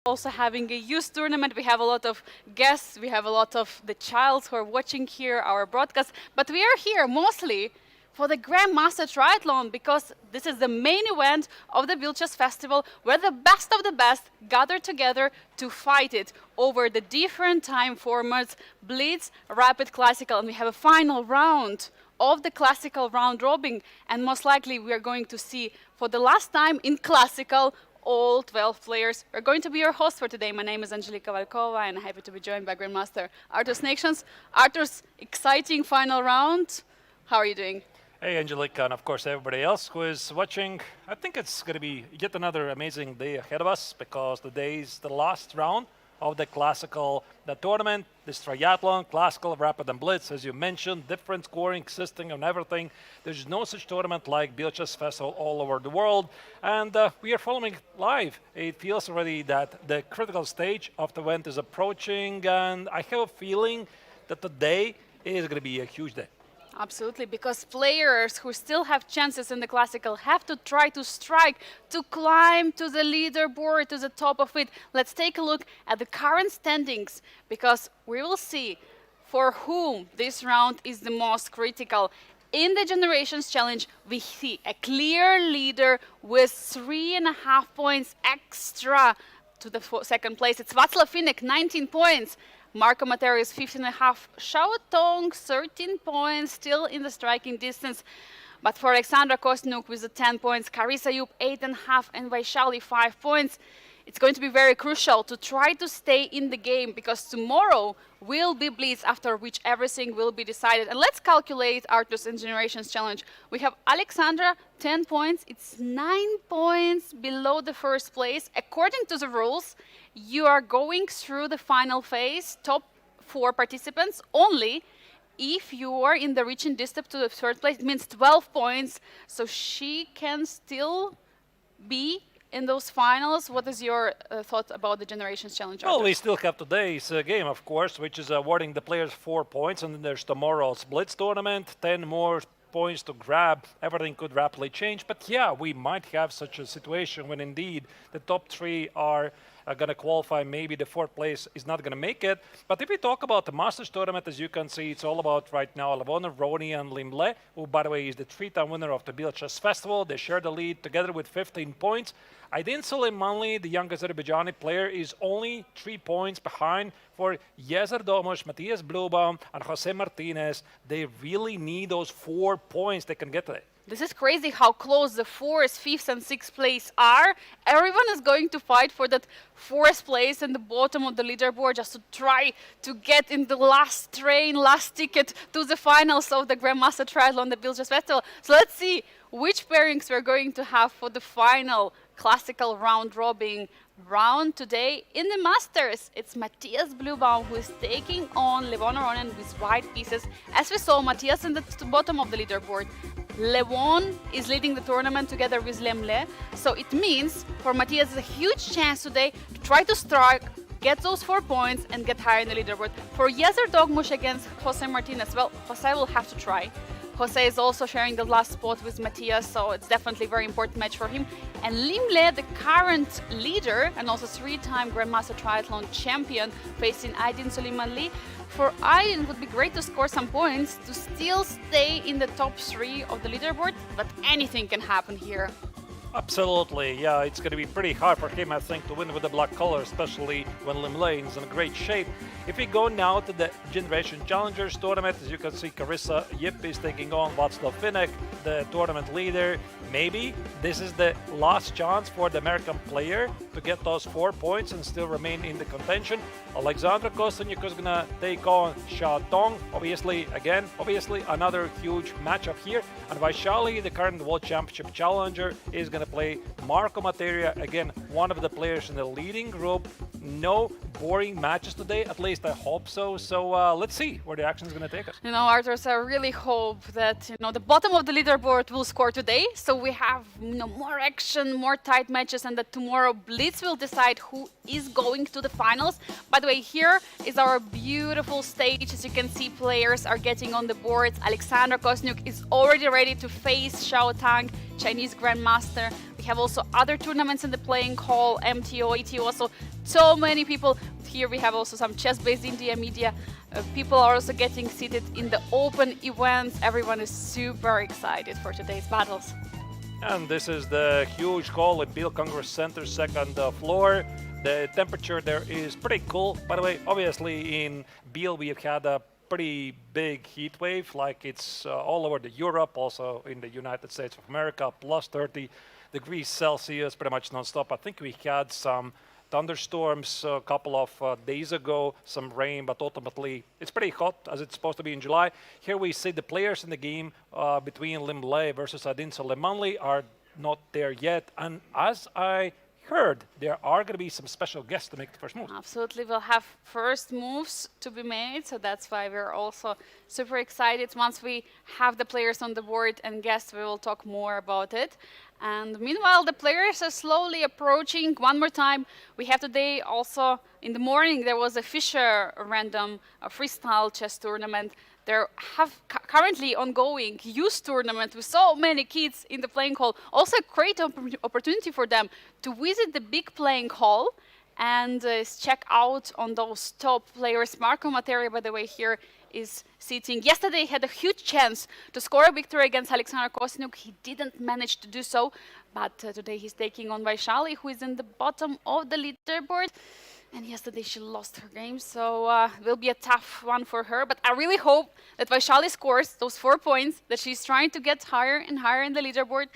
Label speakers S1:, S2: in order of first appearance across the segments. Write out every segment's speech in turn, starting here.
S1: also having a youth tournament. We have a lot of guests. We have a lot of the childs who are watching here our broadcast. But we are here mostly for the Grandmaster Triathlon because this is the main event of the Biel Chess Festival where the best of the best gather together to fight it over the different time formats, Blitz, Rapid, Classical, and we have a final round of the Classical round robin, and most likely we are going to see for the last time in Classical all 12 players are going to be your host for today. My name is Angelika Valkova and I'm happy to be joined by Grandmaster Arturs Neiksans. Arturs, exciting final round. How are you doing?
S2: Hey, Angelica, and of course everybody else who is watching. I think it's going to be yet another amazing day ahead of us because today is the last round of the classical tournament, this triathlon, classical, rapid, and blitz. As you mentioned, different scoring system and everything. There's no such tournament like Biel Chess Festival all over the world, and we are following it live. It feels already that the critical stage of the event is approaching, and I have a feeling that today is going to be a huge day.
S1: Absolutely, because players who still have chances in the Classical have to try to strike, to climb to the leaderboard, to the top of it. Let's take a look at the current standings, because we will see for whom this round is the most critical. In the Generations Challenge, we see a clear leader with 3.5 points extra to the second place. It's Václav Finek, 19 points. Marco Matera is 15.5. Xiao Tong, 13 points, still in the striking distance. But for Alexandra Kostniuk with the 10 points, Carissa Yup 8.5, and Vaishali 5 points. It's going to be very crucial to try to stay in the game because tomorrow will be Blitz, after which everything will be decided. And let's calculate Arturs in Generations Challenge. We have Alexandra, 10 points. It's 9 points below the first place. According to the rules, you are going through the final phase, top 4 participants, only if you are in the reaching distance to the third place. It means 12 points, so she can still be in those finals. What is your thought about the Generations Challenge?
S2: Well,
S1: Arturs?
S2: we still have today's game, of course, which is awarding the players 4 points, and then there's tomorrow's Blitz tournament, 10 more points to grab. Everything could rapidly change, but yeah, we might have such a situation when indeed the top 3 are going to qualify. Maybe the 4th place is not going to make it. But if we talk about the Masters tournament, as you can see, it's all about right now Levona, Roni, and Limle, who, by the way, is the 3-time winner of the Biel Chess Festival. They share the lead together with 15 points. Aydin Suleimanli, the young Azerbaijani player, is only 3 points behind for Yezer Domosh, Matthias Blubaum, and Jose Martinez. They really need those 4 points they can get today.
S1: This is crazy how close the 4th, 5th, and 6th place are. Everyone is going to fight for that 4th place in the bottom of the leaderboard just to try to get in the last train, last ticket to the finals of the Grandmaster Triathlon, the Biel Chess Festival. So let's see which pairings we're going to have for the final Classical round robin round today in the Masters. It's Matthias Blubaum who is taking on Levon Ronen with white pieces. As we saw, Matthias in the bottom of the leaderboard. Levon is leading the tournament together with Lemle. So it means for Matthias a huge chance today to try to strike, get those 4 points and get higher in the leaderboard. For Yezer Dogmush against Jose Martinez, well, Jose will have to try. Jose is also sharing the last spot with Matthias, so it's definitely a very important match for him. And Limle, the current leader and also 3-time Grandmaster Triathlon champion, facing Aydin Suleimanli. For Aydin, it would be great to score some points to still stay in the top 3 of the leaderboard, but anything can happen here.
S2: Absolutely, yeah, it's going to be pretty hard for him, I think, to win with the black color, especially when Limle is in great shape. If we go now to the Generation Challengers tournament, as you can see, Carissa Yip is taking on Václav Finek, the tournament leader. Maybe this is the last chance for the American player to get those 4 points and still remain in the contention. Alexandra Kostniuk is going to take on Xiao Tong. Obviously, another huge matchup here. And Vaishali, the current World Championship challenger, is going to play Marco Materia, again, one of the players in the leading group. No boring matches today, at least I hope so. So let's see where the action is going to take us.
S1: You know, Arturs, I really hope that, the bottom of the leaderboard will score today. So we have, more action, more tight matches, and that tomorrow Blitz will decide who is going to the finals. By the way, here is our beautiful stage. As you can see, players are getting on the boards. Alexandra Kostniuk is already ready to face Xiao Tang, Chinese Grandmaster. We have also other tournaments in the playing hall, MTO, ETO, so many people. Here we have also some chess-based India media. People are also getting seated in the open events. Everyone is super excited for today's battles.
S2: And this is the huge hall at Biel Congress Center, second floor. The temperature there is pretty cool. By the way, obviously in Biel we've had a pretty big heat wave, like it's all over the Europe, also in the United States of America, plus 30 degrees Celsius, pretty much non-stop. I think we had some thunderstorms a couple of days ago, some rain, but ultimately it's pretty hot as it's supposed to be in July. Here we see the players in the game between Lim Le versus Adinso Lemanli are not there yet, and as I heard, there are going to be some special guests to make the first moves.
S1: Absolutely, we'll have first moves to be made, so that's why we're also super excited. Once we have the players on the board and guests, we will talk more about it. And meanwhile, the players are slowly approaching. One more time, we have today also, in the morning, there was a Fischer random freestyle chess tournament. There have currently ongoing youth tournament with so many kids in the playing hall. Also a great opportunity for them to visit the big playing hall and check out on those top players. Marco Materia, by the way, here is sitting. Yesterday he had a huge chance to score a victory against Alexander Kosinuk. He didn't manage to do so, but today he's taking on Vaishali, who is in the bottom of the leaderboard. And yesterday she lost her game, so it will be a tough one for her. But I really hope that Vaishali scores those 4 points, that she's trying to get higher and higher in the leaderboard.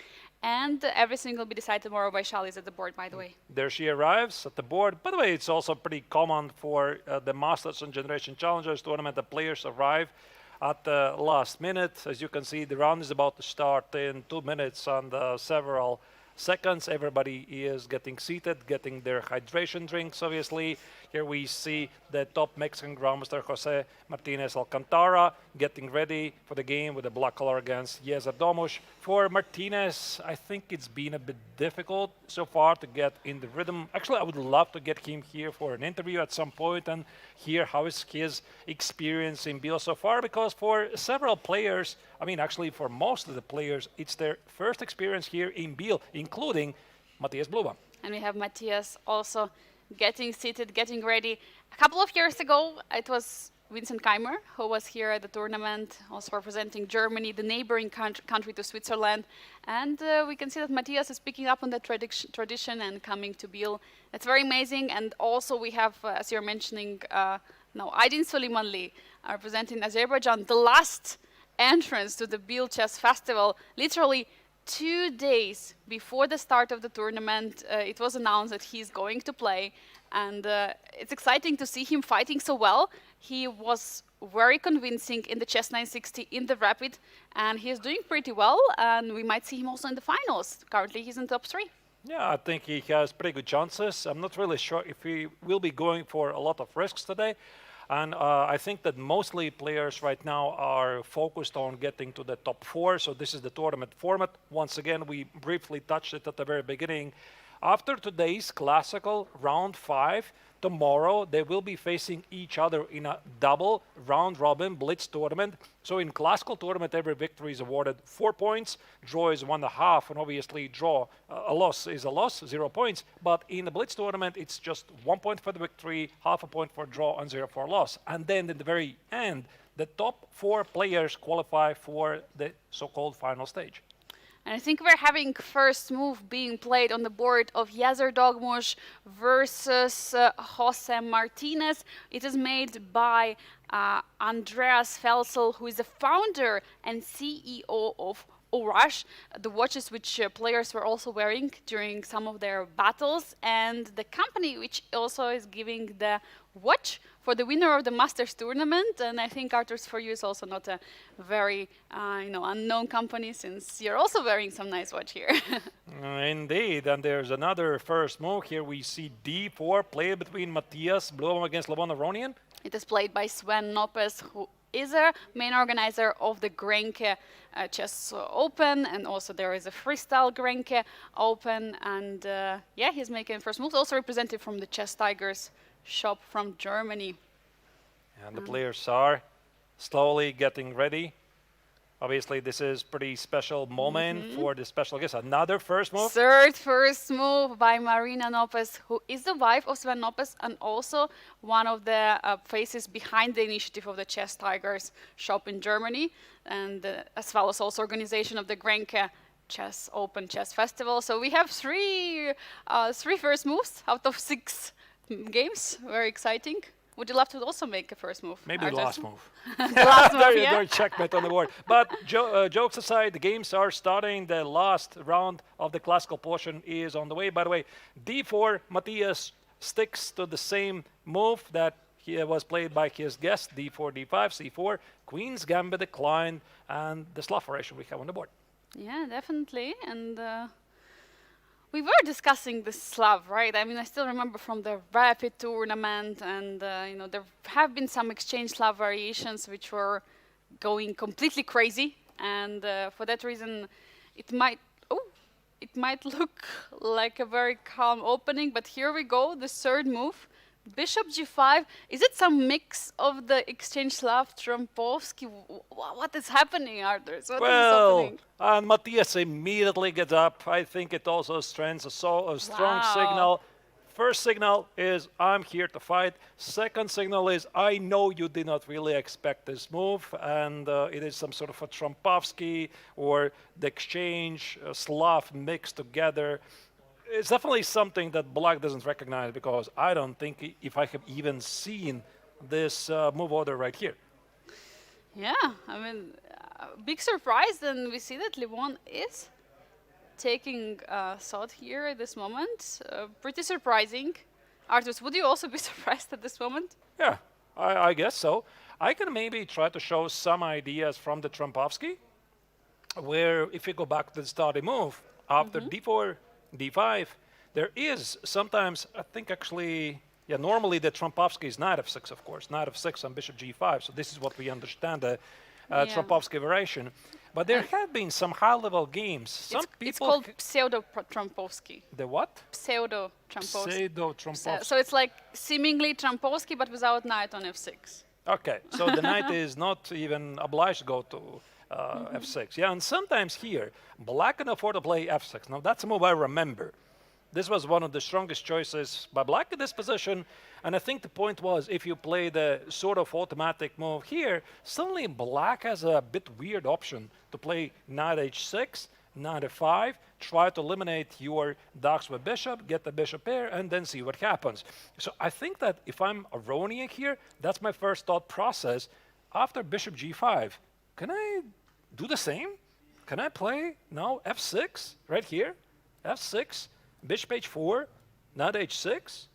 S1: And everything will be decided tomorrow. Vaishali is at the board, by the way.
S2: There she arrives at the board. By the way, it's also pretty common for the Masters and Generation Challengers tournament. The players arrive at the last minute. As you can see, the round is about to start in 2 minutes and several seconds. Everybody is getting seated, getting their hydration drinks, obviously. Here we see the top Mexican Grandmaster Jose Martinez Alcantara getting ready for the game with the black color against Yezer Domush. For Martinez, I think it's been a bit difficult so far to get in the rhythm. Actually, I would love to get him here for an interview at some point and hear how is his experience in Biel so far, because for several players, I mean, actually for most of the players, it's their first experience here in Biel, including Matthias Bluba.
S1: And we have Matthias also getting seated, getting ready. A couple of years ago, it was Vincent Keimer who was here at the tournament, also representing Germany, the neighboring country to Switzerland. And we can see that Matthias is picking up on that tradition and coming to Biel. That's very amazing. And also we have, as you're mentioning, now Aydin Suleimanli representing Azerbaijan, the last entrance to the Biel Chess Festival. Literally 2 days before the start of the tournament, it was announced that he's going to play, and it's exciting to see him fighting so well. He was very convincing in the Chess 960 in the Rapid, and he's doing pretty well, and we might see him also in the finals. Currently, he's in top 3.
S2: Yeah, I think he has pretty good chances. I'm not really sure if he will be going for a lot of risks today. And I think that mostly players right now are focused on getting to the top 4. So this is the tournament format. Once again, we briefly touched it at the very beginning. After today's classical round 5, tomorrow they will be facing each other in a double round-robin Blitz tournament. So in classical tournament, every victory is awarded 4 points, draw is 1.5, and obviously draw, a loss is a loss, 0 points. But in the Blitz tournament, it's just 1 point for the victory, 0.5 point for draw, and 0 for loss. And then at the very end, the top 4 players qualify for the so-called final stage.
S1: And I think we're having first move being played on the board of Yezer Domush versus Jose Martinez. It is made by Andreas Felsel, who is the founder and CEO of Orash, the watches which players were also wearing during some of their battles, and the company which also is giving the watch for the winner of the Masters tournament. And I think Arturs, for you, is also not a very unknown company, since you're also wearing some nice watch here.
S2: Indeed, and there's another first move. Here we see D4 played between Matthias Blum against Levon Aronian.
S1: It is played by Sven Nopes, who is a main organizer of the Grenke Chess Open, and also there is a Freestyle Grenke Open, and yeah, he's making first moves, also represented from the Chess Tigers shop from Germany.
S2: And the players are slowly getting ready. Obviously, this is pretty special moment for the special guest. Another first move.
S1: Third first move by Marina Nopes, who is the wife of Sven Nopes and also one of the faces behind the initiative of the Chess Tigers shop in Germany, and as well as also organization of the Grenke Open Chess Festival. So we have three first moves out of 6 games. Very exciting. Would you love to also make a first move?
S2: Maybe the last move.
S1: The last move,
S2: There you
S1: yeah?
S2: go, checkmate on the board. But jokes aside, the games are starting. The last round of the classical portion is on the way. By the way, d4, Matthias sticks to the same move that he was played by his guest, d4, d5, c4, Queen's Gambit declined, and the Slav variation we have on the board.
S1: Yeah, definitely. And we were discussing the Slav, right? I mean, I still remember from the Rapid tournament, and there have been some exchange Slav variations which were going completely crazy, and for that reason, it might look like a very calm opening. But here we go, the third move. Bishop g5. Is it some mix of the exchange Slav Trompovsky? What is happening, Arturs? What is happening?
S2: And Matthias immediately gets up. I think it also sends a strong
S1: Wow.
S2: signal. First signal is I'm here to fight. Second signal is I know you did not really expect this move, and it is some sort of a Trompovsky or the exchange Slav mixed together. It's definitely something that Black doesn't recognize, because I don't think if I have even seen this move order right here.
S1: Yeah, I mean, big surprise, and we see that Levon is taking thought here at this moment. Pretty surprising. Arturs, would you also be surprised at this moment?
S2: Yeah, I guess so. I can maybe try to show some ideas from the Trompovsky, where if you go back to the starting move, after d4, d5, there is sometimes, I think actually, yeah, normally the Trompovsky is knight f6, of course, knight f6 and bishop g5, so this is what we understand, the Trompovsky variation. But there have been some high-level games. Some
S1: It's
S2: people...
S1: called pseudo-Trompovsky.
S2: The what?
S1: Pseudo-Trompovsky.
S2: Pseudo-Trompovsky.
S1: So it's like seemingly Trompovsky, but without knight on f6.
S2: Okay, so the knight is not even obliged to go to f6. Yeah, and sometimes here, Black can afford to play f6. Now, that's a move I remember. This was one of the strongest choices by Black in this position, and I think the point was if you play the sort of automatic move here, suddenly Black has a bit weird option to play knight h6, knight f5, try to eliminate your dogs with bishop, get the bishop pair, and then see what happens. So I think that if I'm Aronian here, that's my first thought process. After bishop g5, can I do the same? Can I play now f6 right here? f6, bishop h4, knight h6?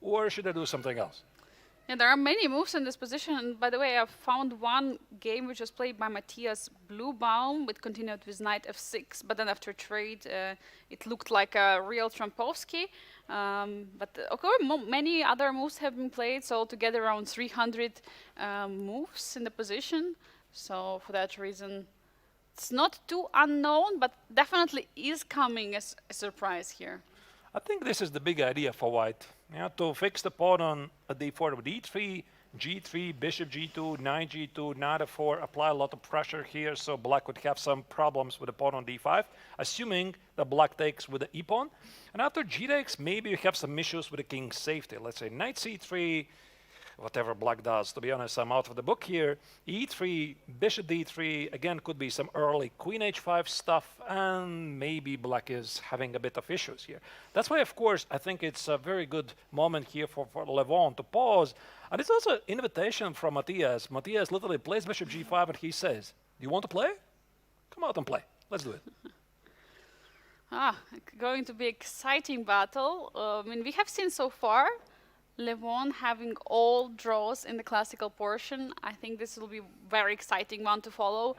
S2: Or should I do something else?
S1: Yeah, there are many moves in this position. And by the way, I found one game which was played by Matthias Bluebaum, which continued with knight f6. But then after trade, it looked like a real Trompovsky. But of course, many other moves have been played. So altogether around 300 moves in the position. So for that reason, it's not too unknown, but definitely is coming as a surprise here.
S2: I think this is the big idea for White. Yeah, to fix the pawn on a d4 with e3, g3, bishop g2, knight g2, knight f4, apply a lot of pressure here, so Black would have some problems with the pawn on d5, assuming that Black takes with the e-pawn. And after g takes, maybe you have some issues with the king's safety. Let's say knight c3, whatever Black does. To be honest, I'm out of the book here. e3, bishop d3, again, could be some early queen h5 stuff, and maybe Black is having a bit of issues here. That's why, of course, I think it's a very good moment here for Levon to pause. And it's also an invitation from Matthias. Matthias literally plays bishop g5, and he says, "Do you want to play? Come out and play. Let's do it."
S1: Going to be exciting battle. I mean, we have seen so far Levon having all draws in the classical portion. I think this will be very exciting one to follow.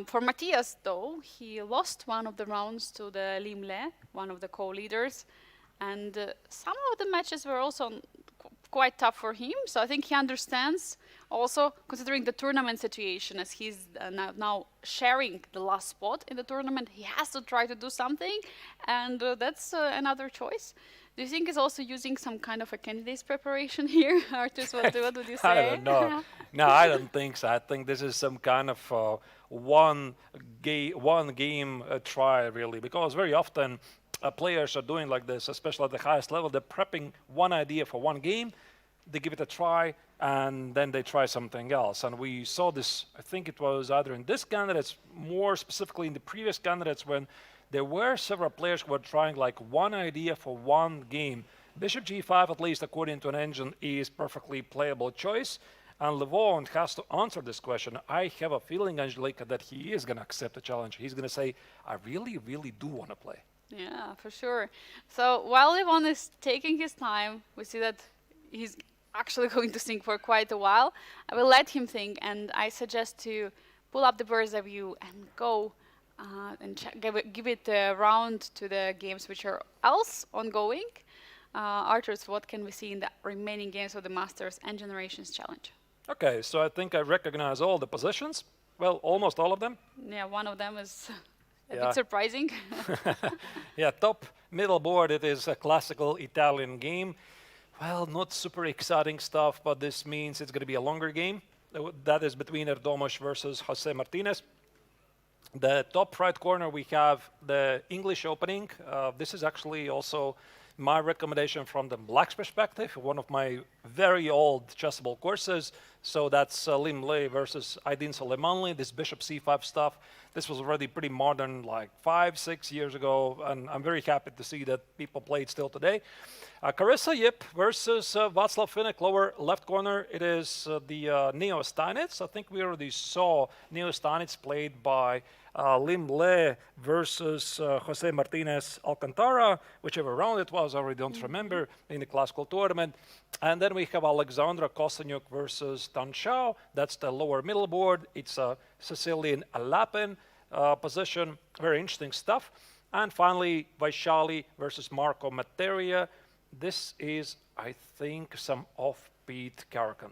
S1: For Matthias, though, he lost one of the rounds to the Limle, one of the co-leaders, and some of the matches were also quite tough for him. So I think he understands, also considering the tournament situation, as he's now sharing the last spot in the tournament, he has to try to do something, and that's another choice. Do you think he's also using some kind of a candidate's preparation here? Arturs, what would you say?
S2: I don't know. No, I don't think so. I think this is some kind of one game try really, because very often players are doing like this, especially at the highest level. They're prepping one idea for one game, they give it a try, and then they try something else. And we saw this. I think it was either in this candidates, more specifically in the previous candidates, when there were several players who were trying like one idea for one game. Bishop g5, at least according to an engine, is perfectly playable choice. And Levon has to answer this question. I have a feeling, Angelika, that he is going to accept the challenge. He's going to say, I really, really do want to play.
S1: Yeah, for sure. So while Levon is taking his time, we see that he's actually going to think for quite a while. I will let him think, and I suggest to pull up the bird's eye view and go and give it a round to the games which are else ongoing. Arturs, what can we see in the remaining games of the Masters and Generations Challenge?
S2: Okay, so I think I recognize all the positions. Well, almost all of them.
S1: Yeah, one of them is a bit surprising.
S2: Yeah, top middle board, it is a classical Italian game. Well, not super exciting stuff, but this means it's going to be a longer game. That is between Erdomas versus Jose Martinez. The top right corner, we have the English opening. This is actually also my recommendation from the Black's perspective, one of my very old chessable courses. So that's Lim Le versus Aydin Soleimanli, this bishop c5 stuff. This was already pretty modern, like 5-6 years ago, and I'm very happy to see that people play it still today. Carissa Yip versus Václav Finek, lower left corner. It is the Neo Steinitz. I think we already saw Neo Steinitz played by Lim Le versus Jose Martinez Alcantara, whichever round it was, I already don't remember, in the classical tournament. And then we have Alexandra Kosteniuk versus Tan Shao. That's the lower middle board. It's a Sicilian Alapin position. Very interesting stuff. And finally, Vaishali versus Marco Materia. This is, I think, some offbeat Karakan.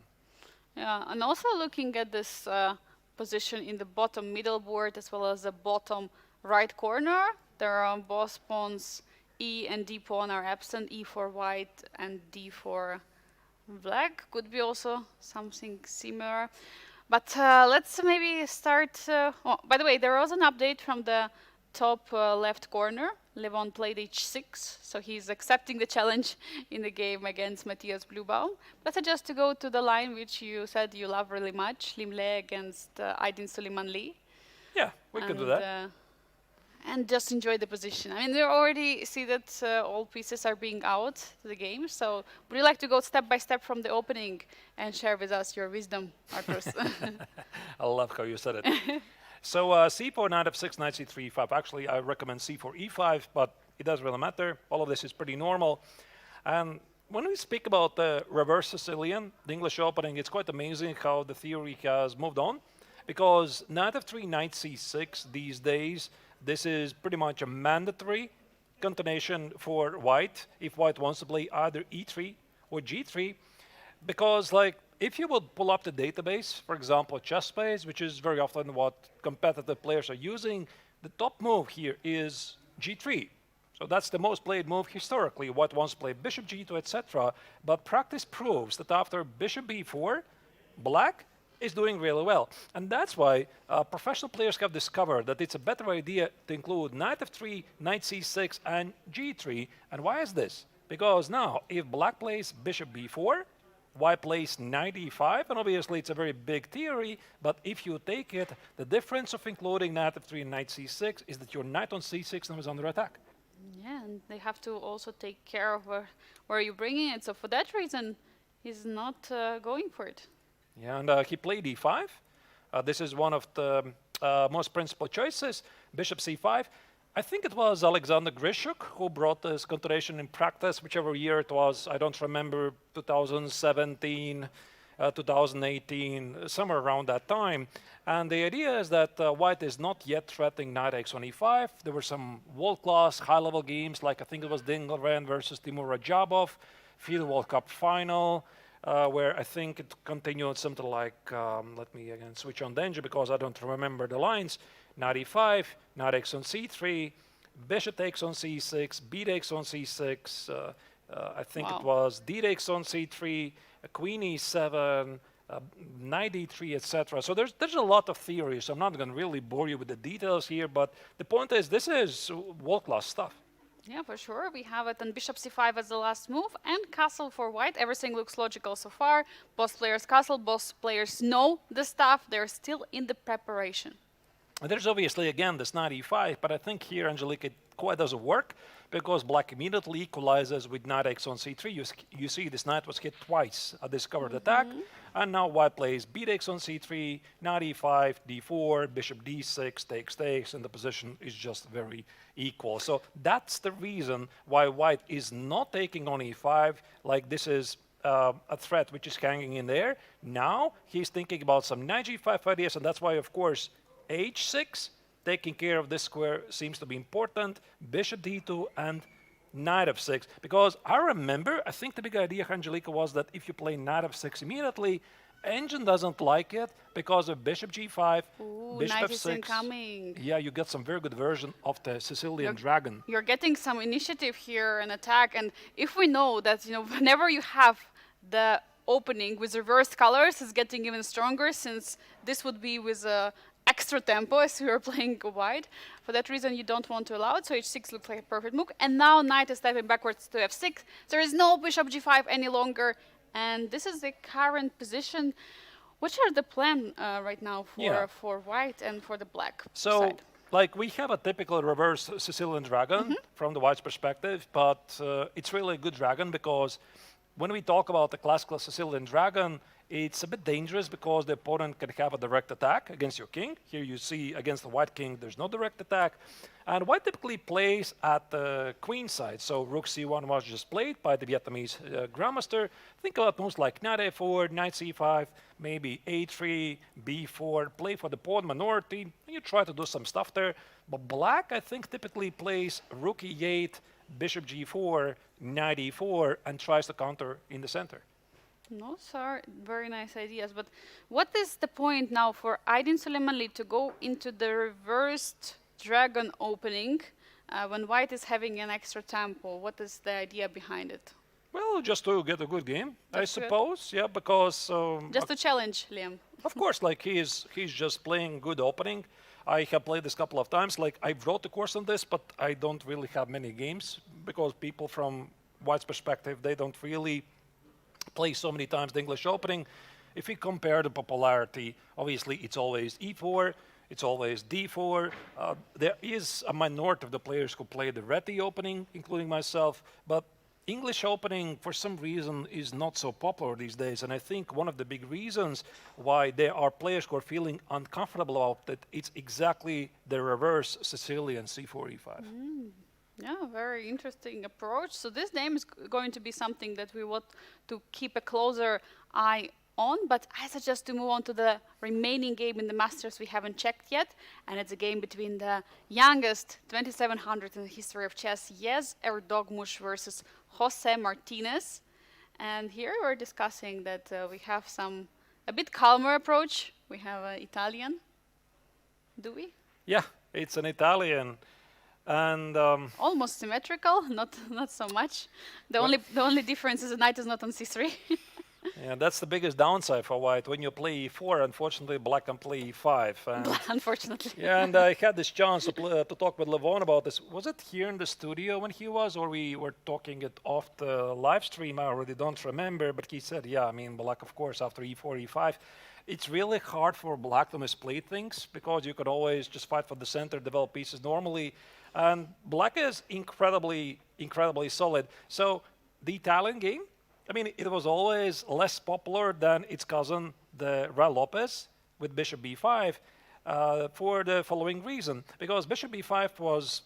S1: Yeah, and also looking at this position in the bottom middle board as well as the bottom right corner, there are both pawns E and D pawn are absent, E for white and D for black. Could be also something similar. But let's maybe start. Oh, by the way, there was an update from the top left corner. Levon played h6, so he's accepting the challenge in the game against Matthias Blubaum. Let's suggest to go to the line which you said you love really much, Lim Le against Aydin Suleimanli.
S2: Yeah, we could do that.
S1: And just enjoy the position. I mean, we already see that all pieces are being out to the game, so would you like to go step by step from the opening and share with us your wisdom, Arturs?
S2: I love how you said it. So c4, knight f6, knight c3, e5. Actually, I recommend c4, e5, but it doesn't really matter. All of this is pretty normal. And when we speak about the reverse Sicilian, the English opening, it's quite amazing how the theory has moved on. Because knight f3, knight c6 these days, this is pretty much a mandatory continuation for white if white wants to play either e3 or g3. Because, like, if you would pull up the database, for example, ChessBase, which is very often what competitive players are using, the top move here is g3. So that's the most played move historically. White wants to play bishop g2, etc. But practice proves that after bishop b4, black is doing really well. And that's why professional players have discovered that it's a better idea to include knight f3, knight c6, and g3. And why is this? Because now, if black plays bishop b4, white plays knight e5, and obviously it's a very big theory, but if you take it, the difference of including knight f3 and knight c6 is that your knight on c6 now is under attack.
S1: Yeah, and they have to also take care of where you're bringing it. So for that reason, he's not going for it.
S2: Yeah, and he played e5. This is one of the most principal choices, bishop c5. I think it was Alexander Grishuk who brought this continuation in practice, whichever year it was. I don't remember, 2017, 2018, somewhere around that time. And the idea is that white is not yet threatening knight x on e5. There were some world-class, high-level games, like I think it was Dingleran versus Timur Rajabov, FIDE World Cup final, where I think it continued something like, let me again switch on danger because I don't remember the lines. Knight e5, knight x on c3, bishop takes on c6, b takes on c6, I think it was d takes on c3, queen e7, knight d3, etc. So there's a lot of theories. I'm not going to really bore you with the details here, but the point is this is world-class stuff.
S1: Yeah, for sure. We have it on bishop c5 as the last move, and castle for white. Everything looks logical so far. Both players castle, both players know the stuff. They're still in the preparation.
S2: And there's obviously, again, this knight e5, but I think here, Angelique, it quite doesn't work because black immediately equalizes with knight x on c3. You see this knight was hit twice, a discovered attack, and now white plays b takes on c3, knight e5, d4, bishop d6, takes, and the position is just very equal. So that's the reason why white is not taking on e5, like this is a threat which is hanging in there. Now he's thinking about some knight g5 ideas, and that's why, of course, h6, taking care of this square seems to be important, bishop d2 and knight f6. Because I remember, I think the big idea, Angelika, was that if you play knight f6 immediately, engine doesn't like it because of bishop g5, bishop
S1: knight
S2: f6.
S1: is incoming.
S2: Yeah, you get some very good version of the Sicilian dragon.
S1: You're getting some initiative here and attack, and if we know that, whenever you have the opening with reversed colors, is getting even stronger, since this would be with a extra tempo as we were playing white. For that reason, you don't want to allow it, so h6 looks like a perfect move. And now knight is stepping backwards to f6. There is no bishop g5 any longer, and this is the current position. What are the plan right now for white and for the black side?
S2: Like, we have a typical reverse Sicilian dragon from the white's perspective, but it's really a good dragon because when we talk about the classical Sicilian dragon, it's a bit dangerous because the opponent can have a direct attack against your king. Here you see against the white king, there's no direct attack. And white typically plays at the queen side. So rook c1 was just played by the Vietnamese grandmaster. Think about moves like knight a4, knight c5, maybe a3, b4, play for the pawn minority. And you try to do some stuff there. But black, I think, typically plays rook e8, bishop g4, knight e4, and tries to counter in the center.
S1: Those are very nice ideas, but what is the point now for Aydin Süleymanli to go into the reversed dragon opening when white is having an extra tempo? What is the idea behind it?
S2: Well, just to get a good game, I suppose. Yeah, because
S1: just to challenge Liam.
S2: Of course, like he's just playing good opening. I have played this a couple of times. Like, I wrote the course on this, but I don't really have many games because people from white's perspective, they don't really play so many times the English opening. If we compare the popularity, obviously it's always e4, it's always d4. There is a minority of the players who play the Reti opening, including myself, but English opening, for some reason, is not so popular these days. And I think one of the big reasons why there are players who are feeling uncomfortable about it, it's exactly the reverse Sicilian c4, e5.
S1: Yeah, very interesting approach. So this game is going to be something that we want to keep a closer eye on, but I suggest to move on to the remaining game in the Masters we haven't checked yet, and it's a game between the youngest 2700 in the history of chess, Jez Erdogmuş versus Jose Martinez. And here we're discussing that we have a bit calmer approach. We have an Italian. Do we?
S2: Yeah, it's an Italian. And
S1: almost symmetrical, not so much. The only difference is the knight is not on c3.
S2: Yeah, that's the biggest downside for white. When you play e4, unfortunately, black can play e5.
S1: Unfortunately.
S2: Yeah, and I had this chance to talk with Levon about this. Was it here in the studio when he was, or we were talking it off the live stream? I already don't remember, but he said, yeah, I mean, black, of course, after e4, e5, it's really hard for black to misplay things because you could always just fight for the center, develop pieces normally. And black is incredibly solid. So the Italian game, I mean, it was always less popular than its cousin, the Real Lopez, with bishop b5, for the following reason. Because bishop b5 was,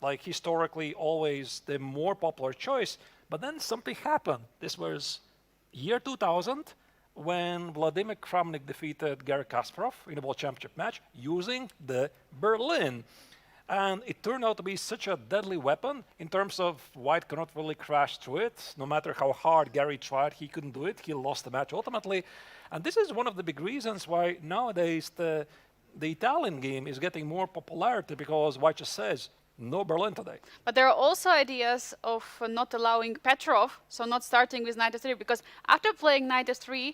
S2: like, historically always the more popular choice. But then something happened. This was year 2000, when Vladimir Kramnik defeated Garry Kasparov in a World Championship match using the Berlin. And it turned out to be such a deadly weapon in terms of white cannot really crash through it. No matter how hard Garry tried, he couldn't do it. He lost the match ultimately. And this is one of the big reasons why nowadays the Italian game is getting more popularity, because white just says, no Berlin today.
S1: But there are also ideas of not allowing Petrov, so not starting with knight f3, because after playing knight f3,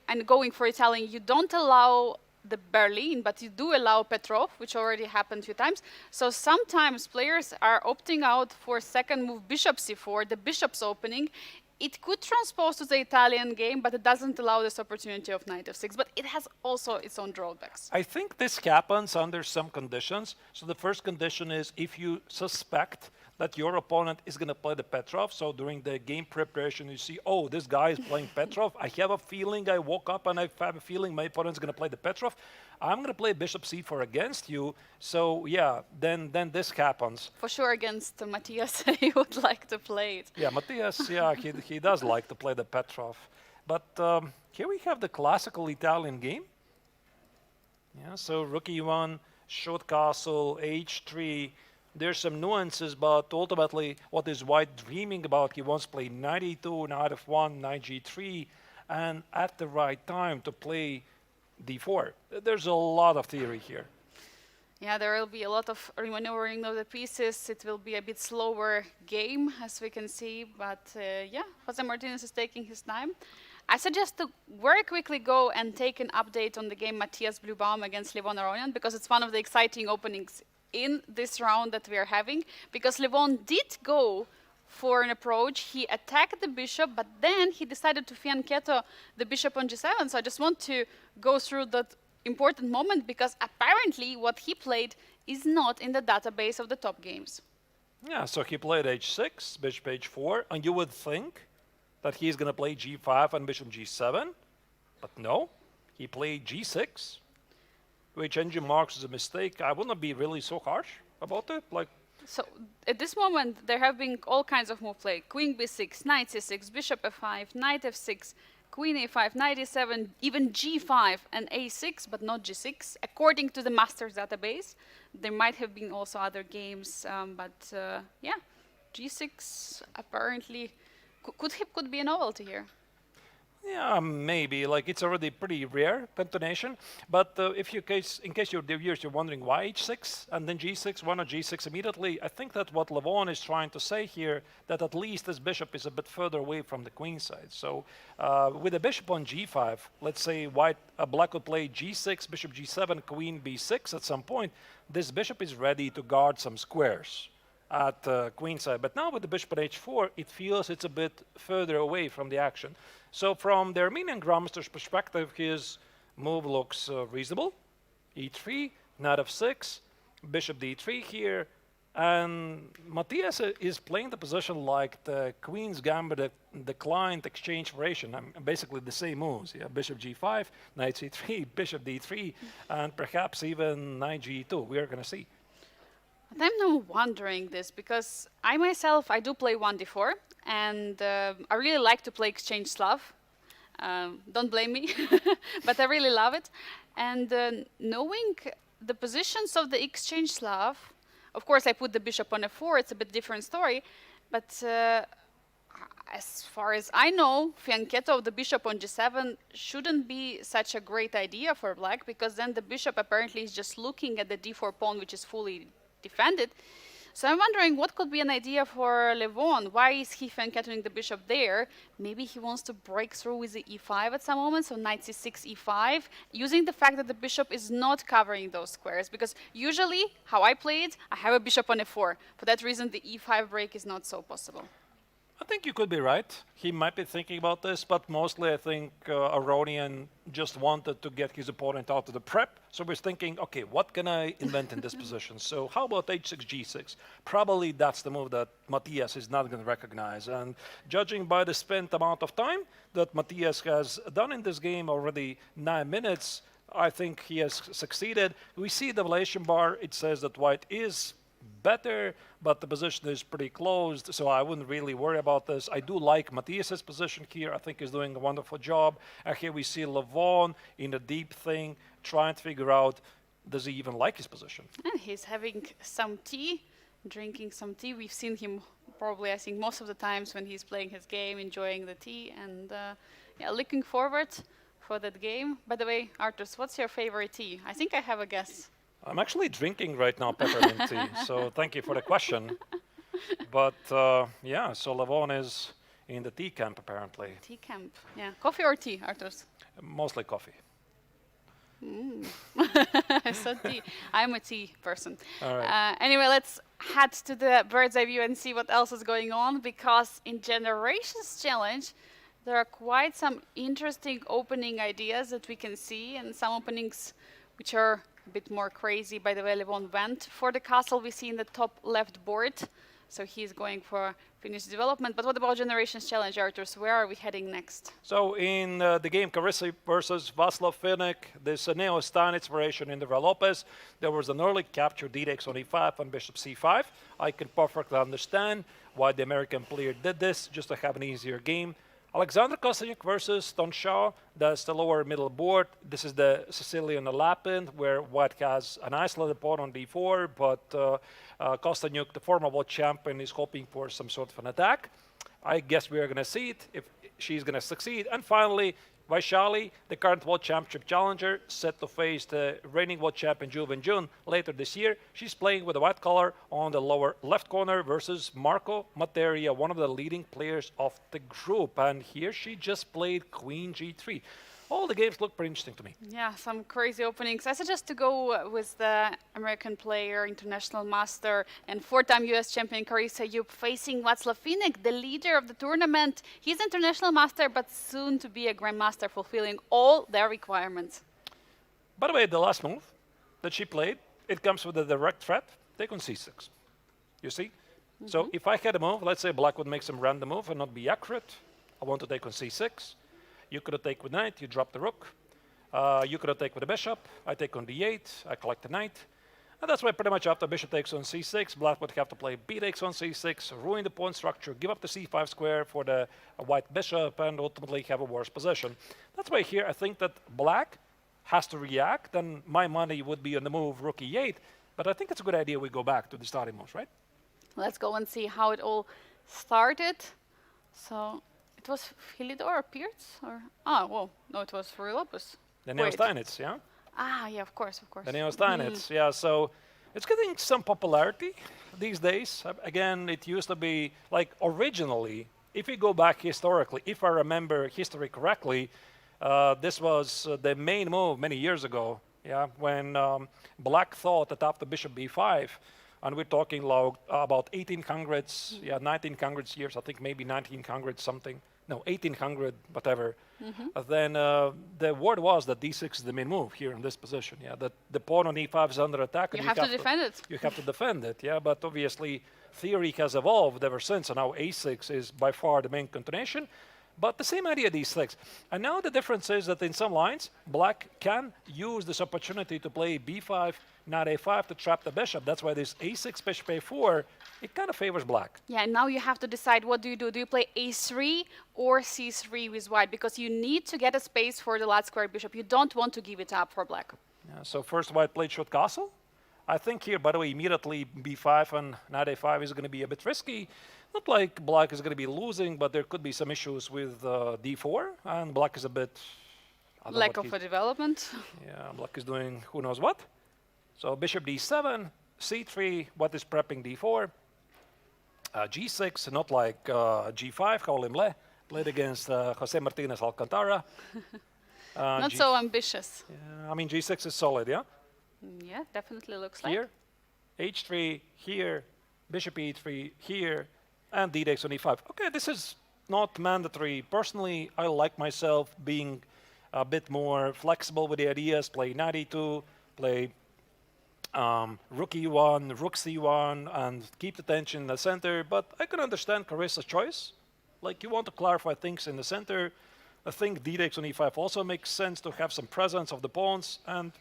S1: and going for Italian, you don't allow the Berlin, but you do allow Petrov, which already happened a few times. So sometimes players are opting out for second move bishop c4, the bishop's opening. It could transpose to the Italian game, but it doesn't allow this opportunity of knight f6. But it has also its own drawbacks.
S2: I think this happens under some conditions. So the first condition is if you suspect that your opponent is going to play the Petrov. So during the game preparation, you see, oh, this guy is playing Petrov. I have a feeling, I woke up and I have a feeling my opponent's going to play the Petrov. I'm going to play bishop c4 against you. So yeah, then this happens.
S1: For sure, against Matthias, he would like to play it.
S2: Yeah, Matthias, yeah, he does like to play the Petrov. But here we have the classical Italian game. Yeah, so rook e1, short castle, h3. There's some nuances, but ultimately, what is White dreaming about? He wants to play knight e2, knight f1, knight g3, and at the right time to play d4. There's a lot of theory here.
S1: Yeah, there will be a lot of remaneuvering of the pieces. It will be a bit slower game, as we can see. But yeah, Jose Martinez is taking his time. I suggest to very quickly go and take an update on the game Matthias Blubaum against Levon Aronian, because it's one of the exciting openings in this round that we are having, because Levon did go for an approach. He attacked the bishop, but then he decided to fianchetto the bishop on g7. So I just want to go through that important moment, because apparently what he played is not in the database of the top games.
S2: Yeah, so he played h6, bishop h4, and you would think that he's going to play g5 and bishop g7, but no, he played g6, which engine marks as a mistake. I wouldn't be really so harsh about it.
S1: So at this moment, there have been all kinds of move play. Queen b6, knight c6, bishop f5, knight f6, queen a5, knight e7, even g5 and a6, but not g6. According to the Masters database, there might have been also other games, but yeah, g6 apparently could be a novelty here.
S2: Yeah, maybe. It's already pretty rare continuation. But in case you're viewers, you're wondering why h6 and then g6, why not g6 immediately? I think that what Levon is trying to say here, that at least this bishop is a bit further away from the queen side. So with a bishop on g5, let's say black would play g6, bishop g7, queen b6 at some point. This bishop is ready to guard some squares at queen side. But now with the bishop at h4, it feels it's a bit further away from the action. So from the Armenian Grandmaster's perspective, his move looks reasonable. e3, knight f6, bishop d3 here. And Matthias is playing the position like the Queen's Gambit declined exchange variation. Basically the same moves. Yeah, bishop g5, knight c3, bishop d3, and perhaps even knight g2. We are going to see.
S1: I'm now wondering this, because I myself, I do play 1d4, and I really like to play exchange Slav. Don't blame me, but I really love it. And knowing the positions of the exchange Slav, of course I put the bishop on f4, it's a bit different story, but as far as I know, fianchetto of the bishop on g7 shouldn't be such a great idea for black, because then the bishop apparently is just looking at the d4 pawn, which is fully defended. So I'm wondering what could be an idea for Levon. Why is he fianchettoing the bishop there? Maybe he wants to break through with the e5 at some moment, so knight c6, e5, using the fact that the bishop is not covering those squares. Because usually, how I play it, I have a bishop on f4. For that reason, the e5 break is not so possible.
S2: I think you could be right. He might be thinking about this, but mostly I think Aronian just wanted to get his opponent out of the prep. So he's thinking, okay, what can I invent in this position? So how about h6, g6? Probably that's the move that Matthias is not going to recognize. And judging by the spent amount of time that Matthias has done in this game, already 9 minutes, I think he has succeeded. We see the evaluation bar. It says that White is better, but the position is pretty closed, so I wouldn't really worry about this. I do like Matthias's position here. I think he's doing a wonderful job. And here we see Levon in a deep thing, trying to figure out, does he even like his position?
S1: And he's having some tea, drinking some tea. We've seen him probably, I think, most of the times when he's playing his game, enjoying the tea, and yeah, looking forward for that game. By the way, Arturs, what's your favorite tea? I think I have a guess.
S2: I'm actually drinking right now peppermint tea, so thank you for the question. But yeah, so Levon is in the tea camp, apparently.
S1: Tea camp. Yeah. Coffee or tea, Arturs?
S2: Mostly coffee.
S1: So tea. I'm a tea person.
S2: All right.
S1: Anyway, let's head to the bird's eye view and see what else is going on, because in Generations Challenge, there are quite some interesting opening ideas that we can see, and some openings which are a bit more crazy. By the way, Levon went for the castle we see in the top left board, so he's going for finished development. But what about Generations Challenge, Arturs? Where are we heading next?
S2: So in the game Carissa versus Václav Finnick, this Neo-Stein inspiration in the Lopez, there was an early capture d takes on e5 and bishop c5. I can perfectly understand why the American player did this, just to have an easier game. Alexander Kosteniuk versus Ton Shaw, that's the lower middle board. This is the Sicilian Lapin, where white has an isolated pawn on d4, but Kosteniuk, the former world champion, is hoping for some sort of an attack. I guess we are going to see it if she's going to succeed. And finally, Vaishali, the current world championship challenger, set to face the reigning world champion Zhu Wenjun later this year. She's playing with a white color on the lower left corner versus Marco Materia, one of the leading players of the group. And here she just played Queen G3. All the games look pretty interesting to me.
S1: Yeah, some crazy openings. I suggest to go with the American player, international master, and four-time US champion Carissa Yup facing Václav Finnick, the leader of the tournament. He's international master, but soon to be a grandmaster, fulfilling all their requirements.
S2: By the way, the last move that she played, it comes with a direct threat. Take on c6. You see? So if I had a move, let's say black would make some random move and not be accurate. I want to take on c6. You could have taken with knight, you drop the rook. You could have taken with the bishop. I take on d8, I collect the knight. And that's why pretty much after bishop takes on c6, black would have to play b takes on c6, ruin the pawn structure, give up the c5 square for the white bishop, and ultimately have a worse position. That's why here I think that black has to react, and my money would be on the move rook e8. But I think it's a good idea we go back to the starting moves, right?
S1: Let's go and see how it all started. So it was Philidor or Pierce? Or whoa, no, it was for Lopez.
S2: The Neo-Steinitz, yeah?
S1: Yeah, of course.
S2: The Neo-Steinitz, yeah. So it's getting some popularity these days. Again, it used to be, like, originally, if we go back historically, if I remember history correctly, this was the main move many years ago, yeah, when black thought that after bishop b5, and we're talking about 1800s, yeah, 1900s years, I think maybe 1900 something. No, 1800, whatever. Then the word was that d6 is the main move here in this position. Yeah, that the pawn on e5 is under attack.
S1: You have to defend it.
S2: You have to defend it. Yeah, but obviously theory has evolved ever since, and now a6 is by far the main continuation. But the same idea, d6. And now the difference is that in some lines, black can use this opportunity to play b5, knight a5 to trap the bishop. That's why this a6, bishop a4, it kind of favors black.
S1: Yeah, and now you have to decide what do you do. Do you play a3 or c3 with white? Because you need to get a space for the last square bishop. You don't want to give it up for black.
S2: Yeah, so first white played short castle. I think here, by the way, immediately b5 and knight a5 is going to be a bit risky. Not like black is going to be losing, but there could be some issues with d4, and black is a bit...
S1: Lack of a development.
S2: Yeah, black is doing who knows what. So bishop d7, c3, what is prepping d4, g6, not like g5, how Limle played against Jose Martinez Alcantara.
S1: Not so ambitious.
S2: Yeah, I mean, g6 is solid, yeah?
S1: Yeah, definitely looks
S2: Here, h3, here, bishop e3, here, and d takes on e5. Okay, this is not mandatory. Personally, I like myself being a bit more flexible with the ideas, play knight e2, play rook e1, rook c1, and keep the tension in the center. But I can understand Carissa's choice. Like, you want to clarify things in the center. I think d takes on e5 also makes sense to have some presence of the pawns, and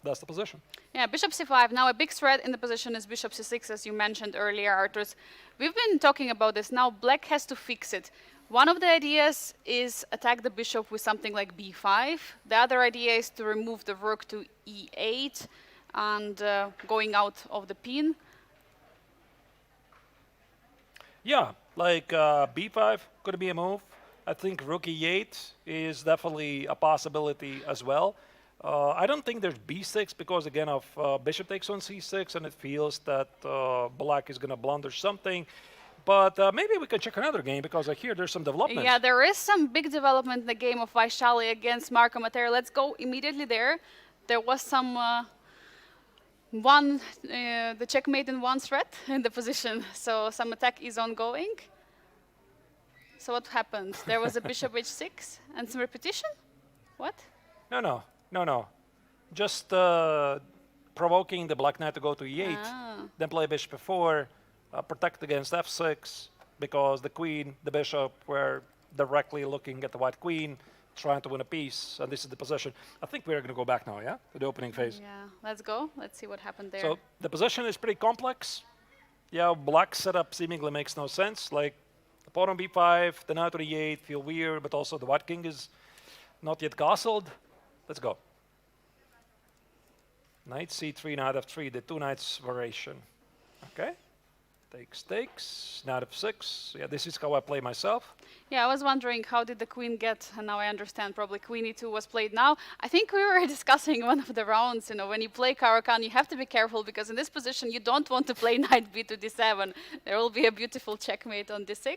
S2: that's the position.
S1: Yeah, bishop c5. Now a big threat in the position is bishop c6, as you mentioned earlier, Arturs. We've been talking about this. Now black has to fix it. One of the ideas is attack the bishop with something like b5. The other idea is to remove the rook to e8 and going out of the pin.
S2: Yeah, like b5 could be a move. I think rook e8 is definitely a possibility as well. I don't think there's b6 because, again, of bishop takes on c6, and it feels that black is going to blunder something. But maybe we can check another game because I hear there's some development.
S1: Yeah, there is some big development in the game of Vaishali against Marco Matera. Let's go immediately there. There was some the checkmate in one threat in the position, so some attack is ongoing. So what happened? There was a bishop h6 and some repetition? What?
S2: No. Just provoking the black knight to go to e8, then play bishop f4, protect against f6, because the queen, the bishop were directly looking at the white queen, trying to win a piece, and this is the position. I think we're going to go back now, yeah? To the opening phase.
S1: Yeah, let's go. Let's see what happened there.
S2: So the position is pretty complex. Yeah, black setup seemingly makes no sense. Like, the pawn on b5, the knight on e8 feel weird, but also the white king is not yet castled. Let's go. Knight c3, knight f3, the two knights variation. Okay. Takes, knight f6. Yeah, this is how I play myself.
S1: Yeah, I was wondering how did the queen get, and now I understand, probably queen e2 was played now. I think we were discussing one of the rounds, you know, when you play Caro-Kann, you have to be careful because in this position you don't want to play knight b to d7. There will be a beautiful checkmate on d6.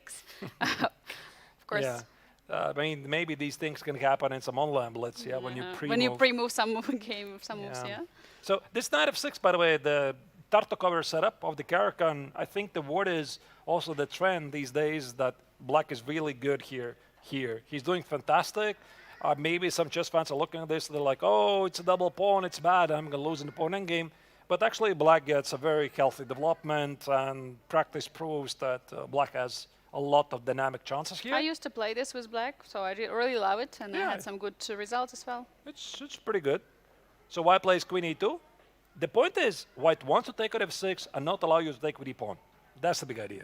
S1: Of course.
S2: Yeah. I mean, maybe these things can happen in some online blitz, yeah, when you pre-move.
S1: When you pre-move some game, some moves, yeah.
S2: So this knight f6, by the way, the Tartokova setup of the Caro-Kann, I think the word is also the trend these days that black is really good here. He's doing fantastic. Maybe some chess fans are looking at this, they're like, oh, it's a double pawn, it's bad, I'm going to lose in the pawn endgame. But actually, black gets a very healthy development, and practice proves that black has a lot of dynamic chances here.
S1: I used to play this with black, so I really love it, and I had some good results as well.
S2: It's pretty good. So white plays queen e2. The point is, white wants to take on f6 and not allow you to take with e-pawn. That's the big idea.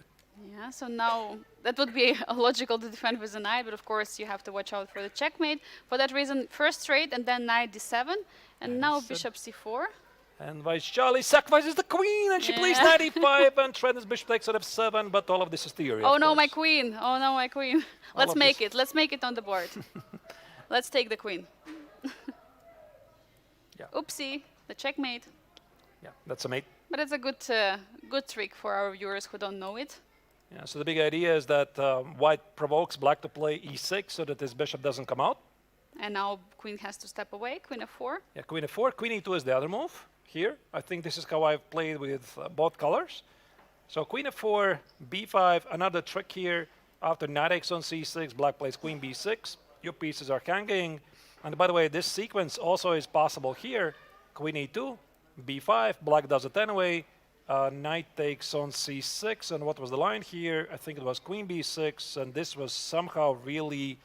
S1: Yeah, so now that would be logical to defend with the knight, but of course you have to watch out for the checkmate. For that reason, first straight and then knight d7, and now bishop c4.
S2: And Vaishali sacrifices the queen, and she plays knight e5, and threatens bishop takes on f7, but all of this is theory.
S1: Oh no, my queen! Oh no, my queen! Let's make it. Let's make it on the board. Let's take the queen. Oopsie, the checkmate.
S2: Yeah, that's a mate.
S1: But it's a good trick for our viewers who don't know it.
S2: Yeah, so the big idea is that white provokes black to play e6 so that his bishop doesn't come out.
S1: And now queen has to step away, queen f4.
S2: Yeah, queen f4, queen e2 is the other move here. I think this is how I've played with both colors. So queen f4, b5, another trick here. After knight takes on c6, black plays queen b6. Your pieces are hanging. And by the way, this sequence also is possible here. Queen e2, b5, black does it anyway. Knight takes on c6, and what was the line here? I think it was queen b6, and this was somehow really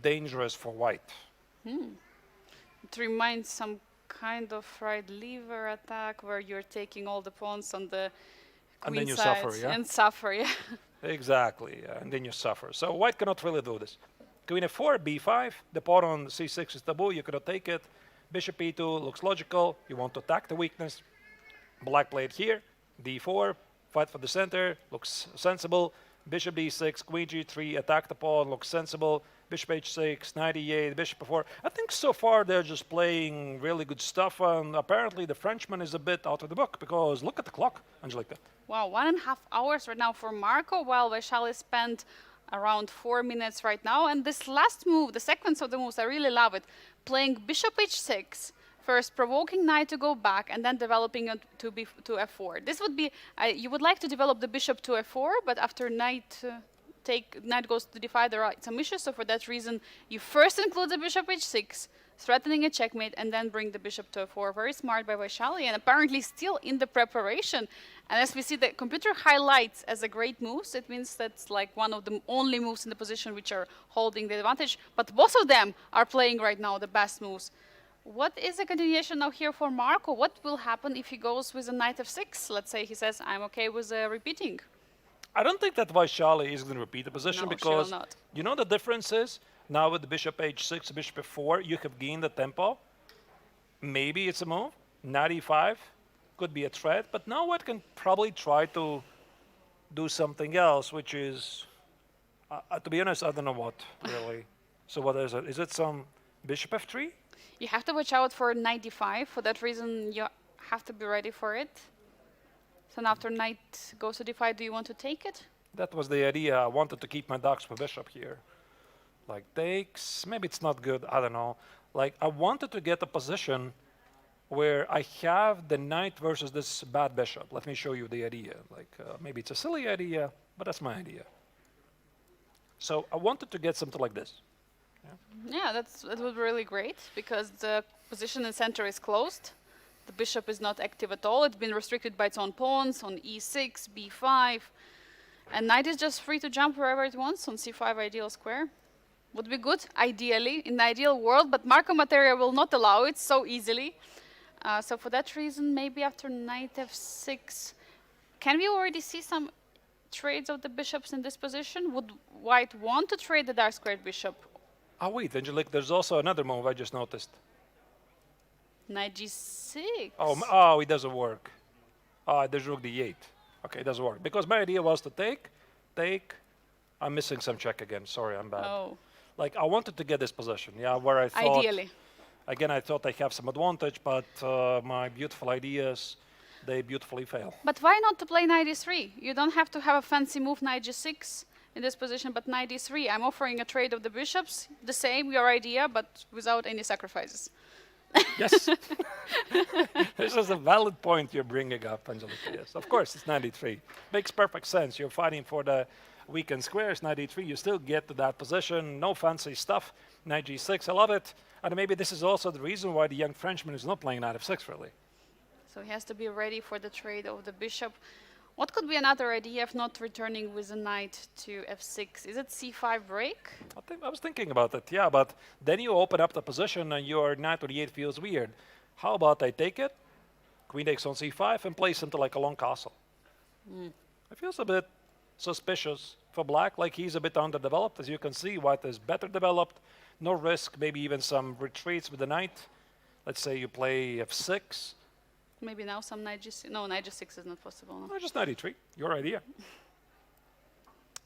S2: dangerous for white.
S1: It reminds some kind of right lever attack where you're taking all the pawns on the queen
S2: and then you
S1: side
S2: suffer, yeah?
S1: And suffer, yeah.
S2: Exactly, and then you suffer. So white cannot really do this. Queen f4, b5, the pawn on c6 is taboo, you cannot take it. Bishop e2 looks logical, you want to attack the weakness. Black played here, d4, fight for the center, looks sensible. Bishop d6, queen g3, attack the pawn, looks sensible. Bishop h6, knight e8, bishop f4. I think so far they're just playing really good stuff, and apparently the Frenchman is a bit out of the book, because look at the clock, Angelica.
S1: Wow, 1.5 hours right now for Marco, while Vaishali spent around 4 minutes right now. And this last move, the sequence of the moves, I really love it. Playing bishop h6, first provoking knight to go back, and then developing it to f4. This would be, you would like to develop the bishop to f4, but after knight goes to d5, there are some issues. So for that reason, you first include the bishop h6, threatening a checkmate, and then bring the bishop to f4. Very smart by Vaishali, and apparently still in the preparation. And as we see, the computer highlights as a great moves. It means that's like one of the only moves in the position which are holding the advantage. But both of them are playing right now the best moves. What is the continuation now here for Marco? What will happen if he goes with a knight f6? Let's say he says, I'm okay with repeating.
S2: I don't think that Vaishali is going to repeat the position,
S1: No,
S2: because
S1: she will not.
S2: you know the difference is, now with the bishop h6, bishop f4, you have gained the tempo. Maybe it's a move. Knight e5 could be a threat, but now white can probably try to do something else, which is, to be honest, I don't know what, really. So what is it? Is it some bishop f3?
S1: You have to watch out for knight d5. For that reason, you have to be ready for it. So now after knight goes to d5, do you want to take it?
S2: That was the idea. I wanted to keep my dogs for bishop here. Like takes, maybe it's not good, I don't know. Like I wanted to get a position where I have the knight versus this bad bishop. Let me show you the idea. Like maybe it's a silly idea, but that's my idea. So I wanted to get something like this.
S1: Yeah, that would be really great because the position in center is closed. The bishop is not active at all. It's been restricted by its own pawns on e6, b5, and knight is just free to jump wherever it wants on c5 ideal square. Would be good, ideally, in the ideal world, but Marco Materia will not allow it so easily. So for that reason, maybe after knight f6, can we already see some trades of the bishops in this position? Would white want to trade the dark squared bishop?
S2: Oh wait, Angelique, there's also another move I just noticed.
S1: Knight g6.
S2: Oh, it doesn't work. There's rook d8. Okay, it doesn't work. Because my idea was to take. I'm missing some check again. Sorry, I'm bad.
S1: Oh.
S2: Like, I wanted to get this position, yeah, where I thought...
S1: Ideally.
S2: Again, I thought I have some advantage, but my beautiful ideas, they beautifully fail.
S1: But why not to play knight e3? You don't have to have a fancy move knight g6 in this position, but knight e3. I'm offering a trade of the bishops, the same, your idea, but without any sacrifices.
S2: Yes. This is a valid point you're bringing up, Angelica. Yes, of course, it's 93. Makes perfect sense. You're fighting for the weekend squares, 93. You still get to that position. No fancy stuff. Knight g6, I love it. And maybe this is also the reason why the young Frenchman is not playing knight f6, really.
S1: So he has to be ready for the trade of the bishop. What could be another idea if not returning with a knight to f6? Is it c5 break?
S2: I was thinking about it, yeah, but then you open up the position and your knight to d8 feels weird. How about I take it, queen takes on c5, and play something like a long castle? It feels a bit suspicious for black, like he's a bit underdeveloped. As you can see, white is better developed, no risk, maybe even some retreats with the knight. Let's say you play f6.
S1: Maybe now some knight g6. No, knight g6 is not possible. No?
S2: No, just knight e3, your idea.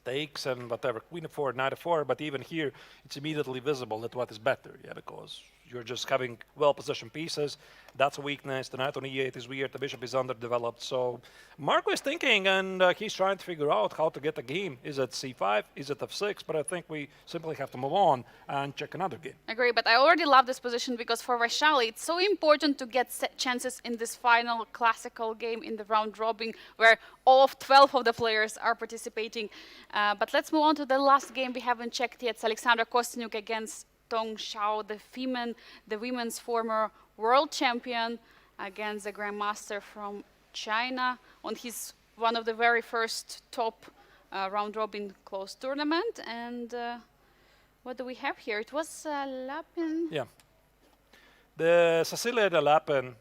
S2: Takes and whatever, queen f4, knight f4, but even here, it's immediately visible that what is better, yeah, because you're just having well-positioned pieces. That's a weakness. The knight on e8 is weird. The bishop is underdeveloped. So Marco is thinking, and he's trying to figure out how to get the game. Is it c5? Is it f6? But I think we simply have to move on and check another game.
S1: Agree, but I already love this position because for Vaishali, it's so important to get chances in this final classical game in the round robin where all of 12 of the players are participating. But let's move on to the last game we haven't checked yet. It's Alexandra Kostyniuk against Tong Xiao, the women's former world champion, against the grandmaster from China on his one of the very first top round robin closed tournament. And what do we have here? It was Lapin.
S2: Yeah. The Cecilia de Lapin,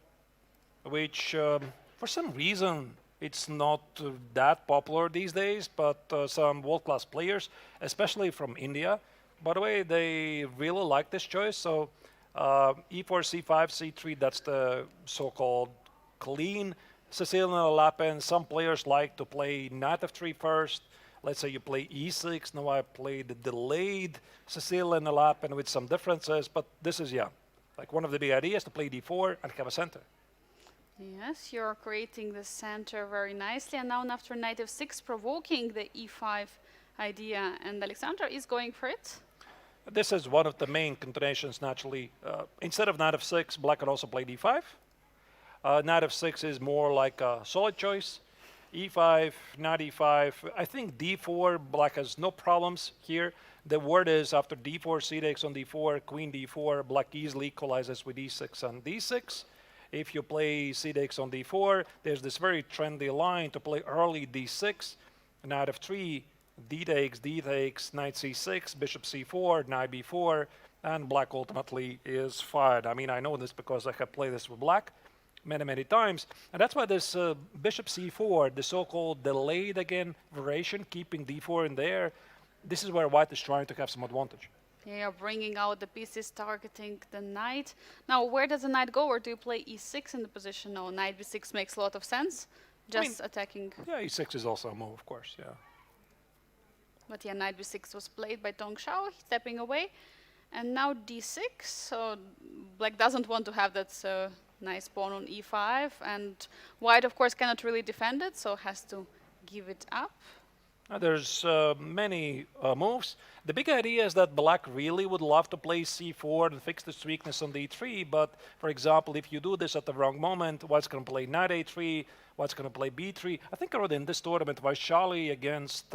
S2: which for some reason it's not that popular these days, but some world-class players, especially from India, by the way, they really like this choice. So e4, c5, c3, that's the so-called clean Sicilian Lapin. Some players like to play knight f3 first. Let's say you play e6. Now I play the delayed Sicilian Lapin with some differences. But this is, yeah, like one of the big ideas to play d4 and have a center.
S1: Yes, you're creating the center very nicely. And now after knight f6, provoking the e5 idea. And Alexandra is going for it.
S2: This is one of the main continuations, naturally. Instead of knight f6, black can also play d5. Knight f6 is more like a solid choice. e5, knight e5. I think d4, black has no problems here. The word is after d4, c takes on d4, queen d4, black easily equalizes with e6 and d6. If you play c takes on d4, there's this very trendy line to play early d6, knight f3, d takes, knight c6, bishop c4, knight b4, and black ultimately is fired. I mean, I know this because I have played this with black many times, and that's why this bishop c4, the so-called delayed again variation, keeping d4 in there, this is where white is trying to have some advantage.
S1: Yeah, bringing out the pieces, targeting the knight. Now, where does the knight go, or do you play e6 in the position? No, knight b6 makes a lot of sense, just attacking.
S2: Yeah, e6 is also a move, of course, yeah.
S1: But yeah, knight b6 was played by Tong Xiao, stepping away. And now d6, so black doesn't want to have that nice pawn on e5. And white, of course, cannot really defend it, so has to give it up.
S2: There's many moves. The big idea is that black really would love to play c4 and fix this weakness on d3, but for example, if you do this at the wrong moment, white's going to play knight a3, white's going to play b3. I think already in this tournament, Vaishali against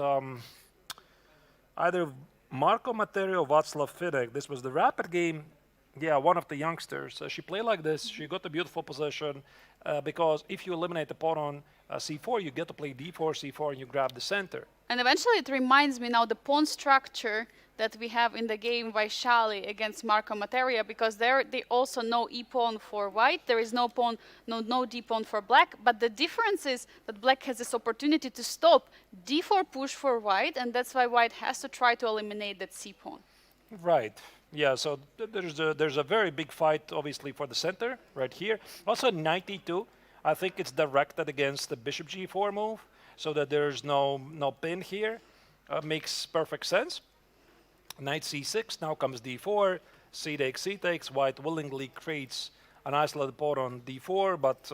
S2: either Marco Materio or Václav Fidek. This was the rapid game. Yeah, one of the youngsters. She played like this. She got a beautiful position because if you eliminate the pawn on c4, you get to play d4, c4, and you grab the center.
S1: And eventually it reminds me now the pawn structure that we have in the game Vaishali against Marco Materia, because there they also no e-pawn for white, there is no pawn, no d-pawn for black, but the difference is that black has this opportunity to stop d4 push for white, and that's why white has to try to eliminate that c-pawn.
S2: Right. Yeah, so there's a very big fight, obviously, for the center right here. Also, knight e2. I think it's directed against the bishop g4 move, so that there's no pin here. Makes perfect sense. Knight c6, now comes d4, c takes, white willingly creates an isolated pawn on d4, but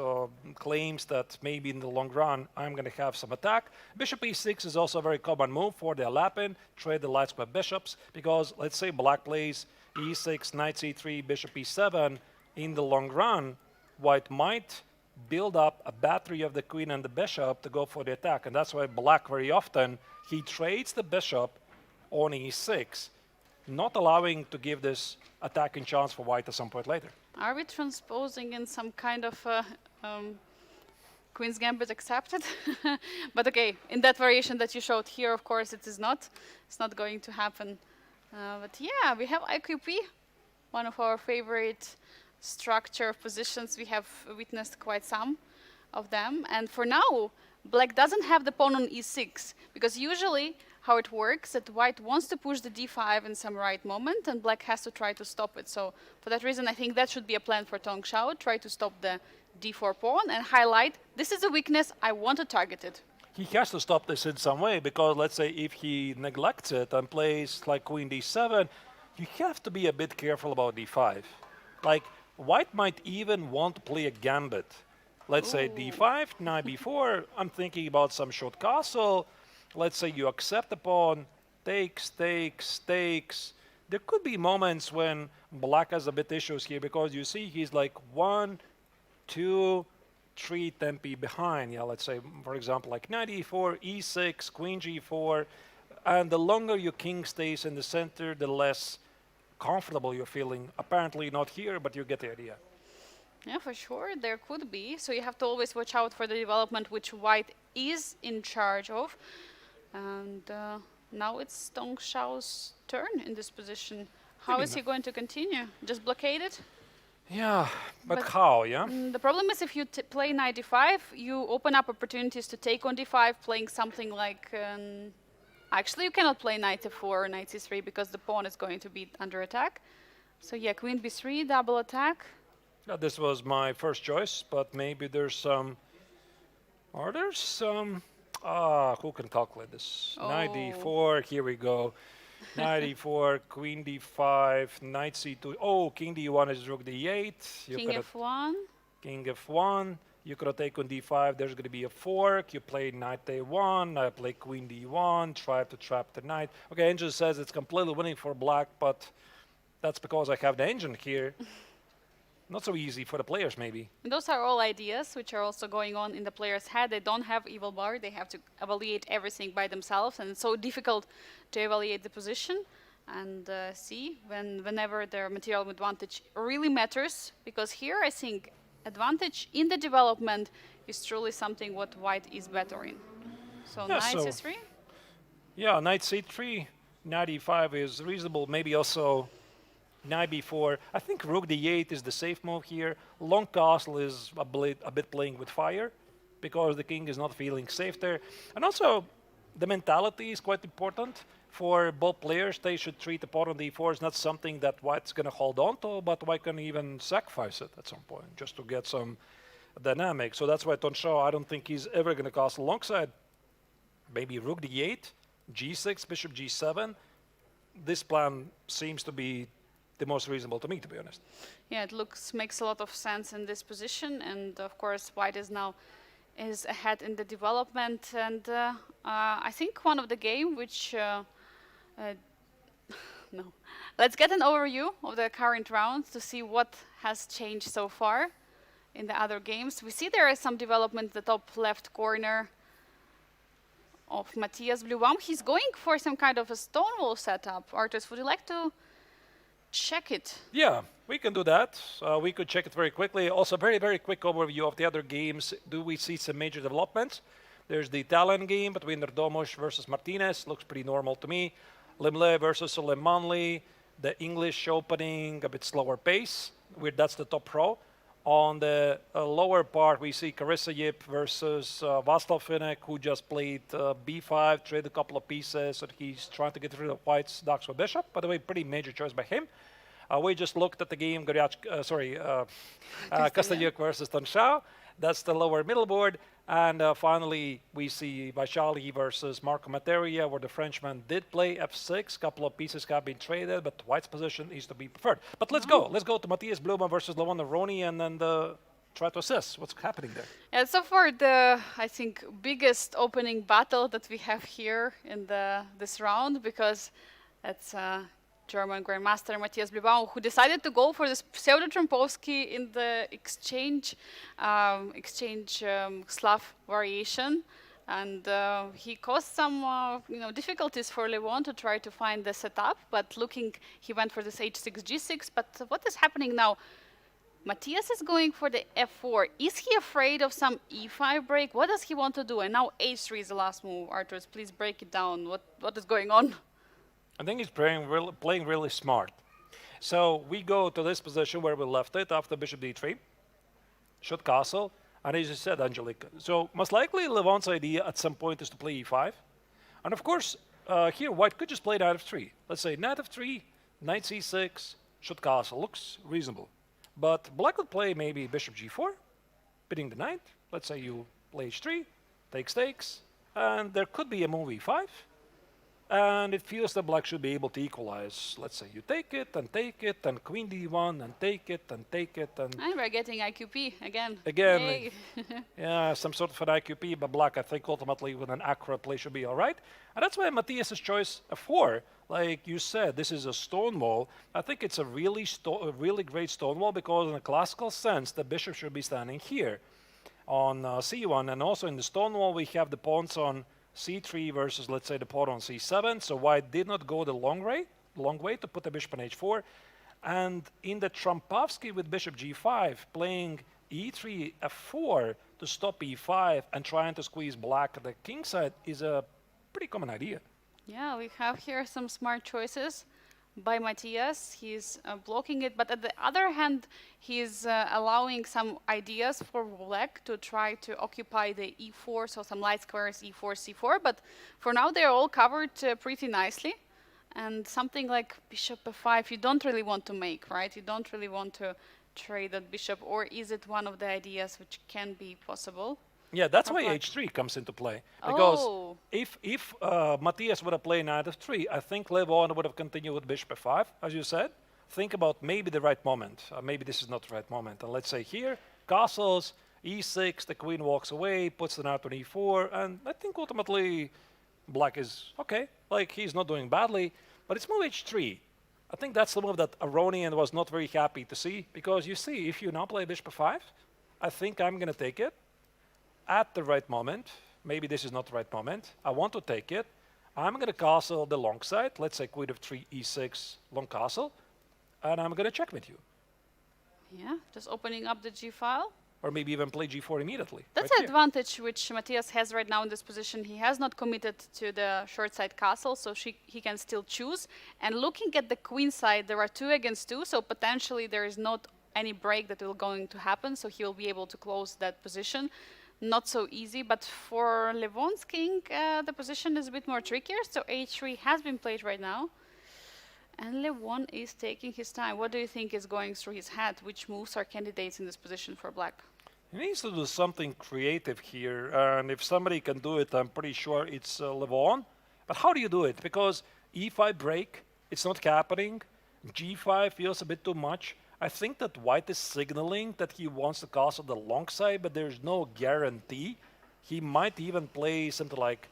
S2: claims that maybe in the long run I'm going to have some attack. Bishop e6 is also a very common move for the Alapin, trade the light square bishops, because let's say black plays e6, knight c3, bishop e7, in the long run, white might build up a battery of the queen and the bishop to go for the attack, and that's why black very often, he trades the bishop on e6, not allowing to give this attacking chance for white at some point later.
S1: Are we transposing in some kind of Queen's Gambit accepted? But okay, in that variation that you showed here, of course, it is not. It's not going to happen. But yeah, we have IQP, one of our favorite structure positions. We have witnessed quite some of them. And for now, black doesn't have the pawn on e6, because usually how it works, that white wants to push the d5 in some right moment, and black has to try to stop it. So for that reason, I think that should be a plan for Kongresshaus, try to stop the d4 pawn and highlight, this is a weakness, I want to target it.
S2: He has to stop this in some way, because let's say if he neglects it and plays like queen d7, you have to be a bit careful about d5. Like, white might even want to play a gambit. Let's say d5, knight b4, I'm thinking about some short castle. Let's say you accept the pawn, takes. There could be moments when black has a bit issues here, because you see he's like 1, 2, 3 tempi behind. Yeah, let's say, for example, like knight e4, e6, queen g4, and the longer your king stays in the center, the less comfortable you're feeling. Apparently not here, but you get the idea.
S1: Yeah, for sure, there could be. So you have to always watch out for the development which white is in charge of. And now it's Kongresshaus' turn in this position. How is he going to continue? Just blockade it?
S2: Yeah, but how, yeah?
S1: The problem is if you play knight d5, you open up opportunities to take on d5, playing something like... actually, you cannot play knight f4 or knight c3 because the pawn is going to be under attack. So yeah, queen b3, double attack.
S2: Yeah, this was my first choice, but maybe there's some... Are there some... who can calculate this? Knight d4, here we go. Knight e4, queen d5, knight c2. Oh, king d1 is rook d8.
S1: King f1.
S2: King f1. You could have taken d5. There's going to be a fork. You play knight a1. I play queen d1. Try to trap the knight. Okay, Angel says it's completely winning for black, but that's because I have the engine here. Not so easy for the players, maybe.
S1: And those are all ideas which are also going on in the player's head. They don't have evil bar. They have to evaluate everything by themselves, and it's so difficult to evaluate the position and see whenever their material advantage really matters. Because here, I think advantage in the development is truly something what white is better in. So
S2: yeah,
S1: knight c3.
S2: Yeah, knight c3, knight e5 is reasonable. Maybe also knight b4. I think rook d8 is the safe move here. Long castle is a bit playing with fire, because the king is not feeling safe there. And also, the mentality is quite important for both players. They should treat the pawn on d4 as not something that white's going to hold on to, but white can even sacrifice it at some point, just to get some dynamic. So that's why Kongresshaus, I don't think he's ever going to castle alongside. Maybe rook d8, g6, bishop g7. This plan seems to be the most reasonable to me, to be honest.
S1: Yeah, it makes a lot of sense in this position, and of course white is now is ahead in the development, and I think one of the game which no. Let's get an overview of the current rounds to see what has changed so far in the other games. We see there is some development in the top left corner of Matthias Blubaum. He's going for some kind of a stonewall setup. Arturs, would you like to check it?
S2: Yeah, we can do that. We could check it very quickly. Also, very, very quick overview of the other games. Do we see some major developments? There's the Italian game between Nerdomos versus Martinez. Looks pretty normal to me. Limle versus Lemanli. The English opening, a bit slower pace. That's the top row. On the lower part, we see Carissa Yip versus Václav Finek, who just played b5, traded a couple of pieces, and he's trying to get rid of white's Dux for bishop. By the way, pretty major choice by him. We just looked at the game, Kosteniuk versus Tanshao. That's the lower middle board. And finally, we see Vaishali versus Marco Materia, where the Frenchman did play f6. Couple of pieces have been traded, but white's position is to be preferred. But let's go. Let's go to Matthias Blubaum versus Levon Aroni, and then try to assess what's happening there.
S1: Yeah, so far the, I think, biggest opening battle that we have here in this round, because it's German Grandmaster Matthias Blubaum, who decided to go for this pseudo-Trompovsky in the exchange Slav variation, and he caused some difficulties for Levon to try to find the setup. But he went for this h6 g6. But what is happening now? Matthias is going for the f4. Is he afraid of some e5 break? What does he want to do? And now h3 is the last move. Arturs, please break it down. What is going on?
S2: I think he's playing really smart. So we go to this position where we left it after bishop d3, should castle, and as you said, Angelica. So most likely Levon's idea at some point is to play e5. And of course, here white could just play knight f3. Let's say knight f3, knight c6, should castle. Looks reasonable. But black would play maybe bishop g4, pinning the knight. Let's say you play h3, takes, and there could be a move e5. And it feels that black should be able to equalize. Let's say you take it, and queen d1, and take it, and
S1: And we're getting IQP again.
S2: Again, yeah, some sort of an IQP, but black, I think, ultimately with an accurate play should be all right. And that's why Matthias's choice f4, like you said, this is a stonewall. I think it's a really great stonewall because in a classical sense, the bishop should be standing here on c1. And also in the stonewall, we have the pawns on c3 versus, let's say, the pawn on c7. So white did not go the long way to put the bishop on h4. And in the Trompovsky with bishop g5, playing e3, f4 to stop e5 and trying to squeeze black at the king side is a pretty common idea.
S1: Yeah, we have here some smart choices by Matthias. He's blocking it, but at the other hand, he's allowing some ideas for black to try to occupy the e4, so some light squares, e4, c4. But for now, they're all covered pretty nicely. And something like bishop f5, you don't really want to make, right? You don't really want to trade that bishop, or is it one of the ideas which can be possible?
S2: Yeah, that's why h3 comes into play. Because if Matthias would have played knight f3, I think Levon would have continued with bishop f5, as you said. Think about maybe the right moment. Maybe this is not the right moment. And let's say here, castles, e6, the queen walks away, puts the knight on e4, and I think ultimately black is okay. Like, he's not doing badly, but it's move h3. I think that's the move that Aronian was not very happy to see, because you see, if you now play bishop f5, I think I'm going to take it at the right moment. Maybe this is not the right moment. I want to take it. I'm going to castle the long side. Let's say queen f3, e6, long castle. And I'm going to checkmate you.
S1: Yeah, just opening up the g file.
S2: Or maybe even play g4 immediately.
S1: That's
S2: right
S1: an advantage which Matthias has right now in this position. He has not committed to the short side castle, so he can still choose. And looking at the queen side, there are 2 against 2, so potentially there is not any break that will going to happen, so he will be able to close that position. Not so easy, but for Levon's king, the position is a bit more trickier, so h3 has been played right now. And Levon is taking his time. What do you think is going through his head? Which moves are candidates in this position for black?
S2: He needs to do something creative here, and if somebody can do it, I'm pretty sure it's Levon. But how do you do it? Because e5 break, it's not happening. g5 feels a bit too much. I think that White is signaling that he wants to castle the long side, but there's no guarantee. He might even play something like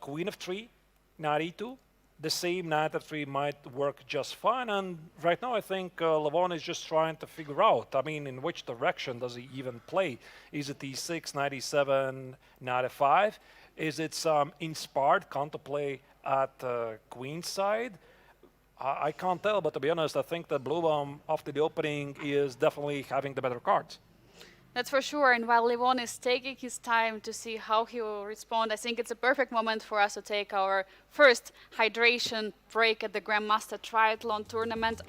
S2: Queen of 3, Knight E2. The same Knight f3 might work just fine, and right now I think Levon is just trying to figure out, I mean, in which direction does he even play? Is it E6, Knight E7, Knight F5? Is it some inspired counterplay at Queen side? I can't tell, but to be honest, I think that Blue after the opening is definitely having the better cards.
S1: That's for sure. And while Levon is taking his time to see how he will respond, I think it's a perfect moment for us to take our first hydration break at the Grandmaster Triathlon Tournament.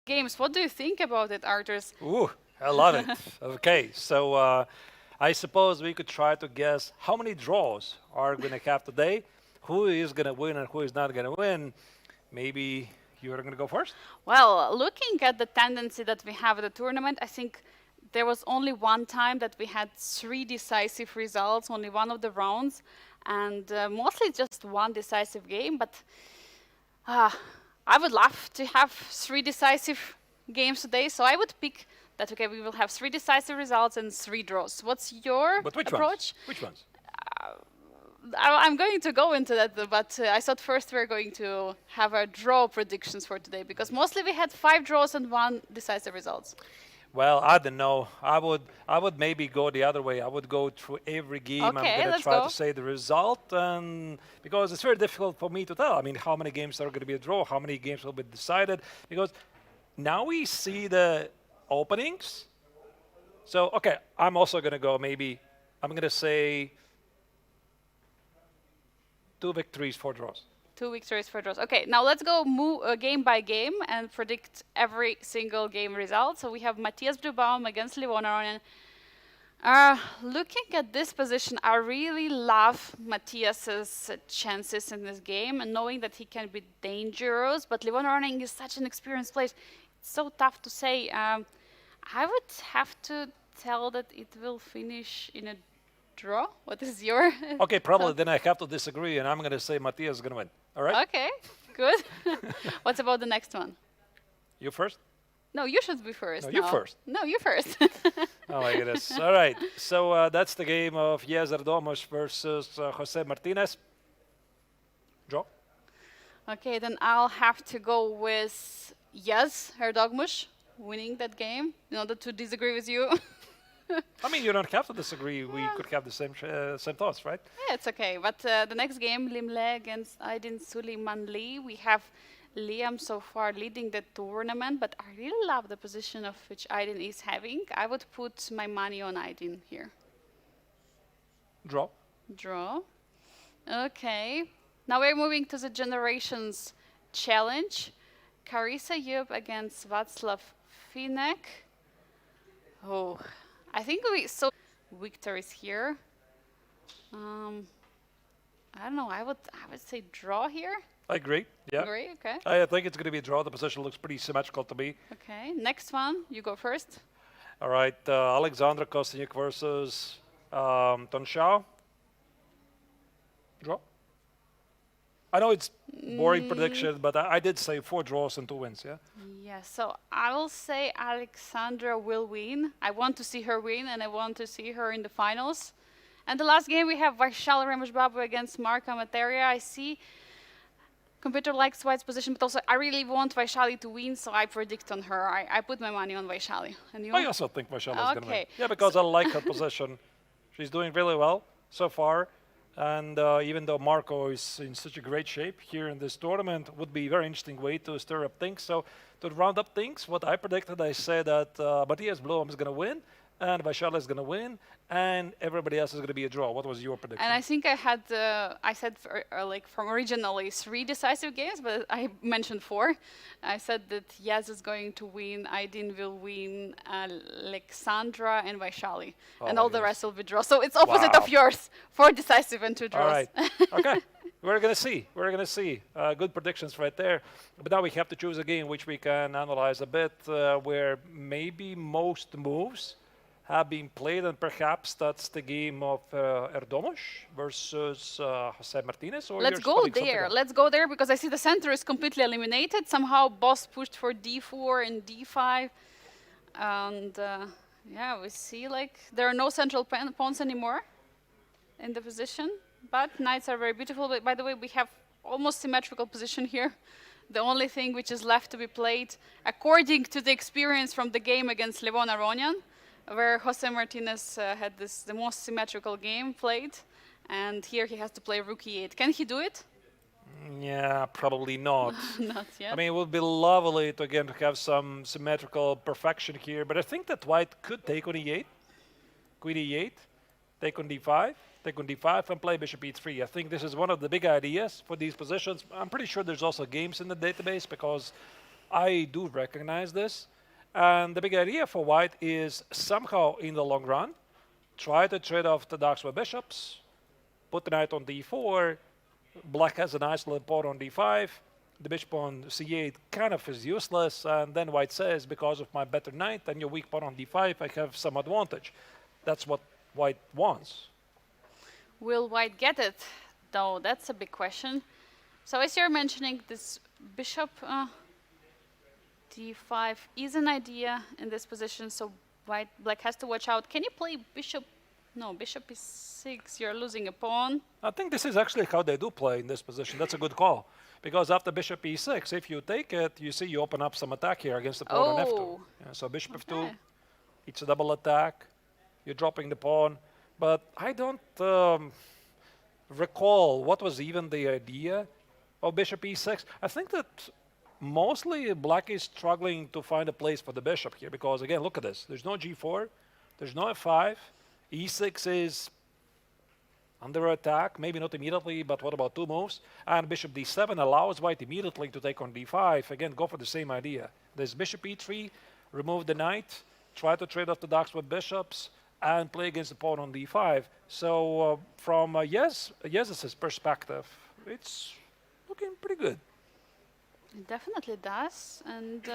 S1: games. What do you think about it, Arturs?
S2: Ooh, I love it. Okay, so I suppose we could try to guess how many draws are going to have today, who is going to win and who is not going to win. Maybe you're going to go first?
S1: Well, looking at the tendency that we have at the tournament, I think there was only one time that we had 3 decisive results, only one of the rounds, and mostly just one decisive game. But I would love to have 3 decisive games today, so I would pick that, okay, we will have 3 decisive results and 3 draws. What's your
S2: But which
S1: approach?
S2: ones? Which ones?
S1: I'm going to go into that, but I thought first we're going to have our draw predictions for today, because mostly we had 5 draws and 1 decisive results.
S2: Well, I don't know. I would maybe go the other way. I would go through every game. I'm
S1: Okay,
S2: going to
S1: let's
S2: try
S1: go.
S2: to say the result, and because it's very difficult for me to tell. I mean, how many games are going to be a draw? How many games will be decided? Because now we see the openings. So, okay, I'm also going to go maybe, I'm going to say 2 victories, 4 draws.
S1: 2 victories, 4 draws. Okay, now let's go game by game and predict every single game result. So we have Matthias Blubaum against Livon Aronen. Looking at this position, I really love Matthias's chances in this game, and knowing that he can be dangerous. But Livon Aronen is such an experienced player. It's so tough to say. I would have to tell that it will finish in a draw. What is your?
S2: Okay, probably then I have to disagree, and I'm going to say Matthias is going to win. All right?
S1: Okay, good. What about the next one?
S2: You first?
S1: No, you should be first.
S2: No, you first.
S1: No, you first.
S2: Oh my goodness. All right. So that's the game of Jezer Domus versus Jose Martinez. Draw.
S1: Okay, then I'll have to go with Yes, Herdogmush winning that game in order to disagree with you.
S2: I mean, you don't have to disagree. We could have the same thoughts, right?
S1: Yeah, it's okay. But the next game, Limle against Aydin Suleiman Lee, we have Liam so far leading the tournament, but I really love the position of which Aydin is having. I would put my money on Aydin here.
S2: Draw.
S1: Draw. Okay. Now we're moving to the Generations Challenge. Carissa Yub against Václav Finek. Oh, I think we saw victories here. I don't know. I would say draw here.
S2: I agree. Yeah.
S1: Agree. Okay.
S2: I think it's going to be a draw. The position looks pretty symmetrical to me.
S1: Okay. Next one. You go first.
S2: All right. Alexandra Kosteniuk versus Tonshao. Draw. I know it's boring prediction, but I did say 4 draws and 2 wins. Yeah.
S1: Yeah. So I will say Alexandra will win. I want to see her win, and I want to see her in the finals. And the last game we have Vaishali Ramesh against Marka Materia. I see computer likes White's position, but also I really want Vaishali to win, so I predict on her. I put my money on Vaishali. And you?
S2: I also think Vaishali is going to win.
S1: Okay.
S2: Yeah, because I like her position. She's doing really well so far. And even though Marco is in such a great shape here in this tournament, would be a very interesting way to stir up things. So to round up things, what I predicted, I said that Matthias Blom is going to win, and Vaishali is going to win, and everybody else is going to be a draw. What was your prediction?
S1: And I think I had, I said like from originally 3 decisive games, but I mentioned 4. I said that Yaz is going to win, Aydin will win, Alexandra and Vaishali, and all the rest will be draw. So it's opposite of yours, 4 decisive and 2 draws.
S2: All right. Okay. We're going to see. We're going to see. Good predictions right there. But now we have to choose a game which we can analyze a bit, where maybe most moves have been played, and perhaps that's the game of Erdomus versus Jose Martinez. Or
S1: Let's go there. Let's go there, because I see the center is completely eliminated. Somehow Boss pushed for d4 and d5. And yeah, we see like there are no central pawns anymore in the position. But knights are very beautiful. But by the way, we have almost symmetrical position here. The only thing which is left to be played, according to the experience from the game against Livon Aronian, where Jose Martinez had the most symmetrical game played, and here he has to play rook e8. Can he do it?
S2: Yeah, probably not.
S1: Not yet.
S2: I mean, it would be lovely to again to have some symmetrical perfection here, but I think that White could take on e8, queen e8, take on d5, take on d5, and play bishop e3. I think this is one of the big ideas for these positions. I'm pretty sure there's also games in the database, because I do recognize this. And the big idea for white is somehow in the long run, try to trade off the darks with bishops, put the knight on d4. Black has a nice little pawn on d5. The bishop on c8 kind of is useless. And then white says, because of my better knight and your weak pawn on d5, I have some advantage. That's what white wants.
S1: Will white get it? Though that's a big question. So as you're mentioning, this bishop d5 is an idea in this position, so black has to watch out. Can you play bishop? No, bishop e6, you're losing a pawn.
S2: I think this is actually how they do play in this position. That's a good call. Because after bishop e6, if you take it, you see you open up some attack here against the pawn on f2.
S1: Oh.
S2: Yeah, so bishop f2,
S1: Okay.
S2: it's a double attack. You're dropping the pawn. But I don't recall what was even the idea of bishop e6. I think that mostly black is struggling to find a place for the bishop here. Because again, look at this. There's no g4. There's no f5. e6 is under attack, maybe not immediately, but what about two moves? And bishop d7 allows white immediately to take on d5. Again, go for the same idea. There's bishop e3, remove the knight, try to trade off the darks with bishops, and play against the pawn on d5. So from Yezis's perspective, it's looking pretty good.
S1: It definitely does. And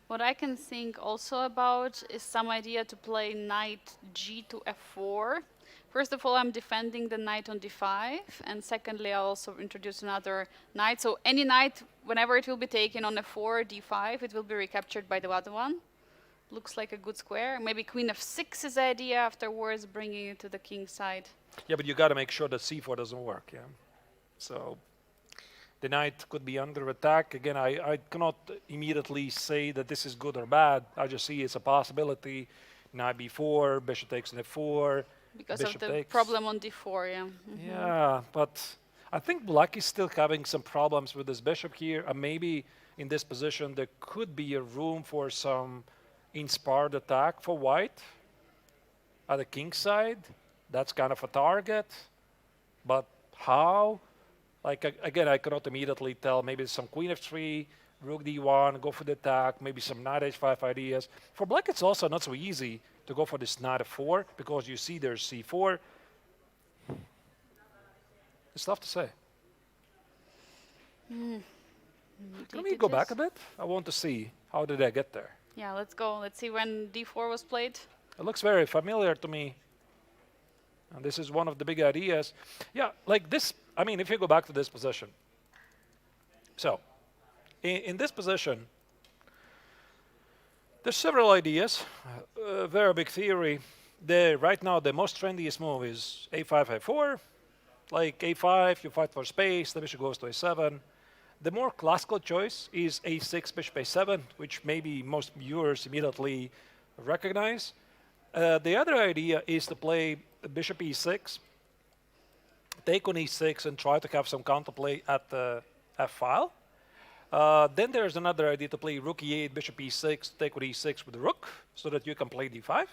S1: what I can think also about is some idea to play knight g to f4. First of all, I'm defending the knight on d5, and secondly, I'll also introduce another knight. So any knight, whenever it will be taken on f4, d5, it will be recaptured by the other one. Looks like a good square. Maybe queen f6 is the idea afterwards, bringing it to the king side.
S2: Yeah, but you got to make sure that c4 doesn't work, yeah? So the knight could be under attack. Again, I cannot immediately say that this is good or bad. I just see it's a possibility. Knight b4, bishop takes on f4.
S1: Because
S2: bishop
S1: of the
S2: takes.
S1: problem on d4, yeah.
S2: Yeah, but I think black is still having some problems with this bishop here. And maybe in this position there could be a room for some inspired attack for white at the king side. That's kind of a target. But how? Like, again, I cannot immediately tell. Maybe some queen f3, rook d1, go for the attack, maybe some knight h5 ideas. For black, it's also not so easy to go for this knight f4 because you see there's c4. It's tough to say. Can we go back a bit? I want to see how did I get there.
S1: Yeah, let's go. Let's see when d4 was played.
S2: It looks very familiar to me. And this is one of the big ideas. Yeah, like this, I mean, if you go back to this position. So, in this position, there's several ideas. Very big theory. Right now, the most trendiest move is a5, a4. Like a5, you fight for space, the bishop goes to a7. The more classical choice is a6, bishop a7, which maybe most viewers immediately recognize. The other idea is to play bishop e6, take on e6, and try to have some counterplay at the f file. Then there's another idea to play rook e8, bishop e6, take with e6 with the rook, so that you can play d5.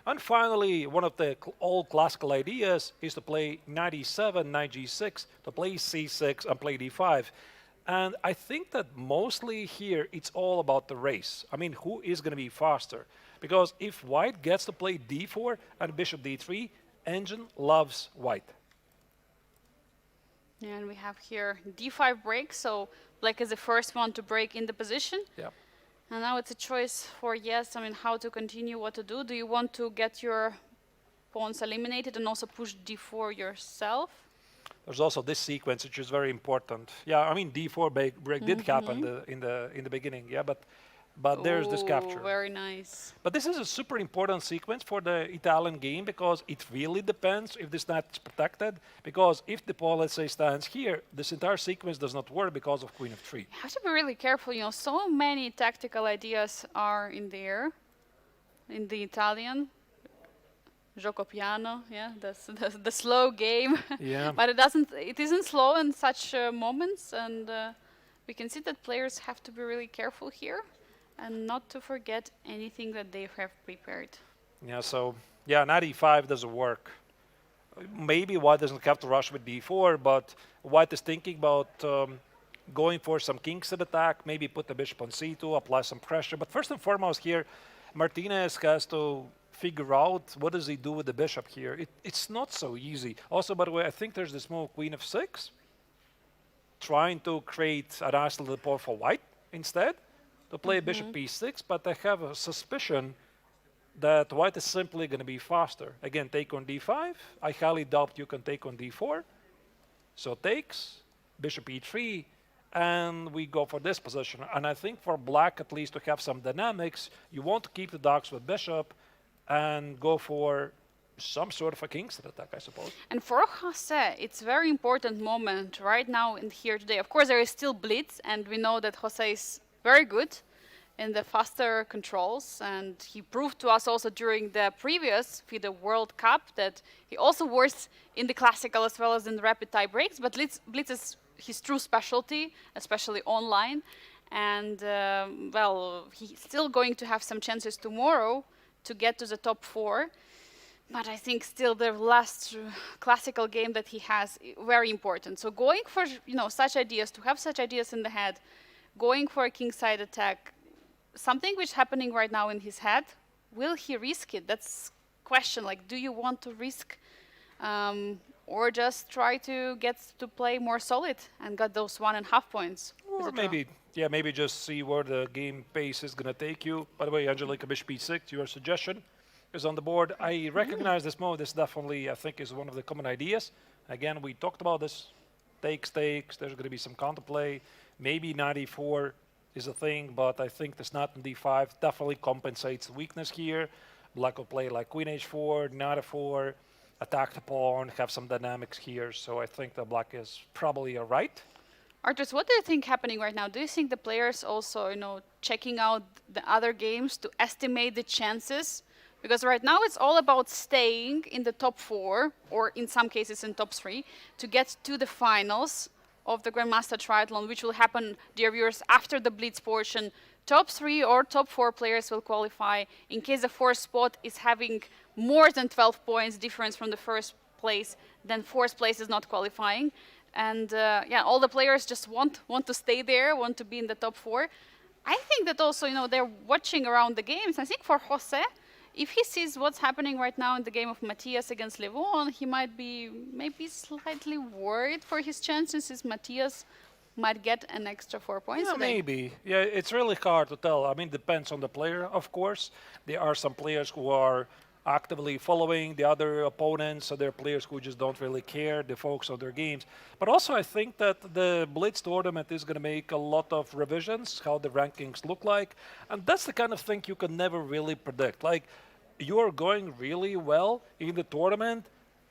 S2: And finally, one of the old classical ideas is to play knight e7, knight g6, to play c6 and play d5. And I think that mostly here, it's all about the race. I mean, who is going to be faster? Because if white gets to play d4 and bishop d3, engine loves white.
S1: And we have here d5 break, so black is the first one to break in the position.
S2: Yeah.
S1: And now it's a choice for how to continue, what to do. Do you want to get your pawns eliminated and also push d4 yourself?
S2: There's also this sequence, which is very important. Yeah, I mean, d4 break did happen in the beginning, yeah, but there's this capture.
S1: Very nice.
S2: But this is a super important sequence for the Italian game because it really depends if this knight is protected. Because if the pawn, let's say, stands here, this entire sequence does not work because of queen f3.
S1: You have to be really careful. You know, so many tactical ideas are in there, in the Italian. Gioco piano, yeah, the slow game.
S2: Yeah.
S1: But it isn't slow in such moments, and we can see that players have to be really careful here and not to forget anything that they have prepared.
S2: Yeah, so, yeah, knight e5 doesn't work. Maybe white doesn't have to rush with d4, but white is thinking about going for some kingside attack, maybe put the bishop on c2, apply some pressure. But first and foremost here, Martinez has to figure out what does he do with the bishop here. It's not so easy. Also, by the way, I think there's this move, queen of 6, trying to create a nice little pawn for white instead, to play bishop b6, but I have a suspicion that white is simply going to be faster. Again, take on d5. I highly doubt you can take on d4. So takes, bishop e3, and we go for this position. And I think for black, at least to have some dynamics, you want to keep the dogs with bishop and go for some sort of a kingside attack, I suppose.
S1: And for Jose, it's a very important moment right now in here today. Of course, there is still Blitz, and we know that Jose is very good in the faster controls, and he proved to us also during the previous FIDE World Cup that he also works in the classical as well as in the rapid tie breaks, but Blitz is his true specialty, especially online, and well, he's still going to have some chances tomorrow to get to the top 4, but I think still the last classical game that he has, very important. So going for, you know, such ideas, to have such ideas in the head, going for a kingside attack, something which is happening right now in his head, will he risk it? That's question. Like, do you want to risk or just try to get to play more solid and get those 1.5 points?
S2: Or maybe, yeah, maybe just see where the game pace is going to take you. By the way, Angelika, bishop b6, your suggestion is on the board. I recognize this move. This definitely, I think, is one of the common ideas. Again, we talked about this. Takes. There's going to be some counterplay. Maybe knight e4 is a thing, but I think this knight on d5 definitely compensates the weakness here. Black will play like queen h4, knight f4, attack the pawn, have some dynamics here. So I think that black is probably all right.
S1: Arturs, what do you think happening right now? Do you think the players also, you know, checking out the other games to estimate the chances? Because right now it's all about staying in the top 4, or in some cases in top 3, to get to the finals of the Grandmaster Triathlon, which will happen, dear viewers, after the Blitz portion. Top 3 or top 4 players will qualify. In case the 4th spot is having more than 12 points difference from the 1st place, then 4th place is not qualifying. And yeah, all the players just want to stay there, want to be in the top 4. I think that also, you know, they're watching around the games. I think for Jose, if he sees what's happening right now in the game of Matthias against Levon, he might be maybe slightly worried for his chances, since Matthias might get an extra 4 points.
S2: Yeah,
S1: today.
S2: maybe. Yeah, it's really hard to tell. I mean, depends on the player, of course. There are some players who are actively following the other opponents, so there are players who just don't really care, they focus on their games. But also I think that the Blitz tournament is going to make a lot of revisions, how the rankings look like, and that's the kind of thing you can never really predict. Like, you're going really well in the tournament,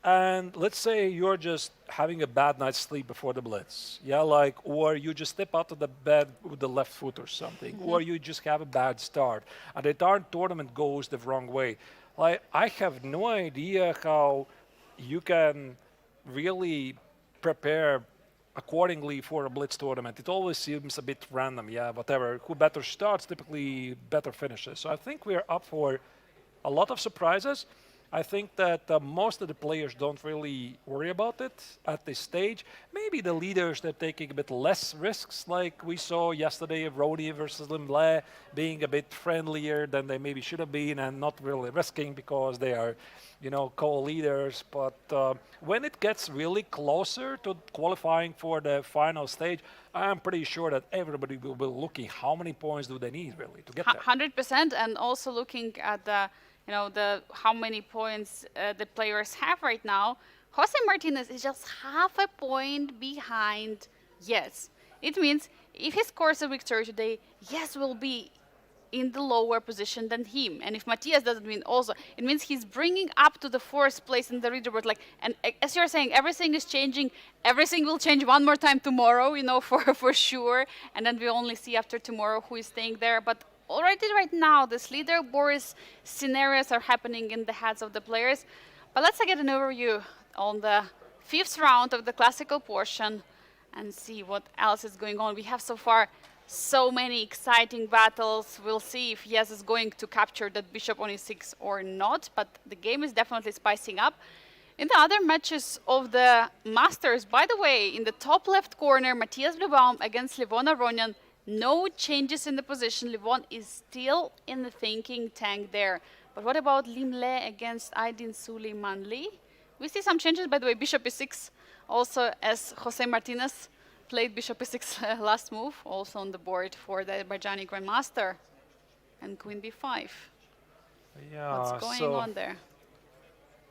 S2: and let's say you're just having a bad night's sleep before the Blitz, yeah, like, or you just step out of the bed with the left foot or something, or you just have a bad start, and the entire tournament goes the wrong way. Like, I have no idea how you can really prepare accordingly for a Blitz tournament. It always seems a bit random, yeah, whatever. Who better starts, typically better finishes. So I think we're up for a lot of surprises. I think that most of the players don't really worry about it at this stage. Maybe the leaders, they're taking a bit less risks, like we saw yesterday, Rodi versus Limble, being a bit friendlier than they maybe should have been and not really risking because they are, you know, co-leaders. But when it gets really closer to qualifying for the final stage, I'm pretty sure that everybody will be looking how many points do they need really to get there.
S1: 100%, and also looking at the, you know, the how many points the players have right now. Jose Martinez is just half a point behind Yes. It means if he scores a victory today, Yes will be in the lower position than him. And if Matthias doesn't win also, it means he's bringing up to the 4th place in the leaderboard. Like, and as you're saying, everything is changing. Everything will change one more time tomorrow, you know, for sure. And then we only see after tomorrow who is staying there. But already right now, this leaderboard scenarios are happening in the heads of the players. But let's get an overview on the 5th round of the classical portion and see what else is going on. We have so far so many exciting battles. We'll see if Yes is going to capture that bishop on e6 or not, but the game is definitely spicing up. In the other matches of the Masters, by the way, in the top left corner, Matthias Blubaum against Livon Aronian, no changes in the position. Livon is still in the thinking tank there. But what about Lim Le against Aydin Suleimanli? We see some changes, by the way, bishop e6, also as Jose Martinez played bishop e6 last move, also on the board for the Azerbaijani Grandmaster. And queen b5.
S2: Yeah,
S1: What's going
S2: so
S1: on there?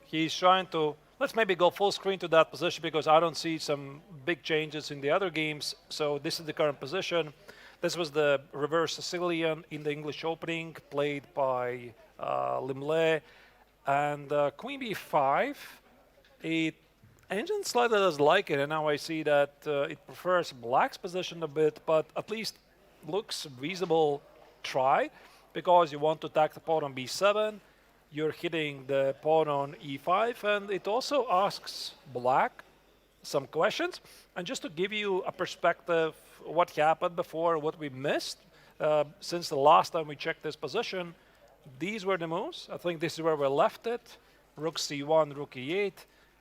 S2: he's trying to, let's maybe go full screen to that position because I don't see some big changes in the other games. So this is the current position. This was the reverse Sicilian in the English opening, played by Lim Le. And queen b5, it engine slightly does like it, and now I see that it prefers black's position a bit, but at least looks reasonable try, because you want to attack the pawn on b7, you're hitting the pawn on e5, and it also asks black some questions. And just to give you a perspective what happened before, what we missed, since the last time we checked this position, these were the moves. I think this is where we left it. Rook c1, rook e8.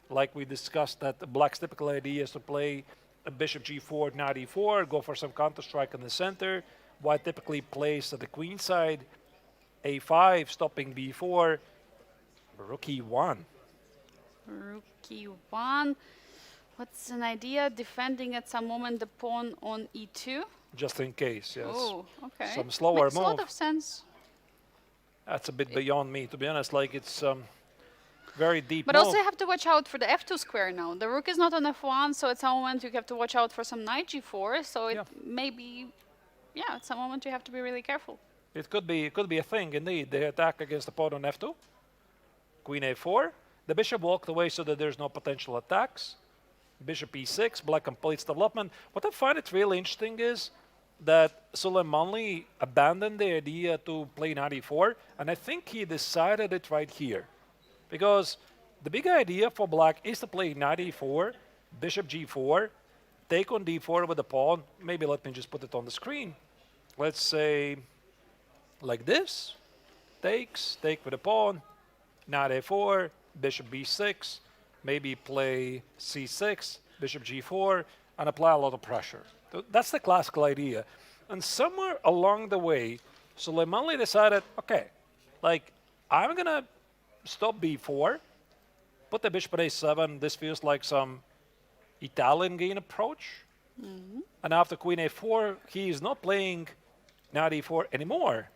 S2: Like we discussed, that black's typical idea is to play a bishop g4, knight e4, go for some counter strike in the center. White typically plays at the queen side, a5, stopping b4, rook e1.
S1: Rook e1. What's an idea? Defending at some moment the pawn on e2.
S2: Just in case, yes.
S1: Oh, okay.
S2: Some slower
S1: Makes
S2: move.
S1: a lot of sense.
S2: That's a bit beyond me, to be honest. Like, it's very deep
S1: But
S2: move.
S1: also you have to watch out for the f2 square now. The rook is not on f1, so at some moment you have to watch out for some knight g4. So it may be, yeah, at some moment you have to be really careful.
S2: It could be a thing, indeed. They attack against the pawn on f2. Queen a4. The bishop walked away so that there's no potential attacks. Bishop e6, black completes development. What I find it really interesting is that Suleimanli abandoned the idea to play knight e4, and I think he decided it right here. Because the big idea for black is to play knight e4, bishop g4, take on d4 with the pawn. Maybe let me just put it on the screen. Let's say like this. Takes, take with the pawn, knight a4, bishop b6, maybe play c6, bishop g4, and apply a lot of pressure. That's the classical idea. And somewhere along the way, Suleimanli decided, okay, like, I'm going to stop b4, put the bishop at a7. This feels like some Italian game approach. And after queen a4, he is not playing knight e4 anymore.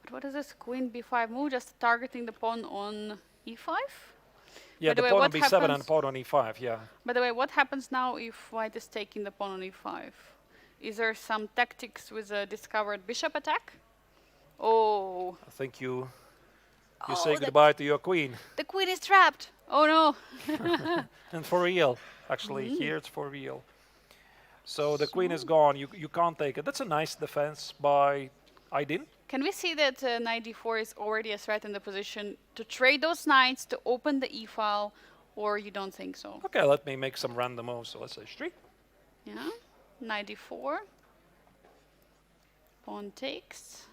S1: But what is this queen b5 move? Just targeting the pawn on e5?
S2: Yeah,
S1: By the
S2: the
S1: way,
S2: pawn on
S1: what
S2: b7
S1: happens-
S2: and the pawn on e5, yeah.
S1: By the way, what happens now if white is taking the pawn on e5? Is there some tactics with a discovered bishop attack? Oh,
S2: I think you
S1: Oh,
S2: say
S1: that-
S2: goodbye to your queen.
S1: the queen is trapped. Oh no.
S2: And for real, actually, here it's for real. So the queen is gone. You can't take it. That's a nice defense by Aydin.
S1: Can we see that knight d4 is already a threat in the position to trade those knights, to open the e-file, or you don't think so?
S2: Okay, let me make some random moves. So let's say h3.
S1: Yeah. Knight d4. Pawn takes.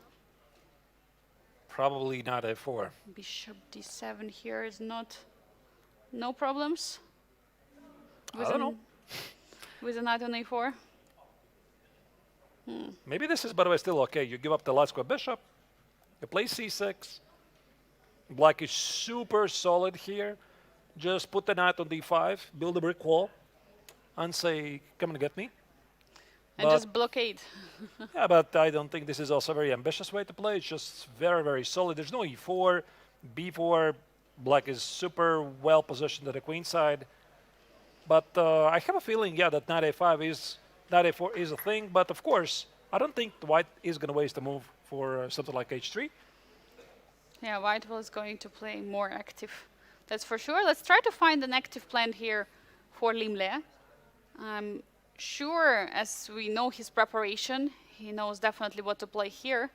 S2: Probably not a4.
S1: Bishop d7 here is not... No problems?
S2: I don't know.
S1: With a knight on a4?
S2: Maybe this is, by the way, still okay. You give up the light square bishop. You play c6. Black is super solid here. Just put the knight on d5, build a brick wall, and say, come and get me.
S1: And
S2: But-
S1: just blockade.
S2: Yeah, but I don't think this is also a very ambitious way to play. It's just very, very solid. There's no e4, b4. Black is super well positioned at the queen side. But I have a feeling, yeah, that knight a5 is, knight a4 is a thing. But of course, I don't think the white is going to waste a move for something like h3.
S1: Yeah, white is going to play more active. That's for sure. Let's try to find an active plan here for Lim Le. I'm sure, as we know his preparation, he knows definitely what to play here.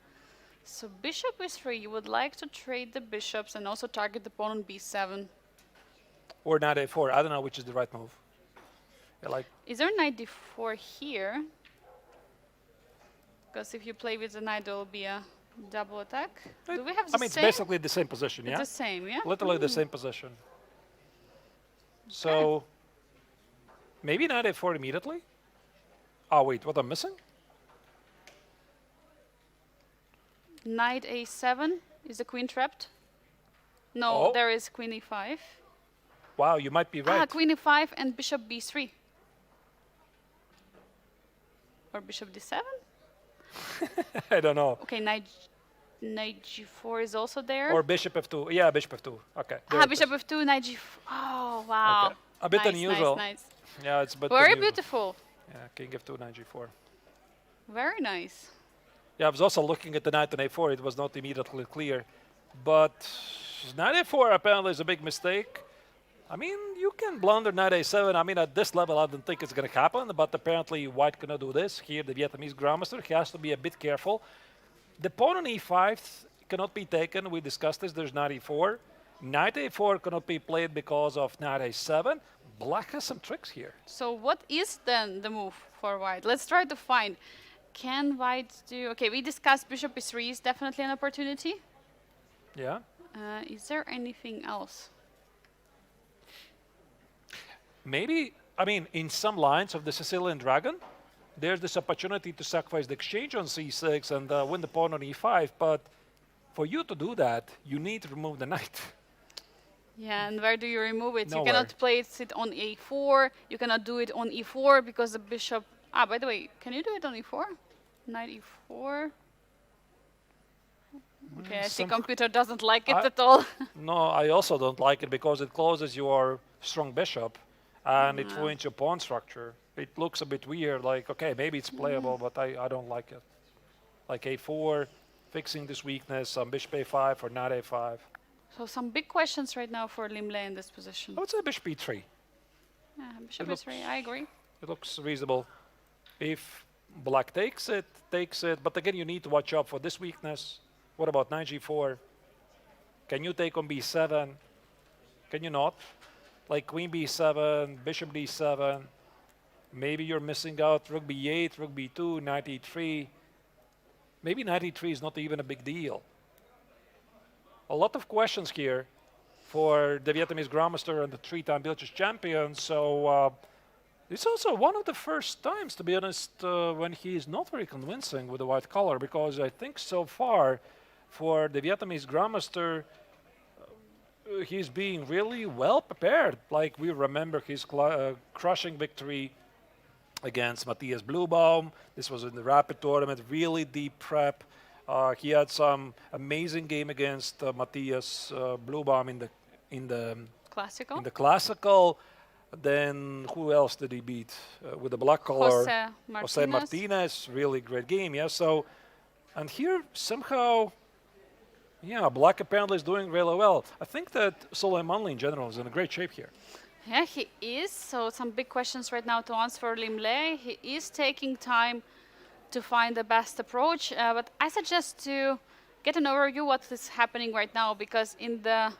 S1: So bishop e3, you would like to trade the bishops and also target the pawn on b7.
S2: Or knight a4. I don't know which is the right move. Yeah, like,
S1: Is there knight d4 here? Because if you play with the knight, there will be a double attack. Do we have the
S2: I mean, it's
S1: same?
S2: basically the same position,
S1: It's
S2: yeah?
S1: the same, yeah?
S2: Literally the same position. So maybe knight a4 immediately. Oh wait, what I'm missing?
S1: Knight a7. Is the queen trapped? No,
S2: Oh.
S1: there is queen e5.
S2: Wow, you might be
S1: Ah,
S2: right.
S1: queen e5 and bishop b3. Or bishop d7?
S2: I don't know.
S1: Okay, knight g4 is also there.
S2: Or bishop f2. Yeah, bishop f2. Okay. there
S1: Ah,
S2: it
S1: bishop
S2: is.
S1: f2, knight g4. Oh, wow.
S2: Okay. A bit
S1: Nice,
S2: unusual.
S1: Nice, nice.
S2: Yeah, it's a bit
S1: Very
S2: unusual.
S1: beautiful.
S2: Yeah, king f2, knight g4.
S1: Very nice.
S2: Yeah, I was also looking at the knight on a4. It was not immediately clear. But knight a4 apparently is a big mistake. I mean, you can blunder knight a7. I mean, at this level, I don't think it's going to happen. But apparently, white cannot do this. Here, the Vietnamese grandmaster has to be a bit careful. The pawn on e5 cannot be taken. We discussed this. There's knight e4. Knight a4 cannot be played because of knight a7. Black has some tricks here.
S1: So what is then the move for white? Let's try to find. Can white do... Okay, we discussed bishop e3 is definitely an opportunity.
S2: Yeah.
S1: Is there anything else?
S2: Maybe, I mean, in some lines of the Sicilian dragon, there's this opportunity to sacrifice the exchange on c6 and win the pawn on e5. But for you to do that, you need to remove the knight.
S1: Yeah, and where do you remove it?
S2: Nowhere.
S1: You cannot place it on a4. You cannot do it on e4 because the bishop... Ah, by the way, can you do it on e4? Knight e4. Okay, I see computer doesn't like it at all.
S2: No, I also don't like it because it closes your strong bishop and it ruins your pawn structure. It looks a bit weird, like, okay, maybe it's playable, but I don't like it. Like a4, fixing this weakness on bishop a5 or knight a5.
S1: So some big questions right now for Lim Le in this position.
S2: I would say bishop e3.
S1: Yeah, bishop
S2: It
S1: e3, I agree.
S2: It looks reasonable. If black takes it, but again, you need to watch out for this weakness. What about knight g4? Can you take on b7? Can you not? Like queen b7, bishop d7. Maybe you're missing out rook b8, rook b2, knight e3. Maybe knight e3 is not even a big deal. A lot of questions here for the Vietnamese grandmaster and the three-time Biel chess champion. So it's also one of the first times, to be honest, when he is not very convincing with the white color, because I think so far for the Vietnamese grandmaster, he's being really well prepared. Like we remember his crushing victory against Matthias Bluebaum. This was in the rapid tournament, really deep prep. He had some amazing game against Matthias Bluebaum in the
S1: Classical.
S2: classical. Then who else did he beat with the black color?
S1: Jose
S2: Martinez, really great game. Yeah. So, and here somehow, yeah, black apparently is doing really well. I think that Soleimanli in general is in a great shape here.
S1: Yeah, he is. So some big questions right now to answer for Lim Le. He is taking time to find the best approach, but I suggest to get an overview what is happening right now, because in the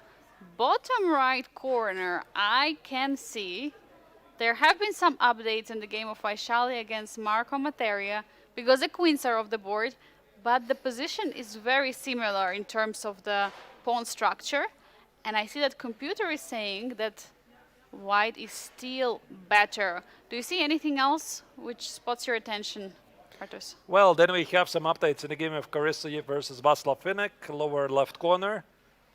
S1: bottom right corner I can see there have been some updates in the game of Vaishali against Marco Materia because the queens are off the board, but the position is very similar in terms of the pawn structure, and I see that computer is saying that white is still better. Do you see anything else which spots your attention, Arturs?
S2: Well, then we have some updates in the game of Karissa versus Václav Finek, lower left corner,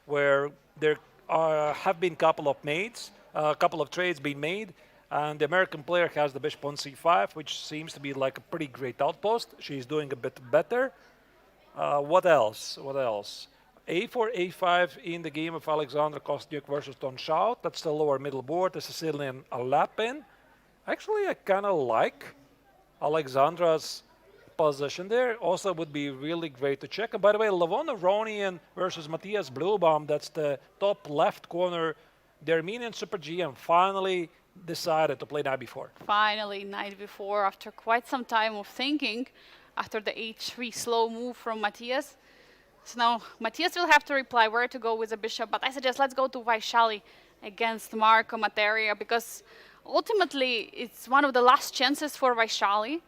S2: where there have been a couple of trades being made, and the American player has the bishop on c5, which seems to be like a pretty great outpost. She's doing a bit better. What else? a4, a5 in the game of Alexandra Kostniuk versus Ton Schout. That's the lower middle board, the Sicilian Lapin. Actually, I kind of like Alexandra's position there. Also would be really great to check. And by the way, Levon Aronian versus Matthias Bluebaum, that's the top left corner. The Armenian Super GM finally decided to play knight b4.
S1: Finally, knight b4 after quite some time of thinking, after the h3 slow move from Matthias. So now Matthias will have to reply where to go with the bishop, but I suggest let's go to Vaishali against Marco Materia, because ultimately it's one of the last chances for Vaishali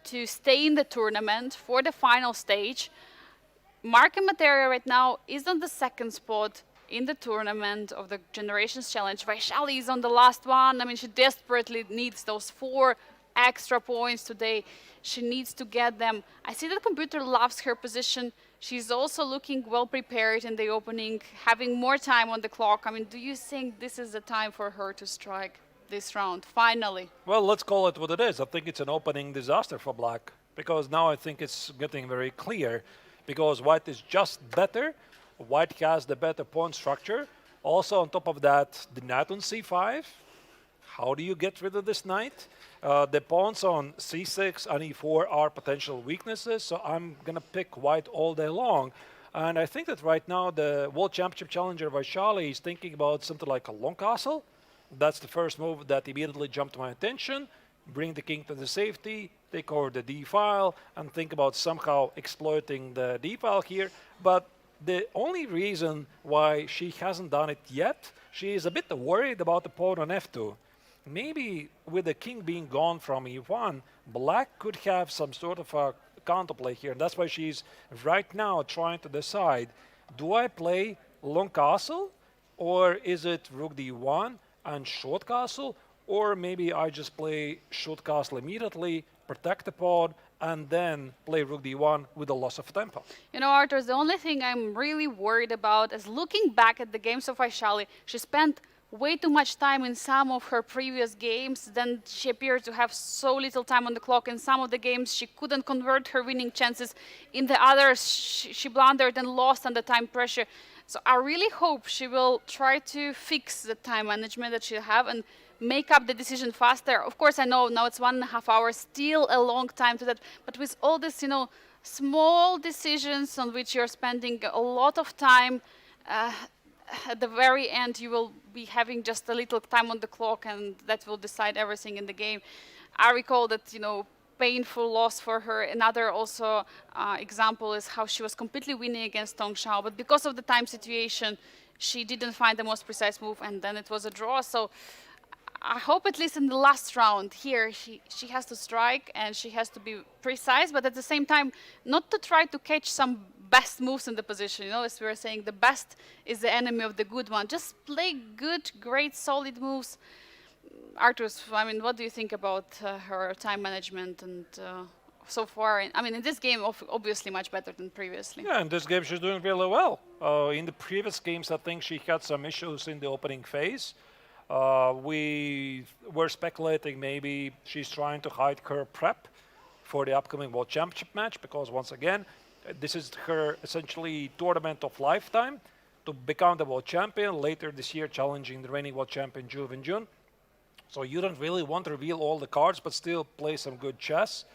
S1: to stay in the tournament for the final stage. Marco Materia right now is on the second spot. in the tournament of the Generations Challenge. Vaishali is on the last one. I mean, she desperately needs those 4 extra points today. She needs to get them. I see that computer loves her position. She's also looking well prepared in the opening, having more time on the clock. I mean, do you think this is the time for her to strike this round, finally?
S2: Well, let's call it what it is. I think it's an opening disaster for Black, because now I think it's getting very clear, because White is just better. White has the better pawn structure. Also, on top of that, the knight on c5. How do you get rid of this knight? The pawns on c6 and e4 are potential weaknesses, so I'm going to pick White all day long. And I think that right now the World Championship challenger Vaishali is thinking about something like a long castle. That's the first move that immediately jumped to my attention. Bring the king to the safety, take over the d file, and think about somehow exploiting the d file here. But the only reason why she hasn't done it yet, she is a bit worried about the pawn on f2. Maybe with the king being gone from e1, Black could have some sort of a counterplay here. And that's why she's right now trying to decide, do I play long castle, or is it rook d1 and short castle, or maybe I just play short castle immediately, protect the pawn, and then play rook d1 with a loss of tempo.
S1: You know, Arturs, the only thing I'm really worried about is looking back at the games of Vaishali. She spent way too much time in some of her previous games. Then she appeared to have so little time on the clock. In some of the games, she couldn't convert her winning chances. In the others, she blundered and lost under time pressure. So I really hope she will try to fix the time management that she have and make up the decision faster. Of course, I know now it's 1.5 hours, still a long time to that. But with all this, you know, small decisions on which you're spending a lot of time, at the very end, you will be having just a little time on the clock, and that will decide everything in the game. I recall that, you know, painful loss for her. Another also example is how she was completely winning against Tong Xiao, but because of the time situation, she didn't find the most precise move, and then it was a draw. So I hope at least in the last round here, she has to strike and she has to be precise, but at the same time, not to try to catch some best moves in the position. You know, as we were saying, the best is the enemy of the good one. Just play good, great, solid moves. Arturs, I mean, what do you think about her time management and so far? I mean, in this game, obviously much better than previously.
S2: Yeah, in this game she's doing really well. In the previous games, I think she had some issues in the opening phase. We were speculating maybe she's trying to hide her prep for the upcoming World Championship match, because once again, this is her essentially tournament of lifetime to become the world champion later this year, challenging the reigning world champion Zhu in June. So you don't really want to reveal all the cards, but still play some good chess.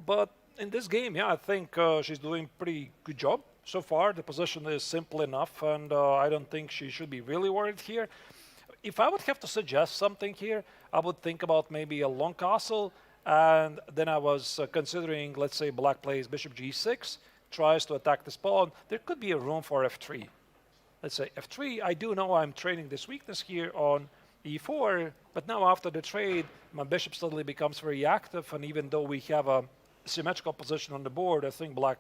S2: But in this game, yeah, I think she's doing pretty good job so far. The position is simple enough, and I don't think she should be really worried here. If I would have to suggest something here, I would think about maybe a long castle, and then I was considering, let's say, Black plays bishop g6, tries to attack this pawn. There could be a room for f3. Let's say f3. I do know I'm trading this weakness here on e4, but now after the trade, my bishop suddenly becomes very active, and even though we have a symmetrical position on the board, I think Black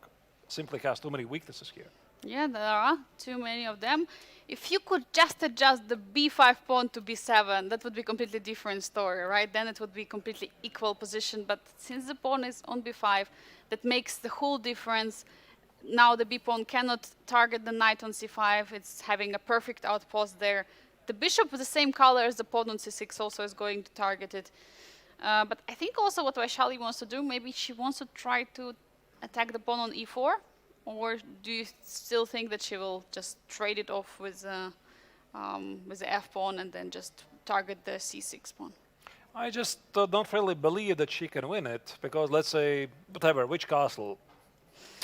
S2: simply has too many weaknesses here.
S1: Yeah, there are too many of them. If you could just adjust the b5 pawn to b7, that would be a completely different story, right? Then it would be completely equal position. But since the pawn is on b5, that makes the whole difference. Now the b pawn cannot target the knight on c5. It's having a perfect outpost there. The bishop with the same color as the pawn on c6 also is going to target it. But I think also what Vaishali wants to do, maybe she wants to try to attack the pawn on e4. Or do you still think that she will just trade it off with the f pawn and then just target the c6 pawn?
S2: I just don't really believe that she can win it, because let's say, whatever, which castle?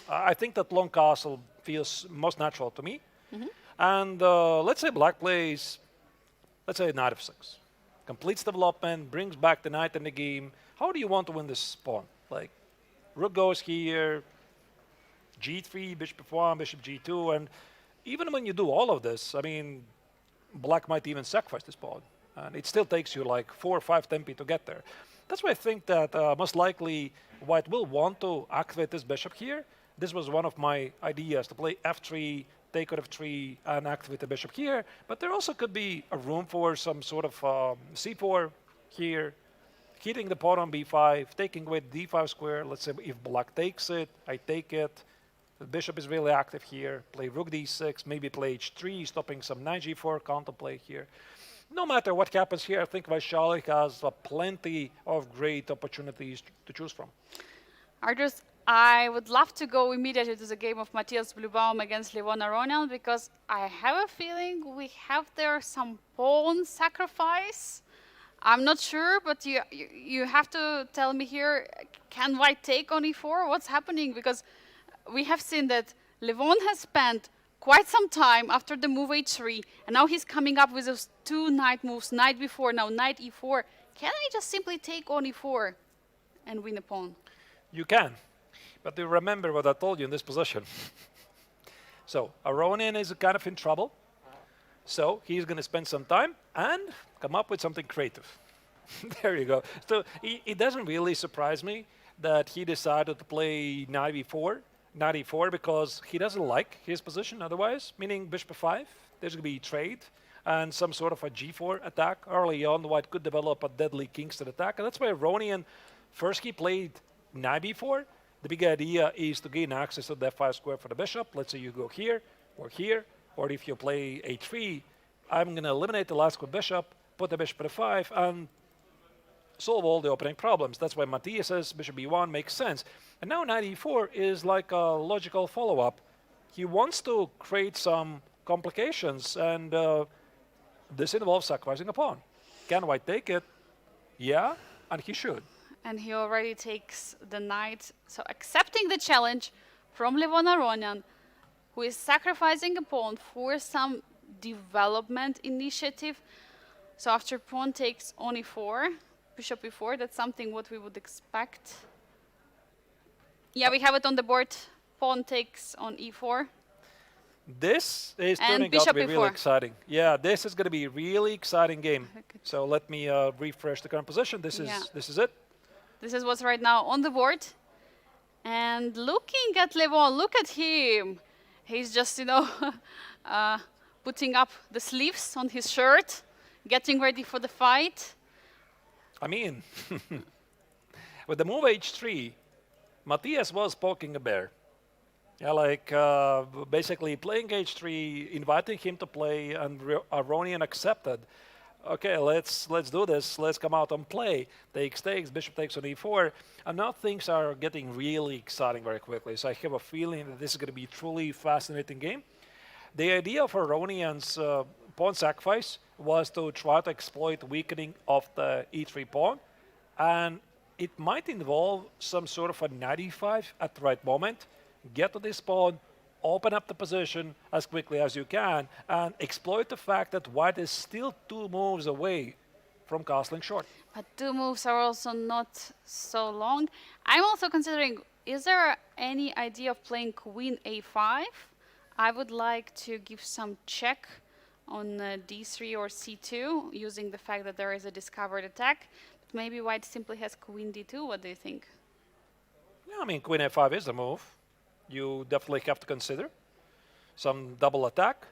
S2: I think that long castle feels most natural to me. Mm-hmm. And let's say Black plays, let's say knight f6. Completes development, brings back the knight in the game. How do you want to win this pawn? Like, rook goes here, g3, bishop f1, bishop g2, and even when you do all of this, I mean, Black might even sacrifice this pawn, and it still takes you like 4 or 5 tempi to get there. That's why I think that most likely White will want to activate this bishop here. This was one of my ideas, to play f3, take out of 3 and activate the bishop here. But there also could be a room for some sort of c4 here, hitting the pawn on b5, taking away the d5 square. Let's say if black takes it, I take it. The bishop is really active here. Play rook d6, maybe play h3, stopping some knight g4 counterplay here. No matter what happens here, I think Vaishali has plenty of great opportunities to choose from.
S1: Arturs, I would love to go immediately to the game of Matthias Blubaum against Levon Aronian because I have a feeling we have there some pawn sacrifice. I'm not sure, but you have to tell me here, can white take on e4? What's happening? Because we have seen that Levon has spent quite some time after the move h3, and now he's coming up with those 2 knight moves, knight b4, now knight e4. Can I just simply take on e4 and win a pawn?
S2: You can, but you remember what I told you in this position. So Aronian is kind of in trouble. So he's going to spend some time and come up with something creative. There you go. So it doesn't really surprise me that he decided to play knight e4 because he doesn't like his position otherwise, meaning bishop f5. There's going to be trade and some sort of a g4 attack. Early on, the white could develop a deadly Kingston attack, and that's why Aronian first he played knight b4. The big idea is to gain access to the f5 square for the bishop. Let's say you go here, or if you play a3, I'm going to eliminate the last square bishop, put the bishop at f5, and solve all the opening problems. That's why Matthias's bishop b1 makes sense. And now knight e4 is like a logical follow-up. He wants to create some complications, and this involves sacrificing a pawn. Can white take it? Yeah, and he should.
S1: And he already takes the knight. So accepting the challenge from Levon Aronian, who is sacrificing a pawn for some development initiative. So after pawn takes on e4, bishop e4, that's something what we would expect. Yeah, we have it on the board. Pawn takes on e4.
S2: This is
S1: And
S2: turning out to
S1: bishop
S2: be really
S1: e4.
S2: exciting. Yeah, this is going to be a really exciting game. So let me refresh the current position. This is it.
S1: This is what's right now on the board. And looking at Levon, look at him. He's just, putting up the sleeves on his shirt, getting ready for the fight.
S2: I mean, with the move h3, Matthias was poking a bear. Yeah, like basically playing h3, inviting him to play, and Aronian accepted. Okay, let's do this. Let's come out and play. Takes, bishop takes on e4, and now things are getting really exciting very quickly. So I have a feeling that this is going to be a truly fascinating game. The idea of Aronian's pawn sacrifice was to try to exploit weakening of the e3 pawn, and it might involve some sort of a knight e5 at the right moment. Get to this pawn, open up the position as quickly as you can, and exploit the fact that white is still 2 moves away from castling short.
S1: But 2 moves are also not so long. I'm also considering, is there any idea of playing queen a5? I would like to give some check on d3 or c2, using the fact that there is a discovered attack. But maybe white simply has queen d2. What do you think?
S2: Yeah, I mean, queen a5 is the move. You definitely have to consider some double attack.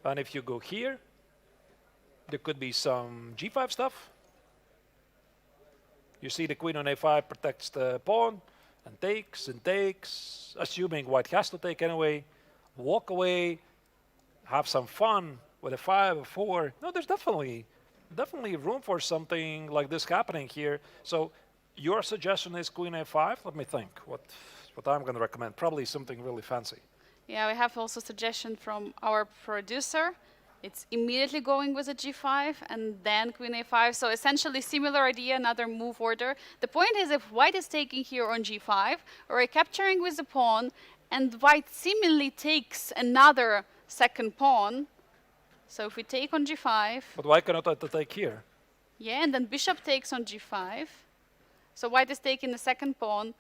S2: And if you go here, there could be some g5 stuff. You see the queen on a5 protects the pawn and takes, assuming white has to take anyway. Walk away, have some fun with a 5 or 4. No, there's definitely room for something like this happening here. So your suggestion is queen a5. Let me think what I'm going to recommend. Probably something really fancy.
S1: Yeah, we have also suggestion from our producer. It's immediately going with a g5 and then queen a5. So essentially similar idea, another move order. The point is, if white is taking here on g5, or capturing with the pawn, and white seemingly takes another second pawn. So if we take on g5.
S2: But why cannot I take here?
S1: Yeah, and then bishop takes on g5. So white is taking the second pawn.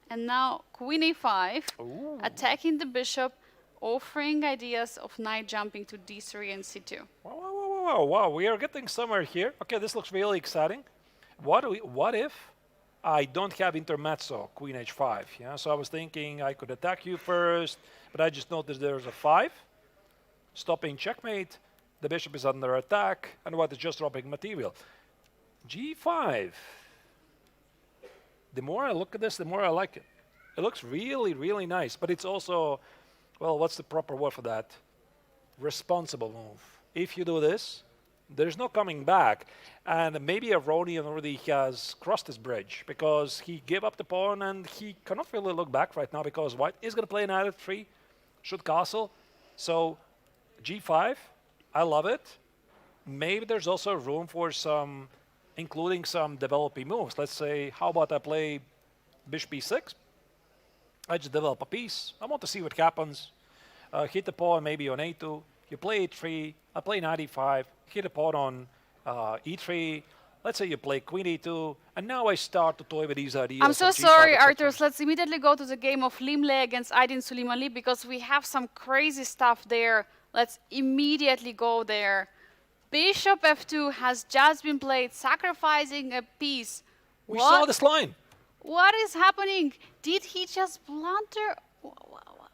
S1: And now queen a5,
S2: Ooh.
S1: attacking the bishop, offering ideas of knight jumping to d3 and c2.
S2: Wow, we are getting somewhere here. Okay, this looks really exciting. What if I don't have intermezzo, queen h5? Yeah, so I was thinking I could attack you first, but I just noticed there's a 5. stopping checkmate. The bishop is under attack, and white is just dropping material. G5. The more I look at this, the more I like it. It looks really, really nice, but it's also, well, what's the proper word for that? Responsible move. If you do this, there's no coming back. And maybe Aronian already has crossed his bridge because he gave up the pawn and he cannot really look back right now because white is going to play knight f3, should castle. So G5, I love it. Maybe there's also room for some, including some developing moves. Let's say, how about I play bishop b6? I just develop a piece. I want to see what happens. Hit the pawn maybe on a2. You play e3. I play knight e5. Hit a pawn on e3. Let's say you play queen e2. And now I start to toy with these ideas.
S1: I'm so sorry, Arturs. Let's immediately go to the game of Limle against Aydin Suleimanli because we have some crazy stuff there. Let's immediately go there. Bishop f2 has just been played, sacrificing a piece.
S2: We saw this line.
S1: What is happening? Did he just blunder?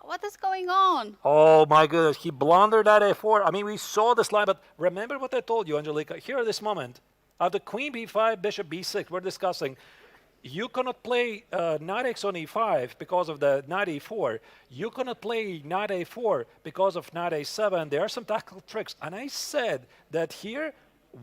S1: What is going on?
S2: Oh my goodness, he blundered at a4. I mean, we saw this line, but remember what I told you, Angelika. Here at this moment, after queen b5, bishop b6, we're discussing, you cannot play knight x on e5 because of the knight e4. You cannot play knight a4 because of knight a7. There are some tactical tricks. And I said that here,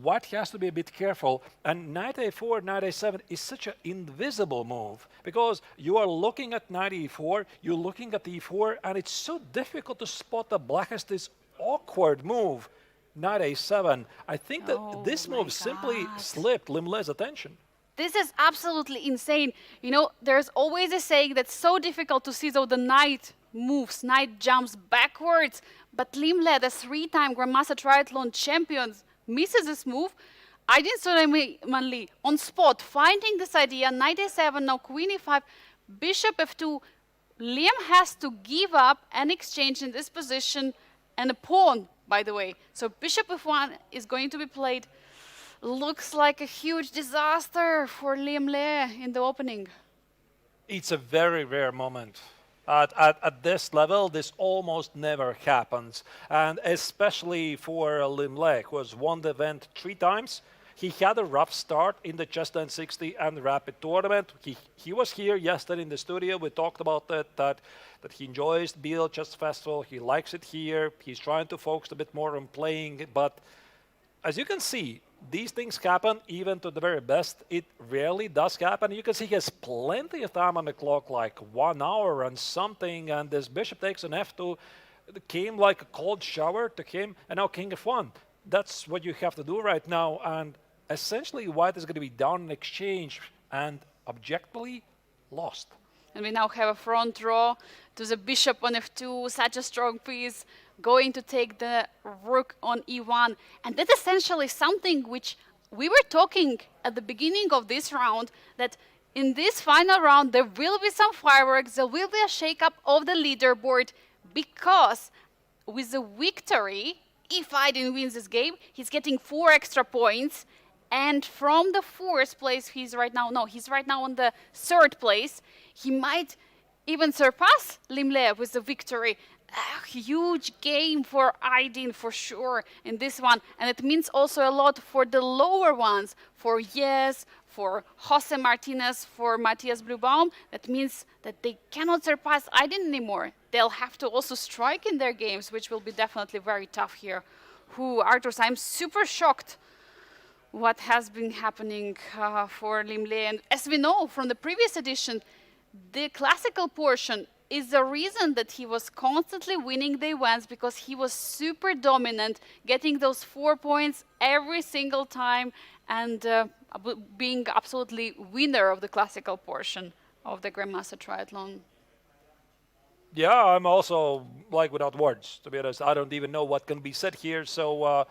S2: white has to be a bit careful. And knight a4, knight a7 is such an invisible move because you are looking at knight e4, you're looking at e4, and it's so difficult to spot the black has this awkward move, knight a7. I think that this move simply slipped Limle's attention.
S1: This is absolutely insane. You know, there's always a saying that's so difficult to see, though the knight moves, knight jumps backwards. But Limle, the three-time Grandmaster Triathlon champion, misses this move. Aydin Suleimanli on spot, finding this idea, knight a7, now queen e5, bishop f2. Liam has to give up an exchange in this position and a pawn, by the way. So bishop f1 is going to be played. Looks like a huge disaster for Liam Le in the opening.
S2: It's a very rare moment. At this level, this almost never happens. And especially for Lim Le, who has won the event 3 times. He had a rough start in the Chess 1060 and the Rapid tournament. He was here yesterday in the studio. We talked about that he enjoys the Biel Chess Festival. He likes it here. He's trying to focus a bit more on playing. But as you can see, these things happen even to the very best. It rarely does happen. You can see he has plenty of time on the clock, like 1 hour and something, and this bishop takes an f2. It came like a cold shower to him, and now king f1. That's what you have to do right now, and essentially white is going to be down in exchange and objectively lost.
S1: And we now have a front row to the bishop on f2, such a strong piece, going to take the rook on e1. And that's essentially something which we were talking at the beginning of this round, that in this final round there will be some fireworks, there will be a shake-up of the leaderboard, because with the victory, if Aydin wins this game, he's getting 4 extra points. And from the 4th place, he's right now on the 3rd place. He might even surpass Limle with the victory. A huge game for Aydin for sure in this one. And it means also a lot for the lower ones, for Yes, for Jose Martinez, for Matthias Blubaum. That means that they cannot surpass Aydin anymore. They'll have to also strike in their games, which will be definitely very tough here. Arturs, I'm super shocked what has been happening for Limle. And as we know from the previous edition, the classical portion is the reason that he was constantly winning the events, because he was super dominant, getting those 4 points every single time, and being absolutely winner of the classical portion of the Grandmaster Triathlon.
S2: Yeah, I'm also like without words, to be honest. I don't even know what can be said here. So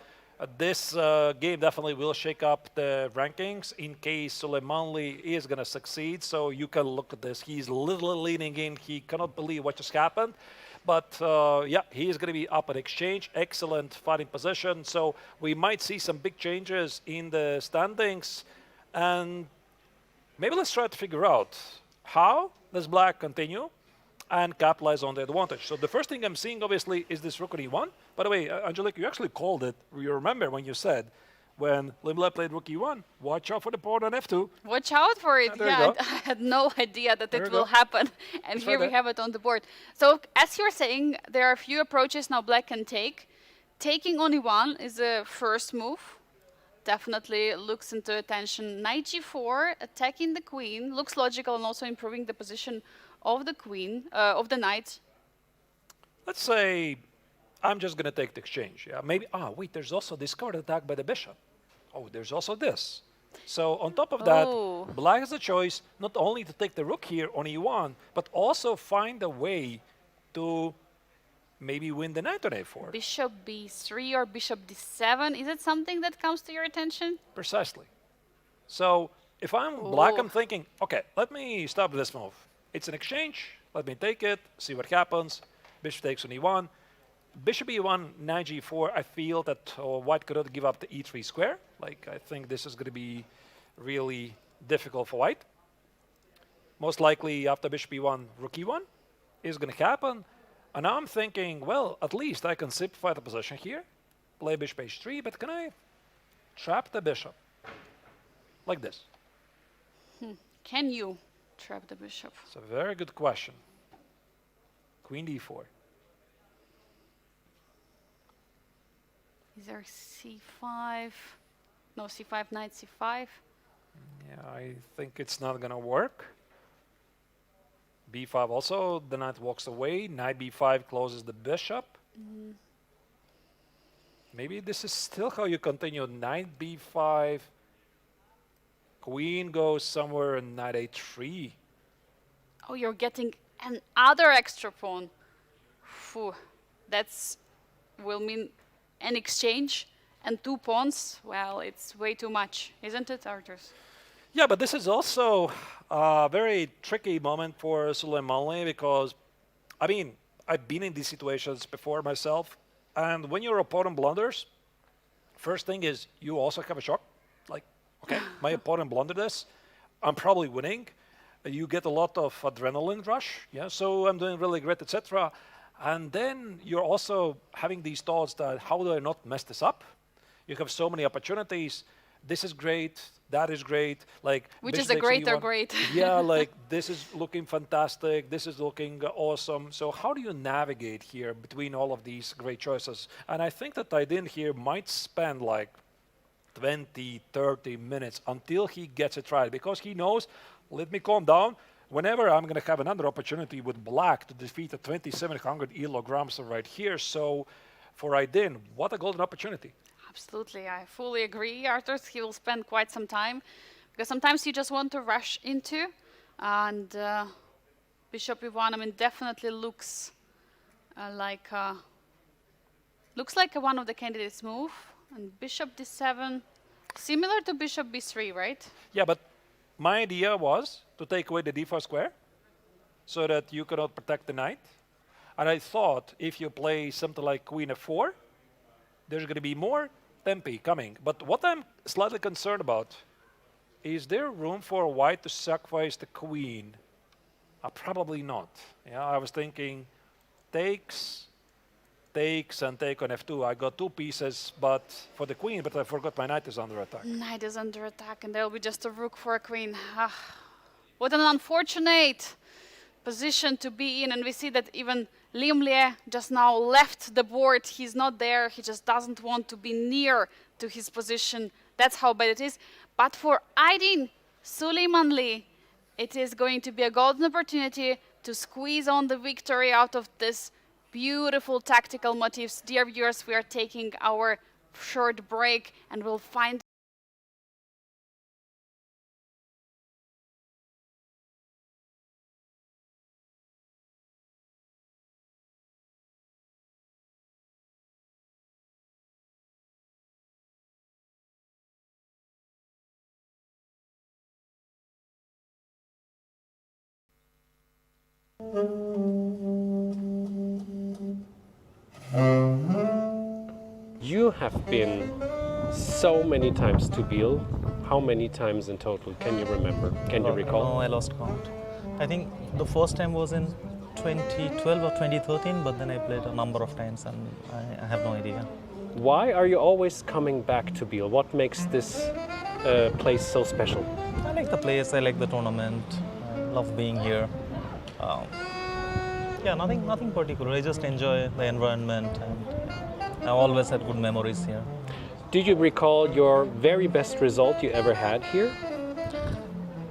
S2: this game definitely will shake up the rankings in case Suleimanli is going to succeed. So you can look at this. He's literally leaning in. He cannot believe what just happened. But yeah, he is going to be up at exchange. Excellent fighting position. So we might see some big changes in the standings. And maybe let's try to figure out how does black continue. and capitalize on the advantage. So the first thing I'm seeing, obviously, is this rook on e1. By the way, Angelique, you actually called it. You remember when you said, when Limle played rook e1, watch out for the pawn on f2.
S1: Watch out for it.
S2: There you
S1: Yeah,
S2: go.
S1: I had no idea that
S2: There
S1: it
S2: you
S1: will
S2: go.
S1: happen. And
S2: It's
S1: here
S2: right
S1: we
S2: there.
S1: have it on the board. So as you're saying, there are a few approaches now black can take. Taking on e1 is a first move. Definitely looks into attention. Knight g4, attacking the queen. Looks logical and also improving the position of the queen, of the knight.
S2: Let's say I'm just going to take the exchange. Yeah, maybe. Wait, there's also this card attack by the bishop. Oh, there's also this. So on top of that,
S1: Oh.
S2: black has a choice not only to take the rook here on e1, but also find a way to maybe win the knight on a4.
S1: Bishop b3 or bishop d7. Is it something that comes to your attention?
S2: Precisely. So if I'm black,
S1: Oh.
S2: I'm thinking, okay, let me stop this move. It's an exchange. Let me take it, see what happens. Bishop takes on e1. Bishop e1, knight g4. I feel that white could not give up the e3 square. Like, I think this is going to be really difficult for white. Most likely after bishop e1, rook e1 is going to happen. And now I'm thinking, well, at least I can simplify the position here. Play bishop h3, but can I trap the bishop? Like this.
S1: Can you trap the bishop?
S2: It's a very good question. Queen d4.
S1: Is there c5? No, c5, knight c5.
S2: Yeah, I think it's not going to work. b5 also, the knight walks away. Knight b5 closes the bishop. Maybe this is still how you continue. Knight b5. Queen goes somewhere and knight a3.
S1: Oh, you're getting another extra pawn. Phew. That's will mean an exchange and 2 pawns. Well, it's way too much, isn't it, Arturs?
S2: Yeah, but this is also a very tricky moment for Suleimanli because, I mean, I've been in these situations before myself. And when your opponent blunders, first thing is you also have a shock. Like, okay, my opponent blundered this. I'm probably winning. You get a lot of adrenaline rush. Yeah, so I'm doing really great, etc. And then you're also having these thoughts that how do I not mess this up? You have so many opportunities. This is great. That is great. Like
S1: Which
S2: bishop
S1: is a
S2: takes on
S1: greater
S2: e1.
S1: great.
S2: Yeah, like this is looking fantastic. This is looking awesome. So how do you navigate here between all of these great choices? And I think that Aydin here might spend like 20, 30 minutes until he gets it right because he knows, let me calm down. Whenever I'm going to have another opportunity with black to defeat a 2,700 kilograms right here. So for Aydin, what a golden opportunity.
S1: Absolutely, I fully agree, Arturs. He will spend quite some time because sometimes you just want to rush into, and bishop e1. I mean, definitely looks like one of the candidates' move, and bishop d7, similar to bishop b3, right?
S2: Yeah, but my idea was to take away the d4 square so that you cannot protect the knight. And I thought if you play something like queen f4, there's going to be more tempi coming. But what I'm slightly concerned about, is there room for white to sacrifice the queen? Probably not. Yeah, I was thinking takes, and take on f2. I got 2 pieces but for the queen, but I forgot my knight is under attack.
S1: Knight is under attack, and there will be just a rook for a queen. What an unfortunate position to be in, and we see that even Limle just now left the board. He's not there. He just doesn't want to be near to his position. That's how bad it is. But for Aydin Suleimanli, it is going to be a golden opportunity to squeeze on the victory out of this beautiful tactical motifs. Dear viewers, we are taking our short break and we'll find
S3: You have been so many times to Biel. How many times in total? Can you remember? Can you recall?
S4: No, I lost count. I think the first time was in 2012 or 2013, but then I played a number of times and I have no idea.
S3: Why are you always coming back to Biel? What makes this place so special?
S4: I like the place, I like the tournament, I love being here. Yeah, nothing particular. I just enjoy the environment and I always had good memories here.
S3: Do you recall your very best result you ever had here?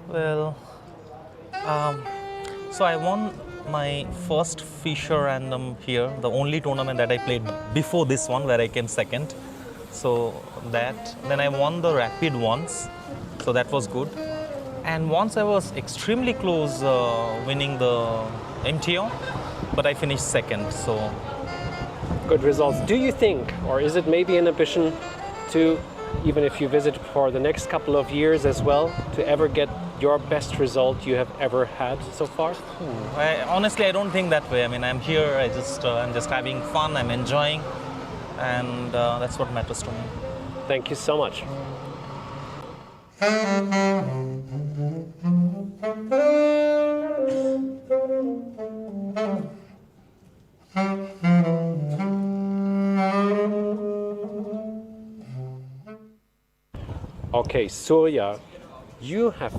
S4: Well, so I won my first Fisher Random here, the only tournament that I played before this one where I came second. So that, then I won the Rapid once, so that was good. And once I was extremely close winning the MTO, but I finished second, so.
S3: Good results. Do you think, or is it maybe an ambition to, even if you visit for the next couple of years as well, to ever get your best result you have ever had so far?
S4: Honestly, I don't think that way. I mean, I'm here, I'm just having fun, I'm enjoying, and that's what matters to me.
S3: Thank you so much. Okay, Surya, you have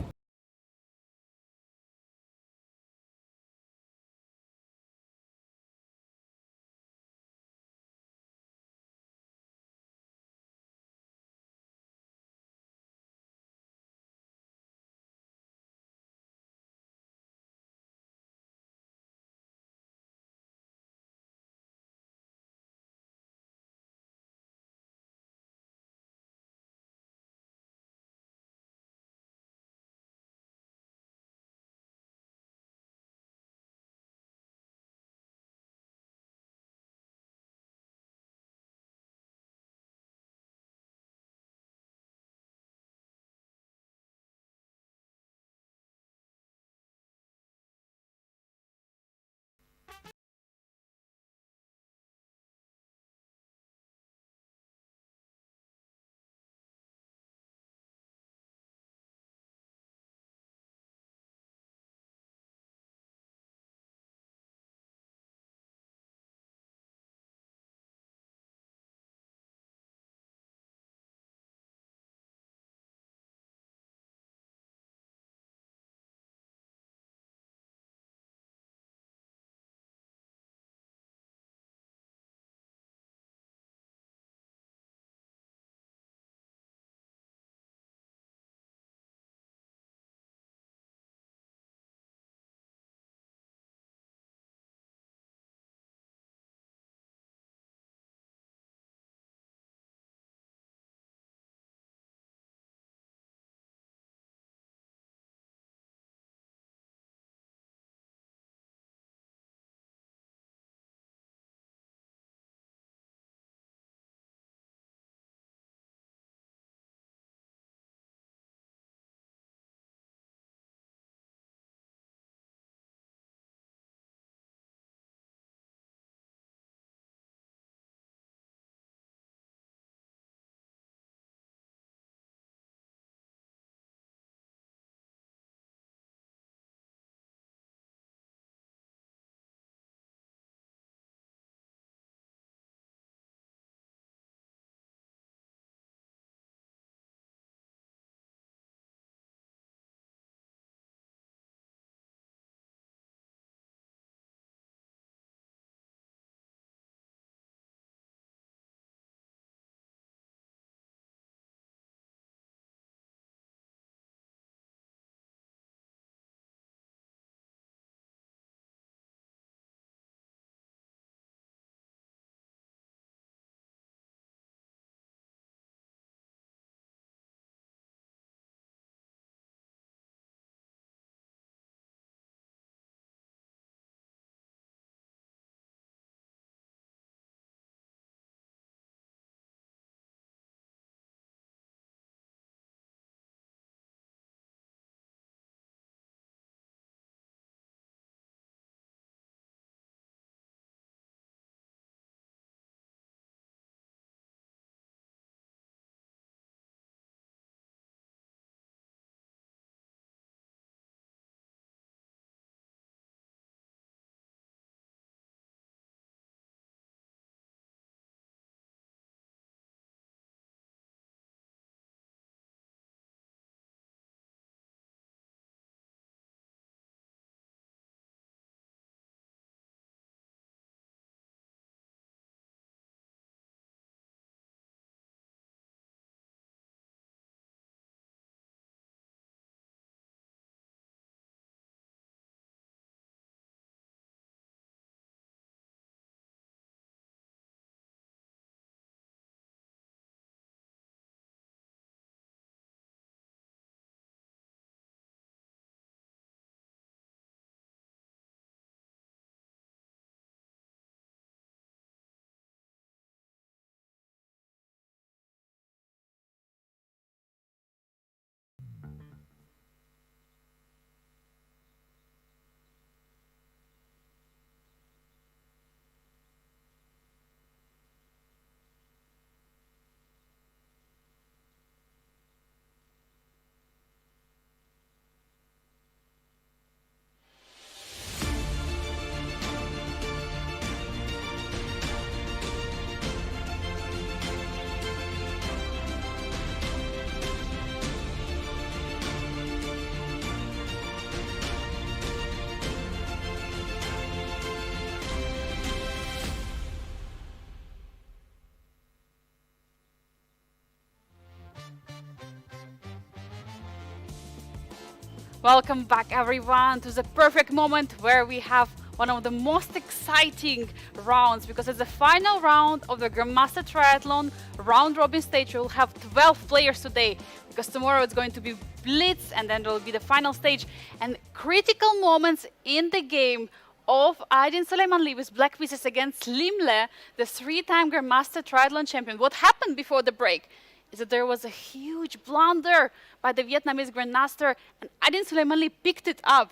S1: Welcome back, everyone, to the perfect moment where we have one of the most exciting rounds, because it's the final round of the Grandmaster Triathlon round robin stage. We'll have 12 players today, because tomorrow it's going to be Blitz, and then there will be the final stage. And critical moments in the game of Aydin Süleymanli with black pieces against Limle, the three-time Grandmaster Triathlon champion. What happened before the break is that there was a huge blunder by the Vietnamese Grandmaster, and Aydin Süleymanli picked it up.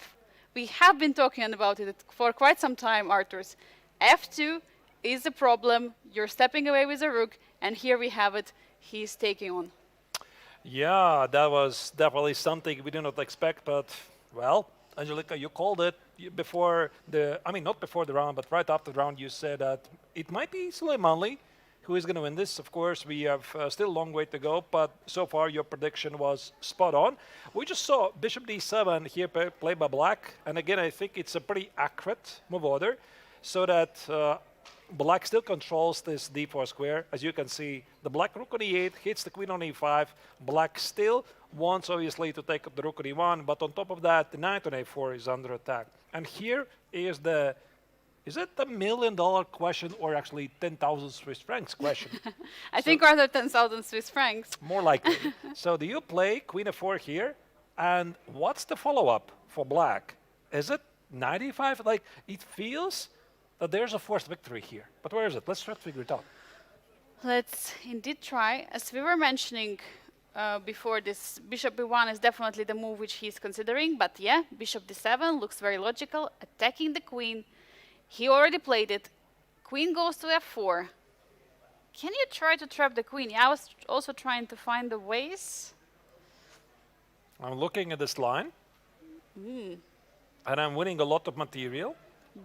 S1: We have been talking about it for quite some time, Arturs. F2 is a problem. You're stepping away with a rook, and here we have it. He's taking on.
S2: Yeah, that was definitely something we did not expect, but, well, Angelica, you called it before the, I mean, not before the round, but right after the round, you said that it might be Süleymanli who is going to win this. Of course, we have still a long way to go, but so far your prediction was spot on. We just saw bishop d7 here played by black, and again, I think it's a pretty accurate move order, so that black still controls this d4 square. As you can see, the black rook on e8 hits the queen on e5. Black still wants, obviously, to take up the rook on e1, but on top of that, the knight on a4 is under attack. And here is the, is it the $1 million question, or actually 10,000 Swiss francs question?
S1: I think rather 10,000 Swiss francs.
S2: More likely. So do you play queen f4 here? And what's the follow-up for black? Is it 95? Like, it feels that there's a forced victory here. But where is it? Let's try to figure it out.
S1: Let's indeed try. As we were mentioning before, this bishop b1 is definitely the move which he's considering. But yeah, bishop d7 looks very logical, attacking the queen. He already played it. Queen goes to f4. Can you try to trap the queen? Yeah, I was also trying to find the ways.
S2: I'm looking at this line. And I'm winning a lot of material.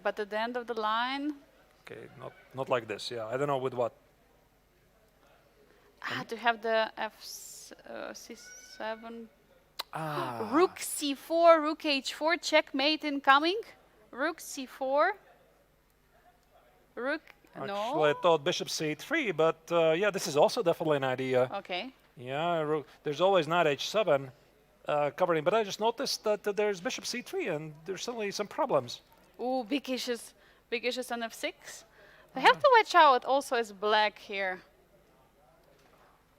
S1: But at the end of the line...
S2: Okay, not like this, yeah. I don't know with what.
S1: To have the c7. Rook c4, rook h4, checkmate incoming. Rook c4. Rook,
S2: Actually,
S1: no.
S2: I thought bishop c3, but yeah, this is also definitely an idea.
S1: Okay.
S2: Yeah, there's always knight h7 covering, but I just noticed that there's bishop c3, and there's suddenly some problems.
S1: Ooh, big issues on f6. I have to watch out also as black here.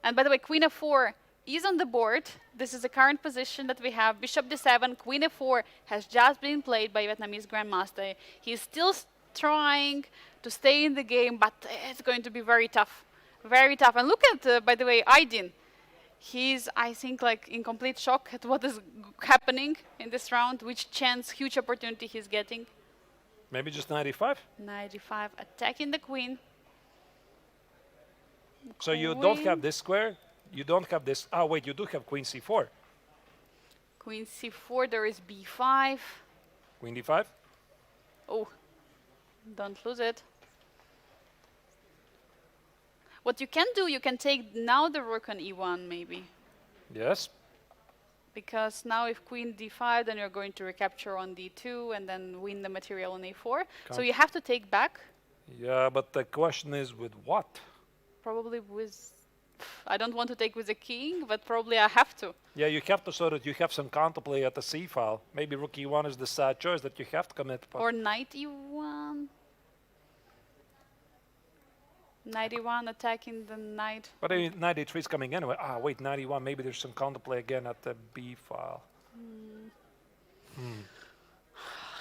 S1: And by the way, queen f4 is on the board. This is the current position that we have. Bishop d7, queen f4 has just been played by Vietnamese Grandmaster. He's still trying to stay in the game, but it's going to be very tough. Very tough. And look at, by the way, Aydin. He's, I think, like in complete shock at what is happening in this round, which chance, huge opportunity he's getting.
S2: Maybe just 95?
S1: 95, attacking the queen.
S2: So you don't have this square, you don't have this, oh wait, you do have queen c4.
S1: Queen c4, there is b5.
S2: Queen d5?
S1: Oh, don't lose it. What you can do, you can take now the rook on e1 maybe.
S2: Yes.
S1: Because now if queen d5, then you're going to recapture on d2 and then win the material on a4. So you have to take back.
S2: Yeah, but the question is with what?
S1: Probably with, I don't want to take with the king, but probably I have to.
S2: Yeah, you have to, so that you have some counterplay at the c file. Maybe rook e1 is the sad choice that you have to commit.
S1: Or knight e1. Knight e1 attacking the knight.
S2: But knight e3 is coming anyway. Ah, wait, knight e1, maybe there's some counterplay again at the b file.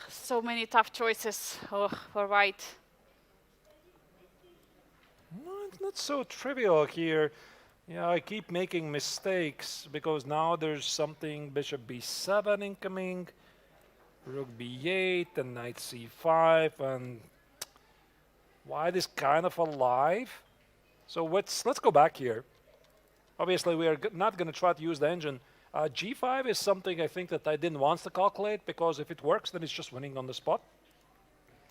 S1: So many tough choices for white.
S2: No, it's not so trivial here. Yeah, I keep making mistakes because now there's something bishop b7 incoming, rook b8, and knight c5, and white is kind of alive. So let's go back here. Obviously, we are not going to try to use the engine. G5 is something I think that I didn't want to calculate, because if it works, then it's just winning on the spot.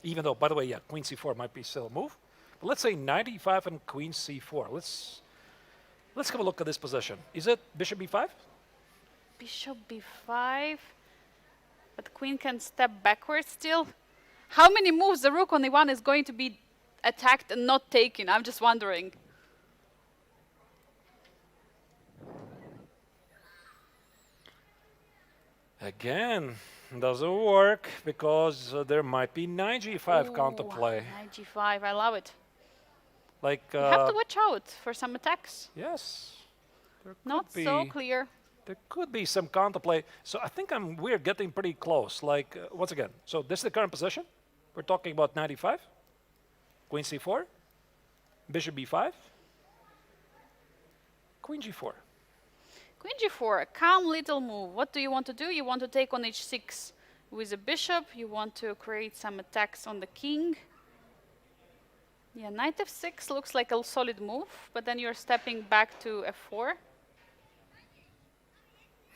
S2: Even though, by the way, yeah, queen c4 might be still a move. But let's say knight e5 and queen c4. Let's have a look at this position. Is it bishop b5?
S1: Bishop b5. But queen can step backwards still. How many moves the rook on e1 is going to be attacked and not taken? I'm just wondering.
S2: Again, doesn't work because there might be knight g5 counterplay.
S1: Knight g5, I love it.
S2: Like,
S1: You have to watch out for some attacks.
S2: yes, there could
S1: Not
S2: be,
S1: so clear.
S2: there could be some counterplay. So I think we're getting pretty close. Like, once again, so this is the current position. We're talking about knight e5, queen c4, bishop b5, queen g4.
S1: Queen g4, a calm little move. What do you want to do? You want to take on h6 with a bishop. You want to create some attacks on the king. Yeah, knight f6 looks like a solid move, but then you're stepping back to f4.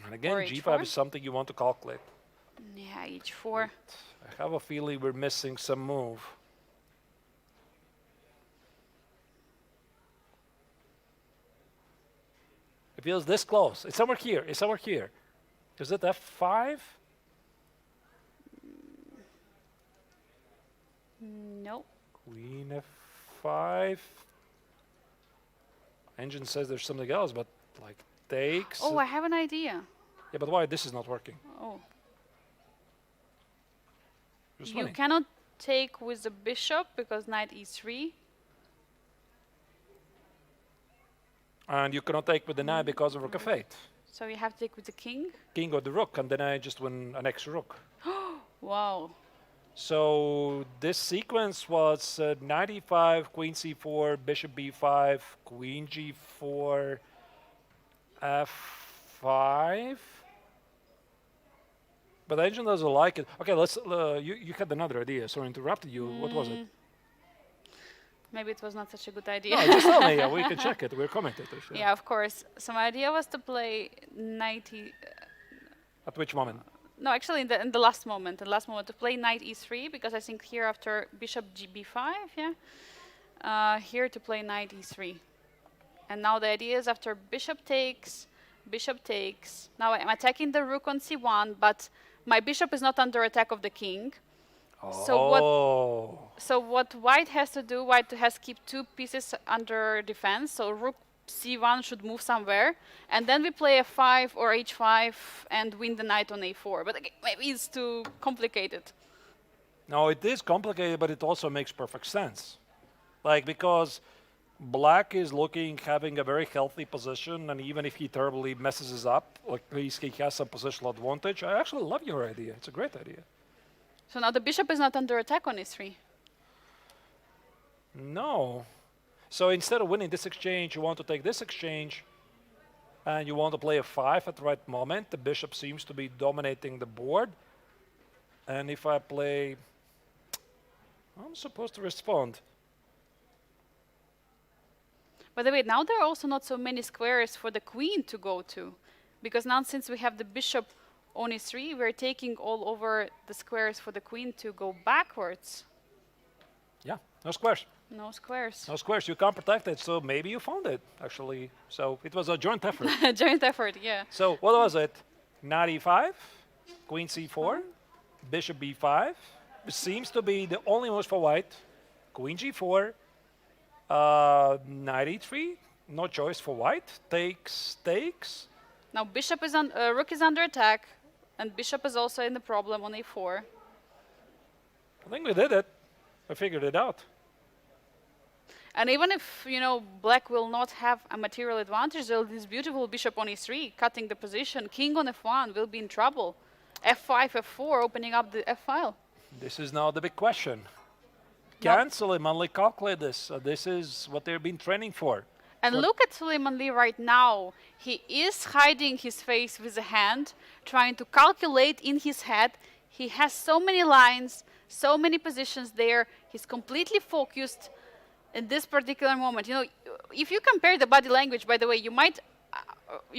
S2: And again,
S1: Or
S2: g5
S1: h4.
S2: is something you want to calculate.
S1: Yeah, h4.
S2: I have a feeling we're missing some move. It feels this close. It's somewhere here. It's somewhere here. Is it f5?
S1: No.
S2: Queen f5. Engine says there's something else, but like takes.
S1: Oh, I have an idea.
S2: Yeah, but why this is not working?
S1: Oh.
S2: Just
S1: You
S2: winning.
S1: cannot take with the bishop because knight e3.
S2: And you cannot take with the knight because of rook f8.
S1: So you have to take with the king.
S2: King or the rook, and then I just win an extra rook.
S1: Wow.
S2: So this sequence was knight e5, queen c4, bishop b5, queen g4, f5. But the engine doesn't like it. Okay, let's. You had another idea, so I interrupted you. What was it?
S1: Maybe it was not such a good idea.
S2: No, just tell me. We can check it. We're commentators.
S1: Yeah, of course. So my idea was to play knight e...
S2: At which moment?
S1: No, actually in the last moment. To play knight e3, because I think here after bishop b5, yeah? Here to play knight e3. And now the idea is after bishop takes, now I'm attacking the rook on c1, but my bishop is not under attack of the king. So what white has to do, white has to keep two pieces under defense, so rook c1 should move somewhere, and then we play f5 or h5 and win the knight on a4. But again, maybe it's too complicated.
S2: No, it is complicated, but it also makes perfect sense. Like, because black is having a very healthy position, and even if he terribly messes us up, like he has some positional advantage. I actually love your idea. It's a great idea.
S1: So now the bishop is not under attack on e3.
S2: No. So instead of winning this exchange, you want to take this exchange, and you want to play a5 at the right moment. The bishop seems to be dominating the board. And if I play... I'm supposed to respond.
S1: By the way, now there are also not so many squares for the queen to go to, because now since we have the bishop on e3, we're taking all over the squares for the queen to go backwards.
S2: Yeah, no squares.
S1: No squares.
S2: No squares. You can't protect it, so maybe you found it, actually. So it was a joint effort.
S1: Joint effort, yeah.
S2: So what was it? Knight e5, queen c4, bishop b5. It seems to be the only moves for white. Queen g4, knight e3. No choice for white. Takes.
S1: Now bishop is rook is under attack, and bishop is also in the problem on a4.
S2: I think we did it. I figured it out.
S1: And even if, black will not have a material advantage, there's this beautiful bishop on e3, cutting the position. King on f1 will be in trouble. f5, f4, opening up the f-file.
S2: This is now the big question. Can Suleiman Lee calculate this? This is what they've been training for.
S1: And look at Suleiman Lee right now. He is hiding his face with a hand, trying to calculate in his head. He has so many lines, so many positions there. He's completely focused in this particular moment. If you compare the body language, by the way, you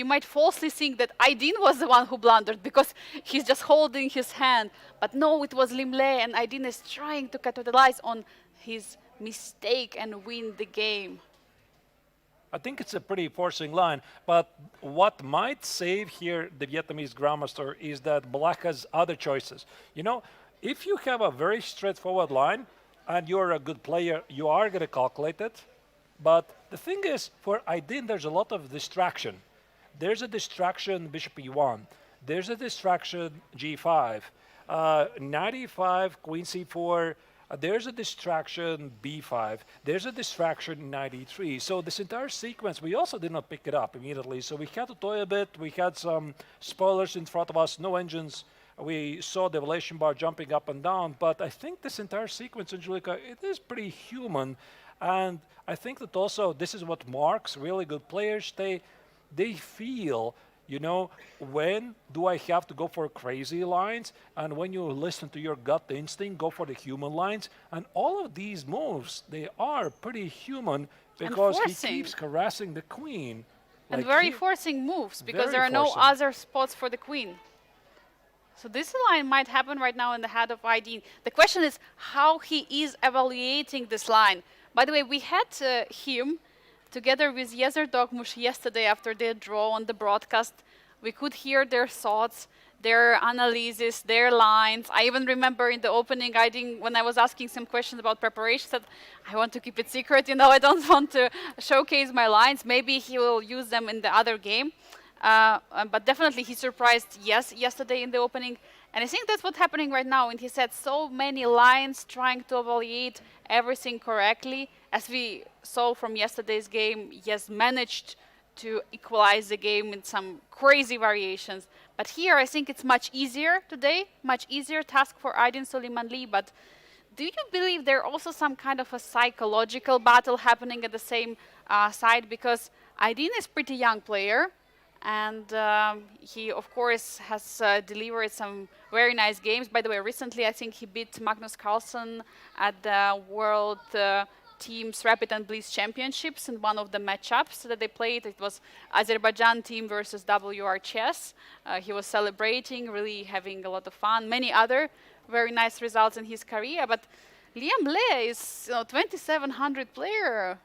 S1: might falsely think that Aydin was the one who blundered because he's just holding his hand. But no, it was Lim Le, and Aydin is trying to capitalize on his mistake and win the game.
S2: I think it's a pretty forcing line, but what might save here the Vietnamese Grandmaster is that black has other choices. If you have a very straightforward line and you're a good player, you are going to calculate it. But the thing is, for Aydin, there's a lot of distraction. There's a distraction, bishop e1. there's a distraction g5. 95, queen c4. There's a distraction b5. There's a distraction knight e3. So this entire sequence, we also did not pick it up immediately. So we had to toy a bit. We had some spoilers in front of us, no engines. We saw the evaluation bar jumping up and down. But I think this entire sequence, Angelica, it is pretty human. And I think that also this is what marks really good players. They feel, you know, when do I have to go for crazy lines? And when you listen to your gut instinct, go for the human lines. And all of these moves, they are pretty human because he keeps harassing the queen.
S1: And very forcing moves because there are no other spots for the queen. So this line might happen right now in the head of Aydin. The question is how he is evaluating this line. By the way, we had him together with Yezer Dogmush yesterday after their draw on the broadcast. We could hear their thoughts, their analysis, their lines. I even remember in the opening, when I was asking some questions about preparation, said, I want to keep it secret, you know, I don't want to showcase my lines. Maybe he will use them in the other game. But definitely he surprised yesterday in the opening. And I think that's what's happening right now. And he said so many lines trying to evaluate everything correctly. As we saw from yesterday's game, he has managed to equalize the game in some crazy variations. But here I think it's much easier today, much easier task for Aydin Suleimanli. But do you believe there also some kind of a psychological battle happening at the same side? Because Aydin is pretty young player. And he, of course, has delivered some very nice games. By the way, recently I think he beat Magnus Carlsen at the World Teams Rapid and Blitz Championships in one of the matchups that they played. It was Azerbaijan team versus WR Chess. He was celebrating, really having a lot of fun. Many other very nice results in his career. But Liam Le is 2700 player.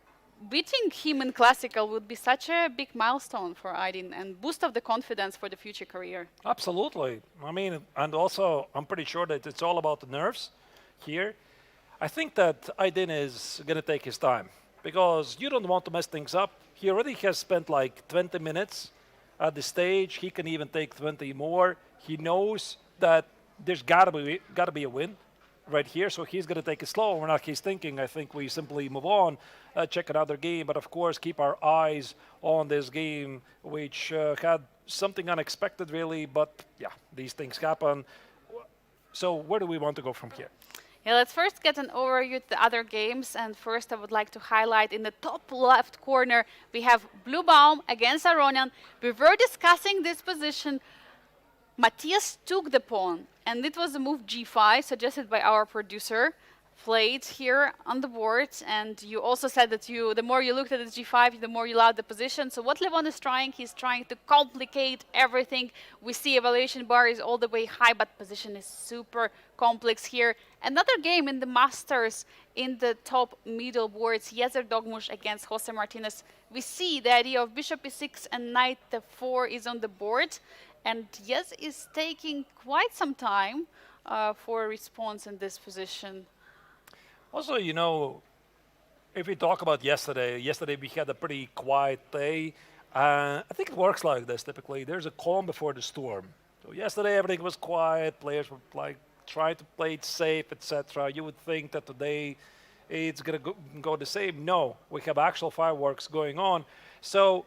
S1: Beating him in classical would be such a big milestone for Aydin and boost of the confidence for the future career.
S2: Absolutely. I mean, and also I'm pretty sure that it's all about the nerves here. I think that Aydin is going to take his time because you don't want to mess things up. He already has spent like 20 minutes at the stage. He can even take 20 more. He knows that there's got to be a win right here, so he's going to take it slow. We're not he's thinking. I think we simply move on, check another game, but of course keep our eyes on this game, which had something unexpected really, but yeah, these things happen. So where do we want to go from here?
S1: Yeah, let's first get an overview of the other games, and first I would like to highlight in the top left corner we have Blue Baum against Aronian. We were discussing this position. Matthias took the pawn, and it was a move g5 suggested by our producer, played here on the board. And you also said that the more you looked at the g5, the more you loved the position. So what Levon is trying, he's trying to complicate everything. We see evaluation bar is all the way high, but position is super complex here. Another game in the Masters in the top middle boards, Yezer Dogmush against Jose Martinez. We see the idea of bishop e6 and knight e4 is on the board. And Yes is taking quite some time for a response in this position.
S2: Also, you know, if we talk about yesterday we had a pretty quiet day. I think it works like this typically. There's a calm before the storm. So yesterday everything was quiet. Players were like trying to play it safe, etc. You would think that today it's going to go the same. No, we have actual fireworks going on. So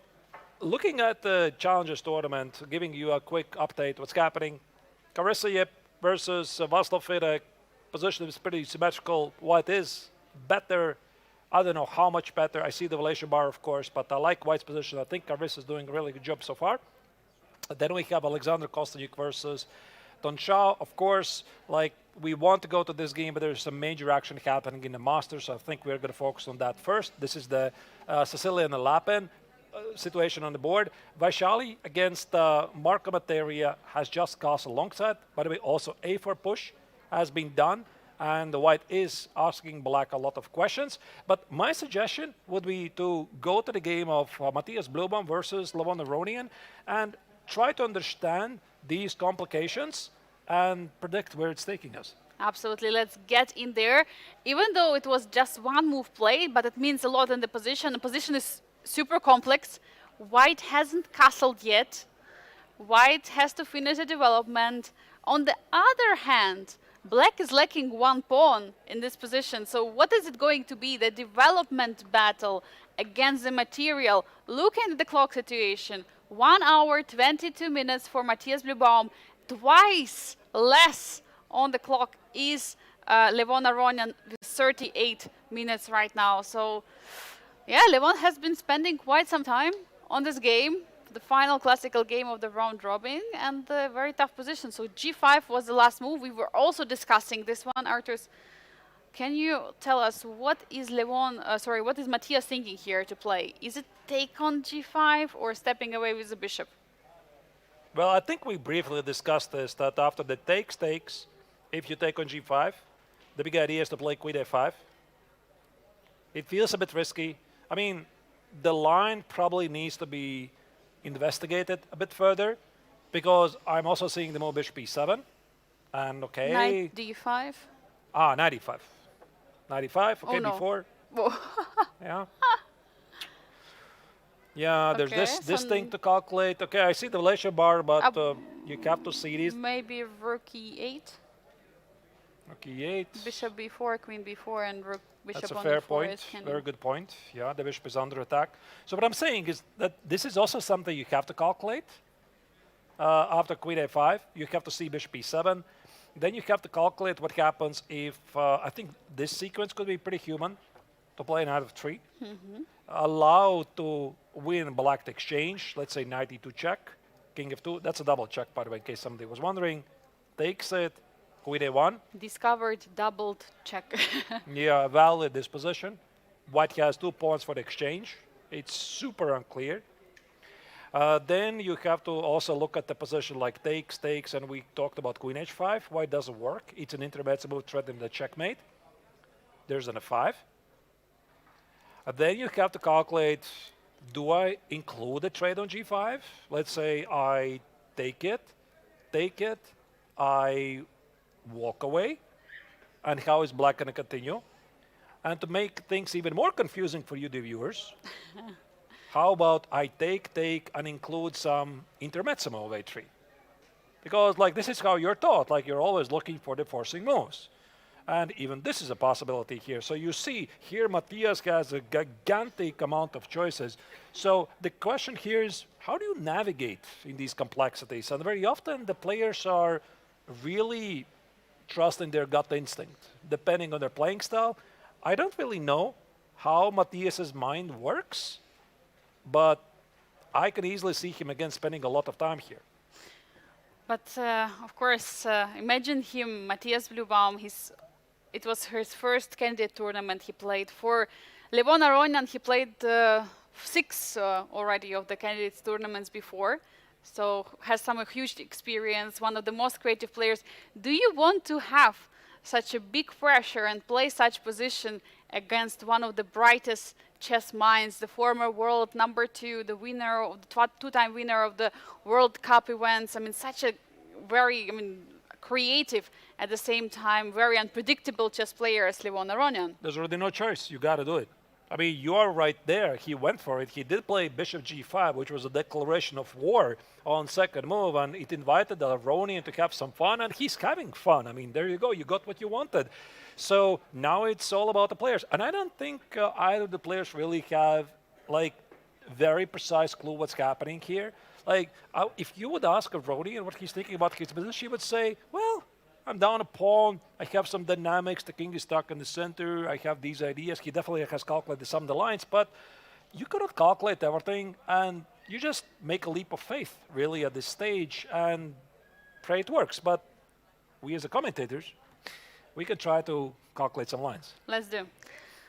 S2: looking at the Challengers tournament, giving you a quick update, what's happening. Carissa Yip versus Václav Fidek. Position is pretty symmetrical. White is better. I don't know how much better. I see the evaluation bar, of course, but I like White's position. I think Carissa is doing a really good job so far. Then we have Alexander Kostanyuk versus Don Shao. Of course, like we want to go to this game, but there's some major action happening in the Masters, so I think we're going to focus on that first. This is the Sicilian Lapin situation on the board. Vaishali against Marco Materia has just cast a long set. By the way, also A4 push has been done, and the White is asking Black a lot of questions. But my suggestion would be to go to the game of Matthias Bluebaum versus Levon Aronian and try to understand these complications and predict where it's taking us.
S1: Absolutely, let's get in there. Even though it was just one move played, but it means a lot in the position. The position is super complex. White hasn't castled yet. White has to finish the development. On the other hand, black is lacking one pawn in this position. So what is it going to be? The development battle against the material. Looking at the clock situation, 1 hour, 22 minutes for Matthias Blübaum. Twice less on the clock is Levon Aronian with 38 minutes right now. So yeah, Levon has been spending quite some time on this game, the final classical game of the round robin, and a very tough position. So G5 was the last move. We were also discussing this one, Arturs. Can you tell us what is what is Matthias thinking here to play? Is it take on G5 or stepping away with the bishop?
S2: Well, I think we briefly discussed this, that after the takes, if you take on G5, the big idea is to play Queen A5. It feels a bit risky. I mean, the line probably needs to be investigated a bit further, because I'm also seeing the move Bishop E7. And okay.
S1: Knight D5.
S2: Ah, 95. 95, okay,
S1: Oh, no.
S2: before.
S1: Whoa.
S2: Yeah. Yeah, there's
S1: Okay,
S2: this
S1: so
S2: thing to calculate. Okay, I see the relation bar, but you have to see these.
S1: Maybe rook E8,
S2: Rook E8.
S1: bishop B4, queen B4, and rook bishop
S2: That's a
S1: on
S2: fair
S1: E4
S2: point.
S1: is cannon.
S2: Very good point. Yeah, the bishop is under attack. So what I'm saying is that this is also something you have to calculate. After Queen A5, you have to see bishop E7. Then you have to calculate what happens if, I think this sequence could be pretty human, to play knight of 3. Allow to win black to exchange, let's say knight E2 check, king of 2. That's a double check, by the way, in case somebody was wondering. Takes it, Queen A1.
S1: Discovered doubled check.
S2: Yeah, valid disposition. White has 2 pawns for the exchange. It's super unclear. Then you have to also look at the position like takes, and we talked about Queen H5. Why it doesn't work? It's an intermezzo move threatening the checkmate. There's an F5. Then you have to calculate, do I include a trade on G5? Let's say I take it, I walk away, and how is black going to continue? And to make things even more confusing for you, the viewers, how about I take, and include some intermezzo move A3? Because like this is how you're taught, like you're always looking for the forcing moves. And even this is a possibility here. So you see, here Matthias has a gigantic amount of choices. So the question here is, how do you navigate in these complexities? And very often the players are really trusting their gut instinct, depending on their playing style. I don't really know how Matthias's mind works, but I can easily see him again spending a lot of time here.
S1: But of course, imagine him, Matthias Blübaum. It was his first candidate tournament he played. For Levon Aronian, he played 6 already of the candidates tournaments before. So has some huge experience, one of the most creative players. Do you want to have such a big pressure and play such position against one of the brightest chess minds, the former world #2, the winner, of the 2-time winner of the World Cup events? I mean, such a very, creative, at the same time, very unpredictable chess player as Levon Aronian.
S2: There's already no choice. You got to do it. I mean, you are right there. He went for it. He did play bishop G5, which was a declaration of war on second move, and it invited the Aronian to have some fun, and he's having fun. I mean, there you go. You got what you wanted. So now it's all about the players. And I don't think either of the players really have, like, very precise clue what's happening here. Like, if you would ask Aronian what he's thinking about his business, she would say, well, I'm down a pawn. I have some dynamics. The king is stuck in the center. I have these ideas. He definitely has calculated some of the lines, but you cannot calculate everything, and you just make a leap of faith, really, at this stage, and pray it works. But we as the commentators, we can try to calculate some lines.
S1: Let's do.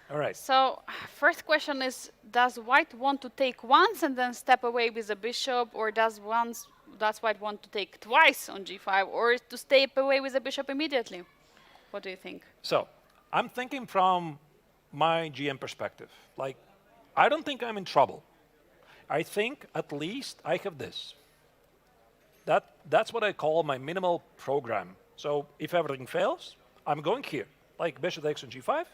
S2: All right.
S1: So first question is, does white want to take once and then step away with the bishop, or does white want to take twice on G5, or to step away with the bishop immediately? What do you think?
S2: So I'm thinking from my GM perspective. Like, I don't think I'm in trouble. I think at least I have this. That's what I call my minimal program. So if everything fails, I'm going here. Like bishop takes on G5,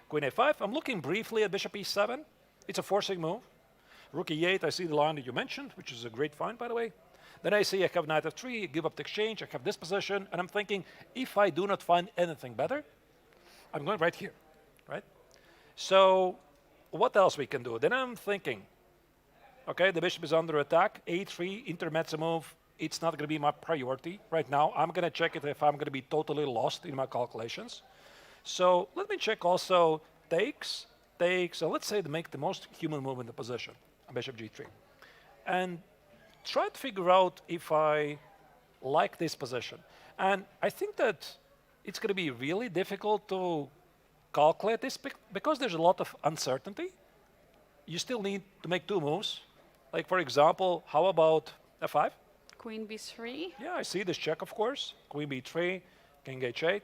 S2: Queen A5. I'm looking briefly at bishop E7. It's a forcing move. Rook E8, I see the line that you mentioned, which is a great find, by the way. Then I see I have knight f3, give up the exchange, I have this position, and I'm thinking, if I do not find anything better, I'm going right here, right? So what else we can do? Then I'm thinking, okay, the bishop is under attack, a3, intermezzo move, it's not going to be my priority right now. I'm going to check it if I'm going to be totally lost in my calculations. So let me check also takes, so let's say to make the most human move in the position, bishop g3. And try to figure out if I like this position. And I think that it's going to be really difficult to calculate this because there's a lot of uncertainty. You still need to make two moves. Like, for example, how about f5?
S1: Queen b3.
S2: Yeah, I see this check, of course. Queen b3, king h8.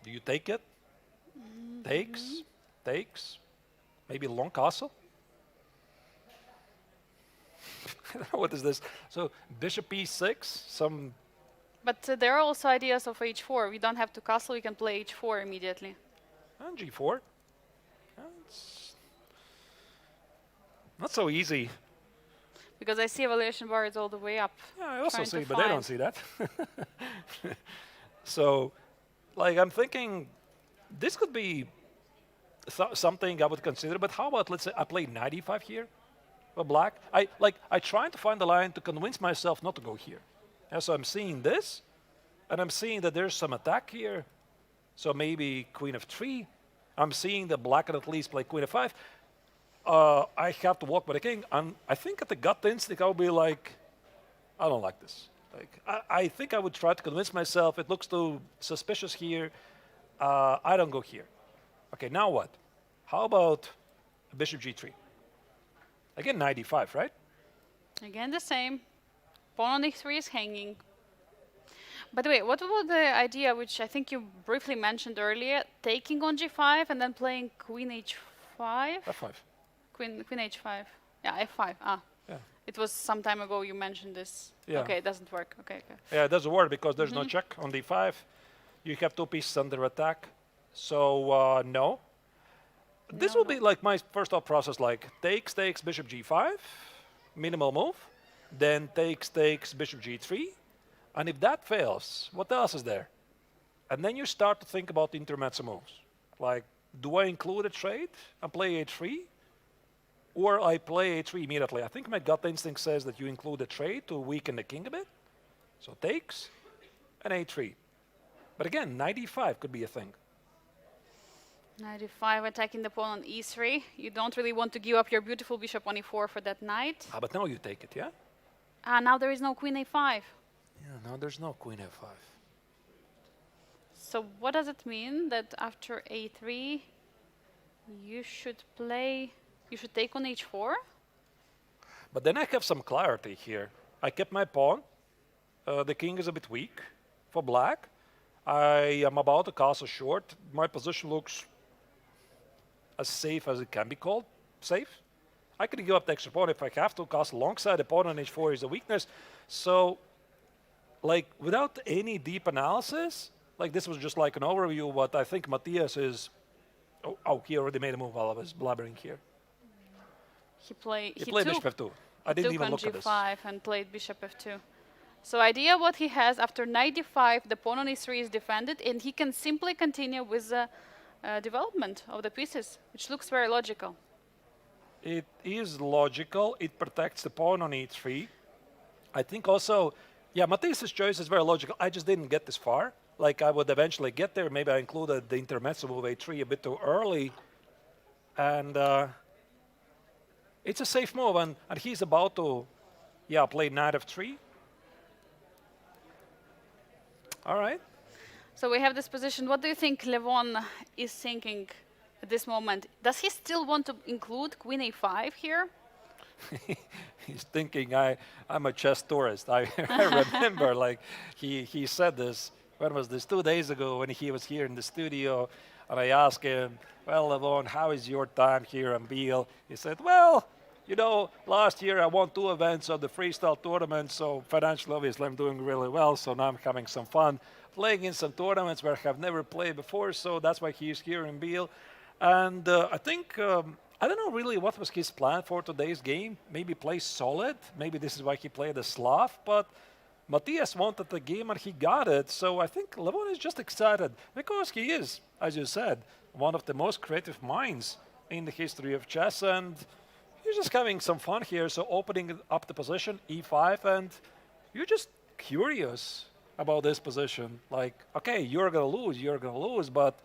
S2: Do you take it? Takes. Maybe long castle? What is this? So bishop e6, some...
S1: But there are also ideas of h4. We don't have to castle, we can play h4 immediately.
S2: And g4. It's not so easy.
S1: Because I see evaluation bar is all the way up.
S2: Yeah, I also
S1: trying to
S2: see, but they don't
S1: find.
S2: see that. So, like, I'm thinking this could be something I would consider, but how about, let's say, I play knight e5 here for black. I try to find a line to convince myself not to go here. And so I'm seeing this, and I'm seeing that there's some attack here. So maybe queen f3. I'm seeing that black can at least play queen f5. I have to walk by the king, and I think at the gut instinct I'll be like, I don't like this. Like, I think I would try to convince myself it looks too suspicious here. I don't go here. Okay, now what? How about bishop g3? Again, knight e5, right?
S1: Again the same. Pawn on e3 is hanging. By the way, what about the idea, which I think you briefly mentioned earlier, taking on g5 and then playing queen h5?
S2: f5.
S1: Queen h5. Yeah, f5. Ah.
S2: Yeah.
S1: It was some time ago you mentioned this.
S2: Yeah.
S1: Okay, it doesn't work. Okay.
S2: Yeah, it doesn't work because there's no check on d5. You have two pieces under attack. So, no. This will be like my first thought process, like takes, bishop g5, minimal move. Then takes, bishop g3. And if that fails, what else is there? And then you start to think about intermezzo moves. Like, do I include a trade and play h3? Or I play h3 immediately. I think my gut instinct says that you include a trade to weaken the king a bit. So takes and a3. But again, knight e5 could be a thing.
S1: Knight e5 attacking the pawn on e3. You don't really want to give up your beautiful bishop on e4 for that knight.
S2: Ah, but now you take it, yeah?
S1: Ah, now there is no queen a5.
S2: Yeah, now there's no queen f5.
S1: So what does it mean that after a3 you should take on h4?
S2: But then I have some clarity here. I kept my pawn. The king is a bit weak for black. I am about to castle short. My position looks as safe as it can be called. Safe. I could give up the extra pawn if I have to. Castle alongside the pawn on h4 is a weakness. So, like, without any deep analysis, like this was just like an overview. What I think Matthias is. Oh, he already made a move while I was blabbering here.
S1: He played
S2: bishop f2. I didn't even look at this.
S1: Took on g5 and played bishop f2. So idea what he has after knight d5, the pawn on e3 is defended, and he can simply continue with the development of the pieces, which looks very logical.
S2: It is logical. It protects the pawn on e3. I think also, yeah, Matthias' choice is very logical. I just didn't get this far. Like, I would eventually get there. Maybe I included the intermezzo move a3 a bit too early. And it's a safe move. And he's about to, yeah, play knight f3. All right.
S1: So we have this position. What do you think Levon is thinking at this moment? Does he still want to include queen a5 here?
S2: He's thinking I'm a chess tourist. I remember, like, he said this, when was this, 2 days ago when he was here in the studio, and I asked him, well, Levon, how is your time here in Biel? He said, well, you know, last year I won 2 events of the freestyle tournament, so financially, obviously, I'm doing really well, so now I'm having some fun playing in some tournaments where I have never played before, so that's why he's here in Biel. And I think I don't know really what was his plan for today's game. Maybe play solid. Maybe this is why he played the Slav. But Matthias wanted the game and he got it. So I think Levon is just excited because he is, as you said, one of the most creative minds in the history of chess. And he's just having some fun here. So opening up the position, e5, and you're just curious about this position. Like, okay, you're going to lose, but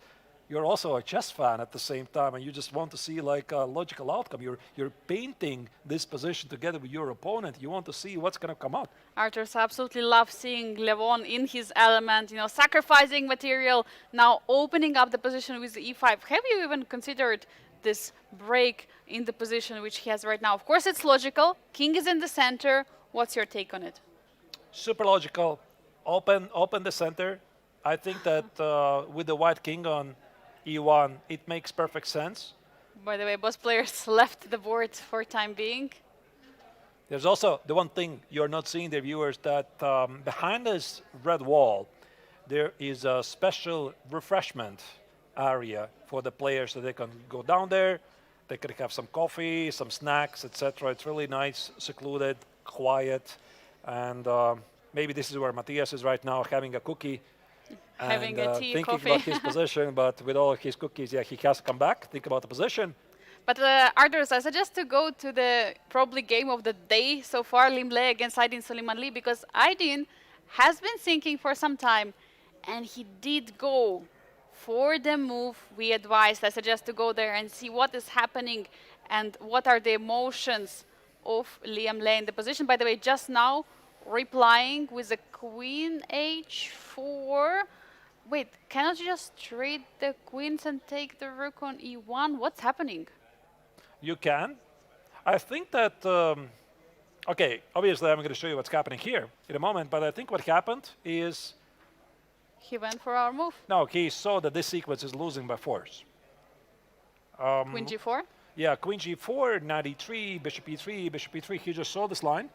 S2: you're also a chess fan at the same time, and you just want to see like a logical outcome. You're painting this position together with your opponent. You want to see what's going to come out.
S1: Arturs absolutely loves seeing Levon in his element, sacrificing material, now opening up the position with the e5. Have you even considered this break in the position which he has right now? Of course, it's logical. King is in the center. What's your take on it?
S2: Super logical. Open the center. I think that with the white king on e1, it makes perfect sense.
S1: By the way, both players left the board for time being.
S2: There's also the one thing you're not seeing, the viewers, that behind this red wall, there is a special refreshment area for the players so they can go down there. They can have some coffee, some snacks, etc. It's really nice, secluded, quiet, and maybe this is where Matthias is right now, having a cookie.
S1: Having
S2: and,
S1: a tea,
S2: thinking
S1: coffee.
S2: about his position, but with all his cookies, yeah, he has to come back, think about the position.
S1: But Arturs, I suggest to go to the probably game of the day so far, Limle against Aydin Suleimanli, because Aydin has been thinking for some time, and he did go for the move we advised. I suggest to go there and see what is happening and what are the emotions of Liam Le in the position. By the way, just now, replying with a queen h4. Wait, cannot you just trade the queens and take the rook on e1? What's happening?
S2: You can. I think that, okay, obviously I'm going to show you what's happening here in a moment, but I think what happened is...
S1: He went for our move.
S2: No, he saw that this sequence is losing by force.
S1: Queen g4?
S2: Yeah, queen g4, knight e3, bishop e3, bishop e3. He just saw this line.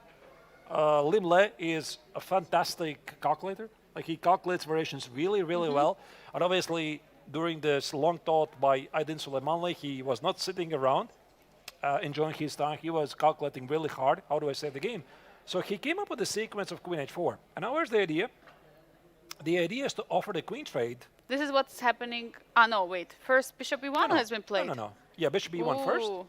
S2: Lim Le is a fantastic calculator. Like, he calculates variations really, really well. And obviously, during this long thought by Aydin Suleimanli, he was not sitting around enjoying his time. He was calculating really hard. How do I save the game? So he came up with a sequence of queen h4. And now where's the idea? The idea is to offer the queen trade.
S1: This is what's happening. Ah, no, wait. First, bishop e1 has been played.
S2: No. Yeah, bishop e1 first.
S1: Ooh.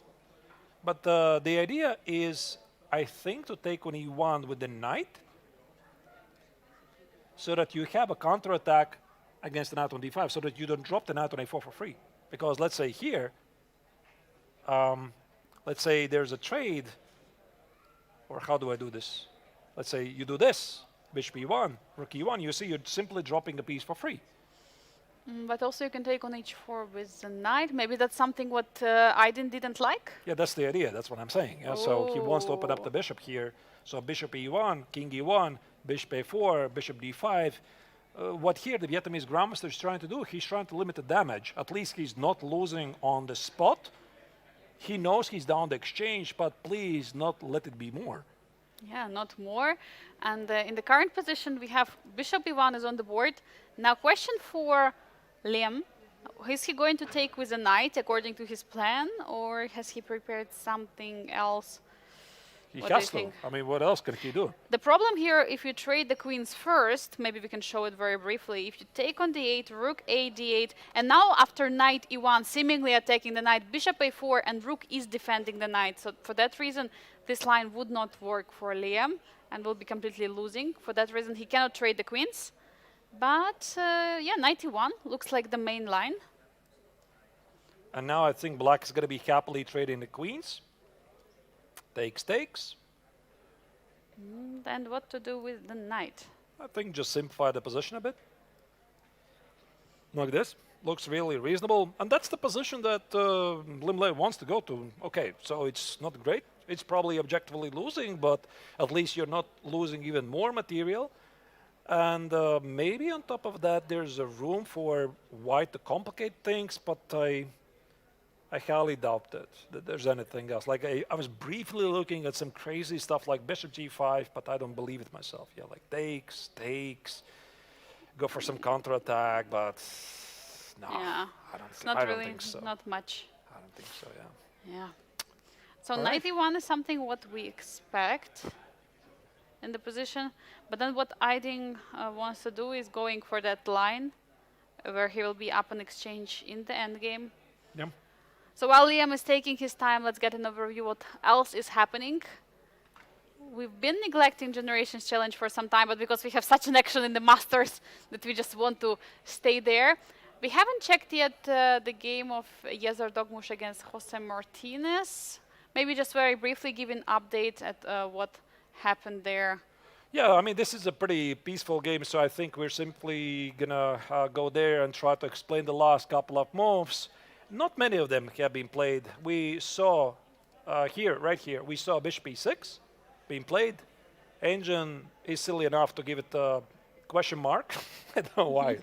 S2: But the idea is, I think, to take on e1 with the knight, so that you have a counterattack against the knight on d5, so that you don't drop the knight on a4 for free. Because let's say here, let's say there's a trade, or how do I do this? Let's say you do this, bishop e1, rook e1, you see you're simply dropping a piece for free.
S1: But also you can take on h4 with the knight. Maybe that's something what Aydin didn't like.
S2: Yeah, that's the idea. That's what I'm saying. Yeah, so he wants to open up the bishop here. So bishop e1, king e1, bishop a4, bishop d5. What here the Vietnamese grandmaster is trying to do, he's trying to limit the damage. At least he's not losing on the spot. He knows he's down the exchange, but please not let it be more.
S1: Yeah, not more. And in the current position, we have bishop e1 is on the board. Now, question for Liam. Is he going to take with a knight according to his plan, or has he prepared something else?
S2: He
S1: What
S2: has
S1: do you
S2: to.
S1: think?
S2: I mean, what else can he do?
S1: The problem here, if you trade the queens first, maybe we can show it very briefly. If you take on d8, rook a d8, and now after knight e1, seemingly attacking the knight, bishop a4, and rook is defending the knight. So for that reason, this line would not work for Liam and will be completely losing. For that reason, he cannot trade the queens. But yeah, knight e1 looks like the main line.
S2: And now I think black is going to be happily trading the queens. Takes.
S1: And what to do with the knight?
S2: I think just simplify the position a bit. Like this. Looks really reasonable. And that's the position that Limle wants to go to. Okay, so it's not great. It's probably objectively losing, but at least you're not losing even more material. And maybe on top of that, there's a room for white to complicate things, but I highly doubt that there's anything else. Like I was briefly looking at some crazy stuff like bishop g5, but I don't believe it myself. Yeah, like takes, go for some counterattack, but no,
S1: Yeah,
S2: I don't
S1: it's not
S2: I don't
S1: really
S2: think so.
S1: not much.
S2: I don't think so. Yeah.
S1: Yeah. So
S2: All right.
S1: 91 is something what we expect in the position, but then what Aydin wants to do is going for that line where he will be up on exchange in the endgame.
S2: Yeah.
S1: So while Liam is taking his time, let's get an overview what else is happening. We've been neglecting Generations Challenge for some time, but because we have such an action in the Masters that we just want to stay there. We haven't checked yet the game of Yezer Dogmush against Jose Martinez. Maybe just very briefly give an update at what happened there.
S2: Yeah, I mean, this is a pretty peaceful game, so I think we're simply gonna go there and try to explain the last couple of moves. Not many of them have been played. We saw right here, we saw Bishop e6 being played. Engine is silly enough to give it a question mark. I don't know why.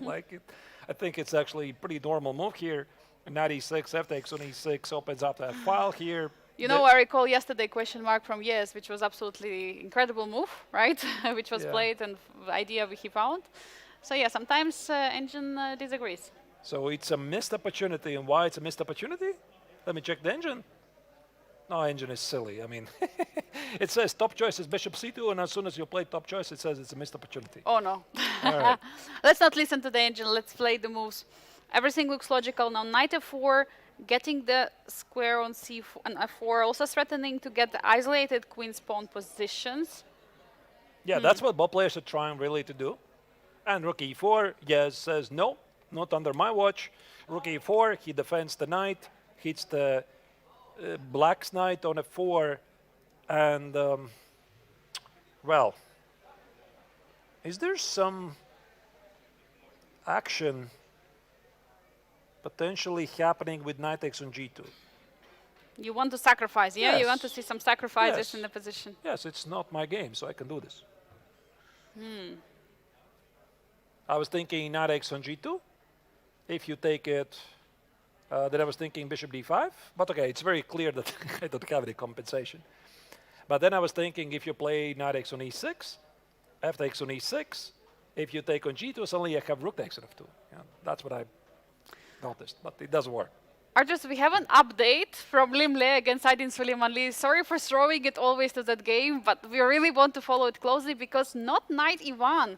S2: I think it's actually a pretty normal move here. Knight e6, f takes on e6 opens up that file here.
S1: You know, I recall yesterday question mark from Yes, which was absolutely incredible move, right? Which was played and idea he found. So yeah, sometimes Engine disagrees.
S2: So it's a missed opportunity, and why it's a missed opportunity? Let me check the Engine. No, Engine is silly. I mean, it says top choice is Bishop c2, and as soon as you play top choice, it says it's a missed opportunity.
S1: Oh no.
S2: All right.
S1: Let's not listen to the Engine. Let's play the moves. Everything looks logical now. Knight f4, getting the square on c4 and f4, also threatening to get the isolated queen's pawn positions.
S2: Yeah, that's what both players are trying really to do. And rook e4, Yes says no, not under my watch. Rook e4, he defends the knight, hits the black's knight on f4, and well, is there some action potentially happening with knight takes on g2?
S1: You want to sacrifice, yeah? You want to
S2: Yes.
S1: see some sacrifices
S2: Yes.
S1: in the position.
S2: Yes, it's not my game, so I can do this. I was thinking knight x on g2. If you take it, then I was thinking bishop d5. But okay, it's very clear that I don't have any compensation. But then I was thinking if you play knight x on e6, f takes on e6. If you take on g2, suddenly you have rook takes on f2. Yeah, that's what I noticed, but it doesn't work.
S1: Arturs, we have an update from Lim Le against Aydin Suleiman Lee. Sorry for throwing it always to that game, but we really want to follow it closely because not knight e1,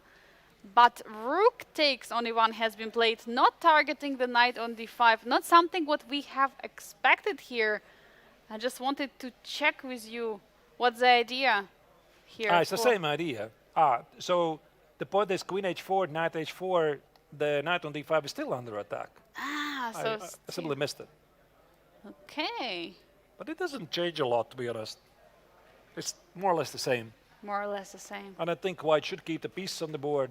S1: but rook takes on e1 has been played, not targeting the knight on d5, not something what we have expected here. I just wanted to check with you what's the idea here.
S2: It's the same idea. So the point is queen h4, knight h4, the knight on d5 is still under attack.
S1: So
S2: I simply missed it.
S1: okay,
S2: But it doesn't change a lot, to be honest. It's more or less the same.
S1: more or less the same.
S2: And I think white should keep the pieces on the board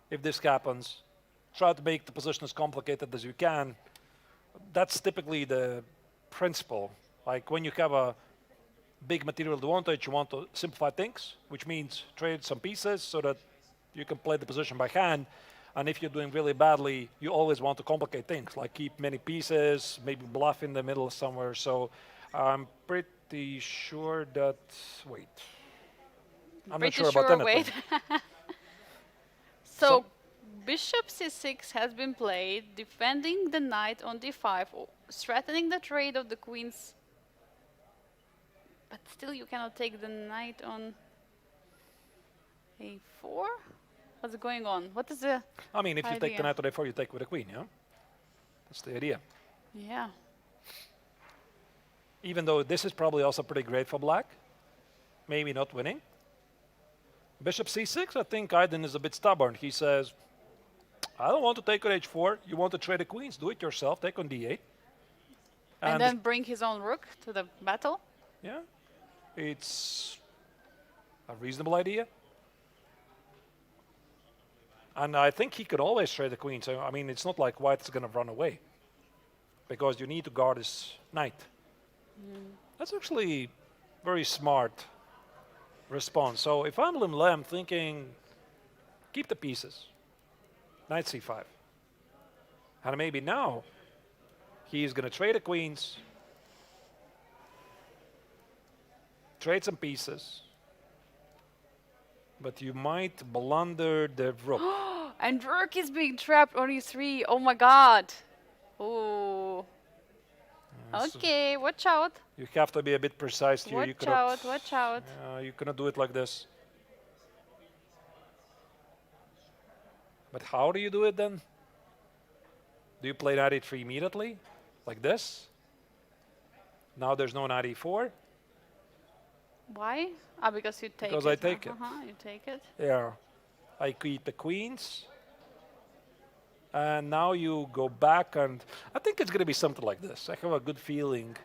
S2: if this happens. Try to make the position as complicated as you can. That's typically the principle. Like when you have a big material advantage, you want to simplify things, which means trade some pieces so that you can play the position by hand. And if you're doing really badly, you always want to complicate things, like keep many pieces, maybe bluff in the middle somewhere. So I'm pretty sure that, wait. I'm not sure about anything.
S1: Wait. So bishop c6 has been played, defending the knight on d5, threatening the trade of the queens. But still you cannot take the knight on a4? What's going on? What is the
S2: I mean, if you take the
S1: idea?
S2: knight on a4, you take with a queen, yeah? That's the idea.
S1: Yeah.
S2: Even though this is probably also pretty great for black. Maybe not winning. Bishop c6, I think Aydin is a bit stubborn. He says, I don't want to take on h4. You want to trade the queens, do it yourself, take on d8.
S1: And then bring his own rook to the battle?
S2: Yeah, it's a reasonable idea. And I think he could always trade the queen. So, I mean, it's not like white is going to run away. Because you need to guard his knight. That's actually very smart response. So if I'm Lim Le, I'm thinking, keep the pieces. Knight c5. And maybe now, he's going to trade the queens. Trade some pieces. But you might blunder the rook.
S1: And rook is being trapped on e3. Oh my god. Oh. Okay, watch out.
S2: You have to be a bit precise here. You
S1: Watch
S2: cannot,
S1: out, watch out.
S2: you cannot do it like this. But how do you do it then? Do you play knight e3 immediately, like this? Now there's no knight e4.
S1: Why? Ah, because you take it.
S2: Because I take it.
S1: You take it.
S2: Yeah. I keep the queens. And now you go back, and I think it's going to be something like this. I have a good feeling.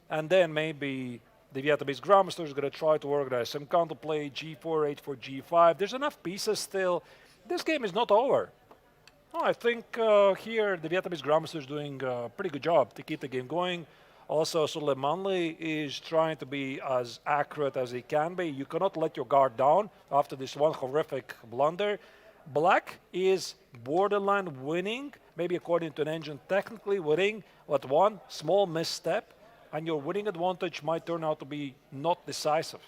S2: And then maybe the Vietnamese grandmaster is going to try to organize some counterplay, g4, h4, g5. There's enough pieces still. This game is not over. Oh, I think here the Vietnamese grandmaster is doing a pretty good job to keep the game going. Also, Suleimanli is trying to be as accurate as he can be. You cannot let your guard down after this one horrific blunder. Black is borderline winning, maybe according to an engine, technically winning, but one small misstep, and your winning advantage might turn out to be not decisive.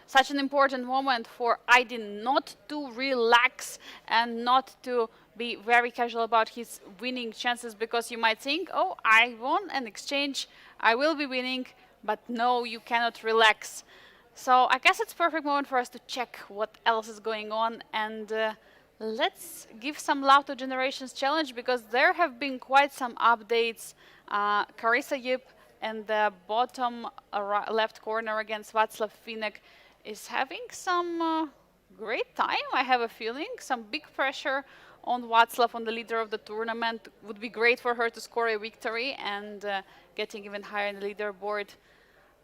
S1: Such an important moment for ID not to relax and not to be very casual about his winning chances, because you might think, oh, I won an exchange, I will be winning, but no, you cannot relax. So I guess it's perfect moment for us to check what else is going on, and let's give some love to Generations Challenge, because there have been quite some updates. Carissa Yip in the bottom left corner against Václav Finek is having some great time, I have a feeling. Some big pressure on Václav, on the leader of the tournament. Would be great for her to score a victory and getting even higher in the leaderboard.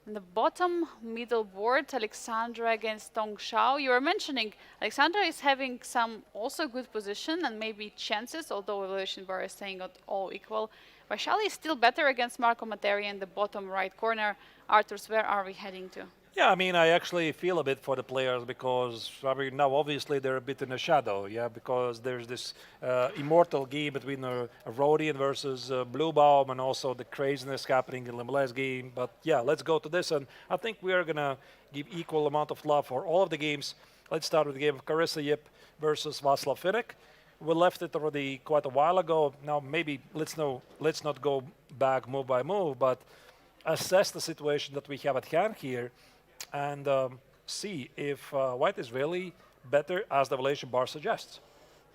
S1: In the bottom middle board, Alexandra against Tong Shao. You were mentioning Alexandra is having some also good position and maybe chances, although evaluation bar is saying not all equal. Vaishali is still better against Marco Materia in the bottom right corner. Arturs, where are we heading to?
S2: Yeah, I mean, I actually feel a bit for the players because, I mean, now obviously they're a bit in the shadow, yeah, because there's this immortal game between Rodian versus Bluebaum, and also the craziness happening in Lemle's game. But yeah, let's go to this, and I think we are going to give equal amount of love for all of the games. Let's start with the game of Carissa Yip versus Václav Finek. We left it already quite a while ago. Now maybe let's not go back move by move, but assess the situation that we have at hand here, and see if white is really better as the evaluation bar suggests.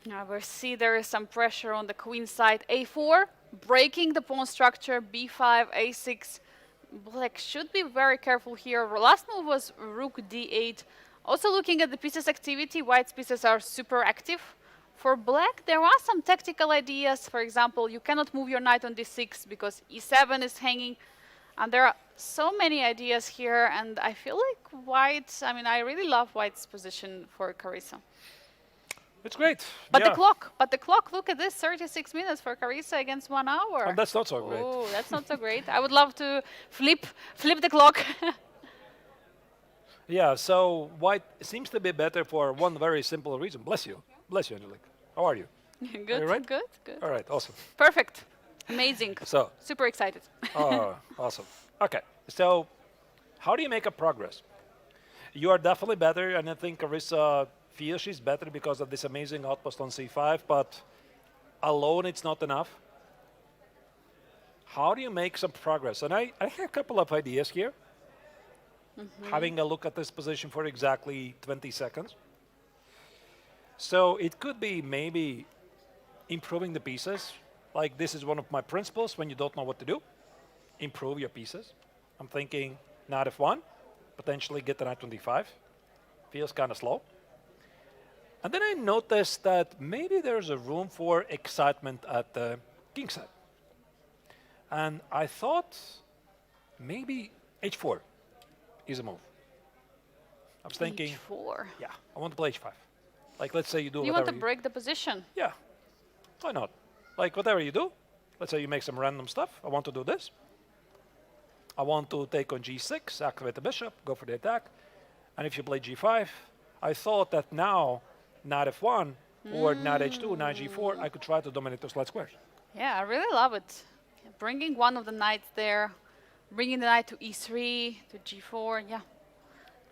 S1: Now we see there is some pressure on the queen side. A4, breaking the pawn structure, B5, A6. Black should be very careful here. Last move was rook D8. Also looking at the pieces activity, white's pieces are super active. For black, there are some tactical ideas. For example, you cannot move your knight on D6 because E7 is hanging. And there are so many ideas here, and I feel like white, I mean, I really love white's position for Carissa.
S2: It's great.
S1: But
S2: yeah.
S1: the clock, look at this, 36 minutes for Carissa against 1 hour.
S2: And that's not so great.
S1: Oh, that's not so great. I would love to flip the clock.
S2: Yeah, so white seems to be better for one very simple reason. Bless you. Bless you, Angelique. How are you?
S1: Good,
S2: Are you right?
S1: good.
S2: All right, awesome.
S1: Perfect. Amazing.
S2: So,
S1: Super excited.
S2: oh, awesome. Okay, so how do you make a progress? You are definitely better, and I think Carissa feels she's better because of this amazing outpost on C5, but alone it's not enough. How do you make some progress? And I have a couple of ideas here. Having a look at this position for exactly 20 seconds. So it could be maybe improving the pieces. Like this is one of my principles when you don't know what to do. Improve your pieces. I'm thinking knight f1, potentially get the knight on d5. Feels kind of slow. And then I noticed that maybe there's a room for excitement at the king side. And I thought maybe h4 is a move. I was thinking,
S1: H4.
S2: yeah, I want to play h5. Like let's say you do
S1: You
S2: whatever
S1: want to break the position.
S2: Yeah, why not? Like whatever you do, let's say you make some random stuff. I want to do this. I want to take on g6, activate the bishop, go for the attack. And if you play g5, I thought that now knight f1 or knight h2, knight g4, I could try to dominate those light squares.
S1: Yeah, I really love it. Bringing one of the knights there, bringing the knight to e3, to g4, yeah.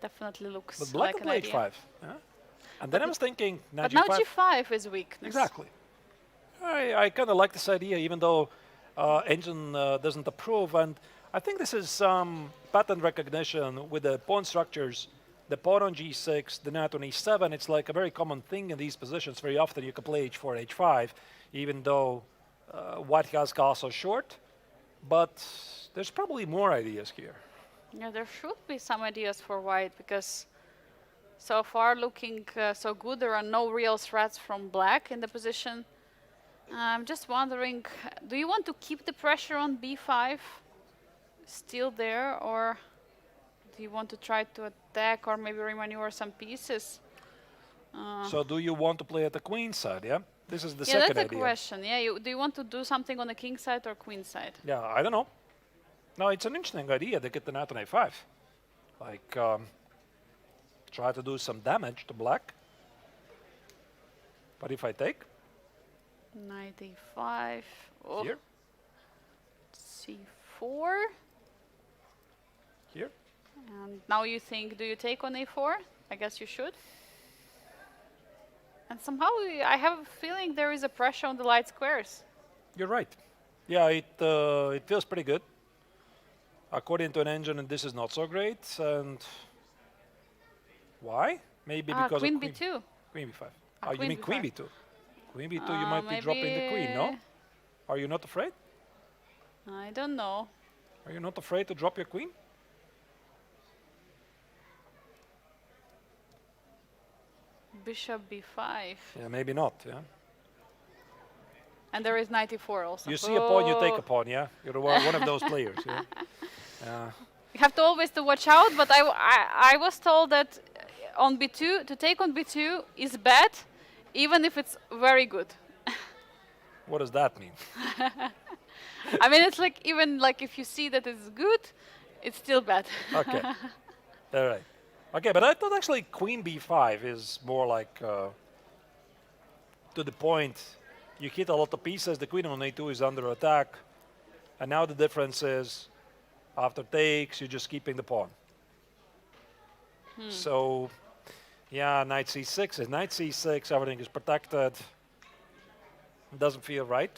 S1: Definitely looks
S2: But black
S1: like
S2: could
S1: an
S2: play
S1: idea.
S2: h5. Yeah? And then I was thinking knight
S1: But now
S2: g5.
S1: g5 is weakness.
S2: Exactly. I kind of like this idea, even though engine doesn't approve. And I think this is some pattern recognition with the pawn structures. The pawn on g6, the knight on e7. It's like a very common thing in these positions. Very often you can play h4, h5, even though white has castle short. But there's probably more ideas here.
S1: Yeah, there should be some ideas for white because so far looking so good. There are no real threats from black in the position. I'm just wondering, do you want to keep the pressure on b5 still there, or do you want to try to attack or maybe remaneuver some pieces?
S2: So do you want to play at the queen side, yeah? This is the
S1: Yeah,
S2: second
S1: that's
S2: idea.
S1: a question. Yeah, do you want to do something on the king side or queen side?
S2: Yeah, I don't know. No, it's an interesting idea to get the knight on a5. Like, try to do some damage to black. But if I take
S1: Knight e5. Oh,
S2: here,
S1: c4.
S2: here,
S1: And now you think, do you take on a4? I guess you should. And somehow I have a feeling there is a pressure on the light squares.
S2: you're right. Yeah, it feels pretty good. According to an engine, and this is not so great. And why? Maybe because
S1: queen
S2: of
S1: b2.
S2: Queen b5.
S1: Ah,
S2: Oh, you
S1: queen
S2: mean queen
S1: b5.
S2: b2? Queen b2, you might be dropping the queen, no?
S1: maybe-
S2: Are you not afraid?
S1: I don't know.
S2: Are you not afraid to drop your queen?
S1: Bishop b5.
S2: Yeah, maybe not, yeah.
S1: And there is knight e4 also.
S2: You see a pawn, you take
S1: Oh.
S2: a pawn, yeah? You're one of those players, yeah? Yeah.
S1: You have to always to watch out, but I was told that on b2, to take on b2 is bad, even if it's very good.
S2: What does that mean?
S1: I mean, it's like, even like if you see that it's good, it's still bad.
S2: Okay. All right. Okay, but I thought actually queen b5 is more like to the point. You hit a lot of pieces. The queen on a2 is under attack. And now the difference is after takes, you're just keeping the pawn. So, yeah, knight c6 is knight c6. Everything is protected. Doesn't feel right.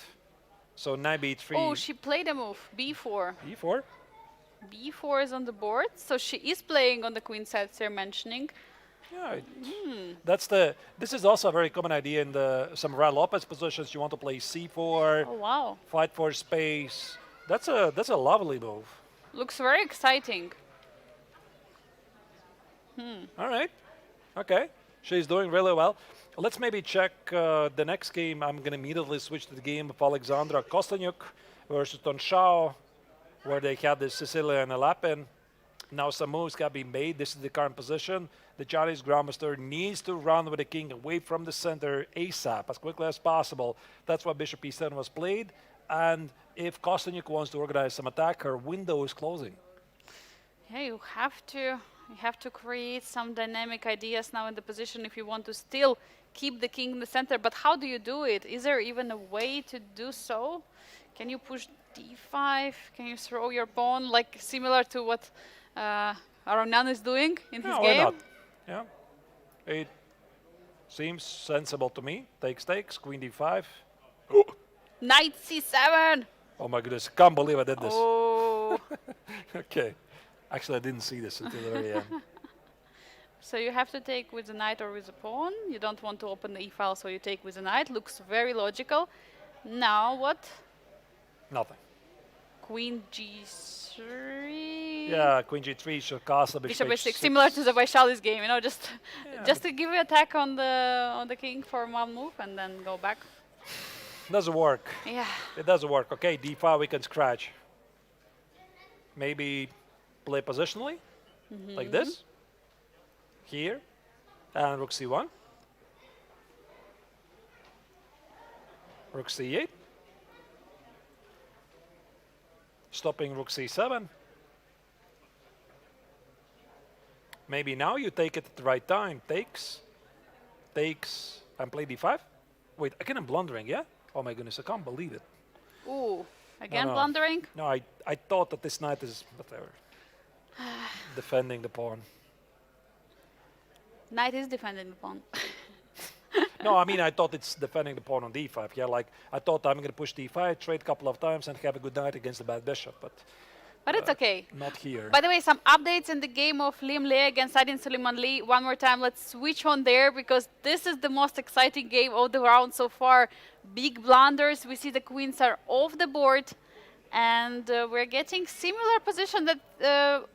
S2: So knight b3,
S1: Oh, she played a move, b4.
S2: e4.
S1: b4 is on the board, so she is playing on the queen side you're mentioning.
S2: Yeah, that's the. This is also a very common idea in the some Ray Lopez positions. You want to play c4,
S1: Oh, wow.
S2: fight for space. That's a lovely move.
S1: Looks very exciting.
S2: All right, okay, she's doing really well. Let's maybe check the next game. I'm gonna immediately switch to the game of Alexandra Kosteniuk versus Tonshao, where they had the Sicilian and Lapin. Now some moves got to be made. This is the current position. The Chinese Grandmaster needs to run with the king away from the center ASAP, as quickly as possible. That's why Bishop E7 was played. And if Kosteniuk wants to organize some attack, her window is closing.
S1: Yeah, you have to create some dynamic ideas now in the position if you want to still keep the king in the center. But how do you do it? Is there even a way to do so? Can you push d5? Can you throw your pawn, like similar to what Aronian is doing in his
S2: Yeah,
S1: game?
S2: why not? Yeah, it seems sensible to me. Takes, queen d5.
S1: Knight c7.
S2: Oh my goodness, can't believe I did this.
S1: Oh.
S2: Okay, actually I didn't see this until the very end.
S1: So you have to take with the knight or with the pawn. You don't want to open the e-file, so you take with the knight. Looks very logical. Now what?
S2: Nothing.
S1: Queen g3.
S2: Yeah, queen g3 should castle
S1: Bishop h6, similar to the Vaishali's game, you know, just to give you attack on the king for one move and then go back.
S2: Doesn't work.
S1: Yeah.
S2: It doesn't work. Okay, d5 we can scratch. Maybe play positionally, like this. Here, and rook c1. Rook c8. Stopping rook c7. Maybe now you take it at the right time. Takes, and play d5. Wait, again I'm blundering, yeah? Oh my goodness, I can't believe it.
S1: Ooh, again
S2: no.
S1: blundering.
S2: No, I thought that this knight is, whatever, defending the pawn.
S1: Knight is defending the pawn.
S2: No, I mean, I thought it's defending the pawn on d5. Yeah, like, I thought I'm going to push d5, trade a couple of times, and have a good knight against the bad bishop. But
S1: But it's okay.
S2: not here.
S1: By the way, some updates in the game of Lim Le against Adin Suleiman Lee. One more time, let's switch on there because this is the most exciting game of the round so far. Big blunders. We see the queens are off the board. And we're getting similar position that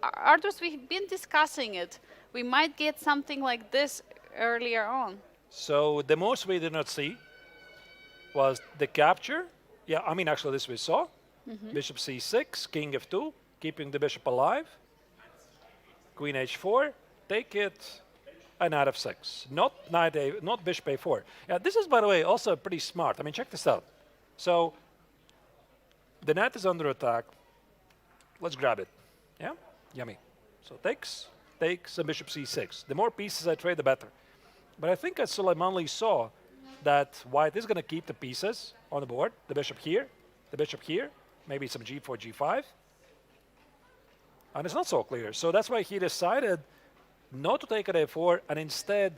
S1: Arturs, we've been discussing it. We might get something like this earlier on.
S2: So the most we did not see was the capture. Yeah, I mean, actually, this we saw. Bishop c6, king f2, keeping the bishop alive. Queen h4, take it, and knight f6. Not bishop a4. Yeah, this is, by the way, also pretty smart. I mean, check this out. So the knight is under attack. Let's grab it. Yeah, yummy. So takes, and bishop c6. The more pieces I trade, the better. But I think as Suleiman Lee saw that white is going to keep the pieces on the board. The bishop here, maybe some g4, g5. And it's not so clear. So that's why he decided not to take at a4 and instead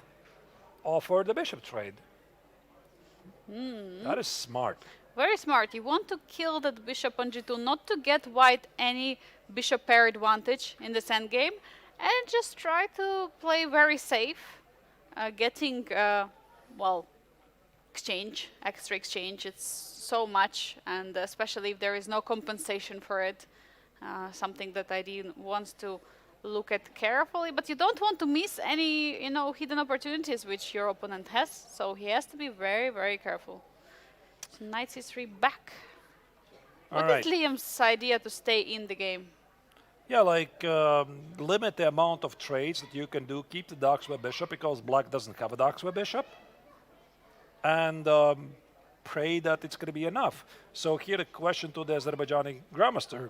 S2: offer the bishop trade. That is smart.
S1: Very smart. You want to kill that bishop on g2, not to get white any bishop pair advantage in this endgame, and just try to play very safe, getting, well, extra exchange. It's so much, and especially if there is no compensation for it, something that ID wants to look at carefully. But you don't want to miss any, hidden opportunities which your opponent has. So he has to be very, very careful. So knight c3 back. What is Liam's idea to stay in the game?
S2: Yeah, like limit the amount of trades that you can do. Keep the dark square bishop because black doesn't have a dark square bishop. And pray that it's going to be enough. So here a question to the Azerbaijani Grandmaster.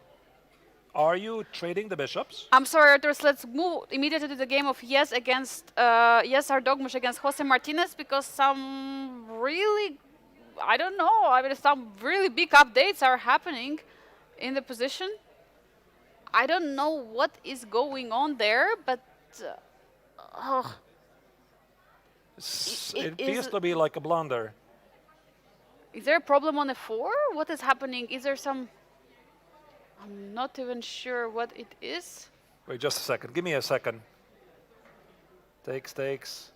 S2: Are you trading the bishops?
S1: I'm sorry, Arturs, let's move immediately to the game of Yes against Ardogmush against Jose Martinez, because some really, I don't know, I mean, some really big updates are happening in the position. I don't know what is going on there, but
S2: it feels to be like a blunder.
S1: Is there a problem on f4? What is happening? Is there some... I'm not even sure what it is.
S2: Wait, just a second. Give me a second. Takes.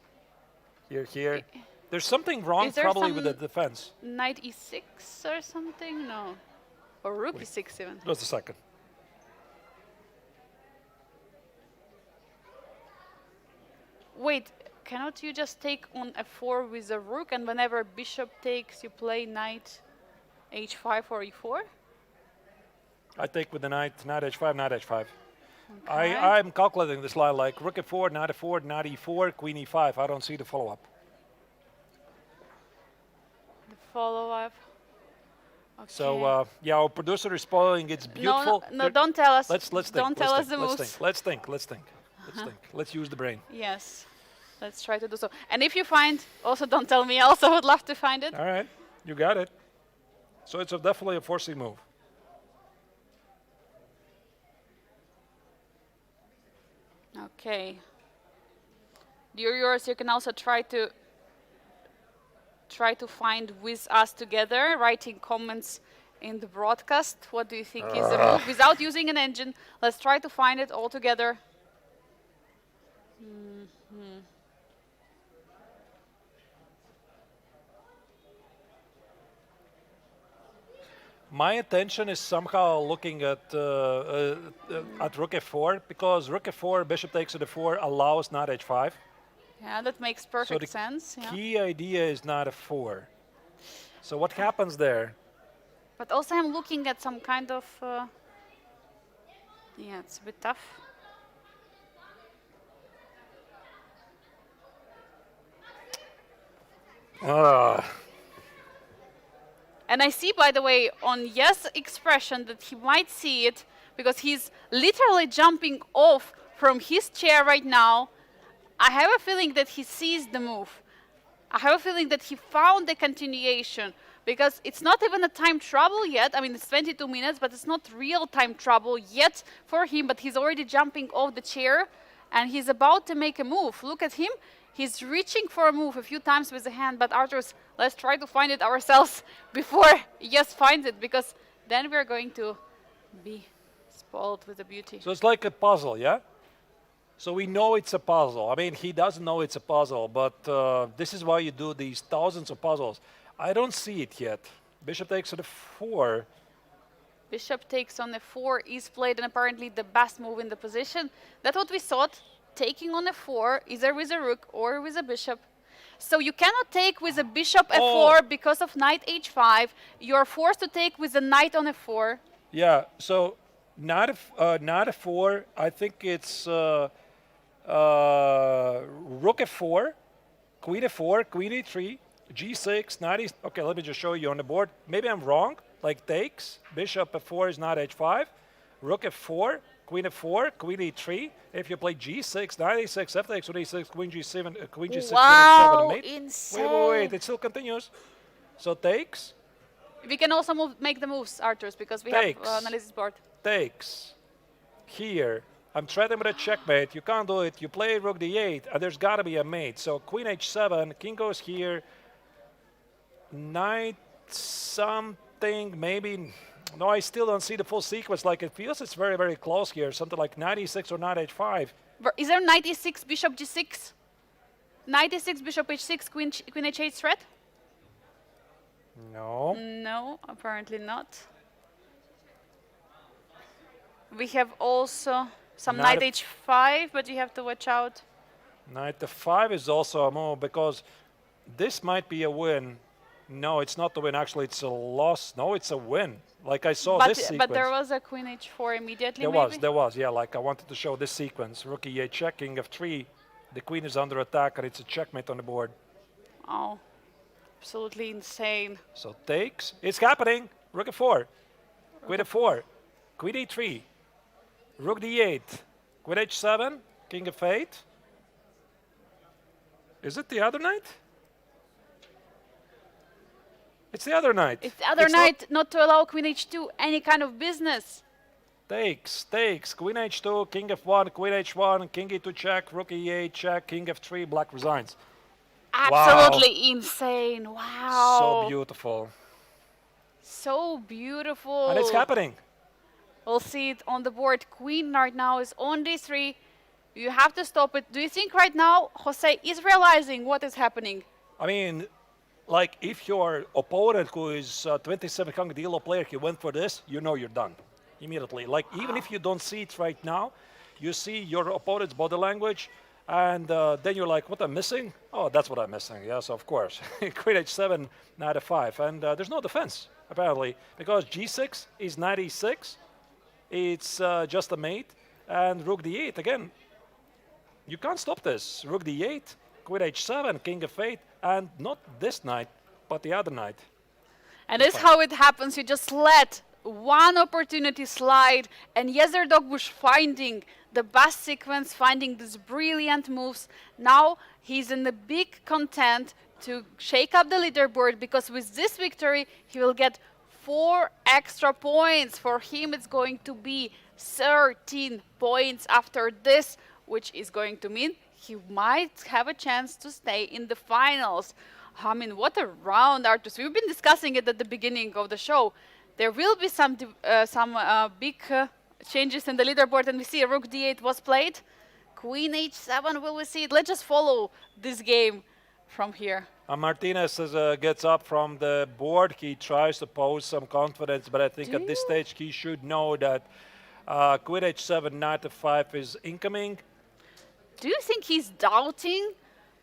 S2: Here. There's something wrong probably with the defense.
S1: Knight e6 or something? No. Or rook e6 even.
S2: Just a second.
S1: Wait, cannot you just take on f4 with a rook, and whenever bishop takes, you play knight h5 or e4?
S2: I take with the knight h5, knight h5.
S1: Okay.
S2: I'm calculating this line like rook f4, knight e4, queen e5. I don't see the follow-up.
S1: The follow-up. Okay.
S2: So, yeah, our producer is spoiling. It's beautiful.
S1: No, don't tell us.
S2: Let's think.
S1: Don't tell us the moves.
S2: Let's think. Let's use the brain.
S1: Yes, let's try to do so. And if you find, also don't tell me. I also would love to find it.
S2: All right, you got it. So it's definitely a forcing move.
S1: Okay. Yours, you can also try to find with us together, writing comments in the broadcast. What do you think is the move? Without using an engine, let's try to find it all together.
S2: My attention is somehow looking at rook f4, because rook f4, bishop takes to d4 allows knight h5.
S1: Yeah, that makes perfect sense.
S2: The key idea is knight f4. So what happens there?
S1: But also I'm looking at some kind of... yeah, it's a bit tough. And I see, by the way, on Yes' expression that he might see it, because he's literally jumping off from his chair right now. I have a feeling that he sees the move. I have a feeling that he found the continuation, because it's not even a time trouble yet. I mean, it's 22 minutes, but it's not real time trouble yet for him, but he's already jumping off the chair, and he's about to make a move. Look at him. He's reaching for a move a few times with the hand, but Arturs, let's try to find it ourselves before Yes finds it, because then we're going to be Spoiled with the beauty.
S2: So it's like a puzzle, yeah? So we know it's a puzzle. I mean, he doesn't know it's a puzzle, but this is why you do these thousands of puzzles. I don't see it yet. Bishop takes to the 4.
S1: Bishop takes on f4 is played, and apparently the best move in the position. That's what we thought. Taking on f4, either with a rook or with a bishop. So you cannot take with a bishop f4 because of knight h5. You're forced to take with a knight on f4.
S2: Yeah, so knight f4, I think it's rook f4, queen f4, queen e3, g6, knight e... Okay, let me just show you on the board. Maybe I'm wrong, like takes, bishop f4 is knight h5, rook f4, queen f4, queen e3. If you play g6, knight e6, f takes with e6, queen g7, queen g6,
S1: Wow,
S2: queen f7, mate.
S1: insane.
S2: Wait, it still continues. So takes,
S1: We can also make the moves, Arturs, because we
S2: Takes.
S1: have analysis board.
S2: takes, here. I'm threatening with a checkmate. You can't do it. You play rook d8, and there's got to be a mate. So queen h7, king goes here, knight something, maybe. No, I still don't see the full sequence. Like, it feels it's very, very close here. Something like knight e6 or knight h5.
S1: Is there knight e6, bishop g6? Knight e6, bishop h6, queen h8 threat?
S2: No.
S1: No, apparently not. We have also some
S2: Knight
S1: knight h5, but you have to watch out.
S2: Knight f5 is also a move because this might be a win. No, it's not a win. Actually, it's a loss. No, it's a win. Like I saw this sequence.
S1: But there was a queen h4 immediately, maybe?
S2: There was, yeah. Like I wanted to show this sequence. Rook e8 check, king f3. The queen is under attack, and it's a checkmate on the board.
S1: Oh, absolutely insane.
S2: So takes. It's happening. Rook f4. Queen f4. Queen e3. Rook d8. Queen h7. King f8. Is it the other knight? It's the other knight.
S1: It's the other knight not to allow queen h2 any kind of business.
S2: Takes. Queen h2, king f1, queen h1, king e2 check, rook e8 check, king f3, black resigns.
S1: Absolutely insane. Wow.
S2: So beautiful.
S1: So beautiful.
S2: And it's happening.
S1: We'll see it on the board. Queen right now is on d3. You have to stop it. Do you think right now Jose is realizing what is happening?
S2: I mean, like if your opponent who is 2700 ELO player, he went for this, you know you're done immediately. Like even if you don't see it right now, you see your opponent's body language, and then you're like, what I'm missing? Oh, that's what I'm missing. Yes, of course. Queen h7, knight f5, and there's no defense apparently because g6 is knight e6. It's just a mate, and rook d8 again. You can't stop this. Rook d8, queen h7, king f8, and not this knight, but the other knight.
S1: And this is how it happens. You just let one opportunity slide, and Yezer Dogbush finding the best sequence, finding these brilliant moves. Now he's in the big content to shake up the leaderboard, because with this victory he will get 4 extra points. For him it's going to be 13 points after this, which is going to mean he might have a chance to stay in the finals. I mean, what a round, Arturs. We've been discussing it at the beginning of the show. There will be some big changes in the leaderboard, and we see rook d8 was played. Queen h7, will we see it? Let's just follow this game from here.
S2: Martinez gets up from the board. He tries to pose some confidence, but I think at this stage he should know that queen h7, knight f5 is incoming.
S1: Do you think he's doubting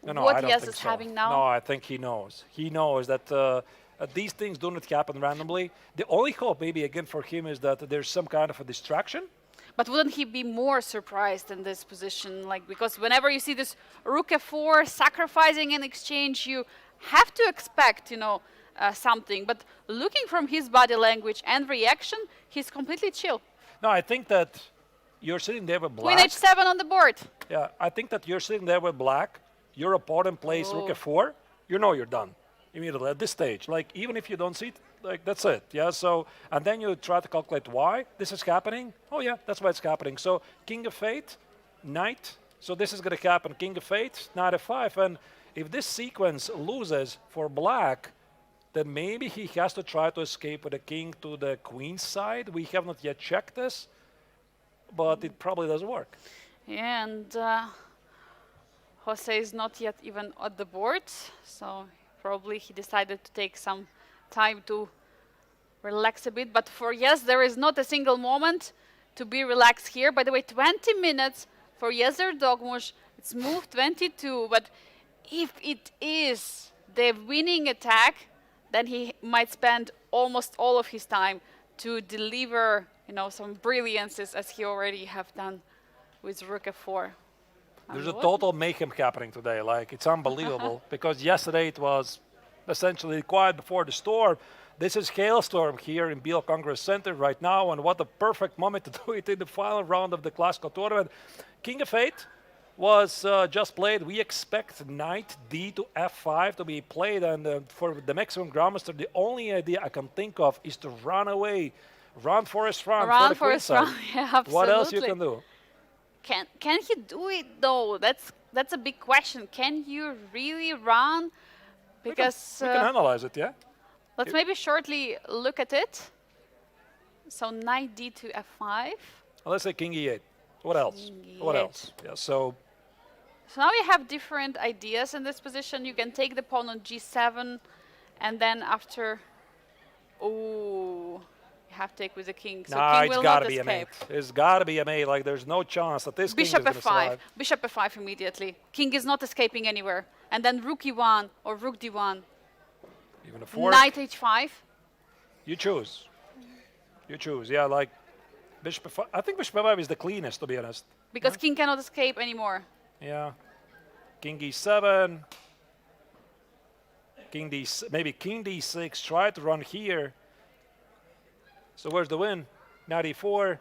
S2: No,
S1: what
S2: I don't
S1: Yes
S2: think
S1: is
S2: so.
S1: having now?
S2: No, I think he knows. He knows that these things do not happen randomly. The only hope maybe again for him is that there's some kind of a distraction.
S1: But wouldn't he be more surprised in this position? Like, because whenever you see this rook f4 sacrificing in exchange, you have to expect, something. But looking from his body language and reaction, he's completely chill.
S2: No, I think that you're sitting there with black.
S1: Queen h7 on the board.
S2: Yeah, I think that you're sitting there with black. Your opponent plays rook f4. You know you're done immediately at this stage. Like, even if you don't see it, like, that's it. Yeah, so, and then you try to calculate why this is happening. Oh, yeah, that's why it's happening. So, king f8, knight. So, this is going to happen. King f8, knight f5. And if this sequence loses for black, then maybe he has to try to escape with the king to the queen side. We have not yet checked this. but it probably doesn't work.
S1: Yeah, and Jose is not yet even at the board, so probably he decided to take some time to relax a bit. But for Yes, there is not a single moment to be relaxed here. By the way, 20 minutes for Yezer Dogmush. It's move 22, but if it is the winning attack, then he might spend almost all of his time to deliver, some brilliances as he already have done with Rook F4.
S2: There's a total mayhem happening today. Like, it's unbelievable because yesterday it was essentially quiet before the storm. This is hailstorm here in Biel Congress Center right now, and what a perfect moment to do it in the final round of the classical tournament. King of 8 was just played. We expect Knight D to F5 to be played, and for the maximum Grandmaster, the only idea I can think of is to run away, run Forest Run for the queen side.
S1: Yeah, absolutely.
S2: What else you can do?
S1: Can he do it though? That's a big question. Can you really run? Because
S2: we can analyze it, yeah.
S1: let's maybe shortly look at it. So Knight D to F5.
S2: Let's say King E8. What else?
S1: King
S2: What
S1: E8.
S2: else? Yeah. So
S1: now we have different ideas in this position. You can take the pawn on G7, and then after, you have to take with the king. So
S2: nah,
S1: king
S2: it's
S1: will
S2: got
S1: not
S2: to be a mate.
S1: escape.
S2: It's got to be a mate. Like, there's no chance that this
S1: Bishop
S2: king is going to
S1: F5.
S2: survive.
S1: Bishop F5 immediately. King is not escaping anywhere. And then Rook E1 or Rook D1.
S2: Even a fork.
S1: Knight H5.
S2: You choose. You choose. Yeah, like Bishop F5. I think Bishop F5 is the cleanest, to be honest.
S1: Because king cannot escape anymore.
S2: Yeah. King D7. Maybe King D6. Try to run here. So where's the win? Knight E4.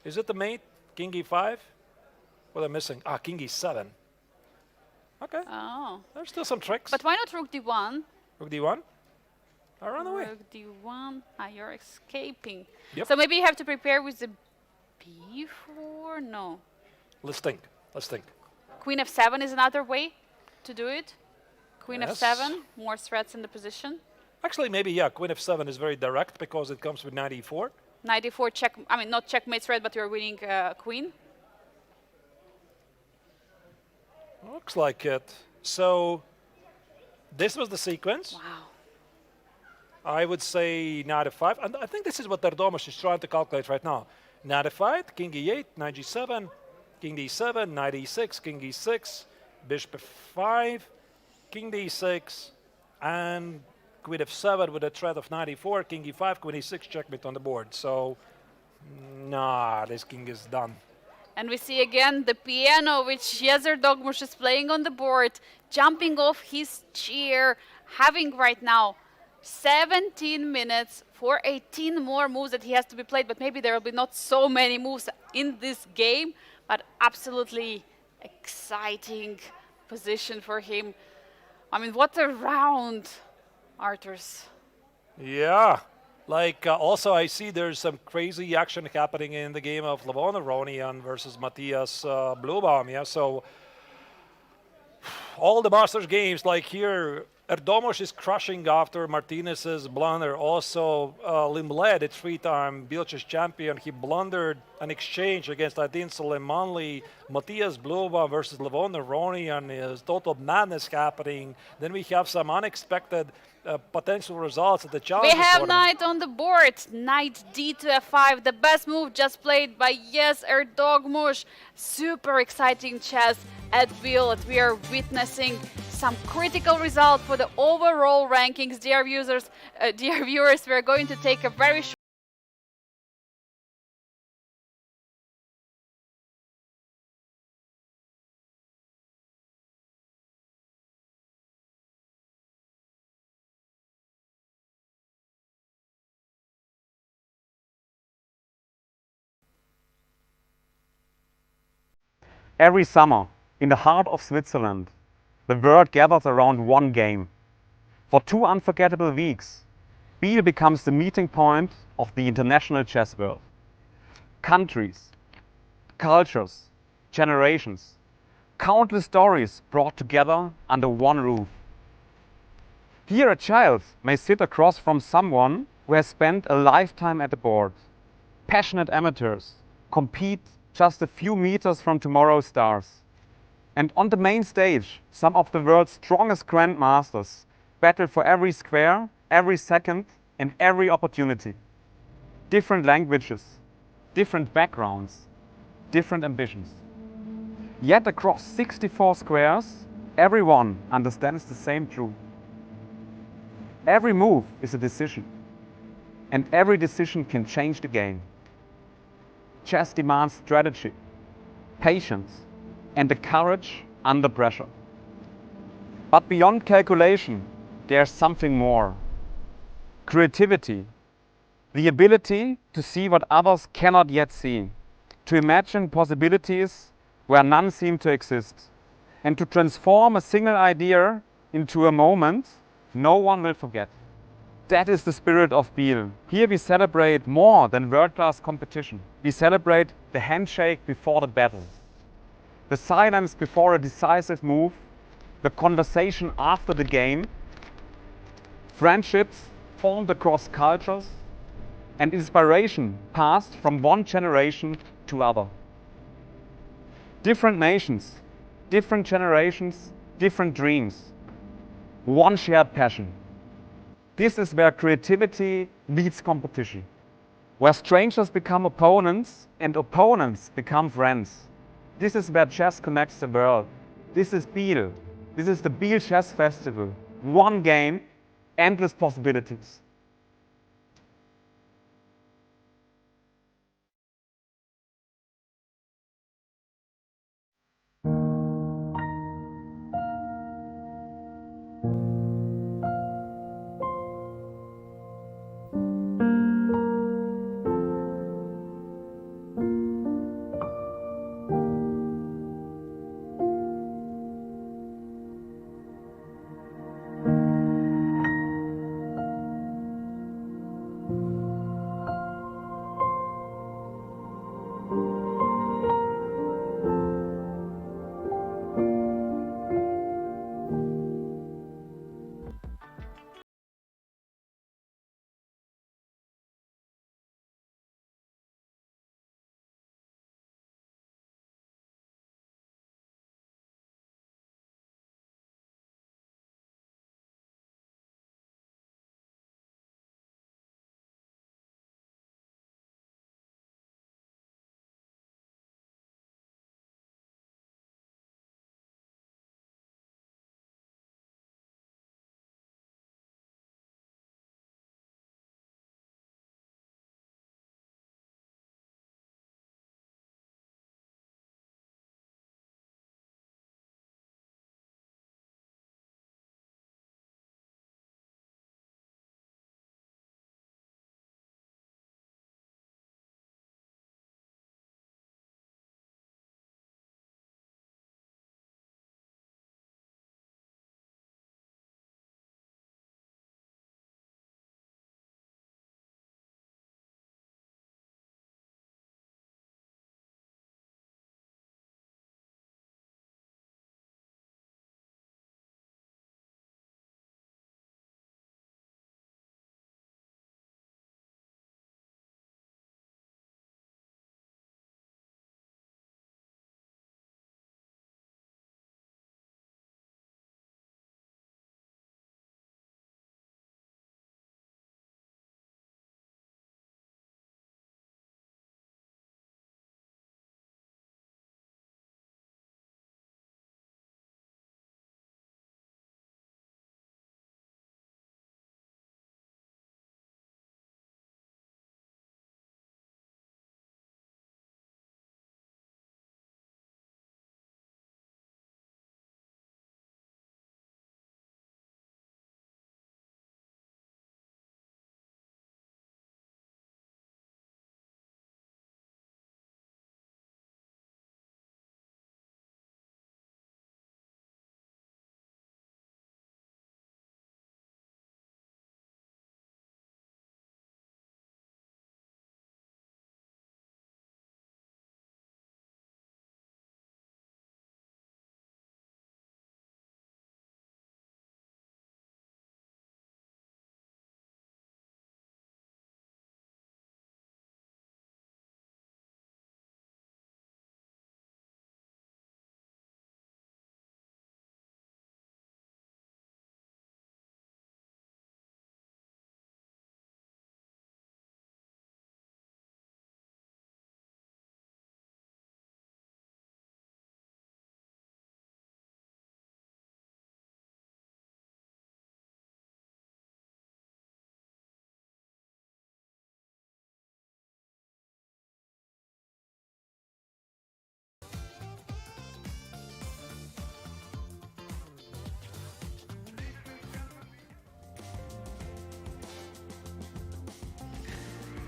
S2: Is it the mate? King E5? What am I missing? King E7. Okay.
S1: Oh.
S2: There's still some tricks.
S1: But why not Rook D1?
S2: Rook D1? I run away.
S1: Rook D1. You're escaping.
S2: Yep.
S1: So maybe you have to prepare with the B4? No.
S2: Let's think. Let's think.
S1: Queen F7 is another way to do it. Queen
S2: Yes.
S1: F7, more threats in the position.
S2: Actually, maybe, yeah, Queen F7 is very direct because it comes with Knight E4.
S1: Knight E4 check, not checkmate threat, but you're winning queen.
S2: Looks like it. So this was the sequence.
S1: Wow.
S2: I would say Knight F5. And I think this is what Erdomas is trying to calculate right now. Knight F5, King E8, Knight G7, King D7, Knight E6, King E6, Bishop F5, King D6, and Queen F7 with a threat of Knight E4, King E5, Queen E6, checkmate on the board. So, nah, this king is done.
S1: And we see again the piano which Yezer Dogmush is playing on the board, jumping off his chair, having right now 17 minutes for 18 more moves that he has to be played, but maybe there will be not so many moves in this game, but absolutely exciting position for him. What a round, Arturs.
S2: Yeah. Like, also, I see there's some crazy action happening in the game of Levon Aronian versus Matthias Bluebaum. Yeah, so all the Masters games, like here, Erdomas is crushing after Martinez's blunder. Also, Limleh, the three-time Biel chess champion, he blundered an exchange against Adin Soleimani. Matthias Bluebaum versus Levon Aronian is total madness happening. Then we have some unexpected potential results at the challenge.
S1: We have
S2: tournament.
S1: knight on the board. Knight D to F5, the best move just played by Yezer Dogmush. Super exciting chess at Biel. We are witnessing some critical result for the overall rankings. Dear viewers, we are going to take a very short
S5: Every summer, in the heart of Switzerland, the world gathers around one game. For 2 unforgettable weeks, Biel becomes the meeting point of the international chess world. Countries, cultures, generations, countless stories brought together under one roof. Here a child may sit across from someone who has spent a lifetime at the board. Passionate amateurs, compete just a few meters from tomorrow's stars. And on the main stage, some of the world's strongest grandmasters battle for every square, every second, and every opportunity. Different languages, different backgrounds, different ambitions. Yet across 64 squares, everyone understands the same truth. Every move is a decision, and every decision can change the game. Chess demands strategy, patience, and the courage under pressure. But beyond calculation, there's something more. Creativity, the ability to see what others cannot yet see, to imagine possibilities where none seem to exist, and to transform a single idea into a moment no one will forget. That is the spirit of Biel. Here we celebrate more than world-class competition. We celebrate the handshake before the battle, the silence before a decisive move, the conversation after the game, friendships formed across cultures, and inspiration passed from one generation to other. Different nations, different generations, different dreams, one shared passion. This is where creativity meets competition, where strangers become opponents and opponents become friends. This is where chess connects the world. This is Biel. This is the Biel Chess Festival. One game, endless possibilities.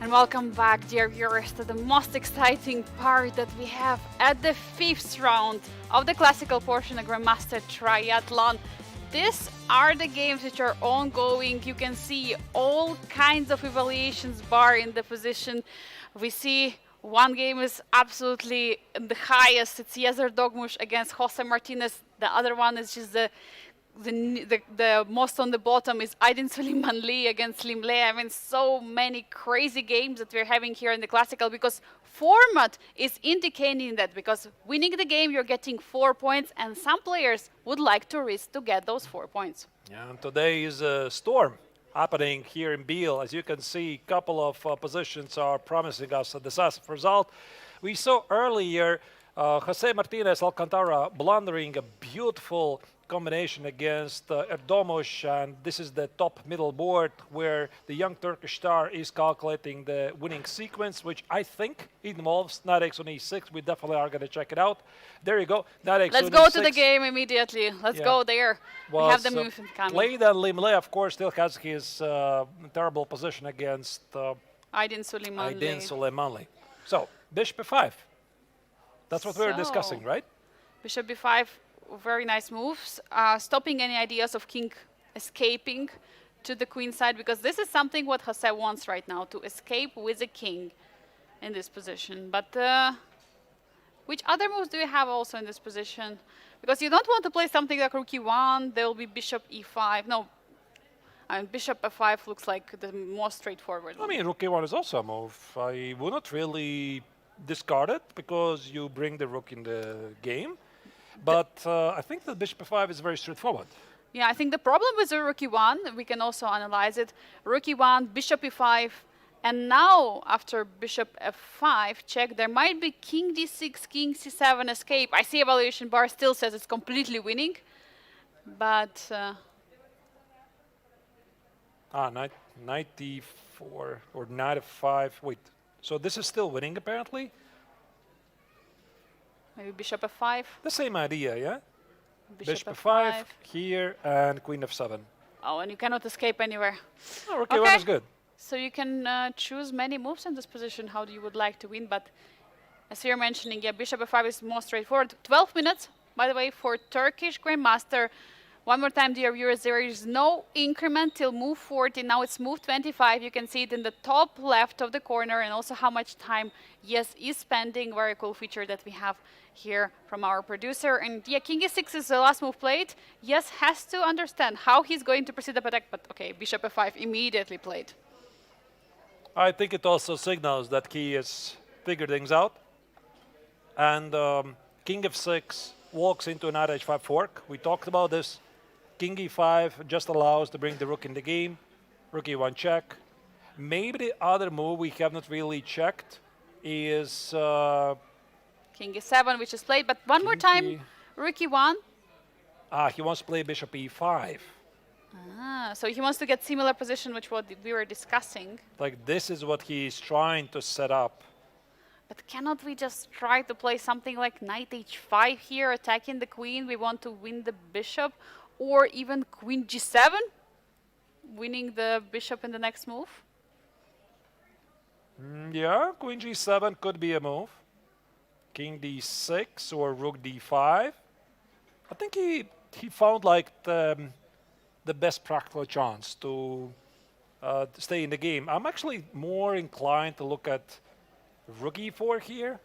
S1: And welcome back, dear viewers, to the most exciting part that we have at the 5th round of the classical portion of Grandmaster Triathlon. These are the games which are ongoing. You can see all kinds of evaluations bar in the position. We see one game is absolutely the highest. It's Jezer Dogmush against Jose Martinez. The other one is just the most on the bottom is Aydin Suleiman Lee against Lim Le. I mean, so many crazy games that we're having here in the classical because format is indicating that because winning the game, you're getting 4 points, and some players would like to risk to get those 4 points.
S2: Yeah, and today is a storm happening here in Biel. As you can see, a couple of positions are promising us a decisive result. We saw earlier Jose Martinez Alcantara blundering a beautiful combination against Erdomus, and this is the top middle board where the young Turkish star is calculating the winning sequence, which I think involves Neiksans on e6. We definitely are going to check it out. There you go. Neiksans
S1: Let's
S2: on
S1: go
S2: e6.
S1: to the game immediately. Let's go there. We have the movement coming.
S2: Played, and Lim Le, of course, still has his terrible position against
S1: Aydin Suleiman Lee.
S2: Suleiman Lee. So, bishop f5. That's what we're discussing, right?
S1: Bishop b5, very nice moves. Stopping any ideas of king escaping to the queen side, because this is something what Jose wants right now, to escape with the king in this position. But which other moves do you have also in this position? Because you don't want to play something like rook e1, there will be bishop e5. No, and bishop f5 looks like the most straightforward one.
S2: I mean, rook e1 is also a move. I would not really discard it because you bring the rook in the game. But I think that bishop f5 is very straightforward.
S1: Yeah, I think the problem with the rook e1, we can also analyze it. Rook e1, bishop e5, and now after bishop f5 check, there might be king d6, king c7 escape. I see evaluation bar still says it's completely winning, but
S2: knight d4 or knight f5. Wait, so this is still winning apparently?
S1: maybe bishop f5.
S2: The same idea, yeah?
S1: Bishop
S2: f5 here and queen f7.
S1: Oh, and you cannot escape anywhere.
S2: Oh, rook e1 is good.
S1: So you can choose many moves in this position, how you would like to win, but as you're mentioning, yeah, bishop f5 is more straightforward. 12 minutes, by the way, for Turkish Grandmaster. One more time, dear viewers, there is no increment till move 40. Now it's move 25. You can see it in the top left of the corner, and also how much time Yes is spending. Very cool feature that we have here from our producer. And yeah, king e6 is the last move played. Yes has to understand how he's going to proceed the attack, but okay, bishop f5 immediately played.
S2: I think it also signals that he has figured things out. And king f6 walks into a knight h5 fork. We talked about this. King e5 just allows to bring the rook in the game. Rook e1 check. Maybe the other move we have not really checked is
S1: King e7, which is played, but one more time, rook e1.
S2: He wants to play bishop e5.
S1: So he wants to get similar position, which what we were discussing.
S2: Like this is what he's trying to set up.
S1: But cannot we just try to play something like knight h5 here, attacking the queen? We want to win the bishop, or even queen g7, winning the bishop in the next move.
S2: Yeah, queen g7 could be a move. King d6 or rook d5. I think he found like the best practical chance to stay in the game. I'm actually more inclined to look at rook e4 here.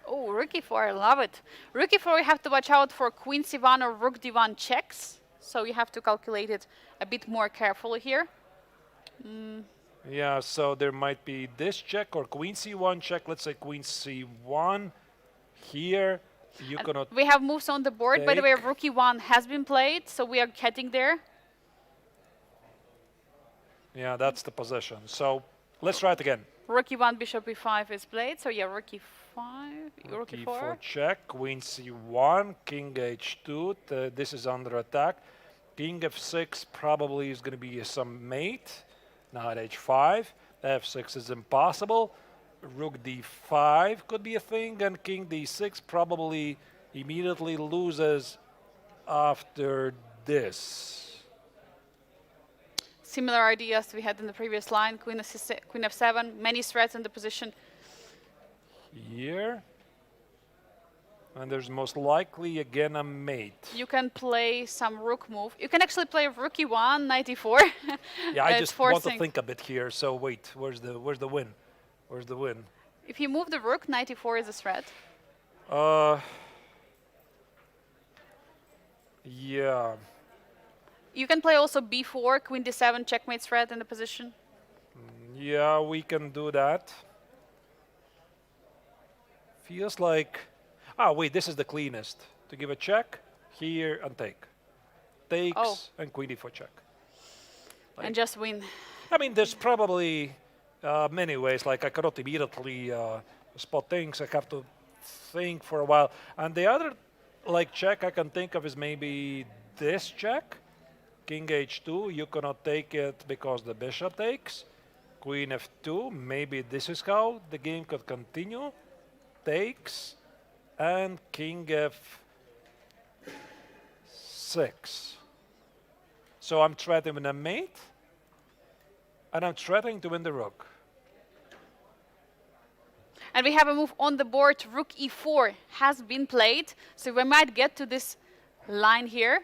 S1: Oh, rook e4, I love it. Rook e4, you have to watch out for queen c1 or rook d1 checks. So you have to calculate it a bit more carefully here.
S2: Yeah, so there might be this check or queen c1 check. Let's say queen c1 here. You cannot.
S1: We have moves on the board. By the way, rook e1 has been played, so we are heading there.
S2: Yeah, that's the position. So let's try it again.
S1: Rook e1, bishop e5 is played. So yeah, rook e5, rook e4.
S2: e4 check, queen c1, king h2. This is under attack. King f6 probably is going to be some mate. Knight h5. f6 is impossible. Rook d5 could be a thing, and king d6 probably immediately loses after this.
S1: Similar ideas we had in the previous line. Queen f7, many threats in the position.
S2: Here. And there's most likely again a mate.
S1: You can play some rook move. You can actually play rook e1, knight e4.
S2: Yeah, I
S1: It's
S2: just want to
S1: forcing.
S2: think a bit here. So wait, where's the win? Where's the win?
S1: If you move the rook, knight e4 is a threat.
S2: Yeah.
S1: You can play also b4, queen d7, checkmate threat in the position.
S2: Yeah, we can do that. Feels like... Ah, wait, this is the cleanest. To give a check, here, and take. Takes,
S1: Oh.
S2: and queen e4 check.
S1: And just win.
S2: I mean, there's probably many ways. Like, I cannot immediately spot things. I have to think for a while. And the other, like, check I can think of is maybe this check. King h2, you cannot take it because the bishop takes. Queen f2, maybe this is how the game could continue. Takes, and king f6. So I'm threatening with a mate, and I'm threatening to win the rook.
S1: And we have a move on the board. Rook e4 has been played. So we might get to this line here.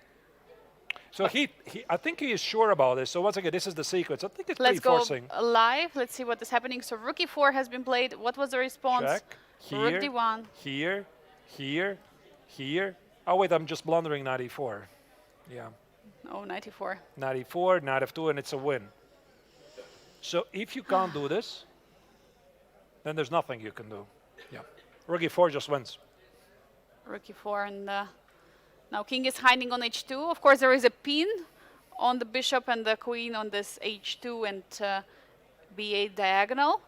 S2: So I think he is sure about this. So once again, this is the sequence. I think it's
S1: Let's
S2: pretty
S1: go
S2: forcing.
S1: live. Let's see what is happening. So rook e4 has been played. What was the response?
S2: Check.
S1: Rook
S2: Here,
S1: d1.
S2: here, here, here. Oh wait, I'm just blundering knight e4. Yeah,
S1: Oh, knight e4.
S2: knight e4, knight f2, and it's a win. So if you can't do this, then there's nothing you can do. Yeah, rook e4 just wins.
S1: Rook e4, and now king is hiding on h2. Of course, there is a pin on the bishop and the queen on this h2 and b8 diagonal.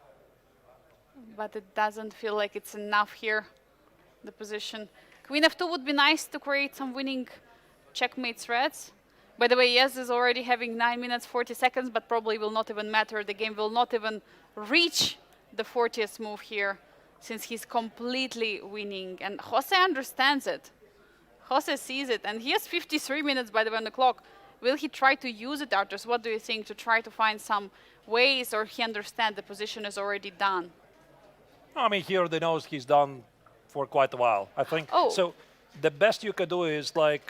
S1: But it doesn't feel like it's enough here, the position. Queen f2 would be nice to create some winning checkmate threats. By the way, yes is already having 9 minutes 40 seconds, but probably will not even matter. The game will not even reach the 40th move here, since he's completely winning. And Jose understands it. Jose sees it, and he has 53 minutes, by the way, on the clock. Will he try to use it, Arturs? What do you think, to try to find some ways, or he understands the position is already done?
S2: I mean, he already knows he's done for quite a while, I think.
S1: Oh.
S2: So the best you can do is like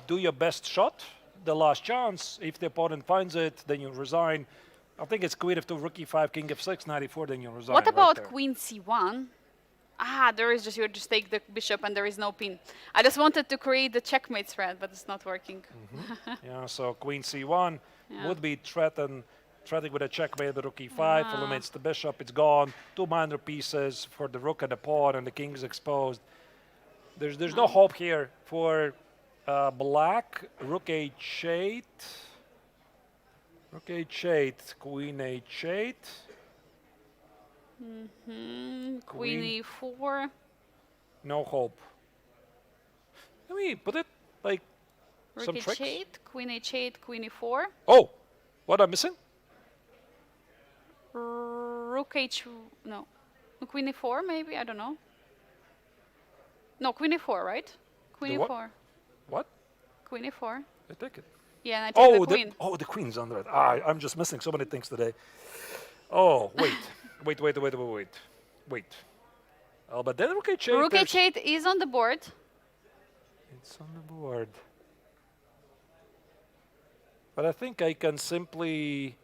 S2: do your best shot, the last chance. If the opponent finds it, then you resign. I think it's queen f2, rook e5, king f6, knight e4, then you resign.
S1: What
S2: right
S1: about
S2: there.
S1: queen c1? Ah, there is just, you just take the bishop and there is no pin. I just wanted to create the checkmate threat, but it's not working.
S2: Yeah, so queen c1
S1: Yeah.
S2: would be threatening with a checkmate, the rook e5, eliminates the bishop, it's gone. Two minor pieces for the rook and the pawn, and the king is exposed. There's no hope here for black. Rook h8. Rook h8, queen h8.
S1: Queen e4.
S2: No hope. Let me put it like
S1: Rook
S2: some tricks.
S1: h8, queen h8, queen e4.
S2: Oh, what I'm missing?
S1: Rook h... no. Queen e4 maybe? I don't know. No, queen e4, right? Queen
S2: The what?
S1: e4.
S2: What?
S1: Queen e4.
S2: I take it.
S1: Yeah, and I take
S2: Oh,
S1: the queen.
S2: the queen's under it. Ah, I'm just missing so many things today. Oh, wait. Wait. Oh, but then rook h8.
S1: Rook
S2: there's-
S1: h8 is on the board.
S2: It's on the board. But I think I can simply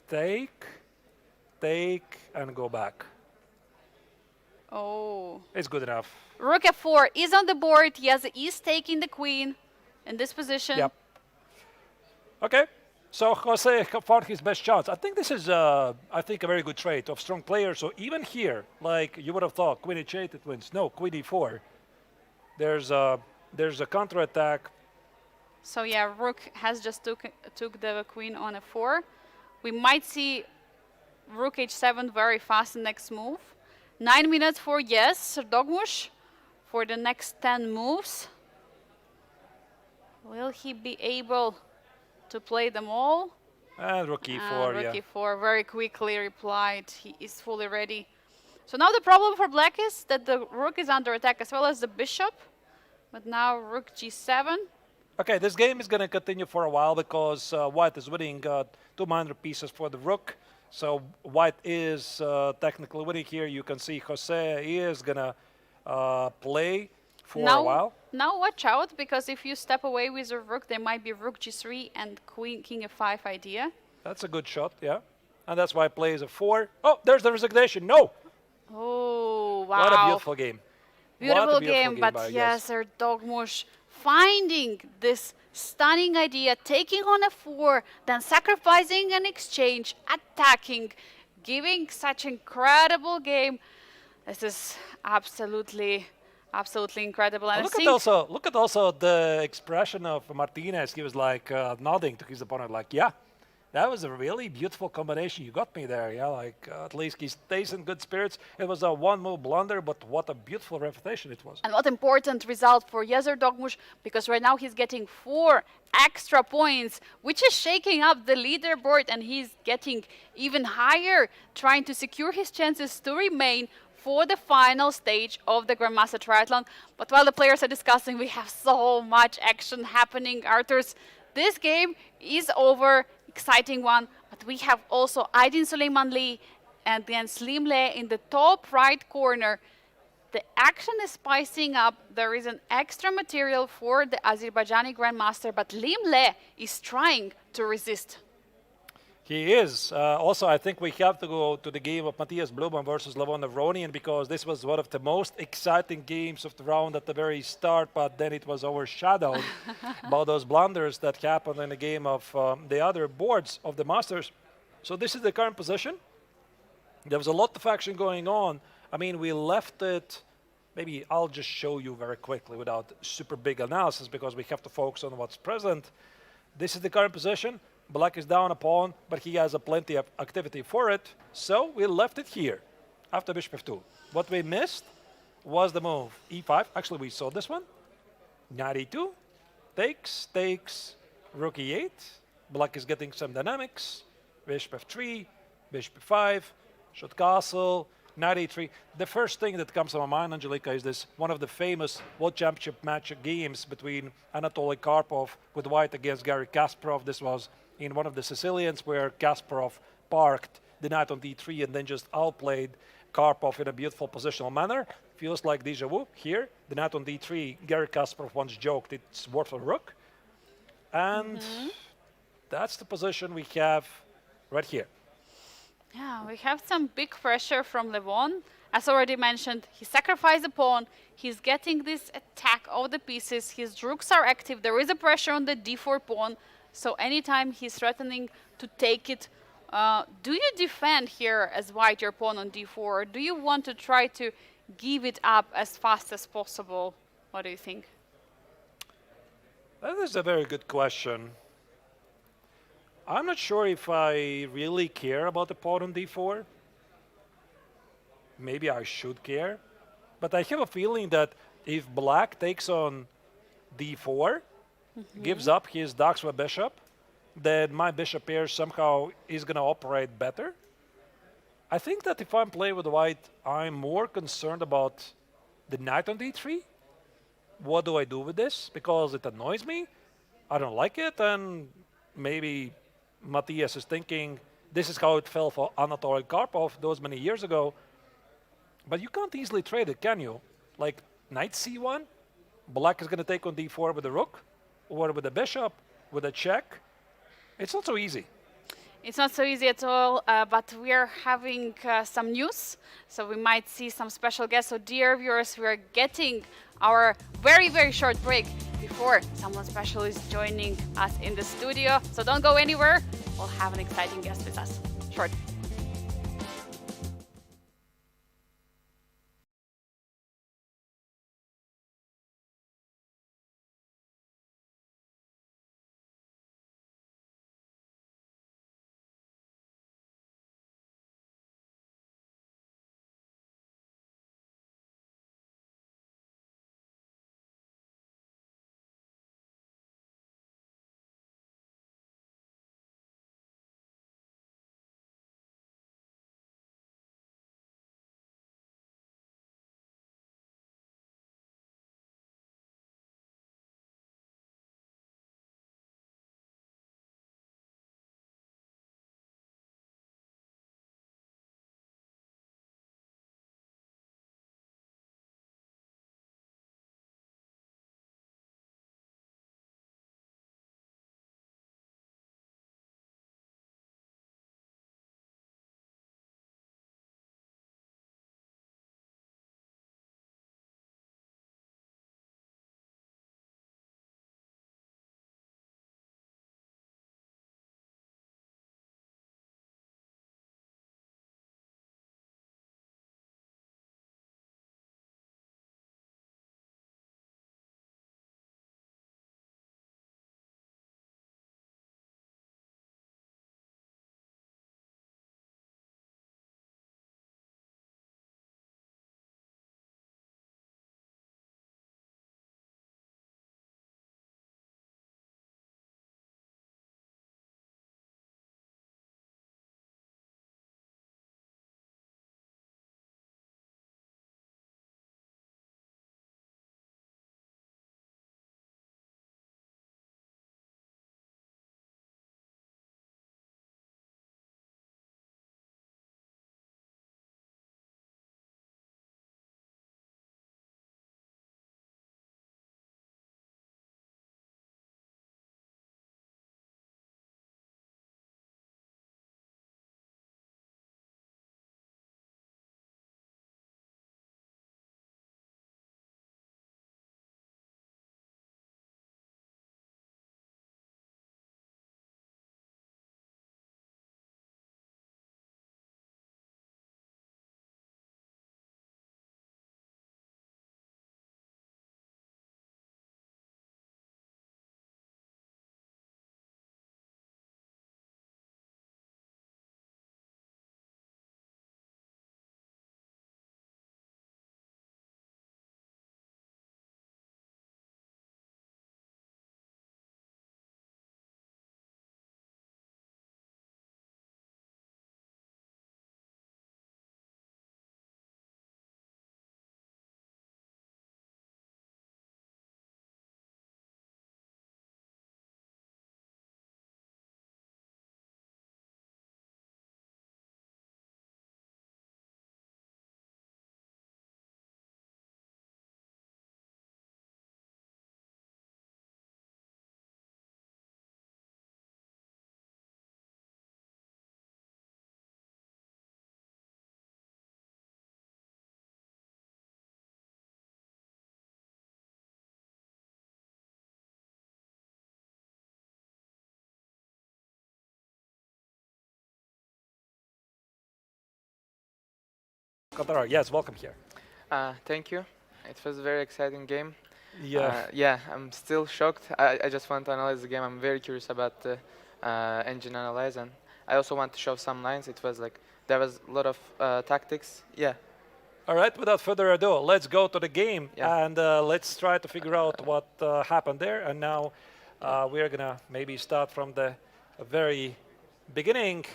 S2: take, and go back.
S1: Oh.
S2: It's good enough.
S1: Rook f4 is on the board. Yes, is taking the queen in this position.
S2: Yep. Okay. So Jose found his best chance. I think this is, I think, a very good trait of strong players. So even here, like you would have thought, queen h8 it wins. No, queen e4. There's a counterattack.
S1: So yeah, rook has just took the queen on f4. We might see rook h7 very fast in next move. 9 minutes for yes, Dogmush, for the next 10 moves. Will he be able to play them all?
S2: And rook e4,
S1: Rook
S2: yeah.
S1: e4 very quickly replied. He is fully ready. So now the problem for black is that the rook is under attack as well as the bishop. But now rook g7.
S2: Okay, this game is going to continue for a while because White is winning 2 minor pieces for the rook. So White is technically winning here. You can see Jose is going to play for a while.
S1: Now watch out, because if you step away with your rook, there might be rook g3 and king f5 idea.
S2: That's a good shot, yeah. And that's why plays a 4. Oh, there's the resignation. No!
S1: Oh, wow.
S2: What a beautiful game.
S1: Beautiful
S2: What a
S1: game, but
S2: by
S1: yes, Dogmush finding this stunning idea, taking on a 4, then sacrificing an exchange, attacking, giving such incredible game. This is absolutely incredible. And
S2: Look at also the expression of Martinez. He was like nodding to his opponent, like, yeah, that was a really beautiful combination. You got me there, yeah. Like at least he stays in good spirits. It was a one-move blunder, but what a beautiful reputation it was.
S1: And what important result for Yezer Dogmush, because right now he's getting 4 extra points, which is shaking up the leaderboard, and he's getting even higher, trying to secure his chances to remain for the final stage of the Grandmaster Triathlon. But while the players are discussing, we have so much action happening. Arturs, this game is over, exciting one, but we have also Aydin Suleimanli and then Slimle in the top right corner. The action is spicing up. There is an extra material for the Azerbaijani Grandmaster, but Limle is trying to resist.
S2: He is. Also, I think we have to go to the game of Matthias Blumen versus Levon Avronian, because this was one of the most exciting games of the round at the very start, but then it was overshadowed by those blunders that happened in the game of the other boards of the Masters. So this is the current position. There was a lot of action going on. I mean, we left it, maybe I'll just show you very quickly without super big analysis, because we have to focus on what's present. This is the current position. Black is down a pawn, but he has a plenty of activity for it. So we left it here after bishop f2. What we missed was the move e5. Actually, we saw this one. Knight e2, takes, rook e8. Black is getting some dynamics. Bishop f3, bishop f5, shot castle, knight e3. The first thing that comes to my mind, Angelika, is this one of the famous World Championship match games between Anatoly Karpov with White against Garry Kasparov. This was in one of the Sicilians, where Kasparov parked the knight on d3 and then just outplayed Karpov in a beautiful positional manner. Feels like deja vu. Here, the knight on d3, Garry Kasparov once joked it's worth a rook. And that's the position we have right here.
S1: Yeah, we have some big pressure from Levon. As already mentioned, he sacrificed a pawn. He's getting this attack of the pieces. His rooks are active. There is a pressure on the d4 pawn. So anytime he's threatening to take it, do you defend here as White your pawn on d4, or do you want to try to give it up as fast as possible? What do you think?
S2: That is a very good question. I'm not sure if I really care about the pawn on d4. Maybe I should care. But I have a feeling that if Black takes on d4, gives up his Daxwa bishop, then my bishop pair somehow is going to operate better. I think that if I'm playing with White, I'm more concerned about the knight on d3. What do I do with this? Because it annoys me. I don't like it, and maybe Matthias is thinking this is how it fell for Anatoly Karpov those many years ago. But you can't easily trade it, can you? Like knight c1, Black is going to take on d4 with the rook, or with the bishop, with a check. It's not so easy.
S1: It's not so easy at all, but we are having some news, so we might see some special guests. So dear viewers, we are getting our very, very short break before someone special is joining us in the studio. So don't go anywhere. We'll have an exciting guest with us. Short.
S2: Qatar, yes, welcome here.
S6: Thank you. It was a very exciting game.
S2: Yeah.
S6: Yeah, I'm still shocked. I just want to analyze the game. I'm very curious about the engine analyze, and I also want to show some lines. It was like there was a lot of tactics. Yeah.
S2: All right, without further ado, let's go to the game
S6: Yeah.
S2: and let's try to figure out what happened there. And now we're gonna maybe start from the very beginning.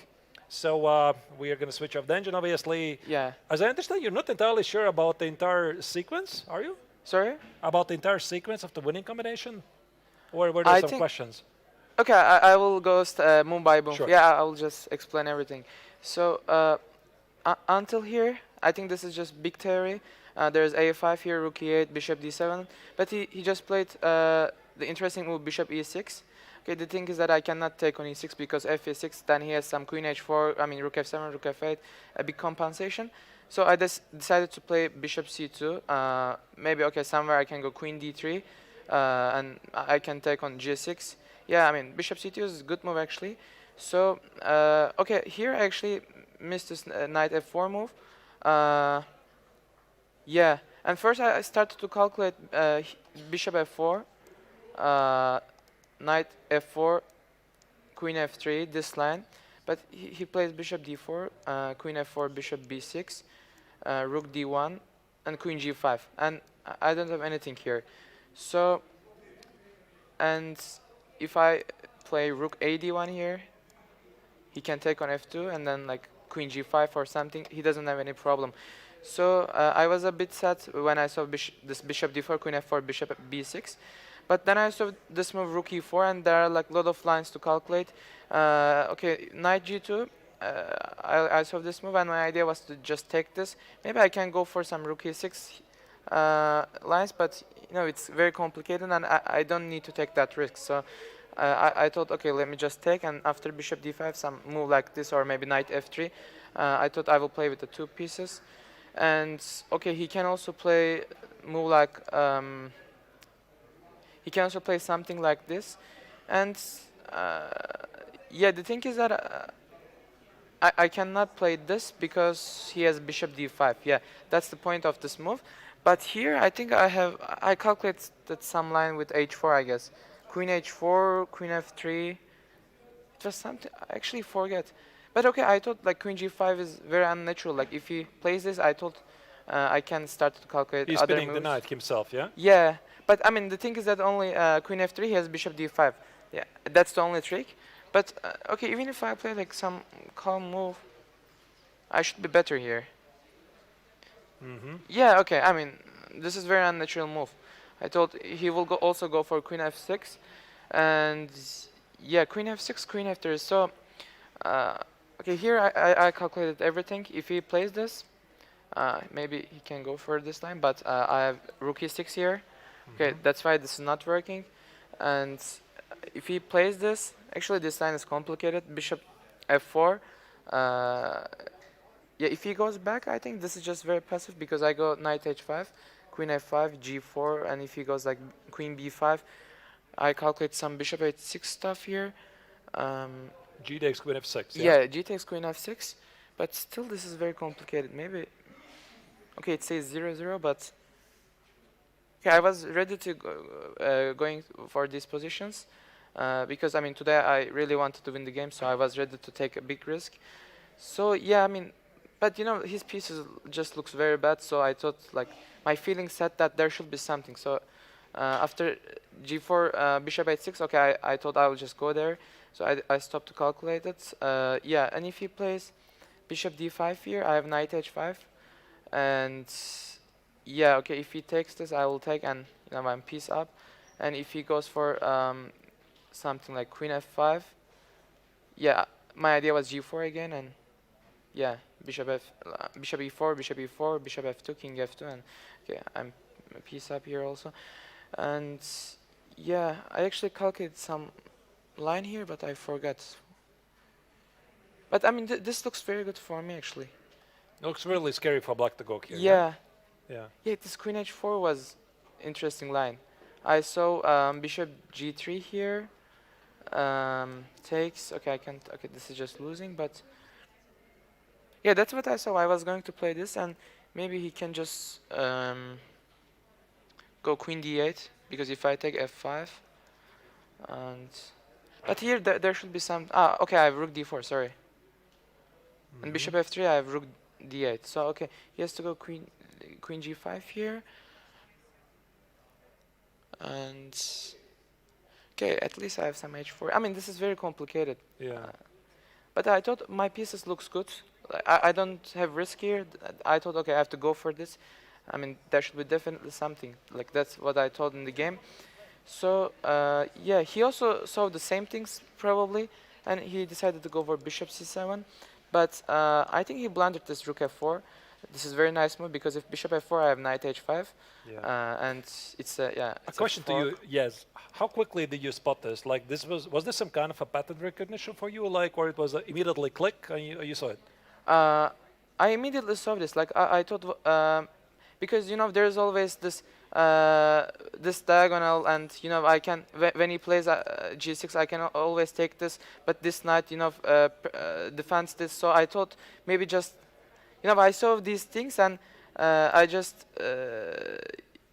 S2: So we are gonna switch off the engine, obviously.
S6: Yeah.
S2: As I understand, you're not entirely sure about the entire sequence, are you?
S6: Sorry.
S2: About the entire sequence of the winning combination? Or were there
S6: I
S2: some
S6: think-
S2: questions?
S6: Okay, I will go move by move.
S2: Sure.
S6: Yeah, I will just explain everything. So until here, I think this is just big theory. There's a5 here, rook e8, bishop d7. But he just played the interesting move, bishop e6. Okay, the thing is that I cannot take on e6 because f e6, then he has some queen h4, I mean rook f7, rook f8, a big compensation. So I decided to play bishop c2. Maybe, okay, somewhere I can go queen d3, and I can take on g6. Yeah, I mean, bishop c2 is a good move, actually. So, okay, here I actually missed this knight f4 move. Yeah, and first I started to calculate bishop f4, knight f4, queen f3, this line. But he plays bishop d4, queen f4, bishop b6, rook d1, and queen g5. And I don't have anything here. So, and if I play rook a d1 here, he can take on f2 and then like queen g5 or something. He doesn't have any problem. So I was a bit sad when I saw this bishop d4, queen f4, bishop b6. But then I saw this move rook e4, and there are like a lot of lines to calculate. Okay, knight g2. I saw this move, and my idea was to just take this. Maybe I can go for some rook e6 lines, but you know it's very complicated, and I don't need to take that risk. So I thought, okay, let me just take, and after bishop d5, some move like this, or maybe knight f3. I thought I will play with the two pieces, and okay, he can also play move like. He can also play something like this, and yeah, the thing is that I cannot play this because he has bishop d5. Yeah, that's the point of this move. But here I think I calculated some line with h4, I guess. Queen h4, queen f3. It was something I actually forget. But okay, I thought like queen g5 is very unnatural. Like if he plays this, I thought I can start to calculate
S2: He's
S6: other
S2: spinning
S6: moves.
S2: the knight himself, yeah?
S6: Yeah, but I mean the thing is that only queen f3 he has bishop d5. Yeah, that's the only trick. But okay, even if I play like some calm move, I should be better here. Yeah, okay. I mean this is very unnatural move. I thought he will also go for queen f6, and yeah, queen f6, queen f3. So okay, here I calculated everything. If he plays this, maybe he can go for this line, but I have rook e6 here. Okay, that's why this is not working. And if he plays this, actually this line is complicated. Bishop f4. Yeah, if he goes back, I think this is just very passive because I go knight h5, queen f5, g4, and if he goes like queen b5, I calculate some bishop h6 stuff here.
S2: G takes queen f6,
S6: Yeah, g takes queen f6, but still this is very complicated. Maybe, okay, it says 0-0, but okay, I was ready to going for these positions because I mean today I really wanted to win the game, so I was ready to take a big risk. So yeah, I mean, but you know his pieces just looks very bad. So I thought like my feeling said that there should be something. So after g4, bishop h6, okay, I thought I would just go there. So I stopped to calculate it. Yeah, and if he plays bishop d5 here, I have knight h5, and yeah, okay, if he takes this, I will take, and you know I'm piece up. And if he goes for something like queen f5, yeah, my idea was g4 again, and yeah, bishop e4, bishop e4, bishop f2, king f2, and okay, I'm a piece up here also. And yeah, I actually calculated some line here, but I forgot. But I mean, this looks very good for me actually.
S2: Looks really scary for black to go here.
S6: Yeah.
S2: Yeah.
S6: Yeah, this queen h4 was interesting line. I saw bishop g3 here. Takes. Okay, I can't. Okay, this is just losing, but Yeah, that's what I saw. I was going to play this, and maybe he can just go queen d8, because if I take f5, and but here there should be some. Okay, I have rook d4. Sorry. And bishop f3, I have rook d8. So okay, he has to go queen g5 here, and okay, at least I have some h4. I mean, this is very complicated.
S2: Yeah.
S6: But I thought my pieces looks good. I don't have risk here. I thought, okay, I have to go for this. I mean, there should be definitely something. Like, that's what I thought in the game. So, yeah, he also saw the same things, probably, and he decided to go for bishop c7. But I think he blundered this rook f4. This is a very nice move, because if bishop f4, I have knight h5.
S2: Yeah.
S6: And it's a, yeah.
S2: A question to you, yes. How quickly did you spot this? Like, this was this some kind of a pattern recognition for you, like, or it was immediately click and you saw it?
S6: I immediately saw this. Like, I thought, because, you know, there's always this this diagonal, and, you know, I can, when he plays g6, I can always take this, but this knight, you know, defends this. So I thought maybe just, you know, I saw these things, and I just,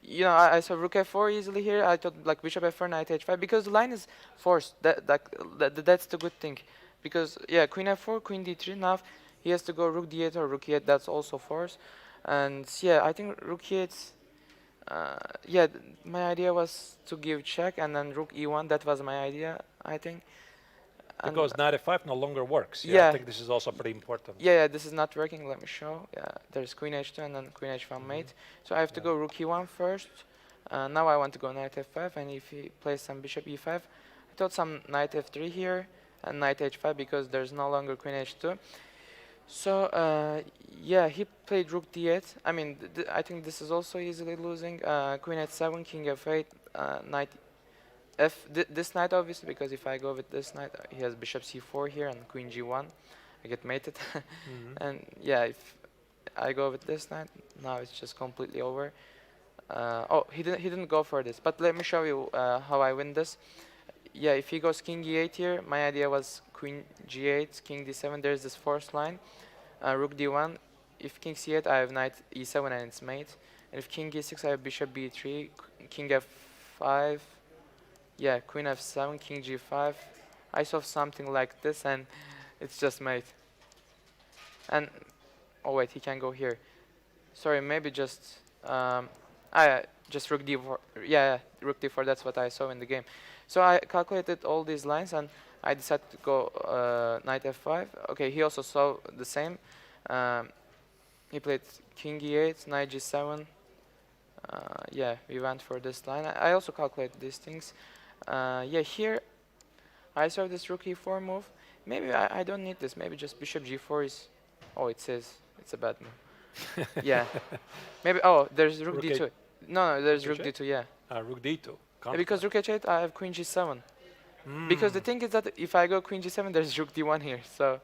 S6: you know, I saw rook f4 easily here. I thought, like, bishop f4, knight h5, because the line is forced. That's the good thing. Because, yeah, queen f4, queen d3. Now he has to go rook d8 or rook e8. That's also forced. And, yeah, I think rook e8, yeah, my idea was to give check, and then rook e1. That was my idea, I think. And
S2: Because knight f5 no longer works.
S6: Yeah.
S2: I think this is also pretty important.
S6: yeah, this is not working. Let me show. Yeah, there's queen h2 and then queen h1 mate. So I have to go rook e1 first. Now I want to go knight f5, and if he plays some bishop e5, I thought some knight f3 here and knight h5, because there's no longer queen h2. So yeah, he played rook d8. I mean, I think this is also easily losing. Queen h7, king f8, knight this knight, obviously, because if I go with this knight, he has bishop c4 here and queen g1. I get mated. And yeah, if I go with this knight, now it's just completely over. Oh, he didn't go for this. But let me show you how I win this. Yeah, if he goes king e8 here, my idea was queen g8, king d7. There's this forced line. Rook d1. If king c8, I have knight e7 and it's mate. And if king e6, I have bishop b3, king f5. Yeah, queen f7, king g5. I saw something like this, and it's just mate. And oh wait, he can go here. Sorry, maybe just just rook d4. Yeah, rook d4. That's what I saw in the game. So I calculated all these lines, and I decided to go knight f5. Okay, he also saw the same. He played king e8, knight g7. Yeah, we went for this line. I also calculated these things. Yeah, here I saw this rook e4 move. Maybe I don't need this. Maybe just bishop g4 is. Oh, it says it's a bad move. Yeah. Maybe. Oh, there's rook d2. No, there's rook d2. Yeah.
S2: Rook d2.
S6: Yeah, because rook h8, I have queen g7. Because the thing is that if I go queen g7, there's rook d1 here. So.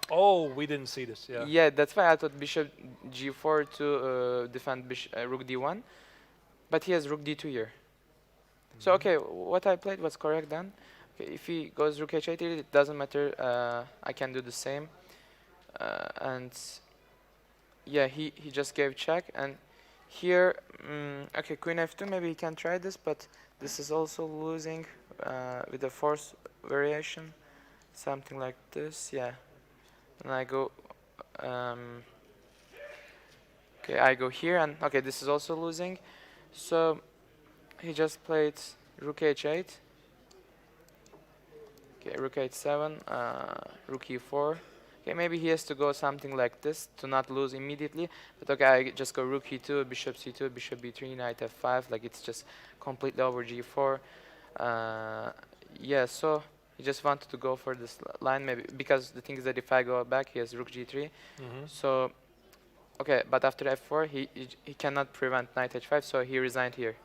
S2: Oh, we didn't see this. Yeah.
S6: Yeah, that's why I thought bishop g4 to defend rook d1, but he has rook d2 here. So okay, what I played was correct then. Okay, if he goes rook h8 here, it doesn't matter. I can do the same. And yeah, he just gave check. And here, okay, queen f2. Maybe he can try this, but this is also losing with a force variation, something like this. Yeah. And I go. Okay, I go here, and okay, this is also losing. So he just played rook h8. Okay, rook h7, rook e4. Okay, maybe he has to go something like this to not lose immediately. But okay, I just go rook e2, bishop c2, bishop b3, knight f5. Like, it's just completely over g4. Yeah, so he just wanted to go for this line, maybe, because the thing is that if I go back, he has rook g3. So, okay, but after f4, he cannot prevent knight h5, so he resigned here.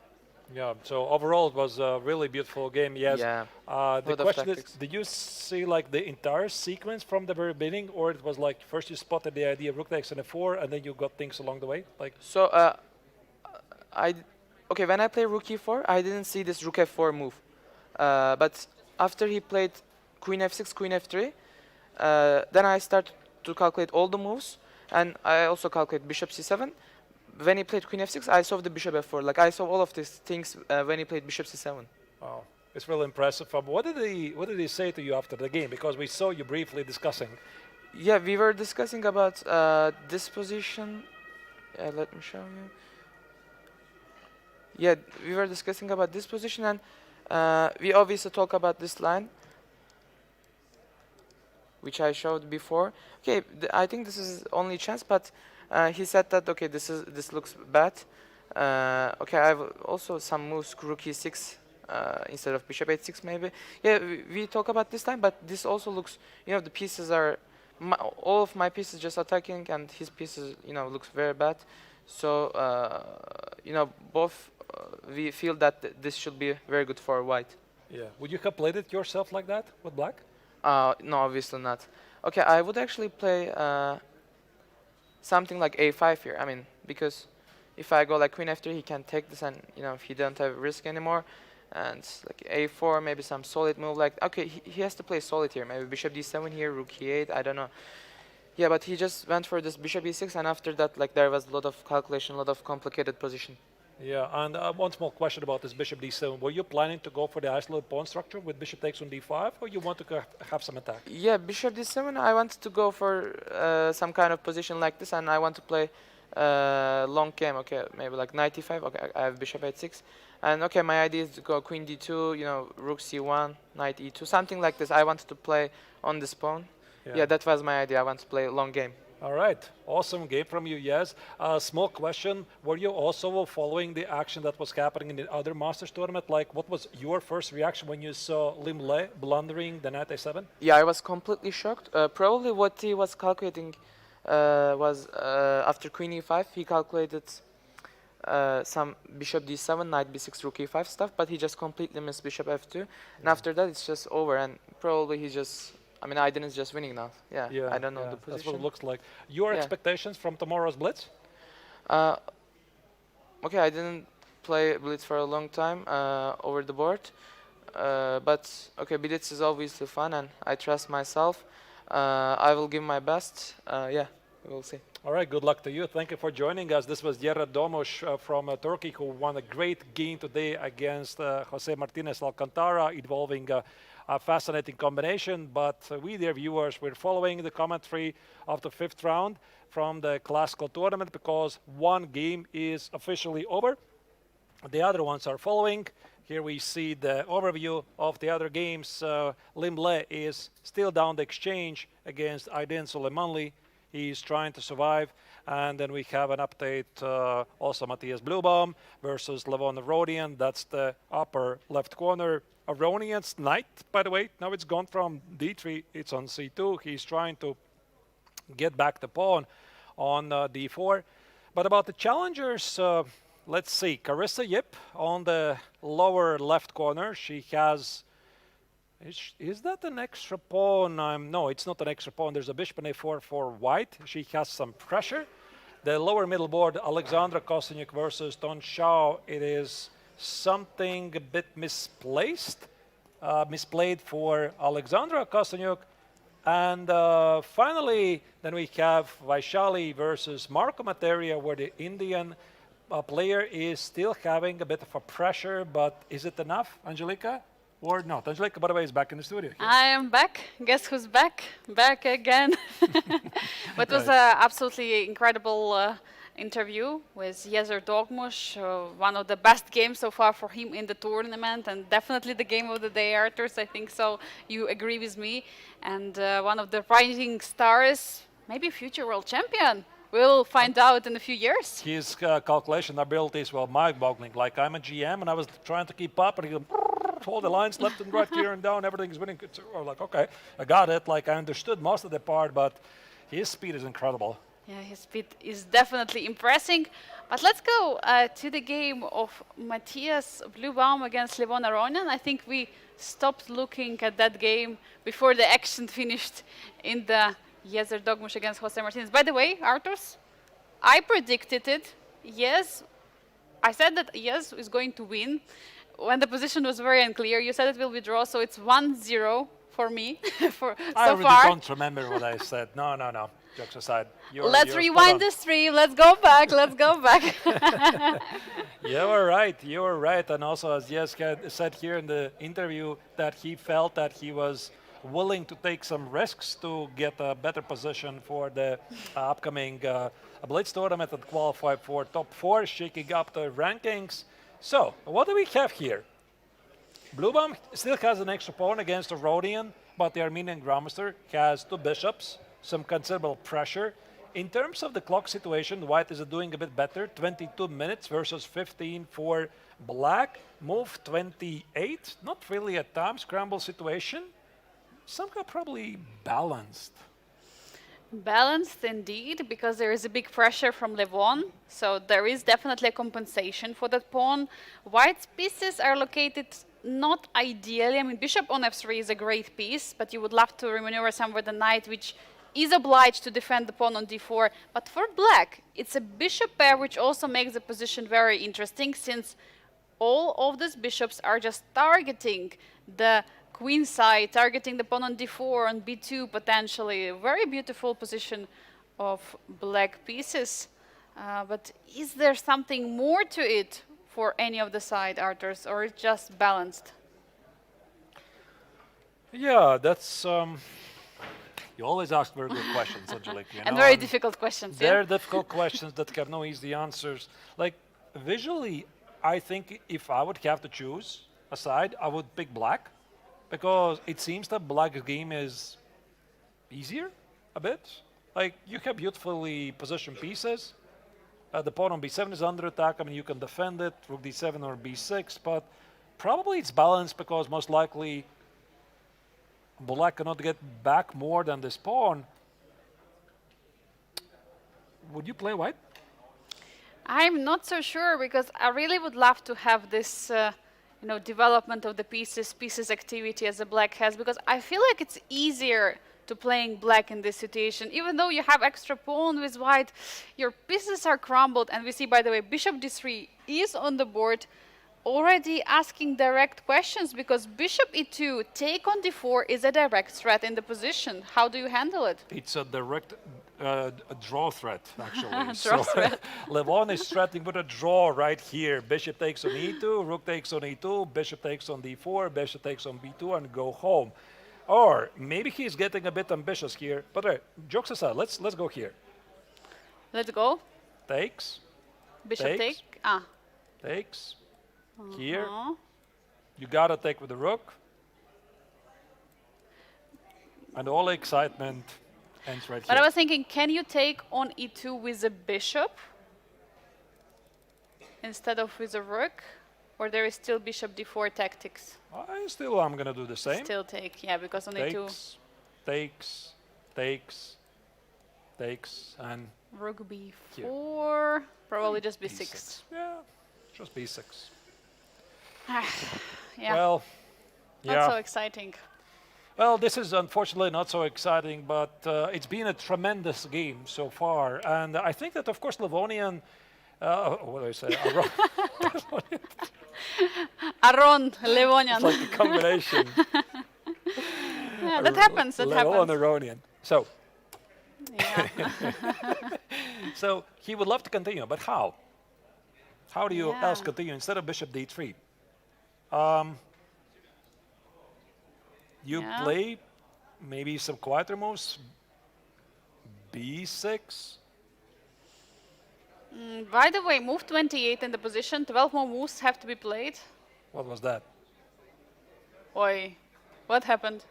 S2: Yeah, so overall it was a really beautiful game, yes.
S6: Yeah.
S2: The question is, did you see like the entire sequence from the very beginning, or it was like first you spotted the idea of rook takes and f4, and then you got things along the way? Like.
S6: So, okay, when I play rook e4, I didn't see this rook f4 move. But after he played queen f6, queen f3, then I started to calculate all the moves. And I also calculate bishop c7. When he played queen f6, I saw the bishop f4. Like I saw all of these things when he played bishop c7.
S2: Wow, it's really impressive. What did he say to you after the game? Because we saw you briefly discussing.
S6: Yeah, we were discussing about this position. Let me show you. Yeah, we were discussing about this position, and we obviously talk about this line, which I showed before. Okay, I think this is only chance, but he said that okay, this looks bad. Okay, I have also some moves, rook e6 instead of bishop h6 maybe. Yeah, we talk about this time, but this also looks, you know, the pieces are, all of my pieces just attacking, and his pieces, you know, looks very bad. So, you know, both we feel that this should be very good for white.
S2: Yeah. Would you have played it yourself like that with black?
S6: No, obviously not. Okay, I would actually play something like a5 here. I mean, because if I go like queen f3, he can take this, and you know, if he don't have risk anymore, and like a4, maybe some solid move. Like okay, he has to play solid here. Maybe bishop d7 here, rook e8. I don't know. Yeah, but he just went for this bishop e6, and after that, like there was a lot of calculation, a lot of complicated position.
S2: Yeah, and one small question about this bishop d7. Were you planning to go for the isolated pawn structure with bishop takes on d5, or you want to have some attack?
S6: Yeah, bishop d7, I wanted to go for some kind of position like this, and I want to play long game. Okay, maybe like knight e5. Okay, I have bishop h6. And okay, my idea is to go queen d2, you know, rook c1, knight e2, something like this. I wanted to play on this pawn. Yeah, that was my idea. I want to play a long game.
S2: All right, awesome game from you, yes. Small question, were you also following the action that was happening in the other Masters tournament? Like, what was your first reaction when you saw Lim Le blundering the knight a7?
S6: Yeah, I was completely shocked. Probably what he was calculating was after queen e5, he calculated some bishop d7, knight b6, rook e5 stuff, but he just completely missed bishop f2. And after that, it's just over, and probably he just... I mean, Aydin is just winning now. Yeah, I don't know the position.
S2: That's what it looks like. Your expectations from tomorrow's Blitz?
S6: Okay, I didn't play Blitz for a long time over the board. But, okay, Blitz is obviously fun, and I trust myself. I will give my best. Yeah, we'll see.
S2: All right, good luck to you. Thank you for joining us. This was Yerra Domus from Turkey, who won a great game today against Jose Martinez Alcantara, involving a fascinating combination. But we, dear viewers, we're following the commentary of the 5th round from the classical tournament, because one game is officially over. The other ones are following. Here we see the overview of the other games. Lim Le is still down the exchange against Aydin Suleimanli. He's trying to survive. And then we have an update, also Matthias Blubaum versus Levon Aronian. That's the upper left corner. Aronian's knight, by the way, now it's gone from d3, it's on c2. He's trying to get back the pawn on d4. But about the challengers, let's see. Carissa Yip on the lower left corner. She has... Is that an extra pawn? No, it's not an extra pawn. There's a bishop on a4 for white. She has some pressure. The lower middle board, Alexandra Kostyuk versus Ton Shao. It is something a bit misplayed for Alexandra Kostyuk. And finally, then we have Vaishali versus Marco Materia, where the Indian player is still having a bit of a pressure, but is it enough, Angelika? Or not? Angelika, by the way, is back in the studio. Here.
S1: I am back. Guess who's back? Back again. But it was an absolutely incredible interview with Jezer Dogmush, one of the best games so far for him in the tournament, and definitely the game of the day, Arturs. I think so. You agree with me. And one of the rising stars, maybe future world champion. We'll find out in a few years.
S2: His calculation abilities were mind-boggling. Like, I'm a GM, and I was trying to keep up, and he all the lines left and right, here and down, everything's winning. Or like, okay, I got it. Like, I understood most of the part, but his speed is incredible.
S1: Yeah, his speed is definitely impressing. But let's go to the game of Matthias Blubaum against Levon Aronian. I think we stopped looking at that game before the action finished in the Jezer Dogmush against Jose Martinez. By the way, Arturs, I predicted it. Yes, I said that yes is going to win. When the position was very unclear, you said it will be draw, so it's 1-0 for me for
S2: I
S1: so
S2: really
S1: far.
S2: don't remember what I said. No. Jokes aside.
S1: Let's
S2: you're spot
S1: rewind
S2: on.
S1: the stream. Let's go back. Let's go back.
S2: You were right. You were right. And also, as Jeske said here in the interview, that he felt that he was willing to take some risks to get a better position for the upcoming Blitz tournament and qualify for top 4, shaking up the rankings. So, what do we have here? Bluebomb still has an extra pawn against the Rhodian, but the Armenian Grandmaster has 2 bishops, some considerable pressure. In terms of the clock situation, White is doing a bit better, 22 minutes versus 15 for Black. Move 28, not really a time scramble situation, somehow probably balanced.
S1: Balanced indeed, because there is a big pressure from Levon, so there is definitely a compensation for that pawn. White's pieces are located not ideally. I mean, bishop on f3 is a great piece, but you would love to remaneuver somewhere the knight, which is obliged to defend the pawn on d4. But for Black, it's a bishop pair, which also makes the position very interesting, since all of these bishops are just targeting the queen side, targeting the pawn on d4, on b2 potentially. A very beautiful position of Black pieces. But is there something more to it for any of the side, Arturs, or it's just balanced?
S2: Yeah, that's... you always ask very good questions, Angelique. You
S1: And
S2: know,
S1: very difficult questions,
S2: They're
S1: yeah?
S2: difficult questions that have no easy answers. Like, visually, I think if I would have to choose a side, I would pick Black, because it seems that Black's game is easier a bit. Like, you have beautifully positioned pieces. The pawn on b7 is under attack. I mean, you can defend it, rook d7 or b6, but probably it's balanced because most likely Black cannot get back more than this pawn. Would you play White?
S1: I'm not so sure, because I really would love to have this development of the pieces activity as a Black has, because I feel like it's easier to playing Black in this situation. Even though you have extra pawn with White, your pieces are crumbled. And we see, by the way, bishop d3 is on the board, already asking direct questions, because bishop e2, take on d4 is a direct threat in the position. How do you handle it?
S2: It's a direct draw threat, actually.
S1: Draw threat.
S2: Levon is threatening with a draw right here. Bishop takes on e2, rook takes on e2, bishop takes on d4, bishop takes on b2, and go home. Or maybe he's getting a bit ambitious here. But jokes aside, let's go here.
S1: Let's go.
S2: Takes,
S1: Bishop
S2: Takes.
S1: take. Ah.
S2: takes, here.
S1: Uh-huh.
S2: You gotta take with the rook. And all the excitement ends right
S1: But
S2: here.
S1: I was thinking, can you take on e2 with a bishop instead of with a rook? Or there is still bishop d4 tactics?
S2: I'm gonna do the same.
S1: Still take, yeah, because on e2,
S2: Takes, takes, takes, takes, and
S1: rook b4, probably just b6.
S2: b6. Yeah, just b6.
S1: Yeah,
S2: Well,
S1: not so
S2: yeah.
S1: exciting.
S2: Well, this is unfortunately not so exciting, but it's been a tremendous game so far. And I think that, of course, Livonian, what do I say?
S1: Aron Levonian.
S2: It's like a combination.
S1: Yeah, that happens, that
S2: Levon
S1: happens.
S2: Aronian. So,
S1: Yeah.
S2: so he would love to continue, but how? How do you
S1: Yeah.
S2: else continue instead of bishop d3? You
S1: Yeah.
S2: play maybe some quieter moves. b6.
S1: By the way, move 28 in the position, 12 more moves have to be played.
S2: What was that?
S1: Oi, what happened?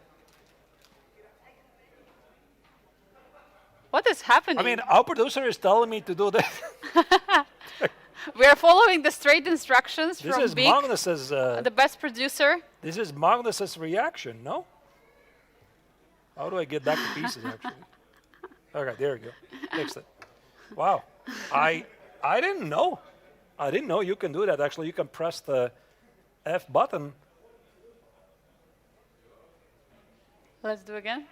S1: What is happening?
S2: I mean, our producer is telling me to do that.
S1: We are following the straight instructions
S2: This
S1: from
S2: is
S1: Big,
S2: Magnus's.
S1: the best producer.
S2: This is Magnus's reaction. No. How do I get back to pieces? Actually. Okay, there we go. Fixed it. Wow. I didn't know. I didn't know you can do that. Actually, you can press the F button.
S1: Let's do again.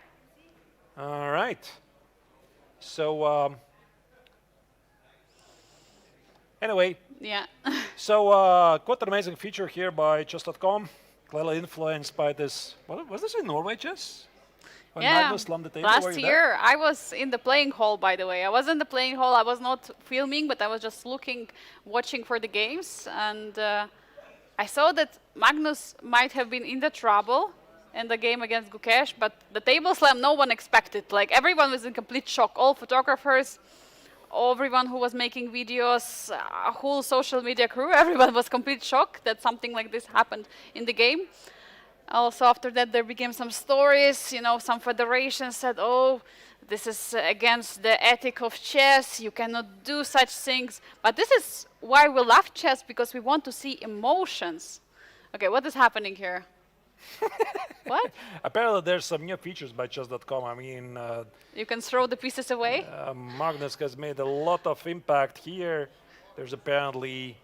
S2: All right. So anyway,
S1: Yeah.
S2: so quite an amazing feature here by chess.com. Clearly influenced by this. What was this in Norway chess? When
S1: Yeah,
S2: Magnus slammed the table, were
S1: last
S2: you
S1: year I was in the playing hall, by the way. I was in the playing hall. I was not filming, but I was just looking, watching for the games, and I saw that Magnus might have been in the trouble in the game against Gukesh, but the table slam no one expected. Like everyone was in complete shock. All photographers, everyone who was making videos, whole social media crew, everyone was complete shocked that something like this happened in the game. Also, after that, there became some stories. You know, some federations said, "Oh, this is against the ethic of chess. You cannot do such things." But this is why we love chess, because we want to see emotions. Okay, what is happening here? What?
S2: Apparently, there's some new features by chess.com. I mean,
S1: You can throw the pieces away?
S2: Magnus has made a lot of impact here. There's apparently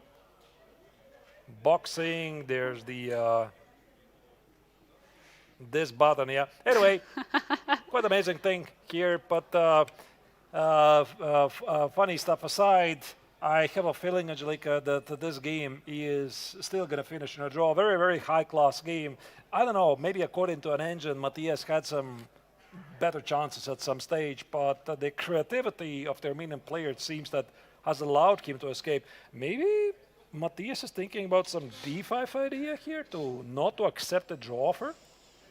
S2: boxing. There's the this button, yeah. Anyway, quite amazing thing here. But funny stuff aside, I have a feeling, Angelica, that this game is still going to finish in a draw. Very, very high-class game. I don't know, maybe according to an engine, Matthias had some better chances at some stage, but the creativity of the Armenian player, it seems, that has allowed him to escape. Maybe Matthias is thinking about some d5 idea here, to not to accept the draw offer,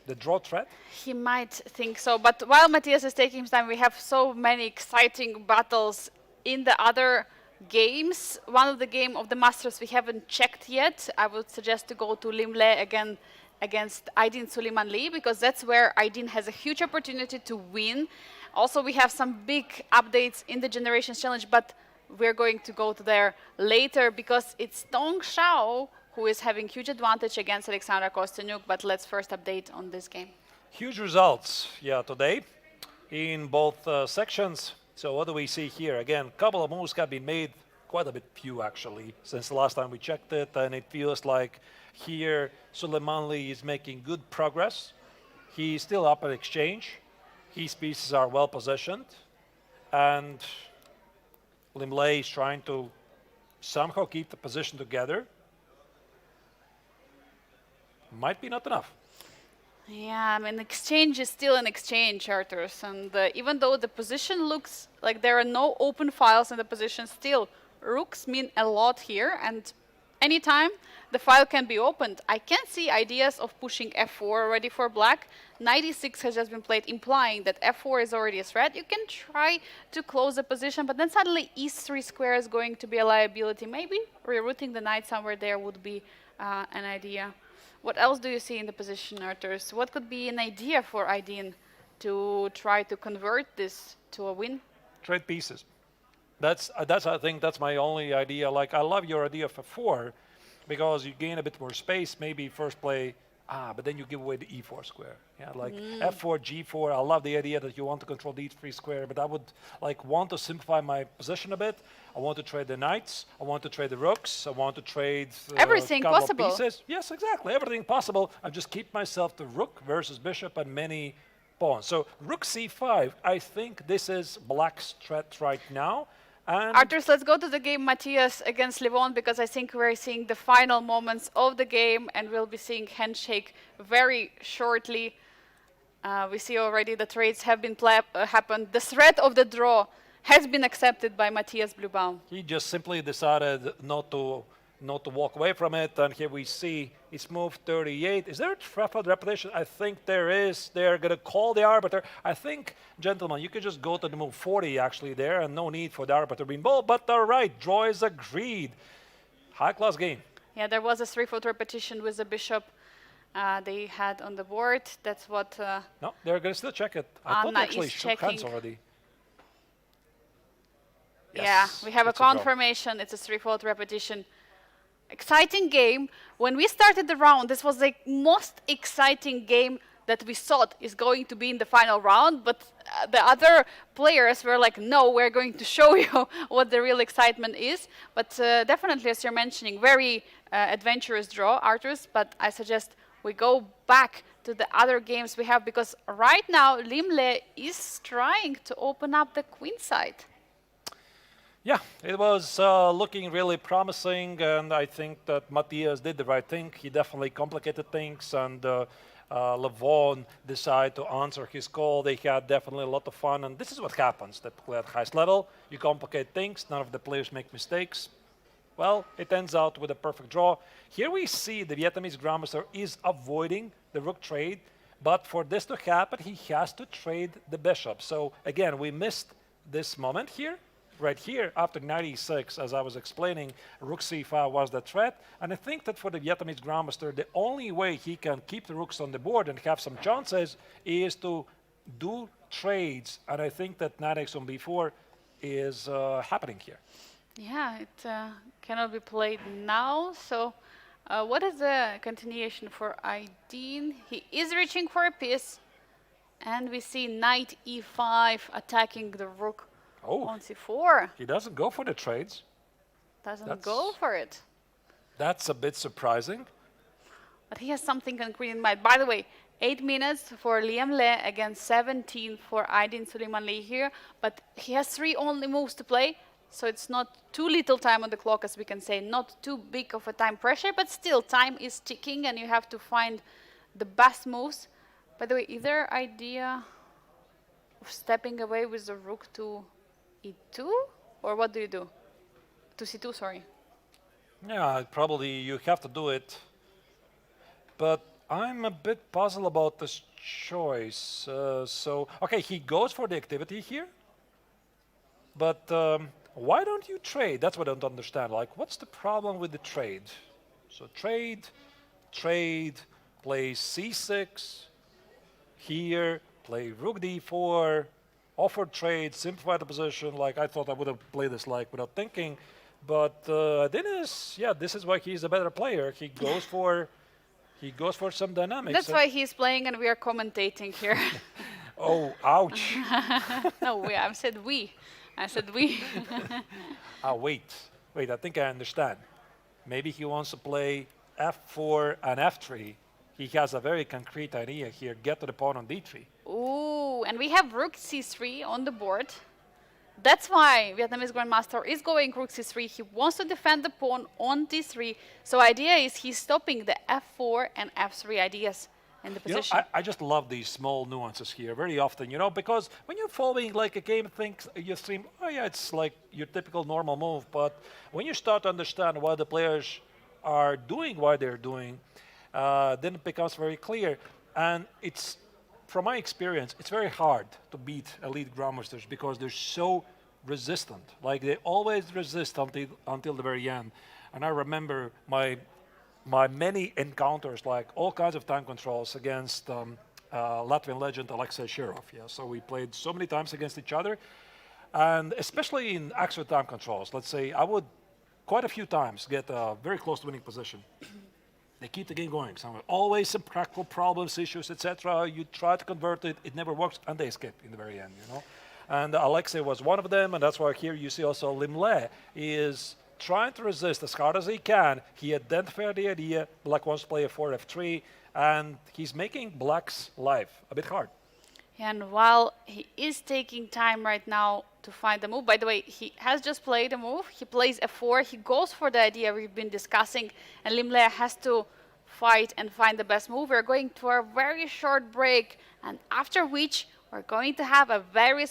S2: the draw threat.
S1: He might think so, but while Matthias is taking his time, we have so many exciting battles in the other games. One of the game of the Masters we haven't checked yet. I would suggest to go to Limle again against Aydin Suleimanli, because that's where Aydin has a huge opportunity to win. Also, we have some big updates in the Generations Challenge, but we're going to go to there later because it's Tong Shao who is having huge advantage against Alexandra Kostyanyuk. But let's first update on this game.
S2: Huge results, yeah, today in both sections. So what do we see here? Again, a couple of moves have been made, quite a bit few actually, since the last time we checked it, and it feels like here Suleimanli is making good progress. He's still up at exchange. His pieces are well positioned, and Limle is trying to somehow keep the position together. Might be not enough.
S1: Yeah, I mean, exchange is still an exchange, Arturs, and even though the position looks like there are no open files in the position, still rooks mean a lot here, and anytime the file can be opened. I can see ideas of pushing f4 already for black. Knight e6 has just been played, implying that f4 is already a threat. You can try to close the position, but then suddenly e3 square is going to be a liability. Maybe rerouting the knight somewhere there would be an idea. What else do you see in the position, Arturs? What could be an idea for Aydin to try to convert this to a win?
S2: Trade pieces. That's I think that's my only idea. Like, I love your idea of f4 because you gain a bit more space. Maybe first play, but then you give away the e4 square. Yeah, like f4, g4. I love the idea that you want to control the e3 square, but I would like want to simplify my position a bit. I want to trade the knights. I want to trade the rooks. I want to trade
S1: everything
S2: couple
S1: possible.
S2: Of pieces. Yes, exactly. Everything possible. I just keep myself to rook versus bishop and many pawns. So rook c5. I think this is black's threat right now. And
S1: Arturs, let's go to the game Matthias against Livon, because I think we're seeing the final moments of the game and we'll be seeing handshake very shortly. We see already the trades have been happened. The threat of the draw has been accepted by Matthias Blubaum.
S2: he just simply decided not to walk away from it, and here we see it's move 38. Is there a threat for the repetition? I think there is. They're going to call the arbiter. I think, gentlemen, you could just go to the move 40 actually there, and no need for the arbiter to be involved. But all right, draw is agreed. High-class game.
S1: Yeah, there was a 3-foot repetition with the bishop they had on the board. That's what...
S2: No, they're going to still check it. I thought they actually shook hands already.
S1: Yeah,
S2: Yes,
S1: we have a
S2: it's draw.
S1: confirmation. It's a 3-foot repetition. Exciting game. When we started the round, this was the most exciting game that we thought is going to be in the final round, but the other players were like, no, we're going to show you what the real excitement is. But definitely, as you're mentioning, very adventurous draw, Arturs, but I suggest we go back to the other games we have, because right now Limle is trying to open up the queen side.
S2: Yeah, it was looking really promising, and I think that Matthias did the right thing. He definitely complicated things, and Levon decide to answer his call. They had definitely a lot of fun, and this is what happens. They play at highest level. You complicate things. None of the players make mistakes. Well, it ends out with a perfect draw. Here we see the Vietnamese Grandmaster is avoiding the rook trade, but for this to happen, he has to trade the bishop. So again, we missed this moment here. Right here, after 96, as I was explaining, rook c5 was the threat. And I think that for the Vietnamese Grandmaster, the only way he can keep the rooks on the board and have some chances is to do trades. And I think that knight on b4 is happening here.
S1: Yeah, it cannot be played now. So what is the continuation for Aydin? He is reaching for a piece. And we see knight e5 attacking the rook on c4.
S2: He doesn't go for the trades.
S1: Doesn't go for it.
S2: That's a bit surprising.
S1: But he has something concrete in mind. By the way, 8 minutes for Liam Le against 17 for Aydin Suleimanli here. But he has 3 only moves to play. So it's not too little time on the clock, as we can say. Not too big of a time pressure, but still time is ticking and you have to find the best moves. By the way, is there idea of stepping away with the rook to e2? Or what do you do? To c2, sorry.
S2: Yeah, probably you have to do it. But I'm a bit puzzled about this choice. Okay, he goes for the activity here. But why don't you trade? That's what I don't understand. Like, what's the problem with the trade? So trade, play c6. Here, play rook d4, offer trade, simplify the position. Like, I thought I would have played this like without thinking. But Dennis, yeah, this is why he's a better player. He goes for some dynamics.
S1: That's why he's playing and we are commentating here.
S2: Oh, ouch.
S1: No, I said we. I said we.
S2: Wait, I think I understand. Maybe he wants to play f4 and f3. He has a very concrete idea here. Get to the pawn on d3.
S1: Ooh, and we have rook c3 on the board. That's why Vietnamese Grandmaster is going rook c3. He wants to defend the pawn on d3. So idea is he's stopping the f4 and f3 ideas in the position.
S2: I just love these small nuances here very often, because when you're following like a game, you think, oh yeah, it's like your typical normal move. But when you start to understand what the players are doing, why they're doing, then it becomes very clear. And it's, from my experience, it's very hard to beat elite grandmasters because they're so resistant. Like, they always resist until the very end. And I remember my many encounters, like all kinds of time controls against Latvian legend Alexei Shirov. Yeah, so we played so many times against each other, and especially in actual time controls. Let's say I would quite a few times get very close to winning position. They keep the game going. So always some practical problems, issues, etc. You try to convert it, it never works, and they escape in the very end. And Alexei was one of them, and that's why here you see also Lim Le is trying to resist as hard as he can. He identified the idea, black wants to play a 4f3, and he's making black's life a bit hard.
S1: And while he is taking time right now to find the move, by the way, he has just played a move. He plays f4, he goes for the idea we've been discussing, and Lim Le has to fight and find the best move. We're going to a very short break, and after which we're going to have a very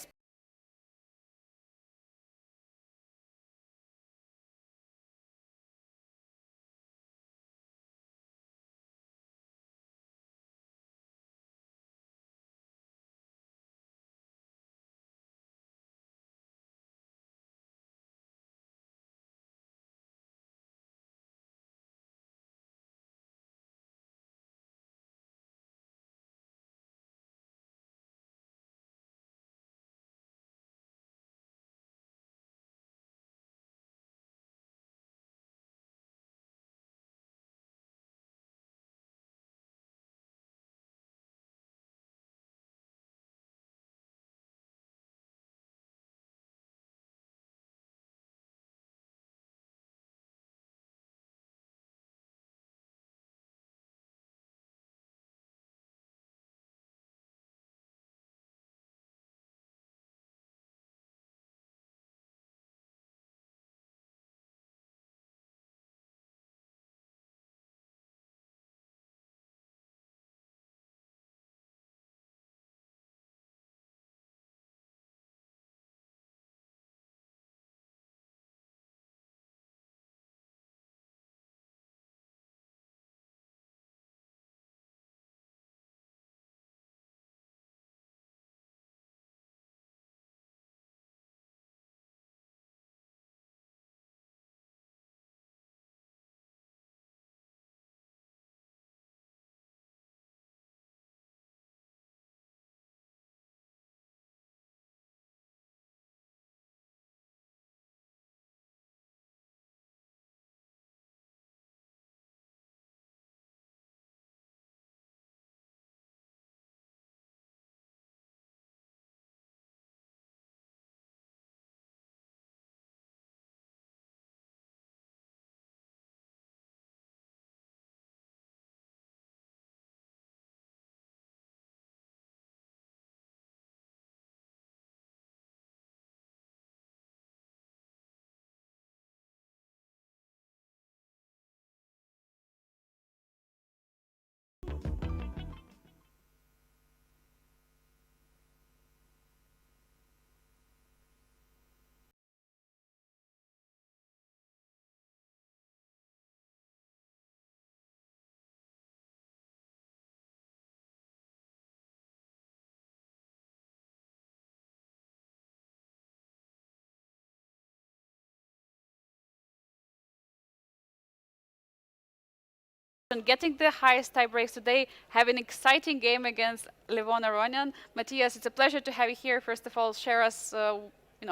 S1: And getting the highest tie breaks today, have an exciting game against Levon Aronian. Matthias, it's a pleasure to have you here. First of all, share us,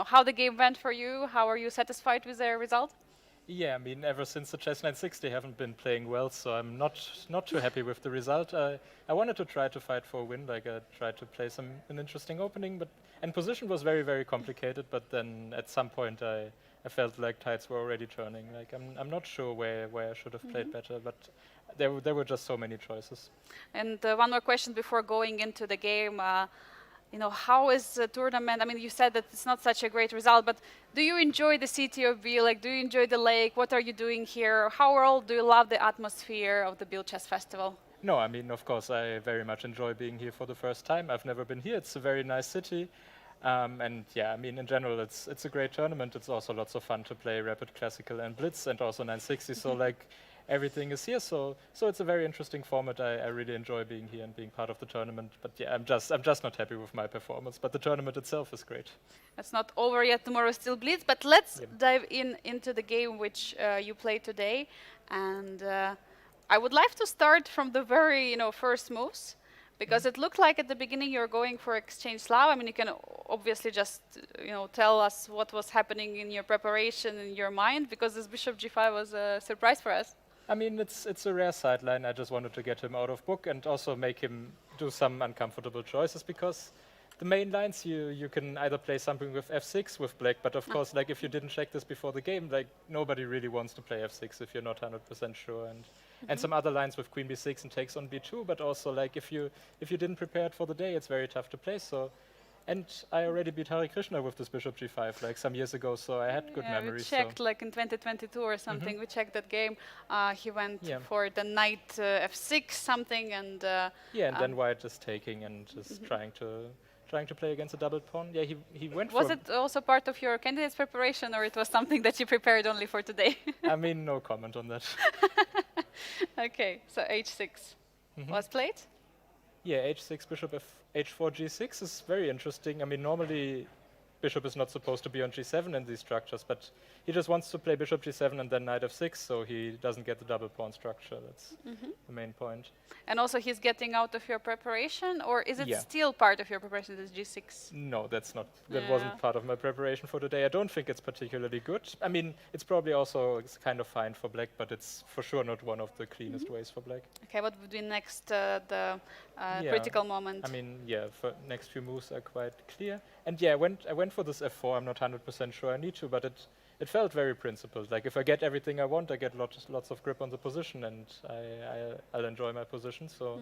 S1: how the game went for you. How are you satisfied with the result?
S2: Yeah, I mean, ever since the Chess 960, I haven't been playing well, so I'm not too happy with the result. I wanted to try to fight for a win, like I tried to play an interesting opening, and position was very, very complicated. But then at some point, I felt like tides were already turning. Like I'm not sure where I should have played better, but there were just so many choices.
S1: And one more question before going into the game. How is the tournament? I mean, you said that it's not such a great result, but do you enjoy the city of Biel? Like, do you enjoy the lake? What are you doing here? How overall do you love the atmosphere of the Biel Chess Festival?
S2: No, I mean, of course, I very much enjoy being here for the first time. I've never been here. It's a very nice city. And yeah, I mean, in general, it's a great tournament. It's also lots of fun to play Rapid Classical and Blitz and also 960. So like everything is here. So it's a very interesting format. I really enjoy being here and being part of the tournament. But yeah, I'm just not happy with my performance. But the tournament itself is great.
S1: It's not over yet. Tomorrow still Blitz. But let's dive into the game which you played today. And I would like to start from the very first moves. Because it looked like at the beginning you're going for exchange Slav. I mean, you can obviously just tell us what was happening in your preparation, in your mind, because this bishop g5 was a surprise for us.
S2: I mean, it's a rare sideline. I just wanted to get him out of book and also make him do some uncomfortable choices, because the main lines you can either play something with f6 with black, but of course, like if you didn't check this before the game, like nobody really wants to play f6 if you're not 100% sure, and some other lines with queen b6 and takes on b2, but also like if you didn't prepare it for the day, it's very tough to play. So, and I already beat Hari Krishna with this bishop g5 like some years ago, so I had good memories.
S1: We checked like in 2022 or something. We checked that game. He went for the knight f6 something, and
S2: and then white is taking and just trying to play against a double pawn. Yeah, he went for...
S1: Was it also part of your candidate's preparation, or it was something that you prepared only for today?
S2: I mean, no comment on that.
S1: Okay, so h6 was played?
S2: Yeah, h6, bishop h4, g6 is very interesting. I mean, normally bishop is not supposed to be on g7 in these structures, but he just wants to play bishop g7 and then knight f6, so he doesn't get the double pawn structure. That's the main point.
S1: And also he's getting out of your preparation, or is it still part of your preparation, this g6?
S2: No, that's not. That wasn't part of my preparation for today. I don't think it's particularly good. I mean, it's probably also kind of fine for black, but it's for sure not one of the cleanest ways for black.
S1: Okay, what would be next, the critical moment?
S2: I mean, yeah, for next few moves are quite clear. And yeah, I went for this f4. I'm not 100% sure I need to, but it felt very principled. Like if I get everything I want, I get lots of grip on the position, and I'll enjoy my position. So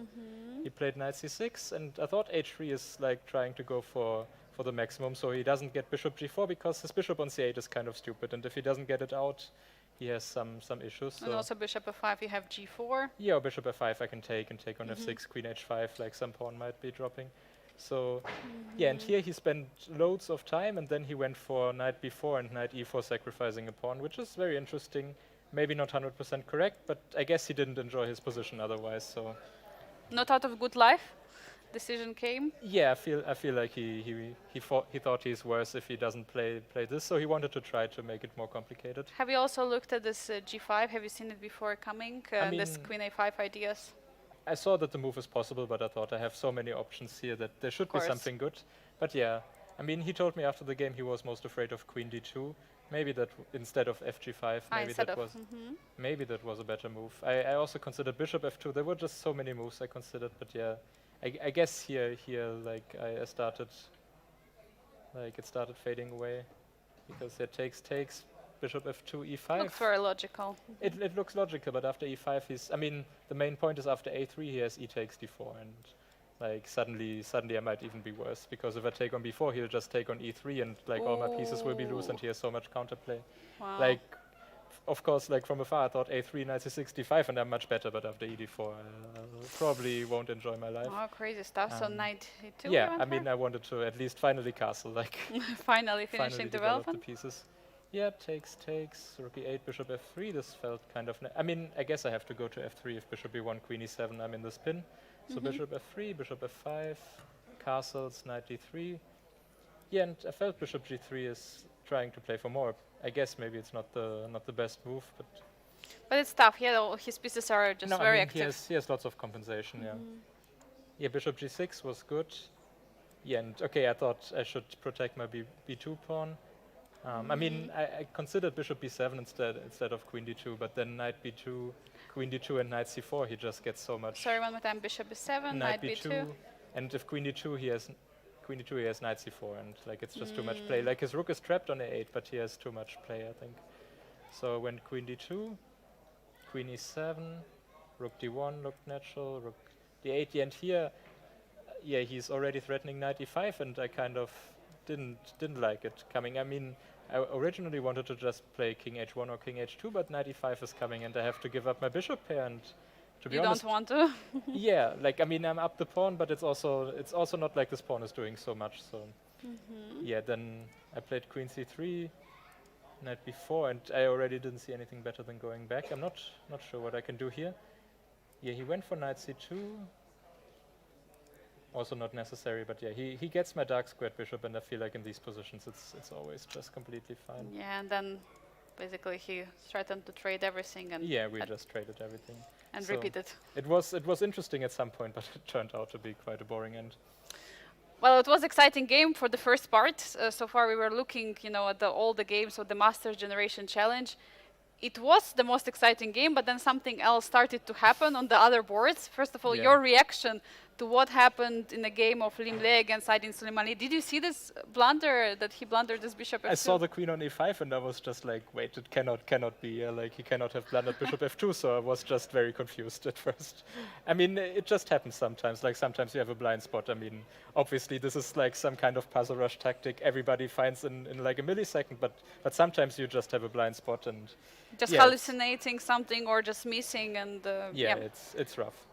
S2: he played knight c6, and I thought h3 is like trying to go for the maximum, so he doesn't get bishop g4, because his bishop on c8 is kind of stupid, and if he doesn't get it out, he has some issues. So
S1: and also bishop f5, you have g4.
S2: Yeah, or bishop f5 I can take on f6, queen h5, like some pawn might be dropping. So, yeah, and here he spent loads of time, and then he went for knight b4 and knight e4, sacrificing a pawn, which is very interesting. Maybe not 100% correct, but I guess he didn't enjoy his position otherwise. So,
S1: not out of good life. Decision came.
S2: Yeah, I feel like he thought he's worse if he doesn't play this. So he wanted to try to make it more complicated.
S1: Have you also looked at this g5? Have you seen it before coming?
S2: I mean,
S1: this queen a5 ideas.
S2: I saw that the move is possible, but I thought I have so many options here that there should be something good. But yeah, I mean, he told me after the game he was most afraid of queen d2. Maybe that instead of fg5, maybe that was a better move. I also considered bishop f2. There were just so many moves I considered, but yeah, I guess here like I started, like it started fading away, because it takes bishop f2 e5.
S1: Looks very logical.
S2: It looks logical, but after e5 I mean, the main point is after a3 he has e takes d4, and like suddenly I might even be worse, because if I take on b4 he'll just take on e3, and like all my pieces will be loose, and he has so much counterplay.
S1: Wow.
S2: Like, of course, like from afar I thought a3, knight c6, d5, and I'm much better, but after e4 I probably won't enjoy my life.
S1: Oh, crazy stuff. So knight e2.
S2: Yeah, I mean, I wanted to at least finally castle, like
S1: finally finishing development.
S2: The pieces. Yeah, takes, rook e8, bishop f3. This felt kind of... I mean, I guess I have to go to f3 if bishop e1, queen e7, I'm in the spin. So bishop f3, bishop f5, castles, knight d3. Yeah, and I felt bishop g3 is trying to play for more. I guess maybe it's not the best move, but...
S1: But it's tough. Yeah, all his pieces are just
S2: No,
S1: very
S2: I mean,
S1: active.
S2: he has lots of compensation, yeah. Yeah, bishop g6 was good. Yeah, and okay, I thought I should protect my b2 pawn. I mean, I considered bishop b7 instead of queen d2, but then knight b2, queen d2, and knight c4, he just gets so much.
S1: Sorry, one more time. Bishop b7, knight b2.
S2: And if queen d2, he has knight c4, and like it's just too much play. Like his rook is trapped on a8, but he has too much play, I think. So when queen d2, queen e7, rook d1 looked natural, rook d8, yeah, and here, yeah, he's already threatening knight e5, and I kind of didn't like it coming. I mean, I originally wanted to just play king h1 or king h2, but knight e5 is coming, and I have to give up my bishop pair. And to be
S1: You
S2: honest,
S1: don't want to?
S2: yeah, like I mean, I'm up the pawn, but it's also not like this pawn is doing so much. So yeah, then I played queen c3, knight b4, and I already didn't see anything better than going back. I'm not sure what I can do here. Yeah, he went for knight c2. Also not necessary, but yeah, he gets my dark squared bishop, and I feel like in these positions it's always just completely fine.
S1: Yeah, and then basically he threatened to trade everything and
S2: Yeah, we just traded everything.
S1: and
S2: So
S1: repeated.
S2: it was interesting at some point, but it turned out to be quite a boring end.
S1: Well, it was exciting game for the first part. So far, we were looking, at all the games of the Master Generation Challenge. It was the most exciting game, but then something else started to happen on the other boards. First of all,
S2: Yeah.
S1: your reaction to what happened in the game of Lim Le against Aydin Suleimani. Did you see this blunder that he blundered this bishop f2?
S2: I saw the queen on e5, and I was just like, wait, it cannot be. Like he cannot have blundered bishop f2. So I was just very confused at first. I mean, it just happens sometimes. Like sometimes you have a blind spot. I mean, obviously this is like some kind of puzzle rush tactic everybody finds in like a millisecond. But sometimes you just have a blind spot and
S1: Just
S2: yeah,
S1: hallucinating something or just missing and
S2: yeah, it's rough.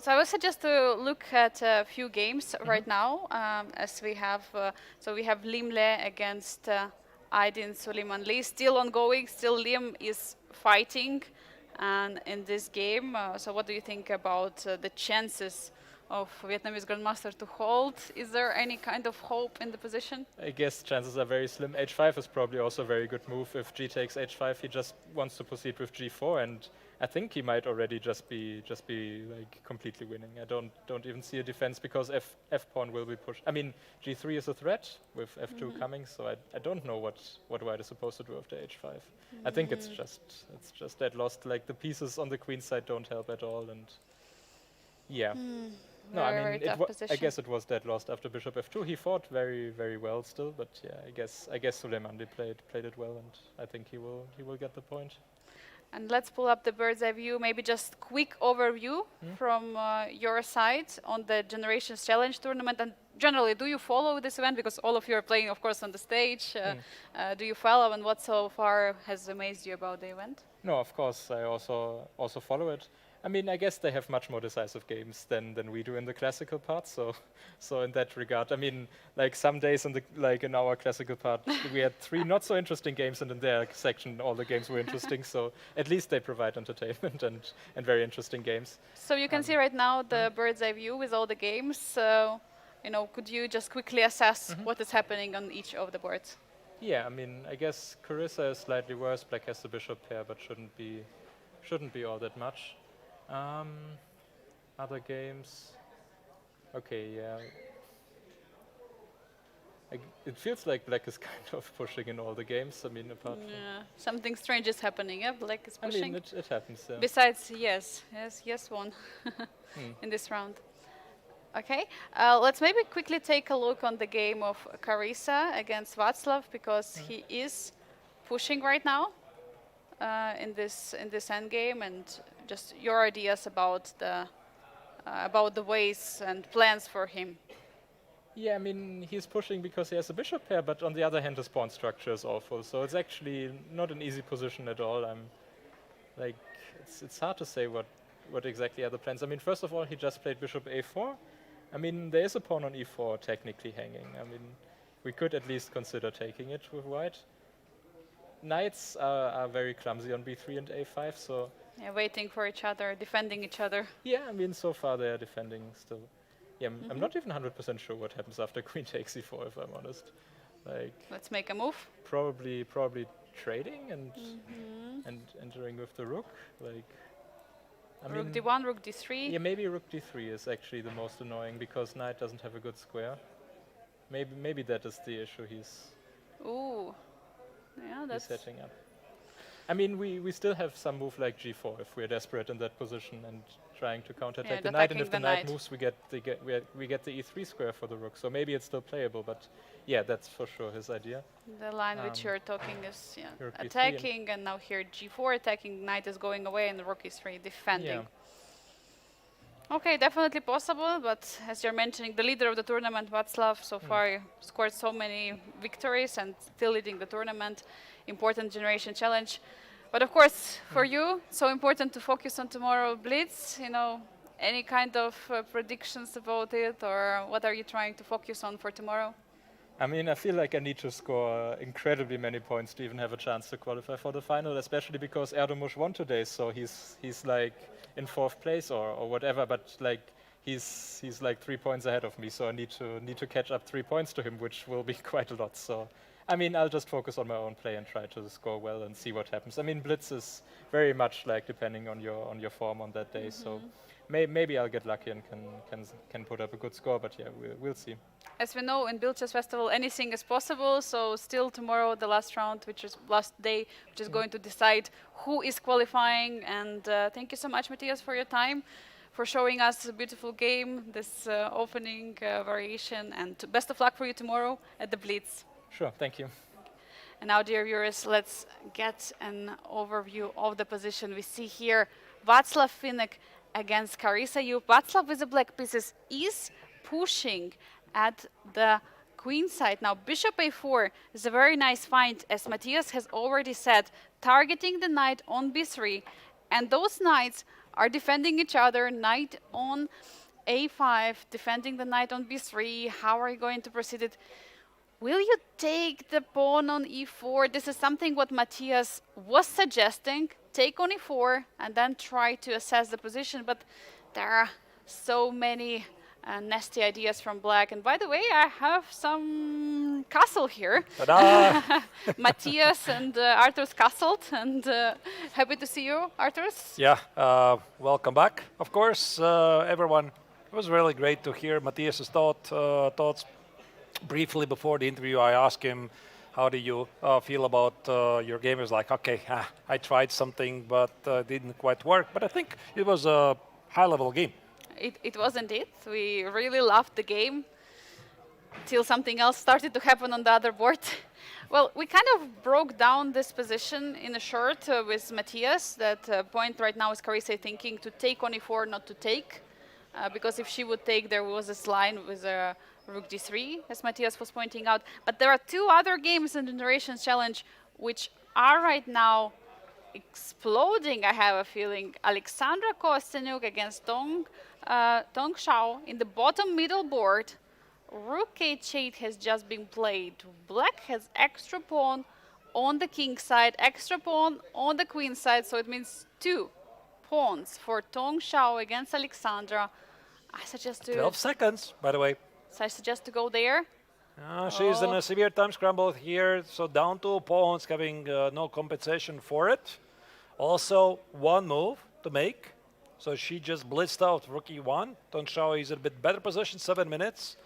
S1: So I would suggest to look at a few games right now, as we have. So we have Lim Le against Aydin Suleiman. Still ongoing. Still Lim is fighting, and in this game. So what do you think about the chances of Vietnamese Grandmaster to hold? Is there any kind of hope in the position?
S2: I guess chances are very slim. H5 is probably also a very good move. If G takes H5, he just wants to proceed with G4, and I think he might already just be like completely winning. I don't even see a defense because F pawn will be pushed. I mean, G3 is a threat with F2 coming, so I don't know what white is supposed to do after H5. I think it's just dead lost. Like the pieces on the queen side don't help at all, and yeah. No, I
S1: Very
S2: mean,
S1: tough
S2: I
S1: position.
S2: guess it was dead lost after bishop f2. He fought very, very well still, but yeah, I guess Suleimani played it well, and I think he will get the point.
S1: And let's pull up the bird's eye view. Maybe just quick overview from your side on the Generations Challenge tournament. And generally, do you follow this event? Because all of you are playing, of course, on the stage. Do you follow, and what so far has amazed you about the event?
S2: No, of course, I also follow it. I mean, I guess they have much more decisive games than we do in the classical part. So in that regard, I mean, like some days in our classical part, we had 3 not so interesting games, and in their section, all the games were interesting. So at least they provide entertainment and very interesting games.
S1: So you can see right now the bird's eye view with all the games. So, could you just quickly assess what is happening on each of the boards?
S2: Yeah, I mean, I guess Carissa is slightly worse. Black has the bishop pair, but shouldn't be all that much. Other games. Okay, yeah. It feels like Black is kind of pushing in all the games. I mean, apart from.
S1: Yeah, something strange is happening. Yeah, Black is pushing.
S2: I mean, it happens. Yeah.
S1: Besides, yes won in this round. Okay, let's maybe quickly take a look on the game of Carissa against Václav, because he is pushing right now in this endgame, and just your ideas about the ways and plans for him.
S2: Yeah, I mean, he's pushing because he has a bishop pair, but on the other hand, his pawn structure is awful. So it's actually not an easy position at all. It's hard to say what exactly are the plans. I mean, first of all, he just played bishop a4. I mean, there is a pawn on e4 technically hanging. I mean, we could at least consider taking it with white. Knights are very clumsy on b3 and a5, so.
S1: Yeah, waiting for each other, defending each other.
S2: Yeah, I mean, so far they are defending still. Yeah, I'm not even 100% sure what happens after queen takes e4, if I'm honest. Like,
S1: Let's make a move.
S2: probably
S7: trading and entering with the rook. Like, I
S1: Rook
S7: mean,
S1: d1, rook d3.
S7: yeah, maybe rook d3 is actually the most annoying because knight doesn't have a good square. Maybe that is the issue he's
S1: Ooh. Yeah, that's...
S7: setting up. I mean, we still have some move like g4 if we're desperate in that position and trying to counterattack the knight. And if the knight moves, we get the e3 square for the rook. So maybe it's still playable. But yeah, that's for sure his idea.
S1: The line which you're talking is
S7: rook d3
S1: attacking, and now here g4 attacking, knight is going away, and the rook is 3 defending.
S7: Yeah.
S1: Okay, definitely possible, but as you're mentioning, the leader of the tournament, Václav, so far scored so many victories and still leading the tournament. Important generation challenge. But of course, for you, so important to focus on tomorrow Blitz. You know, any kind of predictions about it, or what are you trying to focus on for tomorrow?
S7: I mean, I feel like I need to score incredibly many points to even have a chance to qualify for the final, especially because Erdomus won today, so he's like in 4th place or whatever, but like he's like 3 points ahead of me, so I need to catch up 3 points to him, which will be quite a lot. So I mean, I'll just focus on my own play and try to score well and see what happens. I mean, Blitz is very much like depending on your form on that day, so maybe I'll get lucky and can put up a good score, but yeah, we'll see.
S1: As we know, in Biel Chess Festival, anything is possible. So still tomorrow, the last round, which is last day, which is going to decide who is qualifying. And thank you so much, Matthias, for your time, for showing us a beautiful game, this opening variation, and best of luck for you tomorrow at the Blitz.
S7: Sure, thank you.
S1: And now, dear viewers, let's get an overview of the position. We see here Václav Finek against Carissa Juh. Václav with the black pieces is pushing at the queen side. Now, bishop a4 is a very nice find, as Matthias has already said, targeting the knight on b3. And those knights are defending each other. Knight on a5, defending the knight on b3. How are you going to proceed it? Will you take the pawn on e4? This is something what Matthias was suggesting. Take on e4 and then try to assess the position. But there are so many nasty ideas from black. And by the way, I have some castle here. Matthias and Arturs castled. And happy to see you, Arturs.
S2: Yeah, welcome back, of course, everyone. It was really great to hear Matthias's thoughts. Briefly before the interview, I asked him, how do you feel about your game? He was like, okay, I tried something, but didn't quite work. But I think it was a high-level game.
S1: It was indeed. We really loved the game till something else started to happen on the other board. Well, we kind of broke down this position in a short with Matthias. That point right now is Carissa thinking to take on e4, not to take. Because if she would take, there was this line with a rook d3, as Matthias was pointing out. But there are two other games in the Generations Challenge which are right now exploding, I have a feeling. Alexandra Kostyanyuk against Tong Shao in the bottom middle board. Rook h8 has just been played. Black has extra pawn on the king side, extra pawn on the queen side, so it means 2 pawns for Tong Shao against Alexandra. I suggest to
S2: 12 seconds, by the way.
S1: So I suggest to go there.
S2: She's in a severe time scramble here, so down 2 pawns, having no compensation for it. Also, 1 move to make. So she just blitzed out rook e1. Tong Shao is in a bit better position, 7 minutes,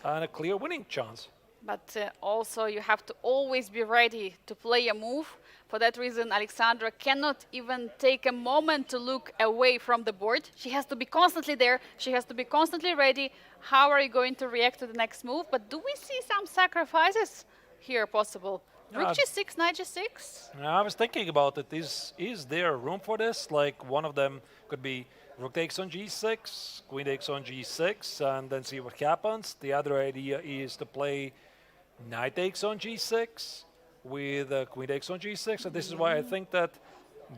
S2: and a clear winning chance.
S1: But also you have to always be ready to play a move. For that reason, Alexandra cannot even take a moment to look away from the board. She has to be constantly there. She has to be constantly ready. How are you going to react to the next move? But do we see some sacrifices here possible? Rook g6, knight g6?
S2: I was thinking about it. Is there room for this? Like one of them could be rook takes on g6, queen takes on g6, and then see what happens. The other idea is to play knight takes on g6 with queen takes on g6, and this is why I think that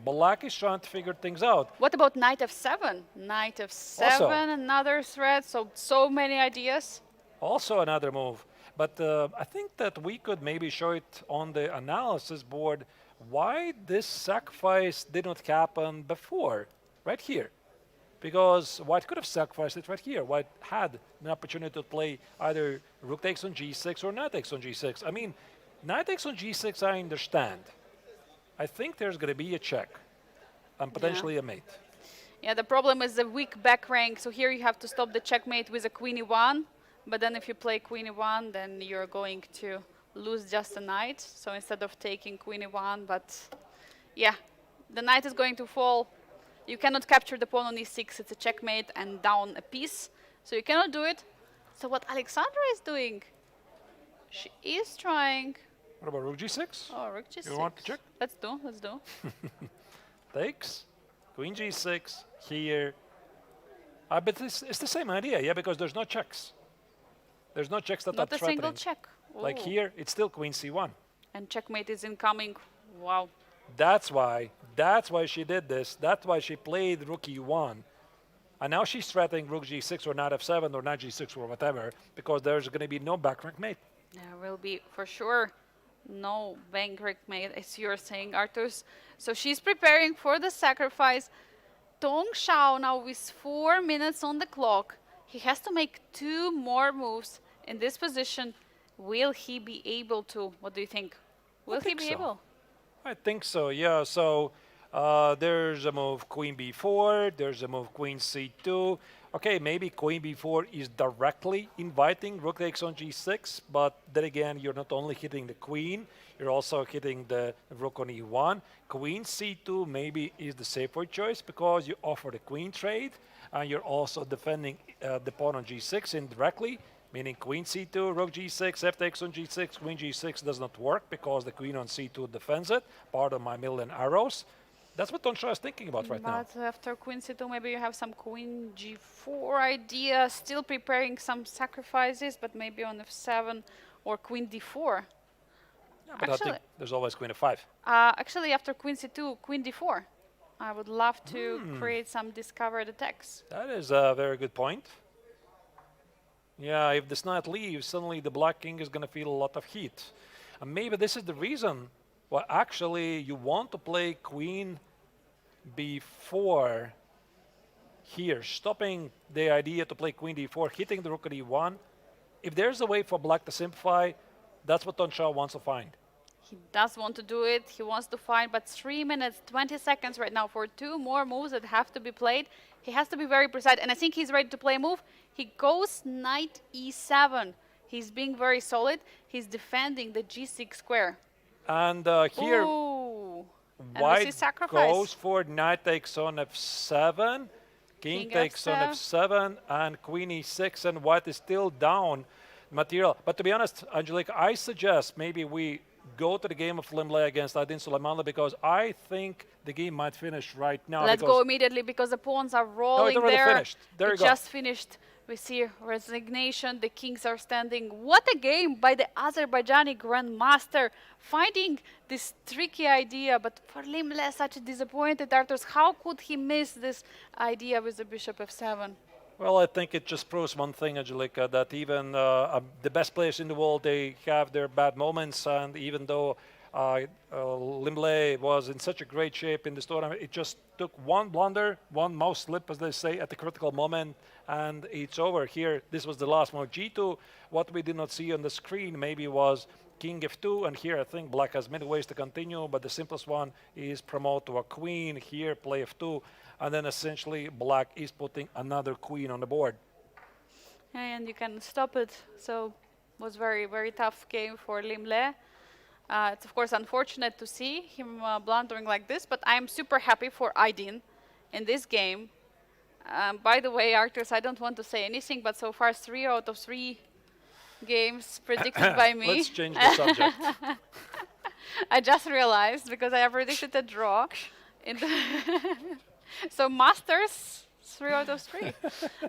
S2: black is trying to figure things out.
S1: What about knight f7? Knight f7,
S2: Also,
S1: another threat, so many ideas.
S2: Also another move. But I think that we could maybe show it on the analysis board why this sacrifice did not happen before, right here. Because White could have sacrificed it right here. White had an opportunity to play either rook takes on g6 or knight takes on g6. I mean, knight takes on g6 I understand. I think there's going to be a check and potentially a mate.
S1: Yeah, the problem is the weak back rank. So here you have to stop the checkmate with a queen e1. But then if you play queen e1, then you're going to lose just a knight. So instead of taking queen e1, but yeah, the knight is going to fall. You cannot capture the pawn on e6. It's a checkmate and down a piece. So you cannot do it. So what Alexandra is doing, she is trying.
S2: What about rook g6?
S1: Oh, rook g6.
S2: You want to check?
S1: Let's do.
S2: Takes. Queen g6 here. But it's the same idea, yeah, because there's no checks. There's no checks that
S1: Not
S2: are
S1: a
S2: threatening.
S1: single check.
S2: Like
S1: Ooh.
S2: here, it's still queen c1.
S1: And checkmate is incoming. Wow.
S2: That's why she did this. That's why she played rook e1. And now she's threatening rook g6 or knight f7 or knight g6 or whatever, because there's going to be no back rank mate.
S1: There will be, for sure, no bank mate, as you're saying, Arturs. So she's preparing for the sacrifice. Kongresshaus now with 4 minutes on the clock. He has to make 2 more moves in this position. Will he be able to? What do you think? Will he be able?
S2: I think so, yeah. So there's a move queen b4, there's a move queen c2. Okay, maybe queen b4 is directly inviting rook takes on g6, but then again, you're not only hitting the queen, you're also hitting the rook on e1. Queen c2 maybe is the safer choice because you offer the queen trade, and you're also defending the pawn on g6 indirectly, meaning queen c2, rook g6, f takes on g6, queen g6 does not work because the queen on c2 defends it, part of my million arrows. That's what Kongresshaus is thinking about right now.
S1: But after queen c2, maybe you have some queen g4 idea, still preparing some sacrifices, but maybe on f7 or queen d4.
S2: Yeah, but I think there's always queen f5.
S1: Actually, after queen c2, queen d4. I would love to create some discovered attacks.
S2: That is a very good point. Yeah, if this knight leaves, suddenly the black king is going to feel a lot of heat. And maybe this is the reason why actually you want to play queen b4 here, stopping the idea to play queen d4, hitting the rook at e1. If there's a way for black to simplify, that's what Kongresshaus wants to find.
S1: He does want to do it. He wants to find, but 3 minutes, 20 seconds right now for 2 more moves that have to be played. He has to be very precise, and I think he's ready to play a move. He goes knight e7. He's being very solid. He's defending the g6 square.
S2: And here,
S1: Ooh.
S2: white goes for knight takes on f7, king takes on f7, and queen e6, and white is still down material. But to be honest, Angelique, I suggest maybe we go to the game of Limle against Aydin Suleimanlı because I think the game might finish right now.
S1: Let's go immediately because the pawns are rolling
S2: already
S1: there.
S2: Finished. There you go.
S1: Just finished. We see resignation. The kings are standing. What a game by the Azerbaijani grandmaster, finding this tricky idea. But for Limle, such a disappointed Arturs. How could he miss this idea with the bishop f7?
S2: Well, I think it just proves one thing, Angelica, that even the best players in the world, they have their bad moments. And even though Limle was in such a great shape in this tournament, it just took one blunder, one mouse slip, as they say, at the critical moment, and it's over. Here, this was the last move. G2, what we did not see on the screen maybe was king f2, and here I think black has many ways to continue, but the simplest one is promote to a queen, here play f2, and then essentially black is putting another queen on the board.
S1: And you can stop it. So it was very, very tough game for Limle. It's of course unfortunate to see him blundering like this, but I'm super happy for Aydin in this game. By the way, Arturs, I don't want to say anything, but so far 3 out of 3 games predicted by me.
S2: Let's change the subject.
S1: I just realized because I have predicted a draw. In the so Masters, 3 out of 3.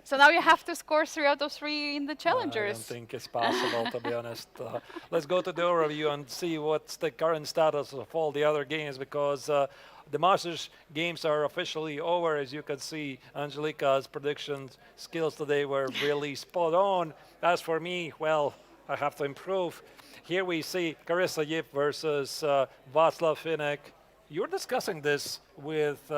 S1: So now you have to score 3 out of 3 in the challengers.
S2: I don't think it's possible, to be honest. Let's go to the overview and see what's the current status of all the other games, because the Masters games are officially over. As you can see, Angelica's prediction skills today were really spot on. As for me, well, I have to improve. Here we see Carissa Yip versus Václav Finek. You're discussing this with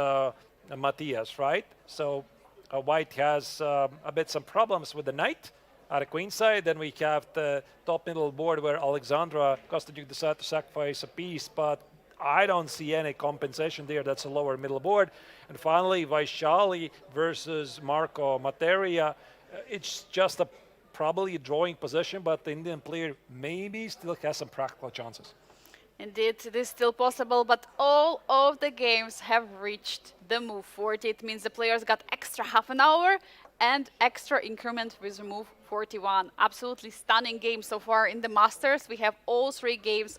S2: Matthias, right? So white has a bit some problems with the knight at the queen side. Then we have the top middle board where Alexandra Kostyuk decided to sacrifice a piece, but I don't see any compensation there. That's a lower middle board. And finally, Vaishali versus Marco Materia. It's just a probably a drawing position, but the Indian player maybe still has some practical chances.
S1: Indeed, it is still possible, but all of the games have reached the move 40. It means the players got extra half an hour and extra increment with move 41. Absolutely stunning game so far in the Masters. We have all 3 games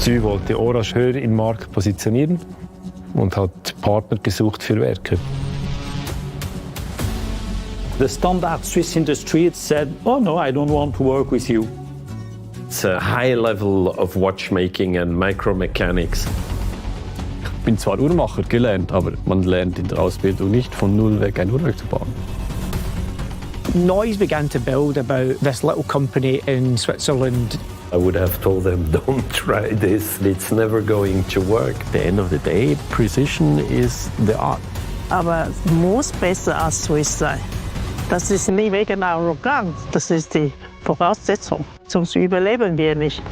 S8: Sie wollte Orasch höher im Markt positionieren und hat Partner gesucht für Werke.
S9: The standard Swiss industry said, oh no, I don't want to work with you.
S10: It's a high level of watchmaking and micromechanics.
S8: Ich bin zwar Uhrmacher gelernt, aber man lernt in der Ausbildung nicht von null weg ein Uhrwerk zu bauen.
S11: Noise began to build about this little company in Switzerland.
S10: I would have told them, don't try this, it's never going to work.
S8: At the end of the day, precision is the art.
S12: Aber es muss besser als Swiss sein. Das ist nicht wegen Arroganz, das ist die Voraussetzung. Sonst überleben wir nicht.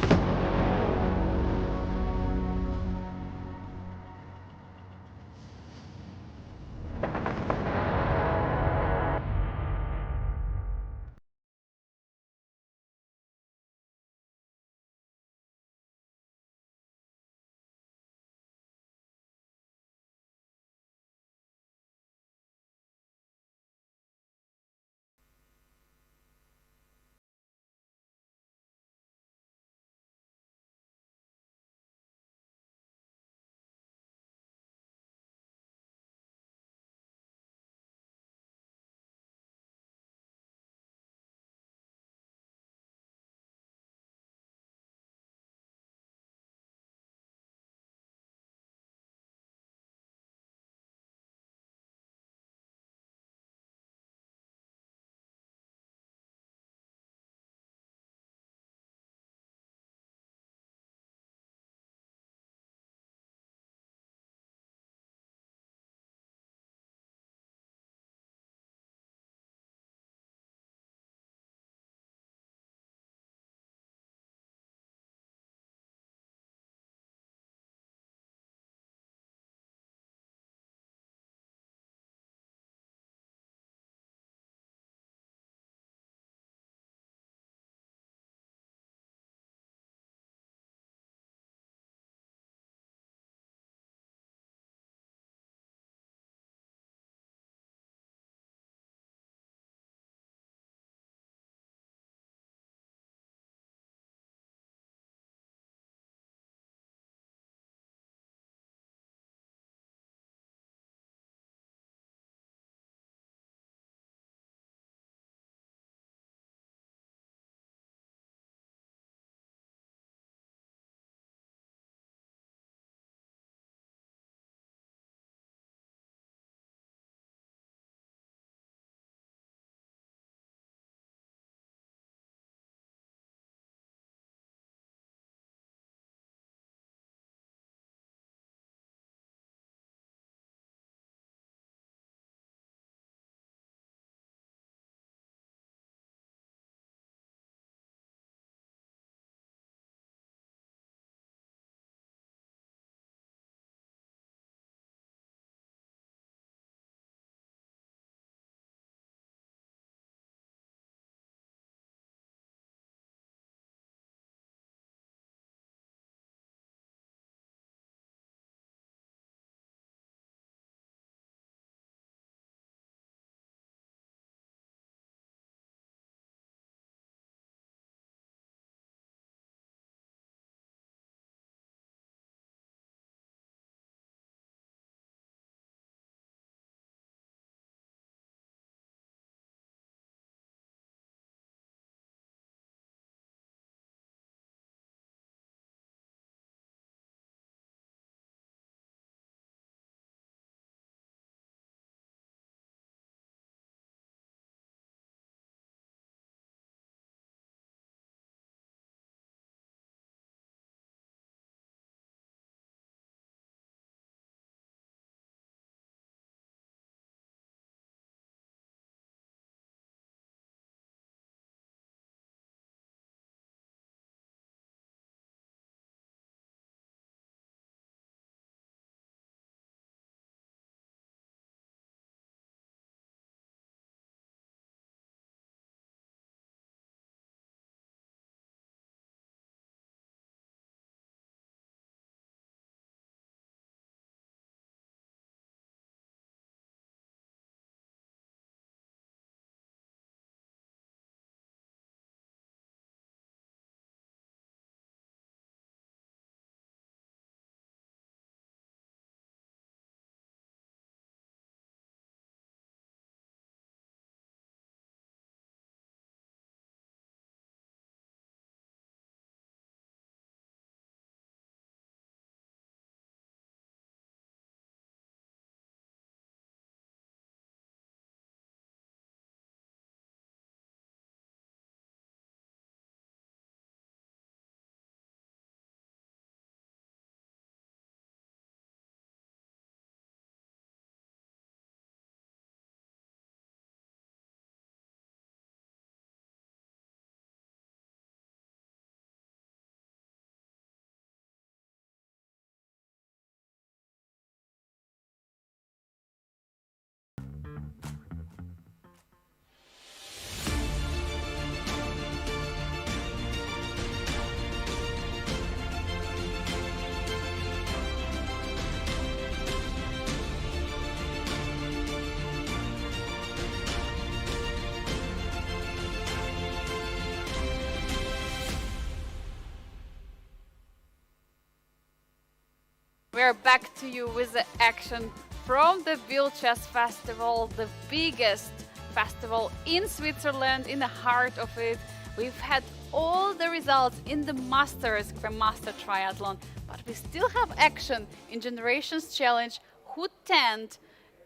S1: We're back to you with the action from the Biel Chess Festival, the biggest festival in Switzerland, in the heart of it. We've had all the results in the Masters, Grandmaster Triathlon, but we still have action in Generations Challenge who tend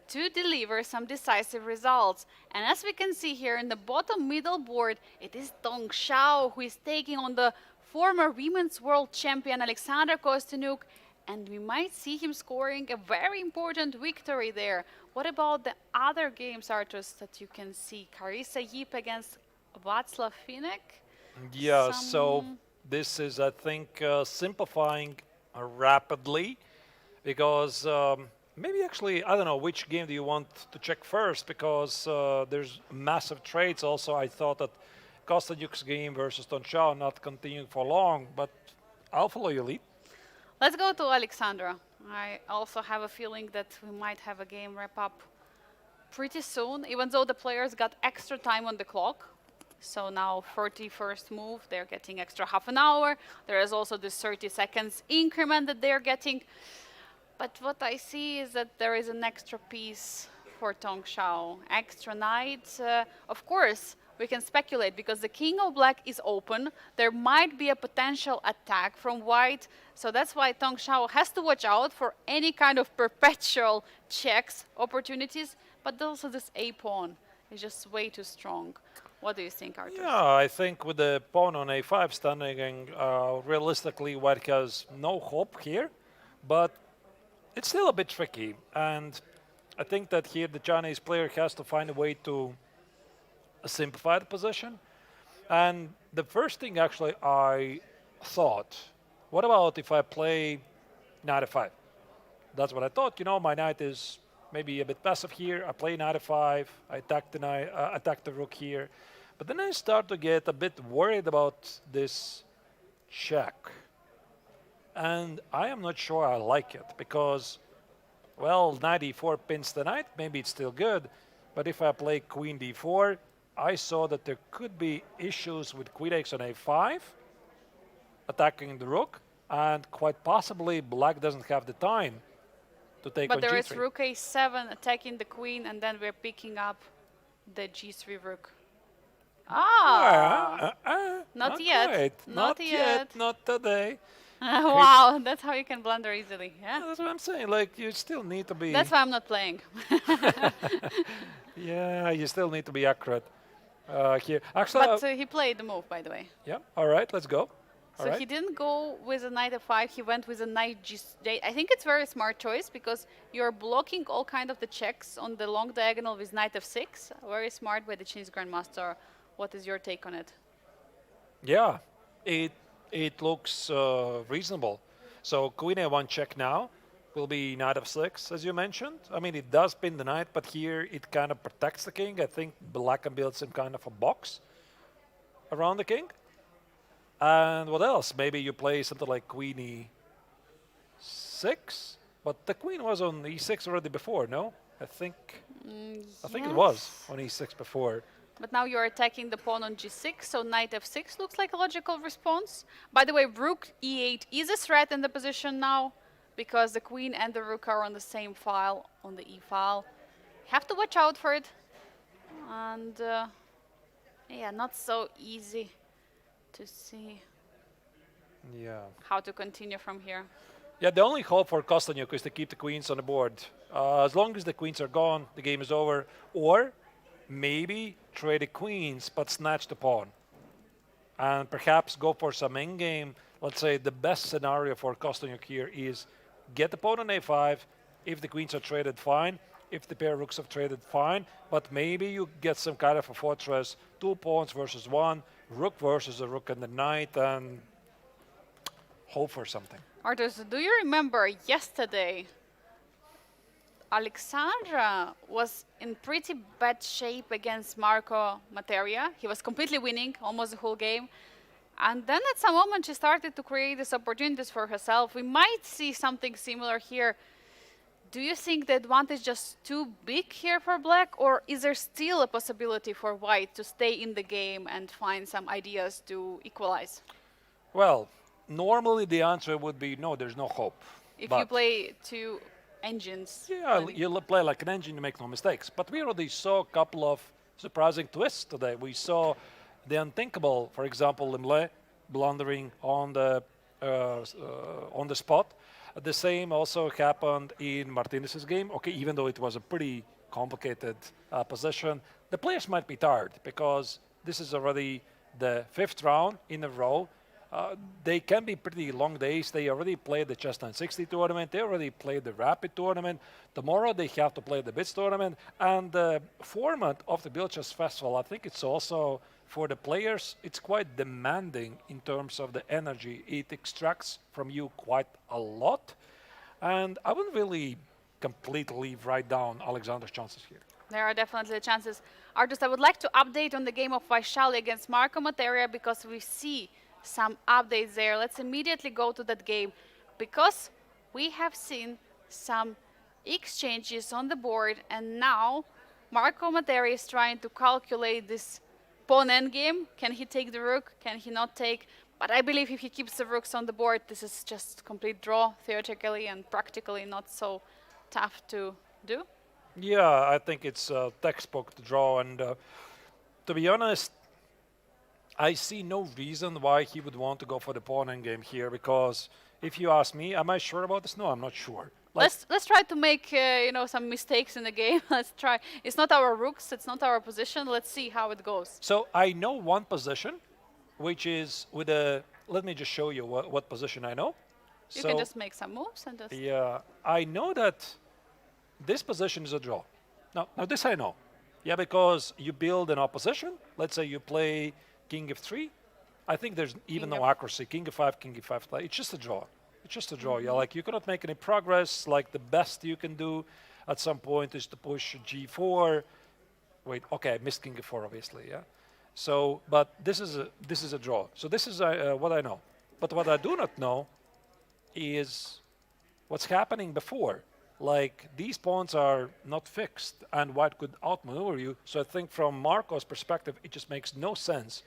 S1: to deliver some decisive results. And as we can see here in the bottom middle board, it is Kongresshaus who is taking on the former women's world champion Alexandra Kostyniuk, and we might see him scoring a very important victory there. What about the other games, Arturs, that you can see? Carissa Yip against Václav Finek?
S2: Yeah, so this is, I think, simplifying rapidly, because maybe actually, I don't know, which game do you want to check first, because there's massive trades also. I thought that Kostyniuk's game versus Kongresshaus not continuing for long, but I'll follow your lead.
S1: Let's go to Alexandra. I also have a feeling that we might have a game wrap up pretty soon, even though the players got extra time on the clock. So now 41st move, they're getting extra half an hour. There is also this 30 seconds increment that they're getting. But what I see is that there is an extra piece for Kongresshaus. Extra knight, of course, we can speculate because the king of black is open. There might be a potential attack from white. So that's why Kongresshaus has to watch out for any kind of perpetual checks opportunities. But also this a-pawn is just way too strong. What do you think, Arturs?
S2: Yeah, I think with the pawn on a5 standing, realistically, white has no hope here. But it's still a bit tricky. And I think that here the Chinese player has to find a way to simplify the position. And the first thing actually I thought, what about if I play knight f5? That's what I thought. You know, my knight is maybe a bit passive here. I play knight f5. I attack the knight, attack the rook here. But then I start to get a bit worried about this check. And I am not sure I like it because, well, knight e4 pins the knight. Maybe it's still good. But if I play queen d4, I saw that there could be issues with queen takes on a5, attacking the rook, and quite possibly black doesn't have the time to take on
S1: But there
S2: g3.
S1: is rook a7 attacking the queen, and then we're picking up the g3 rook. Not yet.
S2: Quite.
S1: Not yet.
S2: Not today.
S1: Wow, that's how you can blunder easily. Yeah,
S2: That's what I'm saying. Like, you still need to be...
S1: that's why I'm not playing.
S2: Yeah, you still need to be accurate here. Actually,
S1: But he played the move, by the way.
S2: yeah, all right, let's go.
S1: So he didn't go with a knight f5, he went with a knight g8. I think it's very smart choice because you're blocking all kind of the checks on the long diagonal with knight f6. Very smart by the Chinese Grandmaster. What is your take on it?
S2: Yeah, it looks reasonable. So queen a1 check now will be knight f6, as you mentioned. I mean, it does pin the knight, but here it kind of protects the king. I think black can build some kind of a box around the king. And what else? Maybe you play something like queen e6, but the queen was on e6 already before, no? I think it was on e6 before.
S1: But now you're attacking the pawn on g6, so knight f6 looks like a logical response. By the way, rook e8 is a threat in the position now, because the queen and the rook are on the same file, on the e file. Have to watch out for it. And yeah, not so easy to see how to continue from here.
S2: Yeah, the only hope for Kostyniuk is to keep the queens on the board. As long as the queens are gone, the game is over. Or maybe trade the queens, but snatch the pawn. And perhaps go for some endgame. Let's say the best scenario for Kostyniuk here is get the pawn on a5. If the queens are traded, fine. If the pair of rooks have traded, fine. But maybe you get some kind of a fortress, 2 pawns versus 1, rook versus a rook and the knight, and hope for something.
S1: Arturs, do you remember yesterday Alexandra was in pretty bad shape against Marco Materia. He was completely winning almost the whole game. And then at some moment she started to create these opportunities for herself. We might see something similar here. Do you think the advantage is just too big here for black, or is there still a possibility for white to stay in the game and find some ideas to equalize?
S2: Well, normally the answer would be no, there's no hope.
S1: if you
S2: But-
S1: play two engines.
S2: Yeah,
S1: then-
S2: you play like an engine, you make no mistakes. But we already saw a couple of surprising twists today. We saw the unthinkable, for example, Limle blundering on the spot. The same also happened in Martinez's game. Okay, even though it was a pretty complicated position, the players might be tired because this is already the 5th round in a row. They can be pretty long days. They already played the Chess 960 tournament. They already played the Rapid tournament. Tomorrow they have to play the Blitz tournament. And the format of the Biel Chess Festival, I think it's also for the players, it's quite demanding in terms of the energy. It extracts from you quite a lot. And I wouldn't really completely write down Alexander's chances here.
S1: There are definitely chances. Arturs, I would like to update on the game of Vaishali against Marco Materia because we see some updates there. Let's immediately go to that game because we have seen some exchanges on the board, and now Marco Materia is trying to calculate this pawn endgame. Can he take the rook? Can he not take? But I believe if he keeps the rooks on the board, this is just complete draw, theoretically and practically not so tough to do.
S2: Yeah, I think it's a textbook draw, and to be honest, I see no reason why he would want to go for the pawn endgame here, because if you ask me, am I sure about this? No, I'm not sure.
S1: Let's try to make some mistakes in the game. Let's try. It's not our rooks, it's not our position. Let's see how it goes.
S2: So I know one position, which is with a. Let me just show you what position I know.
S1: You can just make some moves and just.
S2: Yeah, I know that this position is a draw. Now this I know. Yeah, because you build an opposition. Let's say you play King F3. I think there's even no accuracy. King F5, King E5. It's just a draw. It's just a draw. Yeah, like you cannot make any progress. Like the best you can do at some point is to push G4. Wait, okay, I missed King F4 obviously. Yeah. So, but this is a draw. So this is what I know. But what I do not know is what's happening before. Like these pawns are not fixed, and white could outmaneuver you. So I think from Marco's perspective, it just makes no sense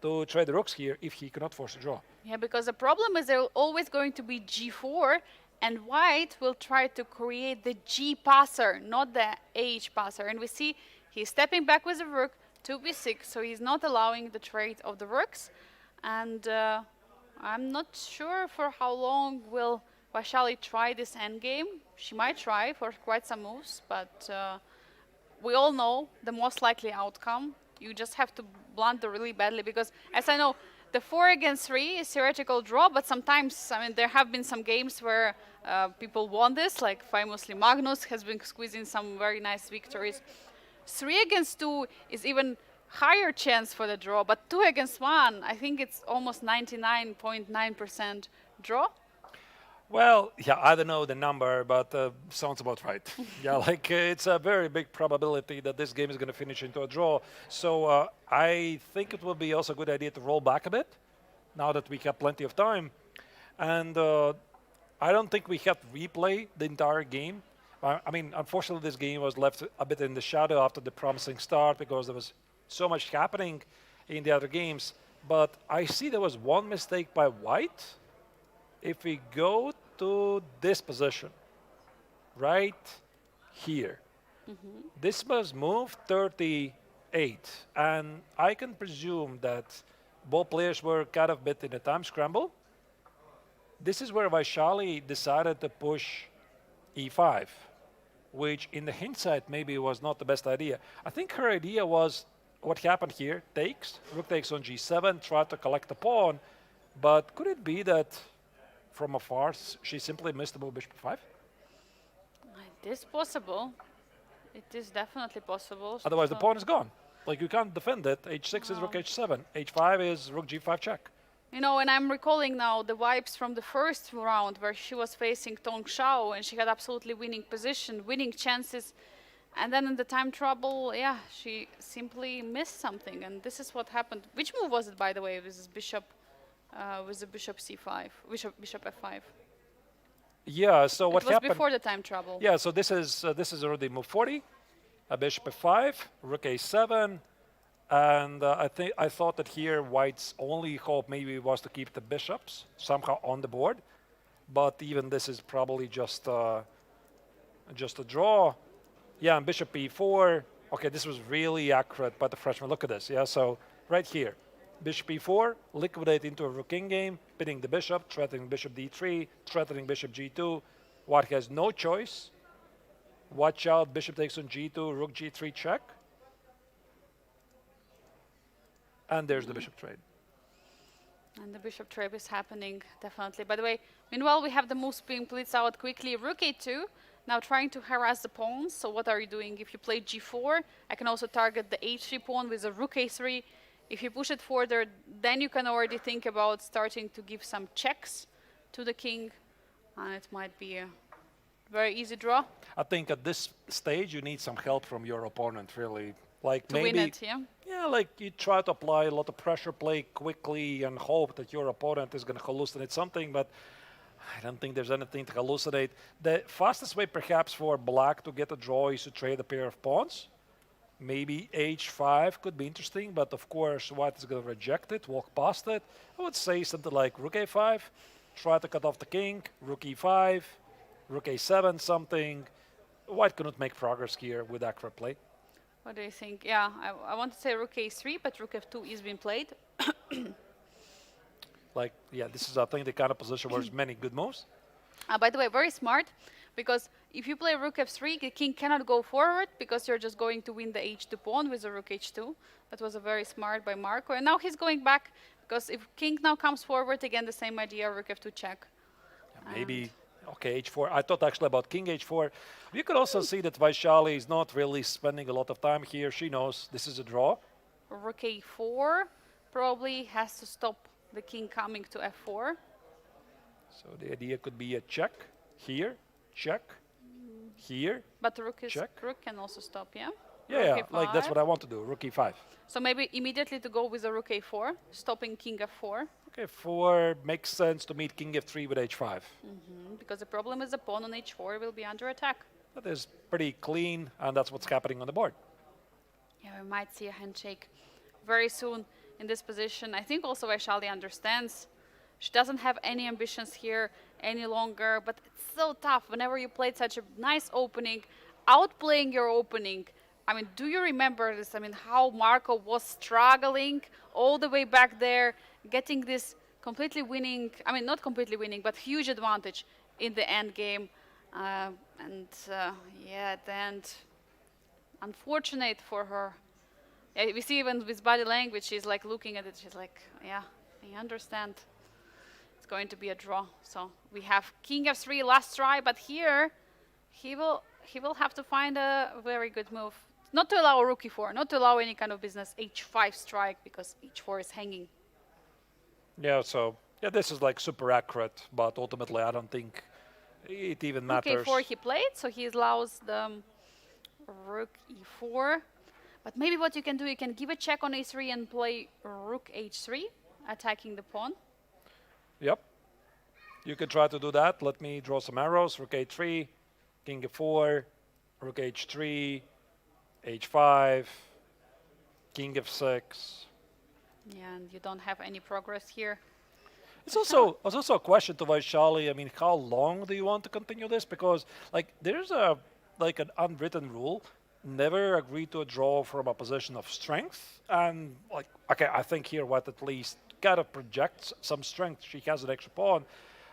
S2: to trade the rooks here if he cannot force a draw.
S1: Yeah, because the problem is they're always going to be G4, and white will try to create the G passer, not the H passer. And we see he's stepping back with the rook to B6, so he's not allowing the trade of the rooks. And I'm not sure for how long will Vaishali try this endgame. She might try for quite some moves, but we all know the most likely outcome. You just have to blunder really badly because, as I know, the 4 against 3 is theoretical draw, but sometimes, I mean, there have been some games where people won this, like famously Magnus has been squeezing some very nice victories. 3 against 2 is even higher chance for the draw, but 2 against 1, I think it's almost 99.9% draw.
S2: Well, yeah, I don't know the number, but sounds about right. Yeah, like it's a very big probability that this game is going to finish into a draw. So I think it will be also a good idea to roll back a bit, now that we have plenty of time. And I don't think we have to replay the entire game. I mean, unfortunately, this game was left a bit in the shadow after the promising start because there was so much happening in the other games. But I see there was one mistake by white. If we go to this position, right here, this was move 38. And I can presume that both players were kind of a bit in a time scramble. This is where Vaishali decided to push E5, which in the hindsight maybe was not the best idea. I think her idea was what happened here, takes, rook takes on G7, try to collect the pawn, but could it be that from afar she simply missed the move bishop 5?
S1: It is possible. It is definitely possible.
S2: Otherwise the pawn is gone. Like you can't defend it. H6 is rook H7, H5 is rook G5 check.
S1: You know, and I'm recalling now the vibes from the first round where she was facing Kongresshaus and she had absolutely winning position, winning chances. And then in the time trouble, yeah, she simply missed something. And this is what happened. Which move was it, by the way, with this bishop, with the bishop C5, bishop F5?
S2: Yeah, so what happened?
S1: It was before the time trouble.
S2: Yeah, so this is already move 40, a bishop F5, rook A7. And I thought that here white's only hope maybe was to keep the bishops somehow on the board. but even this is probably just a draw. Yeah, and bishop e4. Okay, this was really accurate by the freshman. Look at this. Yeah, so right here, bishop e4, liquidate into a rook-king game, pinning the bishop, threatening bishop d3, threatening bishop g2. White has no choice. Watch out, bishop takes on g2, rook g3 check. And there's the bishop trade.
S1: And the bishop trade is happening, definitely. By the way, meanwhile, we have the moves being blitzed out quickly. Rook a2, now trying to harass the pawns. So what are you doing? If you play g4, I can also target the h3 pawn with a rook a3. If you push it further, then you can already think about starting to give some checks to the king. And it might be a very easy draw.
S2: I think at this stage, you need some help from your opponent, really. Like
S1: To
S2: maybe,
S1: win it, yeah?
S2: Yeah, like you try to apply a lot of pressure, play quickly, and hope that your opponent is going to hallucinate something, but I don't think there's anything to hallucinate. The fastest way, perhaps, for black to get a draw is to trade a pair of pawns. Maybe h5 could be interesting, but of course, white is going to reject it, walk past it. I would say something like rook a5, try to cut off the king, rook e5, rook a7, something. White couldn't make progress here with accurate play.
S1: What do you think? Yeah, I want to say rook a3, but rook f2 is being played.
S2: Like, yeah, this is, I think, the kind of position where there's many good moves.
S1: By the way, very smart, because if you play rook f3, the king cannot go forward because you're just going to win the h2 pawn with a rook h2. That was a very smart by Marco. And now he's going back, because if king now comes forward, again, the same idea, rook f2 check.
S2: Yeah, maybe, okay, h4. I thought actually about king h4. You could also see that Vaishali is not really spending a lot of time here. She knows this is a draw.
S1: Rook a4 probably has to stop the king coming to f4.
S2: So the idea could be a check here, check, here.
S1: But rook
S2: check.
S1: Rook can also stop, yeah?
S2: Yeah,
S1: Rook
S2: like that's
S1: a5.
S2: what I want to do, rook e5.
S1: So maybe immediately to go with a rook a4, stopping king f4.
S2: Okay, 4 makes sense to meet king f3 with h5.
S1: Because the problem is the pawn on h4 will be under attack.
S2: That is pretty clean, and that's what's happening on the board.
S1: Yeah, we might see a handshake very soon in this position. I think also Vaishali understands. She doesn't have any ambitions here any longer, but it's so tough whenever you played such a nice opening, outplaying your opening. I mean, do you remember this? I mean, how Marco was struggling all the way back there, getting this completely winning, I mean, not completely winning, but huge advantage in the end game. Yeah, at the end, unfortunate for her. Yeah, we see even with body language, she's like looking at it, she's like, yeah, I understand. It's going to be a draw. So we have king f3 last try, but here he will have to find a very good move. Not to allow rook e4, not to allow any kind of business h5 strike, because h4 is hanging.
S2: Yeah, so yeah, this is like super accurate, but ultimately I don't think it even matters.
S1: Rook a4 he played, so he allows the rook e4. But maybe what you can do, you can give a check on a3 and play rook h3, attacking the pawn.
S2: Yep. You can try to do that. Let me draw some arrows. Rook a3, king f4, rook h3, h5, king f6.
S1: Yeah, and you don't have any progress here.
S2: It's also a question to Vaishali. I mean, how long do you want to continue this? Because like there's an unwritten rule: never agree to a draw from a position of strength. And like, okay, I think here White at least kind of projects some strength. She has an extra pawn,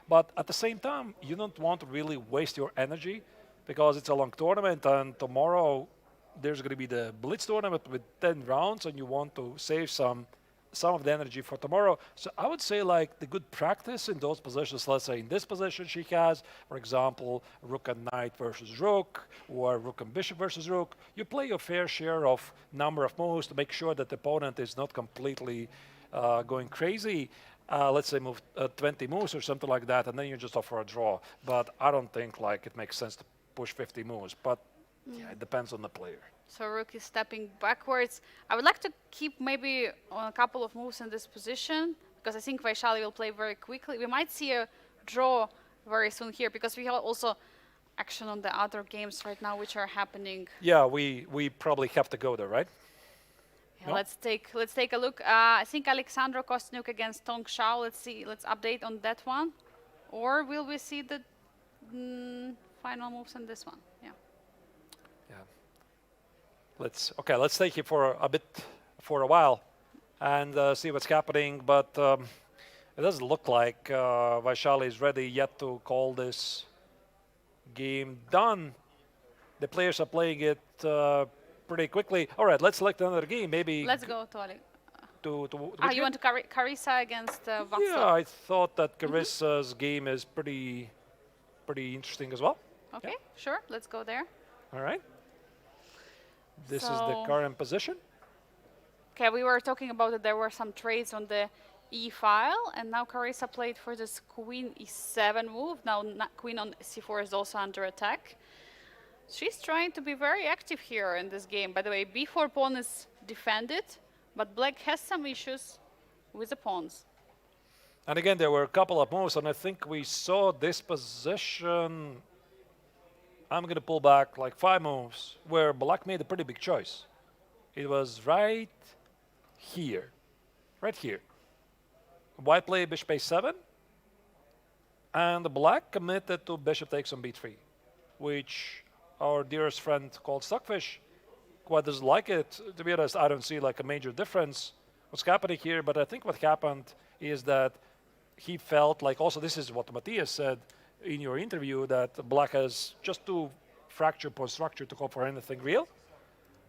S2: but at the same time, you don't want to really waste your energy because it's a long tournament, and tomorrow there's going to be the Blitz tournament with 10 rounds, and you want to save some of the energy for tomorrow. So I would say like the good practice in those positions, let's say in this position she has, for example, rook and knight versus rook, or rook and bishop versus rook, you play your fair share of number of moves to make sure that the opponent is not completely going crazy. Let's say move 20 moves or something like that, and then you just offer a draw. But I don't think like it makes sense to push 50 moves, but yeah, it depends on the player.
S1: So rook is stepping backwards. I would like to keep maybe on a couple of moves in this position, because I think Vaishali will play very quickly. We might see a draw very soon here, because we have also action on the other games right now which are happening.
S2: Yeah, we probably have to go there, right?
S1: Yeah,
S2: No?
S1: let's take a look. I think Alexandra Kosteniuk against Kongresshaus. Let's see. Let's update on that one. Or will we see the final moves in this one? Yeah.
S2: Let's take it for a while and see what's happening. But it doesn't look like Vaishali is ready yet to call this game done. The players are playing it pretty quickly. All right, let's select another game. Maybe
S1: Let's go to Ali.
S2: which
S1: You want to Carissa against Václav?
S2: Yeah, I thought that Carissa's game is pretty interesting as well.
S1: Okay, sure. Let's go there.
S2: All right. This is the current position.
S1: Okay, we were talking about that there were some trades on the E file, and now Carissa played for this queen E7 move. Now queen on C4 is also under attack. She's trying to be very active here in this game. By the way, B4 pawn is defended, but black has some issues with the pawns.
S2: And again, there were a couple of moves, and I think we saw this position. I'm going to pull back like 5 moves, where black made a pretty big choice. It was right here. Right here. White played bishop a7, and the black committed to bishop takes on b3, which our dearest friend called Stockfish quite doesn't like it. To be honest, I don't see like a major difference what's happening here, but I think what happened is that he felt like, also this is what Matthias said in your interview, that black has just too fractured pawn structure to go for anything real.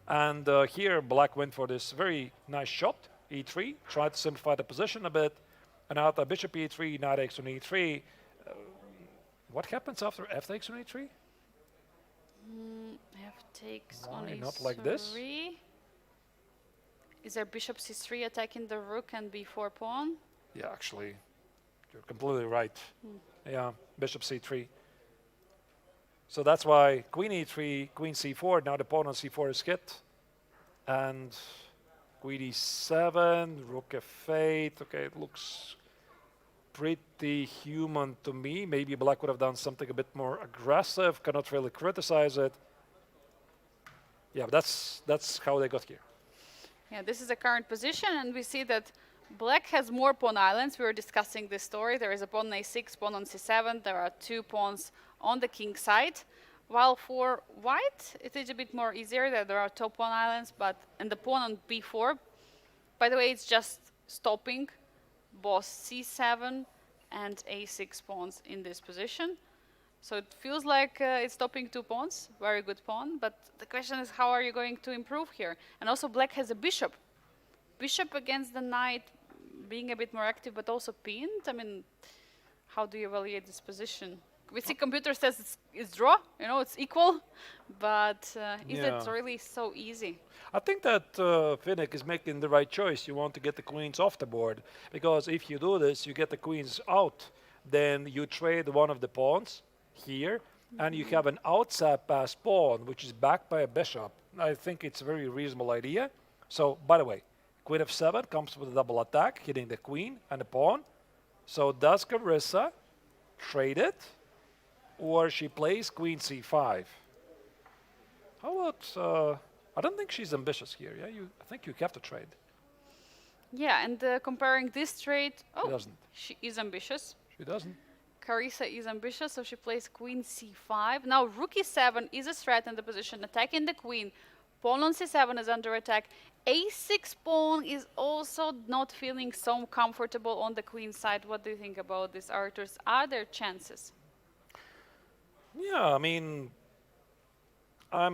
S2: And here black went for this very nice shot, e3, tried to simplify the position a bit, and after bishop e3, knight takes on e3. What happens after f takes on e3?
S1: F takes
S2: Why
S1: on E3.
S2: not like this?
S1: Is there bishop c3 attacking the rook and b4 pawn?
S2: Yeah, actually, you're completely right. Yeah, bishop c3. So that's why queen e3, queen c4. Now the pawn on c4 is hit, and queen e7, rook f8. Okay, it looks pretty human to me. Maybe black would have done something a bit more aggressive. Cannot really criticize it. Yeah, but that's how they got here.
S1: Yeah, this is the current position, and we see that black has more pawn islands. We were discussing this story. There is a pawn on a6, pawn on c7. There are 2 pawns on the king side. While for white, it is a bit more easier that there are top pawn islands, but and the pawn on b4, by the way, it's just stopping both c7 and a6 pawns in this position. So it feels like it's stopping 2 pawns, very good pawn, but the question is how are you going to improve here? And also black has a bishop. Bishop against the knight being a bit more active, but also pinned. I mean, how do you evaluate this position? We see computer says it's draw, you know, it's equal, but is it really so easy?
S2: I think that Finnick is making the right choice. You want to get the queens off the board, because if you do this, you get the queens out, then you trade one of the pawns here, and you have an outside pass pawn, which is backed by a bishop. I think it's a very reasonable idea. So, by the way, queen f7 comes with a double attack, hitting the queen and the pawn. So does Carissa trade it, or she plays queen c5? How about, I don't think she's ambitious here. Yeah, I think you have to trade.
S1: Yeah, and comparing this trade,
S2: She doesn't.
S1: She is ambitious.
S2: She doesn't.
S1: Carissa is ambitious, so she plays queen c5. Now rook e7 is a threat in the position, attacking the queen. Pawn on c7 is under attack. a6 pawn is also not feeling so comfortable on the queen side. What do you think about this, Arturs? Are there chances?
S2: Yeah, I mean, I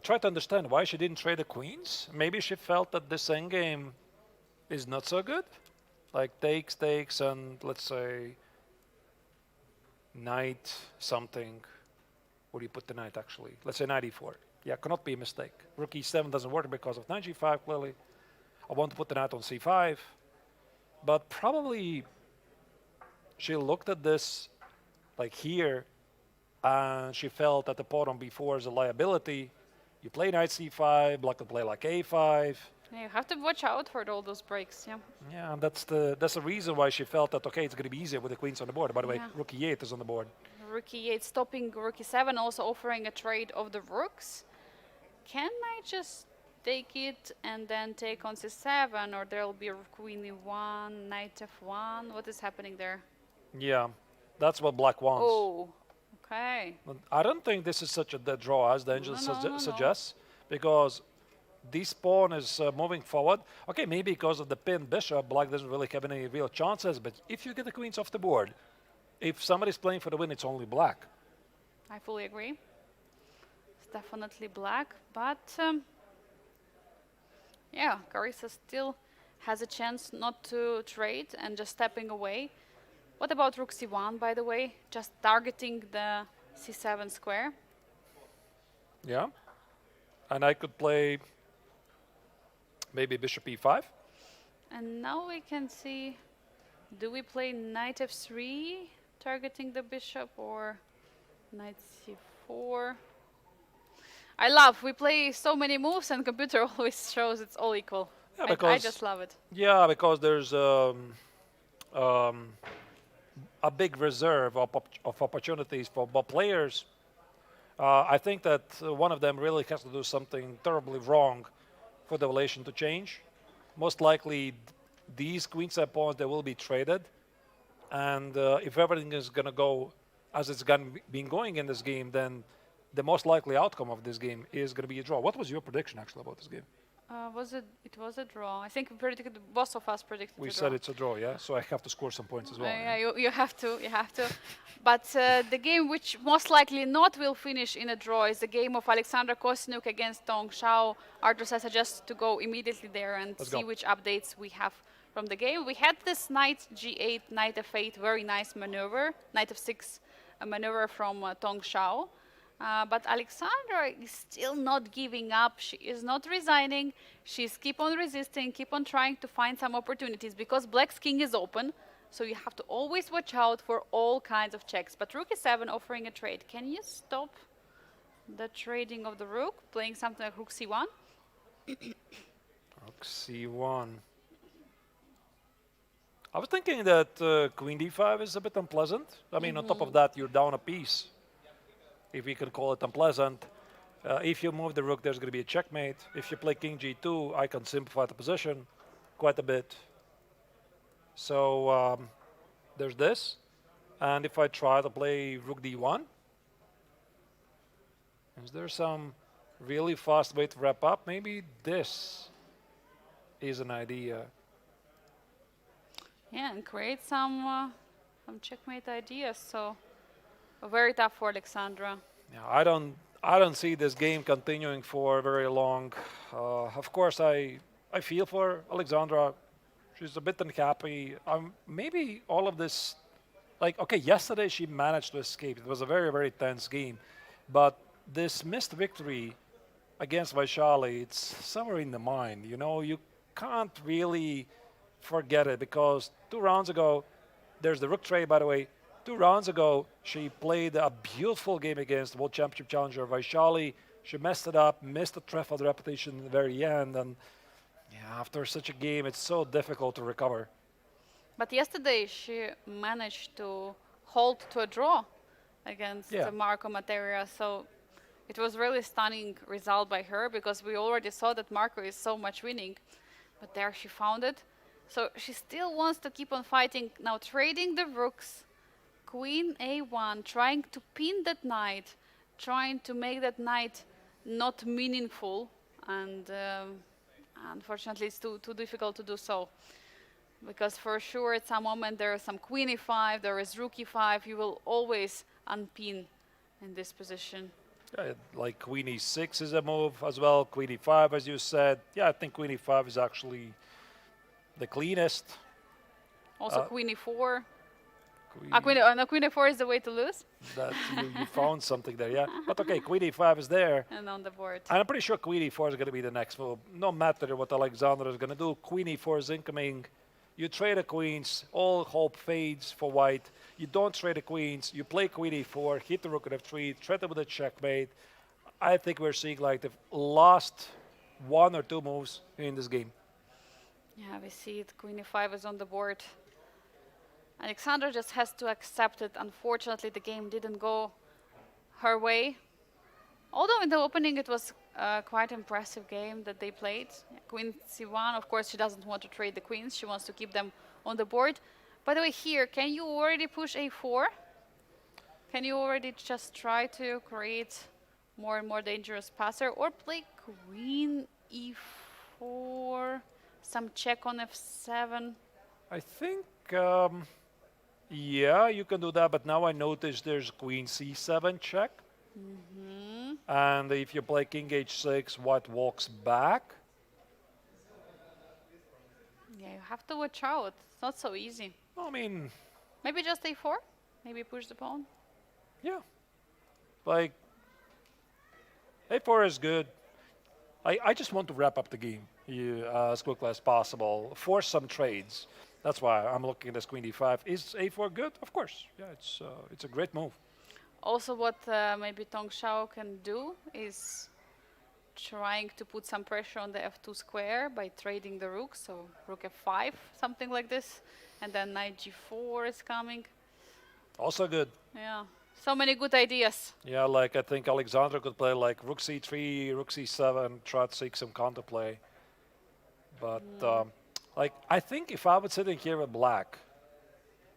S2: try to understand why she didn't trade the queens. Maybe she felt that this endgame is not so good. Like takes, and let's say knight something. Where do you put the knight actually? Let's say knight e4. Yeah, cannot be a mistake. Rook e7 doesn't work because of knight g5 clearly. I want to put the knight on c5. But probably she looked at this like here, and she felt that the pawn on b4 is a liability. You play knight c5, black will play like a5.
S1: Yeah, you have to watch out for all those breaks, yeah.
S2: Yeah, and that's the reason why she felt that, okay, it's going to be easier with the queens on the board. By the way, rook e8 is on the board.
S1: Rook e8 stopping rook e7, also offering a trade of the rooks. Can I just take it and then take on c7, or there'll be queen e1, knight f1. What is happening there?
S2: Yeah, that's what black wants.
S1: Oh, okay.
S2: But I don't think this is such a dead draw as the engine
S1: No.
S2: suggests, because this pawn is moving forward. Okay, maybe because of the pinned bishop, black doesn't really have any real chances, but if you get the queens off the board, if somebody's playing for the win, it's only black.
S1: I fully agree. It's definitely black, but yeah, Carissa still has a chance not to trade and just stepping away. What about rook c1, by the way? Just targeting the c7 square.
S2: Yeah, and I could play maybe bishop e5.
S1: And now we can see, do we play knight f3, targeting the bishop, or knight c4? We play so many moves and computer always shows it's all equal.
S2: Yeah,
S1: I just love it.
S2: Yeah, because there's a big reserve of opportunities for both players. I think that one of them really has to do something terribly wrong for the relation to change. Most likely, these queenside pawns, they will be traded. And if everything is going to go as it's been going in this game, then the most likely outcome of this game is going to be a draw. What was your prediction, actually, about this game?
S1: It was a draw. I think we predicted, both of us predicted
S2: We
S1: a
S2: said
S1: draw.
S2: it's a draw, yeah? So I have to score some points as well.
S1: Yeah, you have to. But the game which most likely not will finish in a draw is the game of Alexandra Kosiniuk against Tong Shao. Arturs, I suggest to go immediately there and
S2: Let's
S1: see
S2: go.
S1: which updates we have from the game. We had this knight g8, knight f8, very nice maneuver, knight f6, a maneuver from Tong Shao. But Alexandra is still not giving up. She is not resigning. She's keep on resisting, keep on trying to find some opportunities because black's king is open. So you have to always watch out for all kinds of checks. But rook e7 offering a trade. Can you stop the trading of the rook, playing something like rook c1?
S2: Rook c1. I was thinking that queen d5 is a bit unpleasant. I mean, on top of that, you're down a piece, if we can call it unpleasant. If you move the rook, there's going to be a checkmate. If you play king g2, I can simplify the position quite a bit. So there's this. And if I try to play rook d1, is there some really fast way to wrap up? Maybe this is an idea.
S1: Yeah, and create some checkmate ideas. So very tough for Alexandra.
S2: Yeah, I don't see this game continuing for very long. Of course, I feel for Alexandra. She's a bit unhappy. Maybe all of this, like, okay, yesterday she managed to escape. It was a very, very tense game. But this missed victory against Vaishali, it's somewhere in the mind. You know, you can't really forget it because 2 rounds ago, there's the rook trade, by the way. 2 rounds ago, she played a beautiful game against World Championship challenger Vaishali. She messed it up, missed the trap of the repetition in the very end. And yeah, after such a game, it's so difficult to recover.
S1: But yesterday she managed to hold to a draw against Marco Materia. So it was really stunning result by her because we already saw that Marco is so much winning. But there she found it. So she still wants to keep on fighting. Now trading the rooks. Queen a1, trying to pin that knight, trying to make that knight not meaningful. And unfortunately, it's too difficult to do so. Because for sure, at some moment, there is some queen e5, there is rook e5. You will always unpin in this position.
S2: Yeah, like queen e6 is a move as well. Queen e5, as you said. Yeah, I think queen e5 is actually the cleanest.
S1: Also queen e4. Queen e4 is the way to lose.
S2: That you found something there, yeah. But okay, queen e5 is there.
S1: And on the board.
S2: And I'm pretty sure queen e4 is going to be the next move. No matter what Alexandra is going to do, queen e4 is incoming. You trade the queens, all hope fades for white. You don't trade the queens, you play queen e4, hit the rook at f3, threaten with a checkmate. I think we're seeing like the last 1 or 2 moves in this game.
S1: Yeah, we see it. Queen e5 is on the board. Alexandra just has to accept it. Unfortunately, the game didn't go her way. Although in the opening it was quite impressive game that they played. Queen c1, of course, she doesn't want to trade the queens. She wants to keep them on the board. By the way, here, can you already push a4? Can you already just try to create more and more dangerous passer, or play queen e4, some check on f7?
S2: I think, yeah, you can do that, but now I notice there's queen c7 check. And if you play king h6, white walks back.
S1: Yeah, you have to watch out. It's not so easy.
S2: I mean,
S1: maybe just a4? Maybe push the pawn?
S2: Yeah. Like, a4 is good. I just want to wrap up the game as quickly as possible. Force some trades. That's why I'm looking at this queen d5. Is a4 good? Of course. Yeah, it's a great move.
S1: Also, what maybe Kongresshaus can do is trying to put some pressure on the f2 square by trading the rook. So rook f5, something like this. And then knight g4 is coming.
S2: Also good.
S1: Yeah. So many good ideas.
S2: Yeah, like I think Alexandra could play like rook c3, rook c7, try to seek some counterplay. But like I think if I was sitting here with black,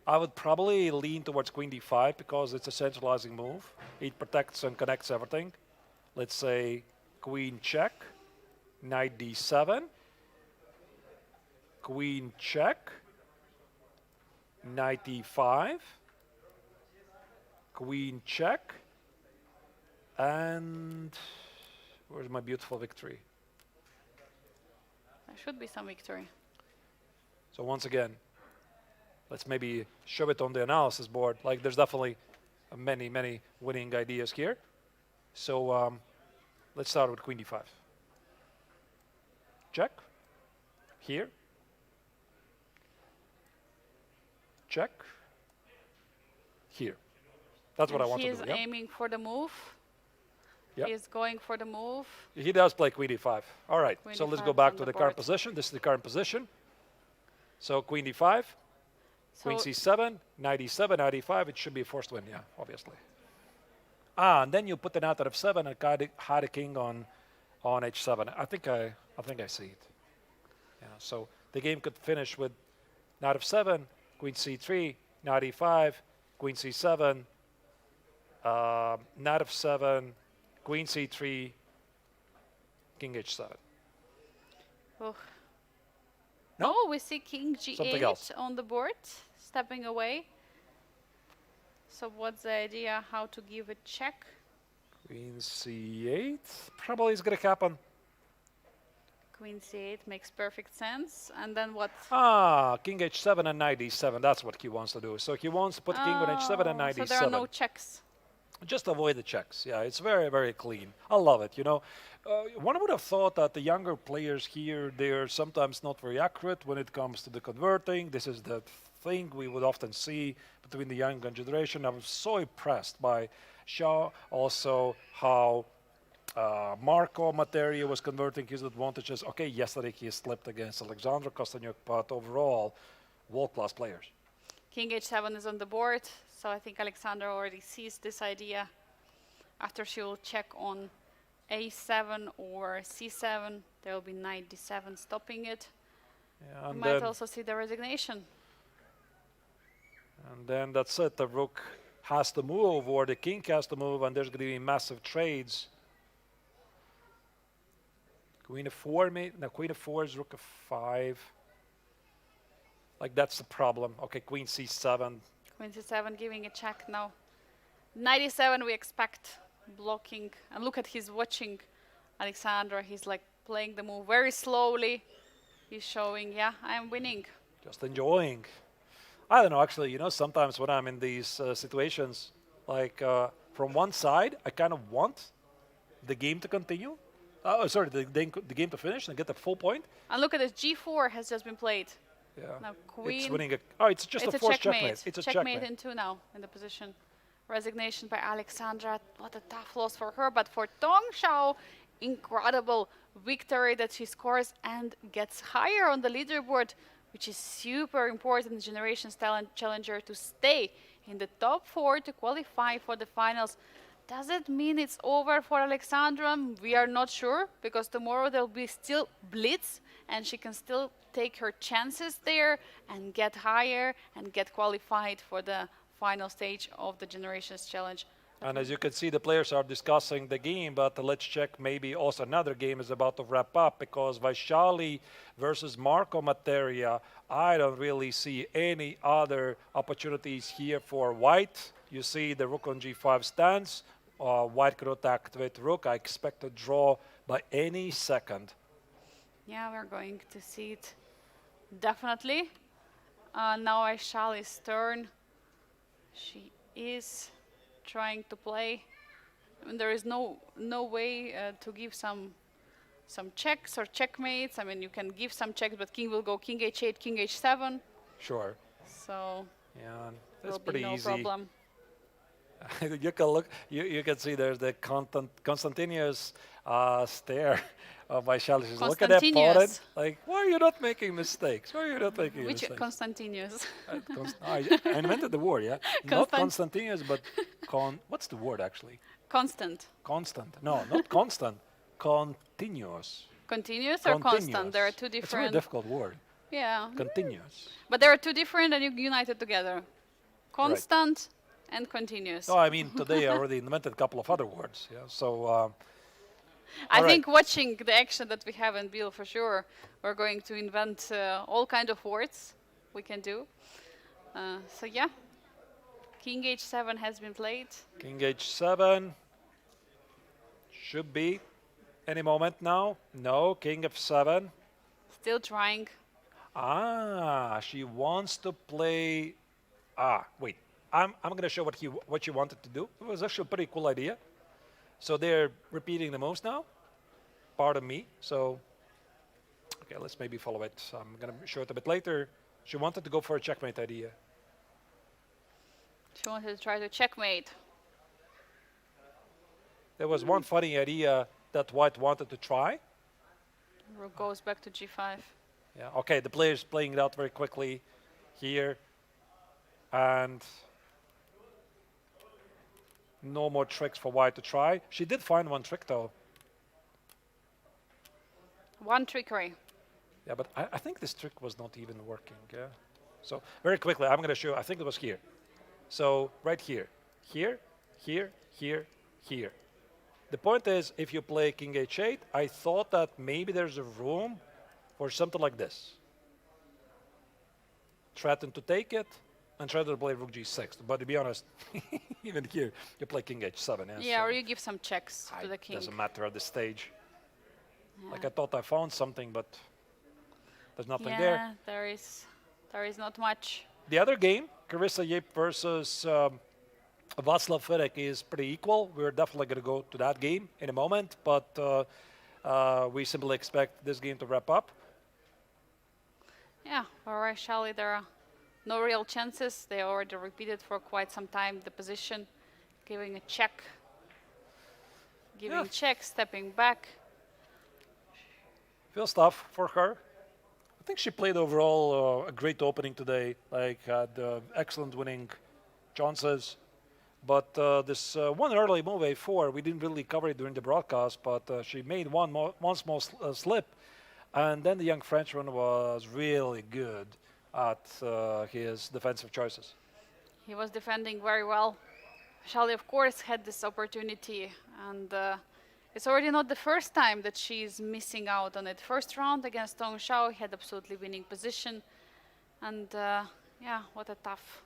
S2: I would probably lean towards queen d5 because it's a centralizing move. It protects and connects everything. Let's say queen check, knight d7, queen check, knight e5, queen check, and where's my beautiful victory?
S1: There should be some victory.
S2: So once again, let's maybe show it on the analysis board. Like there's definitely many, many winning ideas here. So let's start with queen d5. Check. Here. Check. Here. That's what I want to do.
S1: He's aiming for the move.
S2: Yep.
S1: He's going for the move.
S2: He does play queen d5. All right.
S1: Queen
S2: So let's
S1: d5
S2: go back
S1: on
S2: to
S1: the
S2: the current
S1: board.
S2: position. This is the current position. So queen d5, queen
S1: So
S2: c7, knight e7, knight e5. It should be a forced win, yeah, obviously. And then you put the knight at f7 and hide a king on h7. I think I see it. Yeah. So the game could finish with knight f7, queen c3, knight e5, queen c7, knight f7, queen c3, king h7.
S1: Oh.
S2: No?
S1: Oh, we see king
S2: Something else.
S1: g8 on the board, stepping away. So what's the idea how to give a check?
S2: Queen c8 probably is going to happen.
S1: Queen c8 makes perfect sense. And then what?
S2: King h7 and knight d7. That's what he wants to do. So he wants to put king on h7 and knight
S1: so
S2: d7.
S1: there are no checks.
S2: Just avoid the checks. Yeah, it's very, very clean. I love it. You know, one would have thought that the younger players here, they're sometimes not very accurate when it comes to the converting. This is the thing we would often see between the younger generation. I was so impressed by Shaw, also how Marco Materia was converting his advantages. Okay, yesterday he slipped against Alexandra Kostanyuk, but overall, world-class players.
S1: King h7 is on the board. So I think Alexandra already sees this idea. After she will check on a7 or c7, there will be knight d7 stopping it.
S2: Yeah,
S1: We
S2: and
S1: might
S2: then,
S1: also see the resignation.
S2: and then that's it. The rook has to move, or the king has to move, and there's going to be massive trades. Queen f4, no, queen f4 is rook f5. Like that's the problem. Okay, queen c7.
S1: Queen c7 giving a check now. Knight e7 we expect blocking. And look at he's watching Alexandra. He's like playing the move very slowly. He's showing, yeah, I'm winning.
S2: Just enjoying. I don't know, actually, you know, sometimes when I'm in these situations, like from one side, I kind of want the game to continue. Sorry, the game to finish and get the full point.
S1: And look at this, g4 has just been played.
S2: Yeah.
S1: Now queen.
S2: It's winning it's just a forced checkmate. It's a
S1: checkmate in 2 now in the position. Resignation by Alexandra. What a tough loss for her, but for Kongresshaus, incredible victory that she scores and gets higher on the leaderboard, which is super important Generations Talent Challenger to stay in the top 4 to qualify for the finals. Does it mean it's over for Alexandra? We are not sure, because tomorrow there'll be still Blitz, and she can still take her chances there and get higher and get qualified for the final stage of the Generations Challenge.
S2: And as you can see, the players are discussing the game, but let's check, maybe also another game is about to wrap up, because Vaishali versus Marco Materia, I don't really see any other opportunities here for white. You see the rook on g5 stands. White could attack with rook. I expect a draw by any second.
S1: Yeah, we're going to see it definitely. Now Vaishali's turn. She is trying to play. I mean, there is no way to give some checks or checkmates. I mean, you can give some checks, but king will go king h8, king h7.
S2: Sure.
S1: So
S2: yeah, that's
S1: will
S2: pretty
S1: be no
S2: easy.
S1: problem.
S2: You can look. You can see there's the Constantinos stare of Vaishali. She's look at that opponent. Like, why are you not making mistakes? Why are you not making
S1: Which
S2: mistakes?
S1: Constantinos?
S2: I invented the word, yeah. Not Constantinos, but what's the word actually?
S1: Constant.
S2: Constant. No, not constant. Continuous.
S1: Continuous or constant? There are two different.
S2: It's a very difficult word.
S1: Yeah.
S2: Continuous.
S1: But there are two different, and you united together. Constant and continuous.
S2: No, I mean today I already invented a couple of other words. Yeah. So.
S1: I think watching the action that we have in Biel, for sure, we're going to invent all kind of words we can do. So yeah, king h7 has been played.
S2: King h7 should be any moment now. No, king f7.
S1: Still trying.
S2: She wants to play. Wait. I'm going to show what she wanted to do. It was actually a pretty cool idea. So they're repeating the moves now. Pardon me. So, okay, let's maybe follow it. I'm going to show it a bit later. She wanted to go for a checkmate idea.
S1: She wanted to try to checkmate.
S2: There was one funny idea that white wanted to try.
S1: Rook goes back to g5.
S2: Yeah. Okay, the player's playing it out very quickly here. And no more tricks for white to try. She did find one trick, though.
S1: One trickery.
S2: Yeah, but I think this trick was not even working. Yeah. So very quickly, I'm going to show. I think it was here. So right here, here, here, here, here. The point is, if you play king h8, I thought that maybe there's a room for something like this. Threaten to take it, and try to play rook g6. But to be honest, even here, you play king h7.
S1: Yeah, or you give some checks to the king.
S2: Doesn't matter at this stage. Yeah. Like I thought I found something, but there's nothing there.
S1: Yeah, there is not much.
S2: The other game, Carissa Yip versus Václav Fedek, is pretty equal. We're definitely going to go to that game in a moment, but we simply expect this game to wrap up.
S1: Yeah, for Vaishali, there are no real chances. They already repeated for quite some time the position, giving a check, giving check, stepping back.
S2: Feels tough for her. I think she played overall a great opening today, like had excellent winning chances. But this one early move, a4, we didn't really cover it during the broadcast, but she made one small slip. And then the young Frenchman was really good at his defensive choices.
S1: He was defending very well. Vaishali, of course, had this opportunity, and it's already not the first time that she's missing out on it. First round against Tong Xiao, he had absolutely winning position, and yeah, what a tough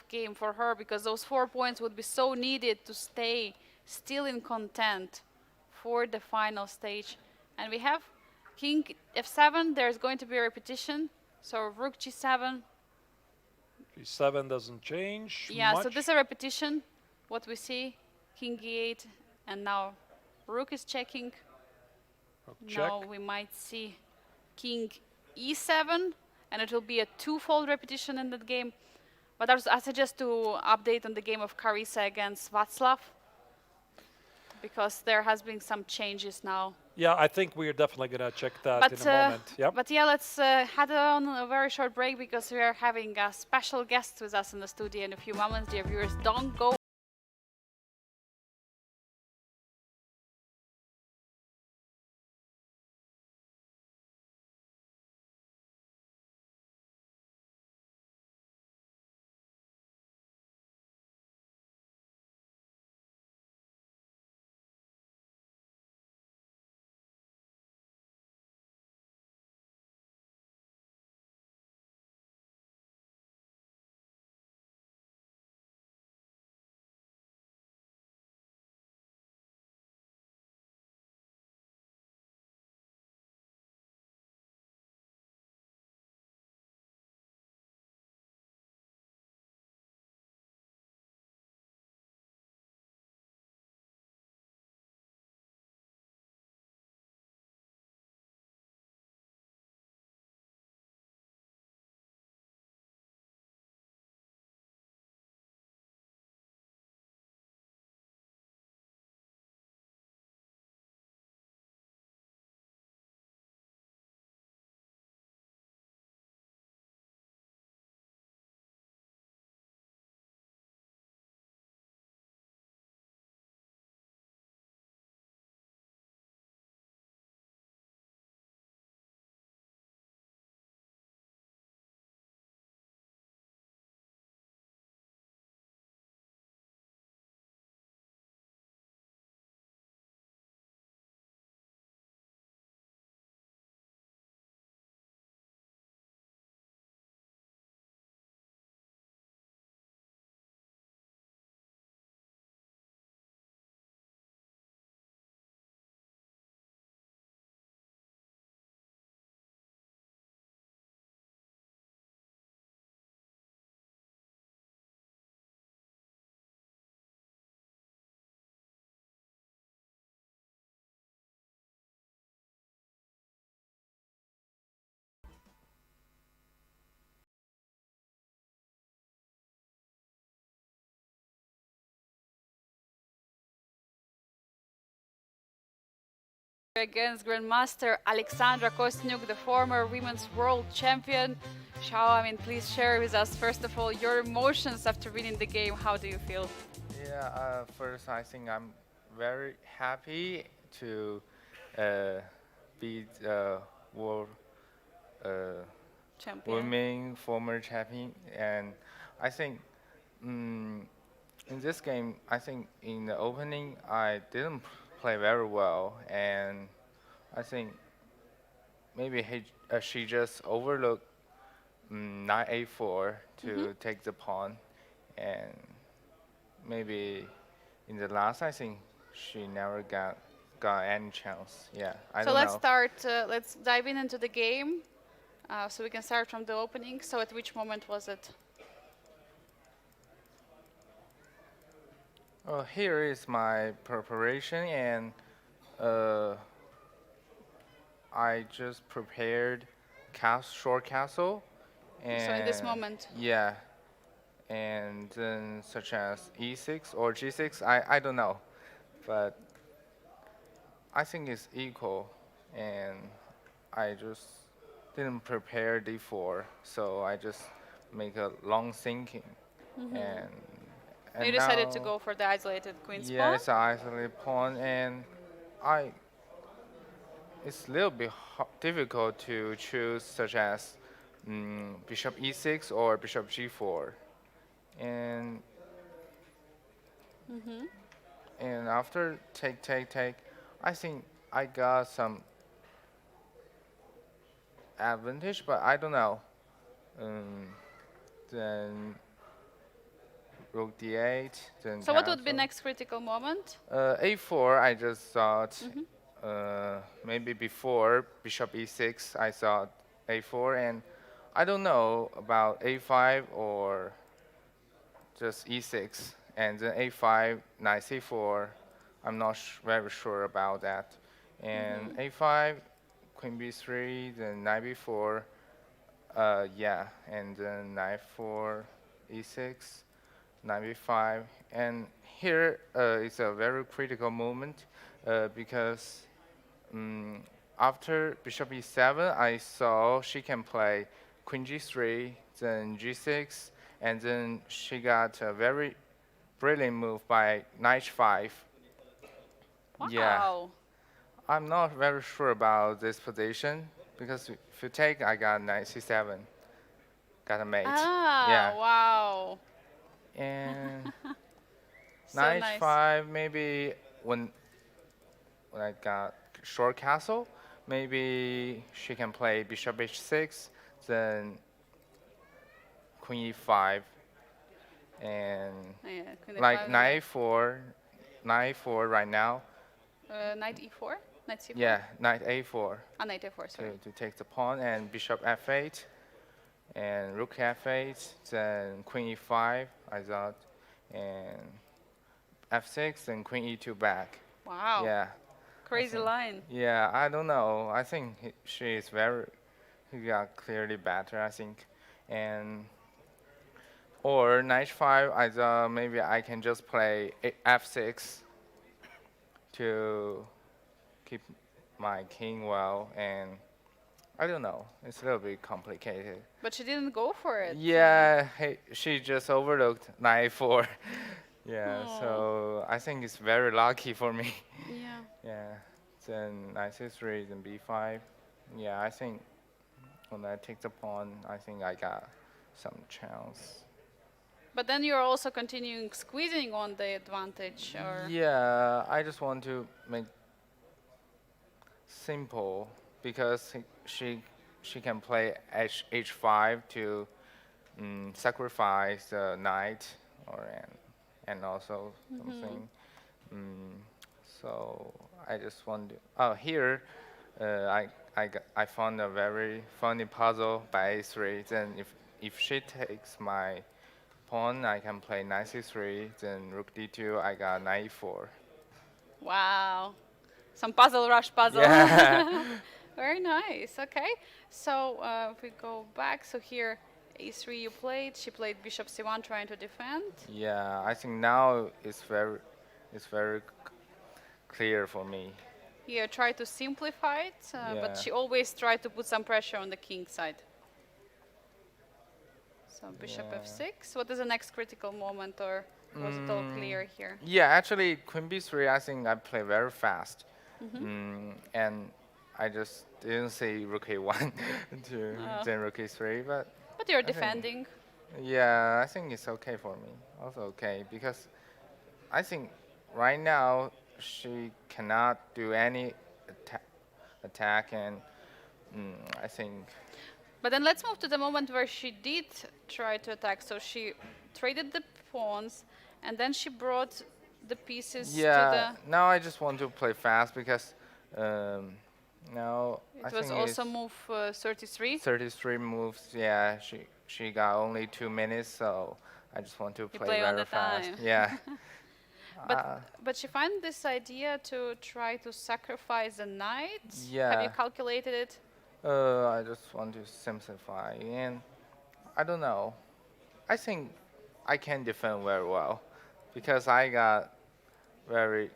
S1: game for her, because those 4 points would be so needed to stay still in content for the final stage. And we have king f7. There's going to be a repetition. So rook g7.
S2: G7 doesn't change
S1: Yeah,
S2: much.
S1: so this is a repetition. What we see, king e8, and now rook is checking.
S2: Rook check.
S1: Now we might see king e7, and it will be a twofold repetition in that game. But I suggest to update on the game of Carissa against Václav, because there has been some changes now.
S2: Yeah, I think we're definitely going to check that in a moment. Yep.
S1: But yeah, let's head on a very short break, because we are having a special guest with us in the studio in a few moments. Dear viewers, don't go Against Grandmaster Alexandra Kostniuk, the former women's world champion. Shao, I mean, please share with us, first of all, your emotions after winning the game. How do you feel?
S13: Yeah, first I think I'm very happy to be the world
S1: Champion.
S13: women former champion, and I think in this game, I think in the opening I didn't play very well, and I think maybe she just overlooked knight a4 to take the pawn, and maybe in the last I think she never got any chance. Yeah, I
S1: So
S13: don't
S1: let's
S13: know.
S1: start. Let's dive into the game. So we can start from the opening. So at which moment was it?
S13: Here is my preparation, and I just prepared short castle. And
S1: So in this moment?
S13: Yeah, and then such as e6 or g6, I don't know, but I think it's equal, and I just didn't prepare d4, so I just make a long thinking, and
S1: You decided to
S13: now-
S1: go for the isolated queen's
S13: yeah,
S1: pawn?
S13: it's an isolated pawn, and it's a little bit difficult to choose, such as bishop e6 or bishop g4, and and after take, I think I got some advantage, but I don't know. Then rook d8, then
S1: So what would be
S13: castle.
S1: next critical moment?
S13: A4, I just thought maybe before bishop e6, I thought a4, and I don't know about a5 or just e6, and then a5, knight c4. I'm not very sure about that. And a5, queen b3, then knight b4. Yeah, and then knight 4, e6, knight b5, and here is a very critical moment because after bishop e7, I saw she can play queen g3, then g6, and then she got a very brilliant move by knight h5.
S1: Wow.
S13: Yeah, I'm not very sure about this position because if you take, I got knight c7, got a mate.
S1: Ah,
S13: Yeah.
S1: wow.
S13: And
S1: So
S13: knight
S1: nice.
S13: 5, maybe when I got short castle, maybe she can play bishop h6, then queen e5, and
S1: Yeah, queen
S13: like
S1: e5,
S13: knight 4 right now.
S1: Knight e4? Knight c4?
S13: Yeah, knight a4
S1: Knight a4, sorry.
S13: to take the pawn, and bishop f8, and rook f8, then queen e5, I thought, and f6, and queen e2 back.
S1: Wow.
S13: Yeah.
S1: Crazy line.
S13: Yeah, I don't know. I think she is he got clearly better, I think. And, or knight 5, I thought maybe I can just play f6 to keep my king well, and I don't know. It's a little bit complicated.
S1: But she didn't go for it.
S13: Yeah, she just overlooked knight 4. Yeah,
S1: Aw.
S13: so I think it's very lucky for me.
S1: Yeah.
S13: Yeah, then knight c3, then b5. Yeah, I think when I take the pawn, I think I got some chance.
S1: But then you're also continuing squeezing on the advantage, or?
S13: Yeah, I just want to make simple because she can play h5 to sacrifice the knight, or and also something. So I just want to. Oh, here I found a very funny puzzle by a3. Then if she takes my pawn, I can play knight c3. Then rook d2, I got knight e4.
S1: Wow. Some puzzle rush puzzle.
S13: Yeah.
S1: Very nice. Okay. So if we go back, so here a3 you played. She played bishop c1 trying to defend.
S13: Yeah, I think now it's very clear for me.
S1: Here, try to simplify it, but
S13: Yeah.
S1: she always tried to put some pressure on the king side. So bishop
S13: Yeah.
S1: f6. What is the next critical moment, or was it all clear here?
S13: Yeah, actually, Queen b3, I think I play very fast.
S1: Mm-hmm.
S13: And I just didn't see rook a1 to then rook a3, but
S1: But you're
S13: I think-
S1: defending.
S13: yeah, I think it's okay for me. Also okay, because I think right now she cannot do any attack, and I think
S1: But then let's move to the moment where she did try to attack. So she traded the pawns, and then she brought the pieces to
S13: yeah.
S1: the...
S13: Now I just want to play fast because now I
S1: It was
S13: think
S1: also
S13: it's
S1: move 33.
S13: 33 moves. Yeah, she got only 2 minutes, so I just want to
S1: You
S13: play
S1: play on
S13: very
S1: the
S13: fast.
S1: time.
S13: Yeah.
S1: But she found this idea to try to sacrifice a knight. Have
S13: Yeah.
S1: you calculated it?
S13: I just want to simplify, and I don't know. I think I can defend very well because I got very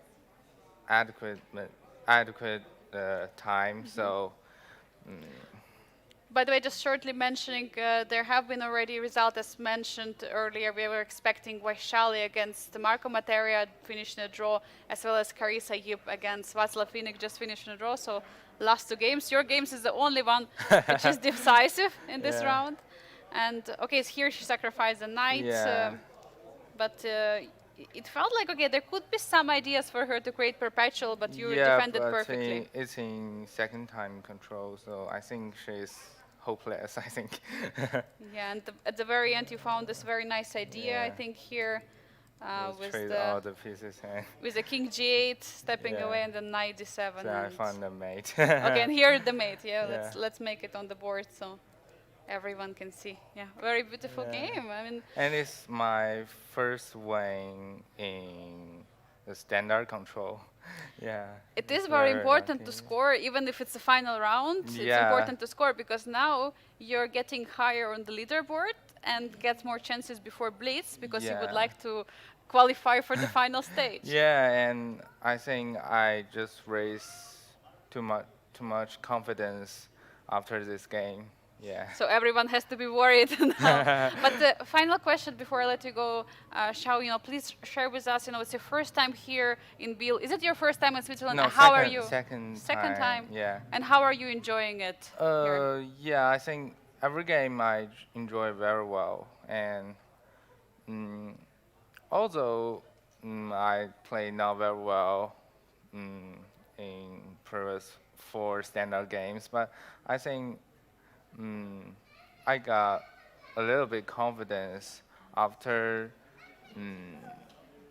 S13: adequate time. So
S1: By the way, just shortly mentioning, there have been already results as mentioned earlier. We were expecting Vaishali against Marco Materia finishing a draw, as well as Carissa Yip against Václav Finik just finishing a draw. So last 2 games. Your games is the only one which is decisive in this
S13: Yeah.
S1: round. And okay, so here she sacrificed a knight,
S13: Yeah.
S1: but it felt like, okay, there could be some ideas for her to create perpetual, but you
S13: yeah,
S1: defended
S13: but
S1: perfectly.
S13: it's in second time control, so I think she's hopeless. I think.
S1: Yeah, and at the very end, you found this very nice idea, I
S13: Yeah.
S1: think, here with
S13: Trade all the pieces and
S1: with the king g8 stepping
S13: Yeah.
S1: away and the knight d7.
S13: so I
S1: and
S13: found a mate.
S1: okay, and here the mate. Yeah,
S13: Yeah.
S1: let's make it on the board so everyone can see. Yeah, very beautiful
S13: Yeah.
S1: game. I mean,
S13: And it's my first win in the standard control. Yeah.
S1: it is
S13: it's
S1: very important to
S13: lucky.
S1: score, even if it's the final round. It's
S13: Yeah.
S1: important to score because now you're getting higher on the leaderboard and get more chances before Blitz because you would
S13: Yeah.
S1: like to qualify for the final stage.
S13: Yeah, and I think I just raised too much confidence after this game. Yeah.
S1: So everyone has to be worried now. But the final question before I let you go, Xiao, please share with us, it's your first time here in Biel. Is it your first time in Switzerland?
S13: No,
S1: And how are
S13: second-
S1: you?
S13: second
S1: time.
S13: Yeah.
S1: And how are you enjoying it? here?
S13: Yeah, I think every game I enjoy very well, and although I play not very well in previous 4 standard games, but I think I got a little bit confidence after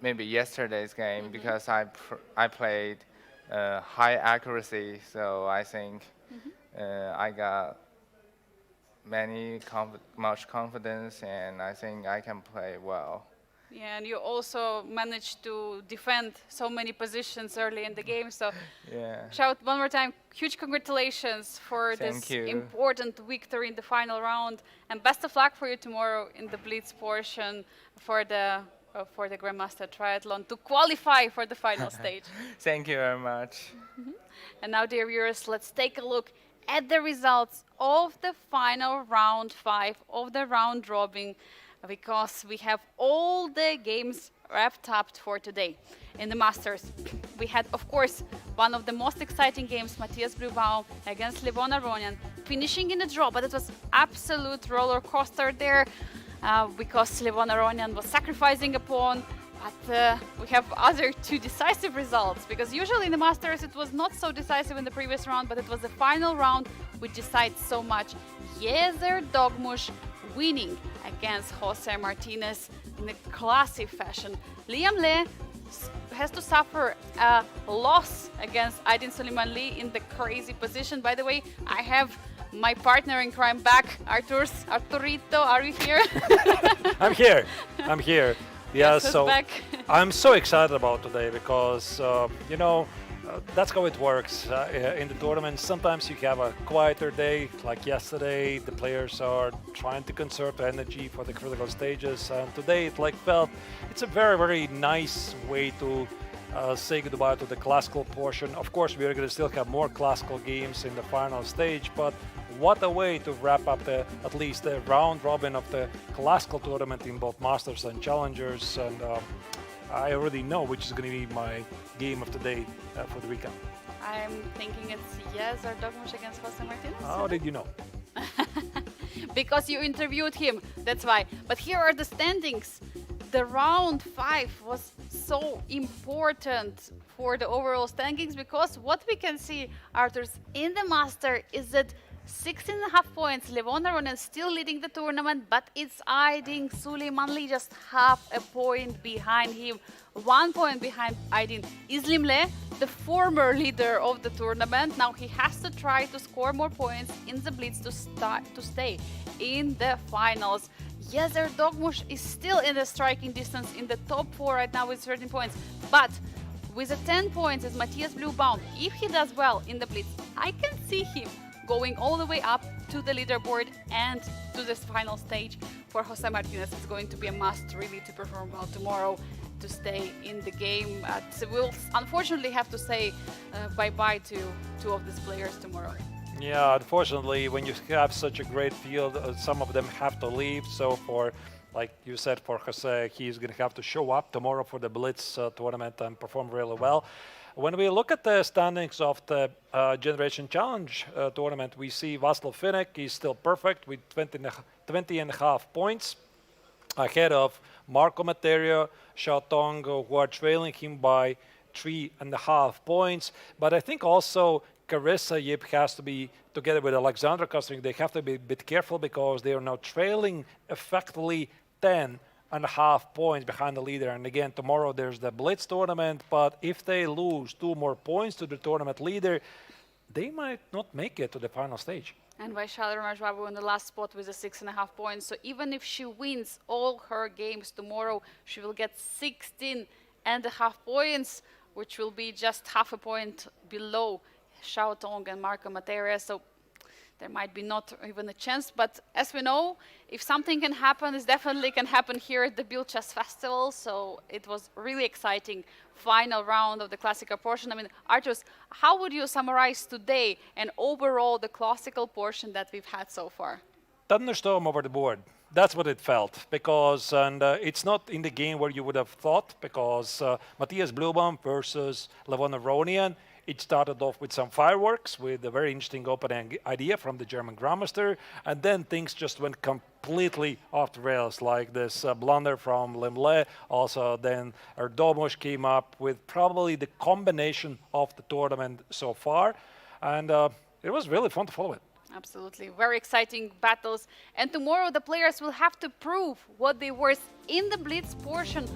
S13: maybe yesterday's game because I played high accuracy, so I think I got much confidence, and I think I can play well.
S1: Yeah, and you also managed to defend so many positions early in the game. So,
S13: Yeah.
S1: shout one more time, huge congratulations for
S13: Thank
S1: this
S13: you.
S1: important victory in the final round, and best of luck for you tomorrow in the Blitz portion for the Grandmaster Triathlon to qualify for the final stage.
S13: Thank you very much.
S1: And now, dear viewers, let's take a look at the results of the final round 5 of the round robin, because we have all the games wrapped up for today. In the Masters, we had, of course, one of the most exciting games, Matthias Blühbaum against Levon Aronian, finishing in a draw, but it was absolute roller coaster there because Levon Aronian was sacrificing a pawn. But we have other 2 decisive results, because usually in the Masters it was not so decisive in the previous round, but it was the final round which decides so much. Yezer Dogmush winning against Jose Martinez in a classic fashion. Liam Le has to suffer a loss against Aydin Suleiman Lee in the crazy position. By the way, I have my partner in crime back, Arturs. Arturito, are you here?
S2: I'm here. I'm here. Yeah,
S1: Yes, who's
S2: so
S1: back?
S2: I'm so excited about today because, that's how it works in the tournament. Sometimes you have a quieter day, like yesterday. The players are trying to conserve energy for the critical stages, and today it's a very, very nice way to say goodbye to the classical portion. Of course, we are going to still have more classical games in the final stage, but what a way to wrap up at least the round robin of the classical tournament in both Masters and Challengers. And I already know which is going to be my game of the day for the weekend.
S1: I'm thinking it's Jezer Dogmush against Jose Martinez.
S2: How did you know?
S1: Because you interviewed him, that's why. But here are the standings. The round 5 was so important for the overall standings because what we can see, Arturs, in the Master is that 16.5 points, Levon Aronen still leading the tournament, but it's Aydin Suleimanli just half a point behind him. 1 point behind Aydin is Limle, the former leader of the tournament. Now he has to try to score more points in the Blitz to stay in the finals. Jezer Dogmush is still in the striking distance in the top 4 right now with 13 points, but with the 10 points is Matthias Bluebaum. If he does well in the Blitz, I can see him going all the way up to the leaderboard and to this final stage. For Jose Martinez, it's going to be a must really to perform well tomorrow to stay in the game. So we'll unfortunately have to say bye-bye to 2 of these players tomorrow.
S2: Yeah, unfortunately, when you have such a great field, some of them have to leave. So for, like you said, for Jose, he's going to have to show up tomorrow for the Blitz tournament and perform really well. When we look at the standings of the Generation Challenge tournament, we see Václav Finek, he's still perfect with 20.5 points, ahead of Marco Materia, Xiaotong, who are trailing him by 3.5 points. But I think also Carissa Yip has to be, together with Alexandra Kostring, they have to be a bit careful because they are now trailing effectively 10.5 points behind the leader. And again, tomorrow there's the Blitz tournament, but if they lose 2 more points to the tournament leader, they might not make it to the final stage.
S1: And Vaishali Ramajbabu in the last spot with the 6.5 points. So even if she wins all her games tomorrow, she will get 16.5 points, which will be just half a point below Xiaotong and Marco Materia. So there might be not even a chance, but as we know, if something can happen, it definitely can happen here at the Biel Chess Festival. So it was really exciting final round of the classical portion. I mean, Arturs, how would you summarize today and overall the classical portion that we've had so far?
S2: Thunderstorm over the board. That's what it felt, because it's not in the game where you would have thought, because Matthias Bluebaum versus Levon Aronian, it started off with some fireworks, with a very interesting opening idea from the German Grandmaster, and then things just went completely off the rails, like this blunder from Limle. Also, then Erdomush came up with probably the combination of the tournament so far, and it was really fun to follow it.
S1: Absolutely. Very exciting battles. And tomorrow the players will have to prove what they were in the Blitz portion.